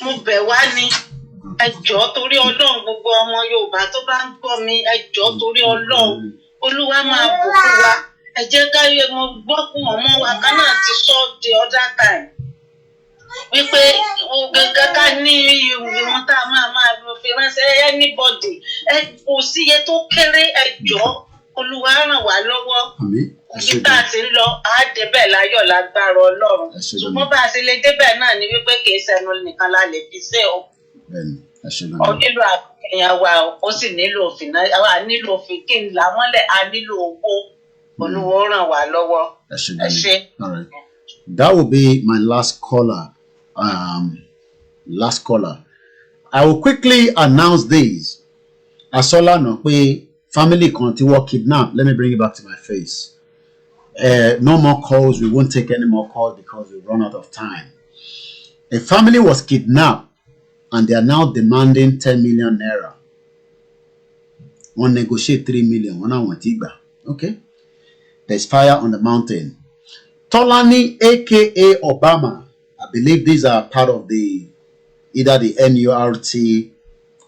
Mo bẹ̀ wá ní ẹ jọ̀ọ́ torí Ọlọ́run gbogbo ọmọ Yorùbá tó bá ń gbọ́ mi ẹ jọ̀ọ́ torí Ọlọ́run Olúwa máa bùkún wa. Ẹ jẹ́ káyé mo gbọ́ fún ọmọ wa kan náà ti sọ the other time wípé gẹ́gẹ́ ká ní ìwọ̀n tá a máa fi ránṣẹ́ anybody kò sí iye tó kéré ẹ jọ̀ọ́ Olúwa ràn wá lọ́wọ́. Ibi tá a ti ń lọ á débẹ̀ láyọ̀ lágbára Ọlọ́run ṣùgbọ́n bá a ṣe lè débẹ̀ náà ni wípé kì í ṣẹnu nìkan la lè fi ṣe o. Ó nílò àfihàn wa ó sì nílò òfin náà àwa nílò òfin kí n là mọ́lẹ̀ a nílò owó Olúwa ràn wá lọ́wọ́. Ẹ ṣé. That will be my last caller. I will quickly announce this. Asola no pé family kan tí wọ́n kidnap. Let me bring it back to my face. No more calls. We won't take any more calls because we've run out of time. A family was kidnapped and they are now demanding 10 million naira. One negotiate 3 million. One want igba. Okay. There's fire on the mountain. Tolani, aka Obama. I believe these are part of either the NURT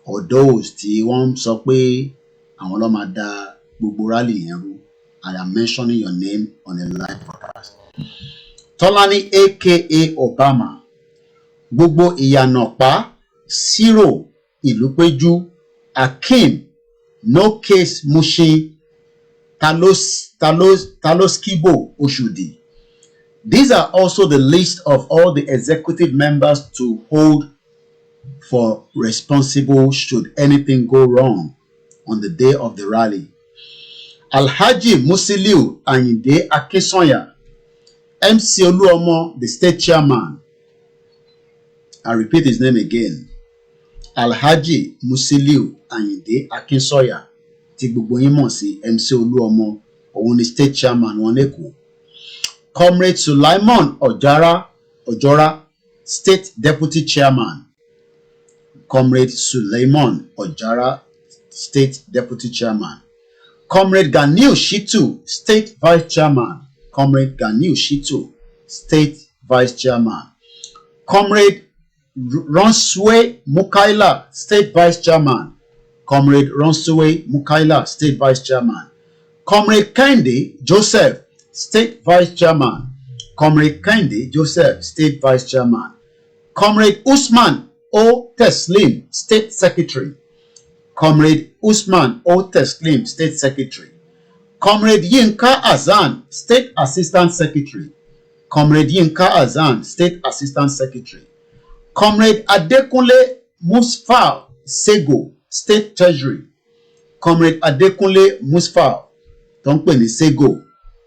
or those tí wọ́n sọ pé àwọn ló máa da gbogbo rally yẹn rú. I am mentioning your name on a live broadcast. Tolani aka Obama. Gbogbo Ìyànàpá, Zero, Ìlúpéjú, Akeem, No Case Mushin, Taloskibo Oshodi. These are also the list of all the executive members to hold for responsible should anything go wrong on the day of the rally. Alhaji Musiliu Ayinde Akinsoya, MC Oluomo, the state chairman. I repeat his name again. Alhaji Musiliu Ayinde Akinsoya, tí gbogbo yín mọ̀ sí MC Oluomo, òun ni state chairman wọn lÉkòó. Comrade Sulaiman Ojora, state deputy chairman. Comrade Sulaiman Ojara, state deputy chairman. Comrade Ganiu Shitu, state vice chairman. Comrade Ganiu Shitu, state vice chairman. Comrade Ronsue Mukaila, state vice chairman. Comrade Ronsue Mukaila, state vice chairman. Comrade Kende Joseph, state vice chairman. Comrade Kende Joseph, state vice chairman. Comrade Usman O. Teslim, state secretary. Comrade Usman O. Teslim, state secretary. Comrade Yinka Azan, state assistant secretary. Comrade Yinka Azan, state assistant secretary. Comrade Adekunle Musfal Sego, state treasury. Comrade Adekunle Musfal, don't pè ní Sego,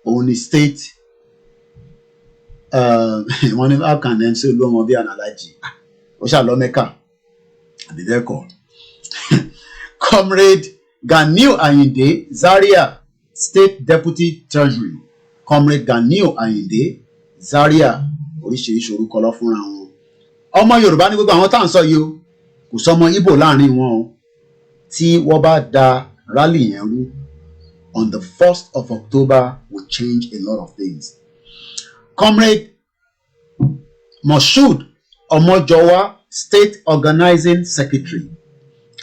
òun state. One of our can say Oluomo bí analogy. Ó ṣá lọ Mẹ́kà. Àbí bẹ́ẹ̀ kọ́. Comrade Ganiu Ayinde Zaria, state deputy treasury. Comrade Ganiu Ayinde Zaria, oríṣiríṣi orúkọ lọ fúnra wọn. Ọmọ Yorùbá ní gbogbo àwọn tá à ń sọ yìí o, kò sọmọ Ìgbò láàrin wọn o. Tí wọ́n bá da rally yẹn rú, on the 1st of October will change a lot of things. Comrade Moshood Omojowa, state organizing secretary.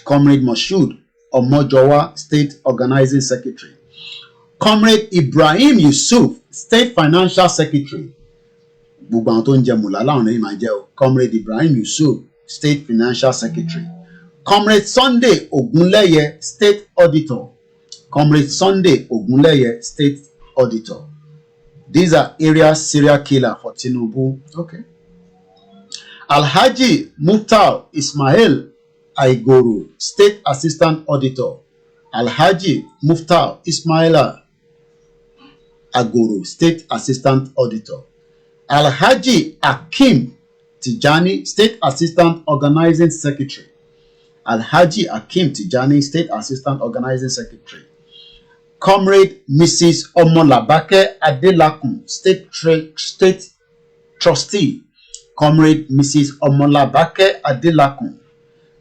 Comrade Moshood Omojowa, state organizing secretary. Comrade Ibrahim Yusuf, state financial secretary. Gbogbo àwọn tó ń jẹ mùlá láwọn lẹ́yìn máa jẹ́ o. Comrade Ibrahim Yusuf, state financial secretary. Comrade Sunday Ogunleye, state auditor. Comrade Sunday Ogunleye, state auditor. These are area serial killer for Tinubu. Okay. Alhaji Muftar Ismail Aigoro, state assistant auditor. Alhaji Muftar Ismaila Agoro, state assistant auditor. Alhaji Akim Tijani, state assistant organizing secretary. Alhaji Akim Tijani, state assistant organizing secretary. Comrade Mrs. Omolabake Adelakun, state trustee. Comrade Mrs. Omolabake Adelakun.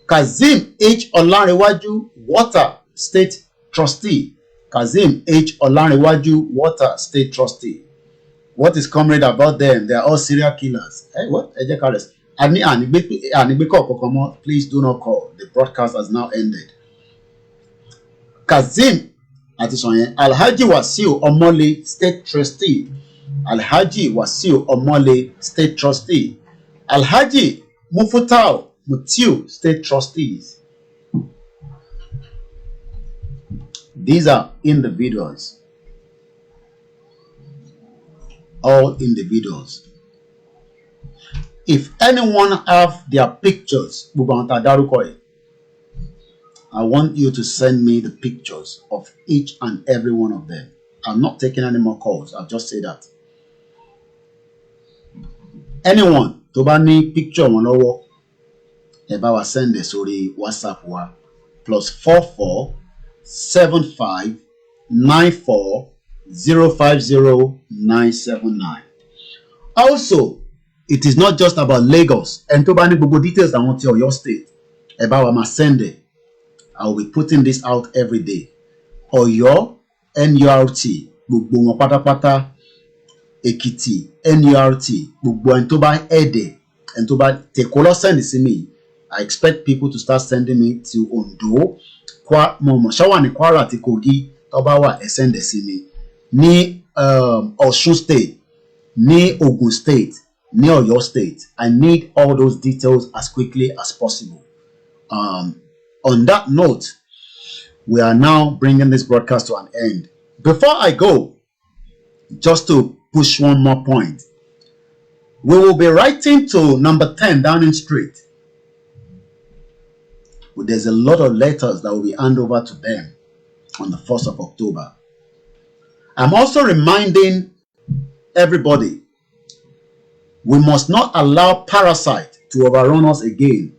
Kazim H. Olanrewaju, water, state trustee. Kazim H. Olanrewaju, water, state trustee. What is comrade about them? They are all serial killers. Hey, what? Please do not call. The broadcast has now ended. Kazim Alhaji Wasiu Omole, state trustee. Alhaji Wasiu Omole, state trustee. Alhaji Mufutau Mutiu, state trustees. These are individuals. All individuals. If anyone have their pictures, I want you to send me the pictures of each and every one of them. I'm not taking any more calls. I'll just say that. Anyone tó bá ní picture wọn lọ́wọ́, ẹ bá wa send it sórí WhatsApp wa +44 75 94 050 979. Also, it is not just about Lagos. And tó bá ní gbogbo details àwọn ti Ọ̀yọ́ state, ẹ bá wa máa send it. I will be putting this out every day. Ọ̀yọ́ NURT, gbogbo wọn pátápátá. Ekiti NURT, gbogbo ẹni tó bá ẹ̀dẹ̀, ẹni tó bá tèkó lọ send sí mi. I expect people to start sending me to Ondo, ṣáwà ní Kwara àti Kogi, tó bá wà ẹ send sí mi. Ní Ọ̀ṣun state, ní Ogun state, ní Ọ̀yọ́ state. I need all those details as quickly as possible. On that note, we are now bringing this broadcast to an end. Before I go, just to push one more point, we will be writing to number 10 Downing Street. There's a lot of letters that will be handed over to them on the 1st of October. I'm also reminding everybody, we must not allow parasite to overrun us again.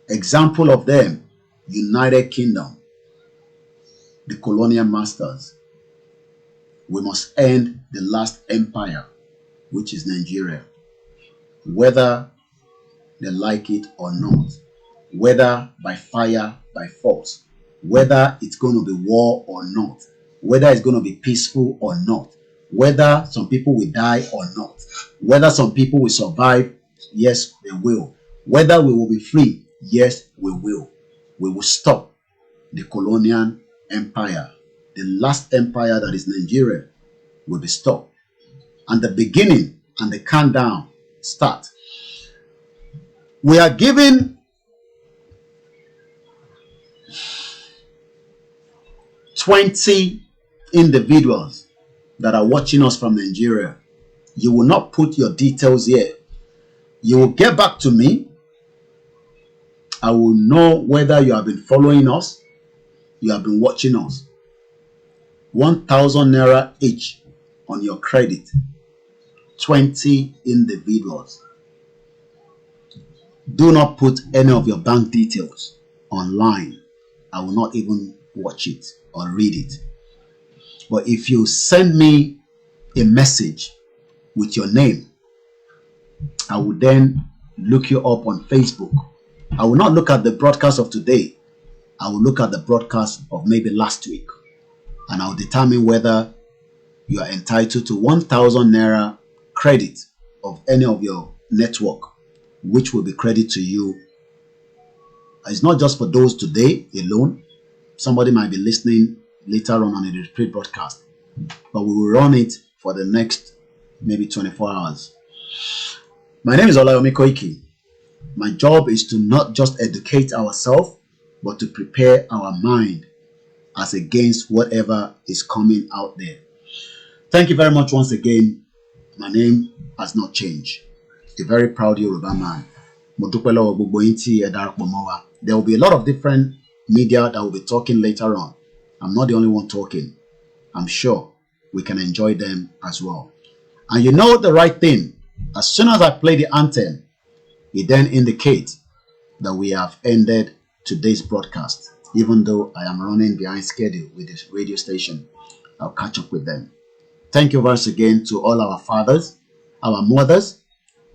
Example of them, United Kingdom, the colonial masters. We must end the last empire, which is Nigeria, whether they like it or not, whether by fire, by force, whether it's going to be war or not, whether it's going to be peaceful or not, whether some people will die or not, whether some people will survive, yes, they will, whether we will be free, yes, we will. We will stop the colonial empire. The last empire, that is Nigeria, will be stopped. And the beginning and the countdown start. We are given 20 individuals that are watching us from Nigeria. You will not put your details here. You will get back to me. I will know whether you have been following us, you have been watching us. 1,000 naira each on your credit. 20 individuals. Do not put any of your bank details online. I will not even watch it or read it. But if you send me a message with your name, I will then look you up on Facebook. I will not look at the broadcast of today. I will look at the broadcast of maybe last week. And I will determine whether you are entitled to 1,000 naira credit of any of your network, which will be credited to you. It's not just for those today alone. Somebody might be listening later on a repeat broadcast. But we will run it for the next maybe 24 hours. My name is Olayomi Koiki. My job is to not just educate ourselves, but to prepare our mind as against whatever is coming out there. Thank you very much once again. My name has not changed. A very proud Yoruba man. There will be a lot of different media that will be talking later on. I'm not the only one talking. I'm sure we can enjoy them as well. And you know the right thing. As soon as I play the anthem, it then indicates that we have ended today's broadcast. Even though I am running behind schedule with this radio station, I'll catch up with them. Thank you once again to all our fathers, our mothers,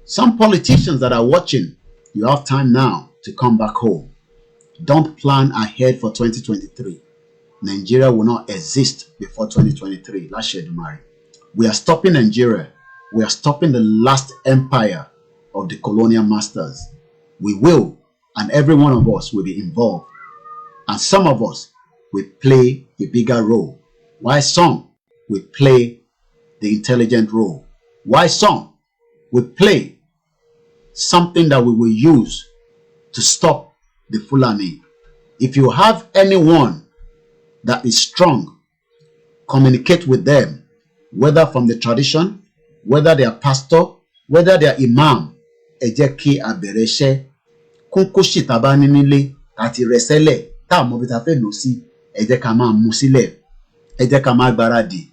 some politicians that are watching. You have time now to come back home. Don't plan ahead for 2023. Nigeria will not exist before 2023. We are stopping Nigeria. We are stopping the last empire of the colonial masters. We will, and every one of us will be involved. And some of us will play a bigger role, while some will play the intelligent role, while some will play something that we will use to stop the Fulani. If you have anyone that is strong, communicate with them, whether from the tradition, whether they are pastor, whether they are imam. Ejeki abereshe kunkushi tabani nile ati resele ta mo bi ta fe lo si eje ká máa mú sílẹ̀, eje ká máa gbáradì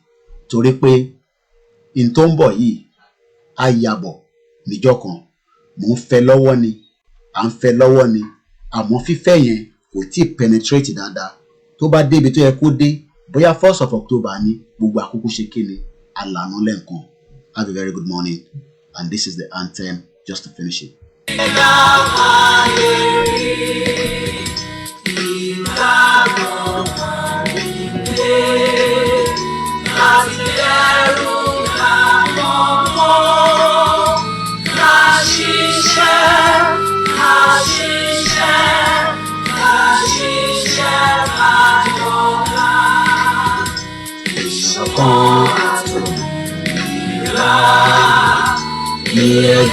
torí pé in tó ń bọ̀ yìí á yàbọ̀ níjọ́ kan. Mo ń fẹ́ lọ́wọ́ ni, à ń fẹ́ lọ́wọ́ ni, àmọ́ fífẹ́ yẹn kò tí penetrate dáadáa. Tó bá débi tó yẹ kó dé, bóyá 1st of October ni gbogbo àkókò ṣe kéne àlànà lẹ́ǹkan. Have a very good morning, and this is the anthem just to finish it.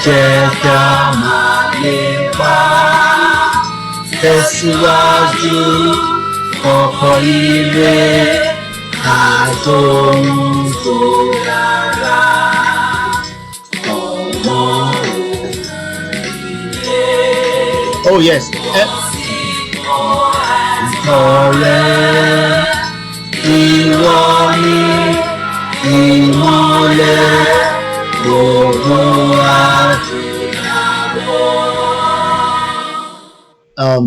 Jẹ́ ká máa lépa tẹ̀síwájú ọkọ̀ ire Oh yes.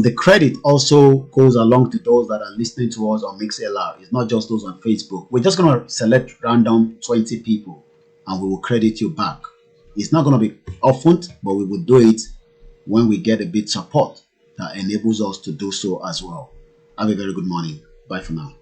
The credit also goes along to those that are listening to us on MixLR. It's not just those on Facebook. We're just going to select random 20 people and we will credit you back. It's not going to be often, but we will do it when we get a bit support that enables us to do so as well. Have a very good morning. Bye for now.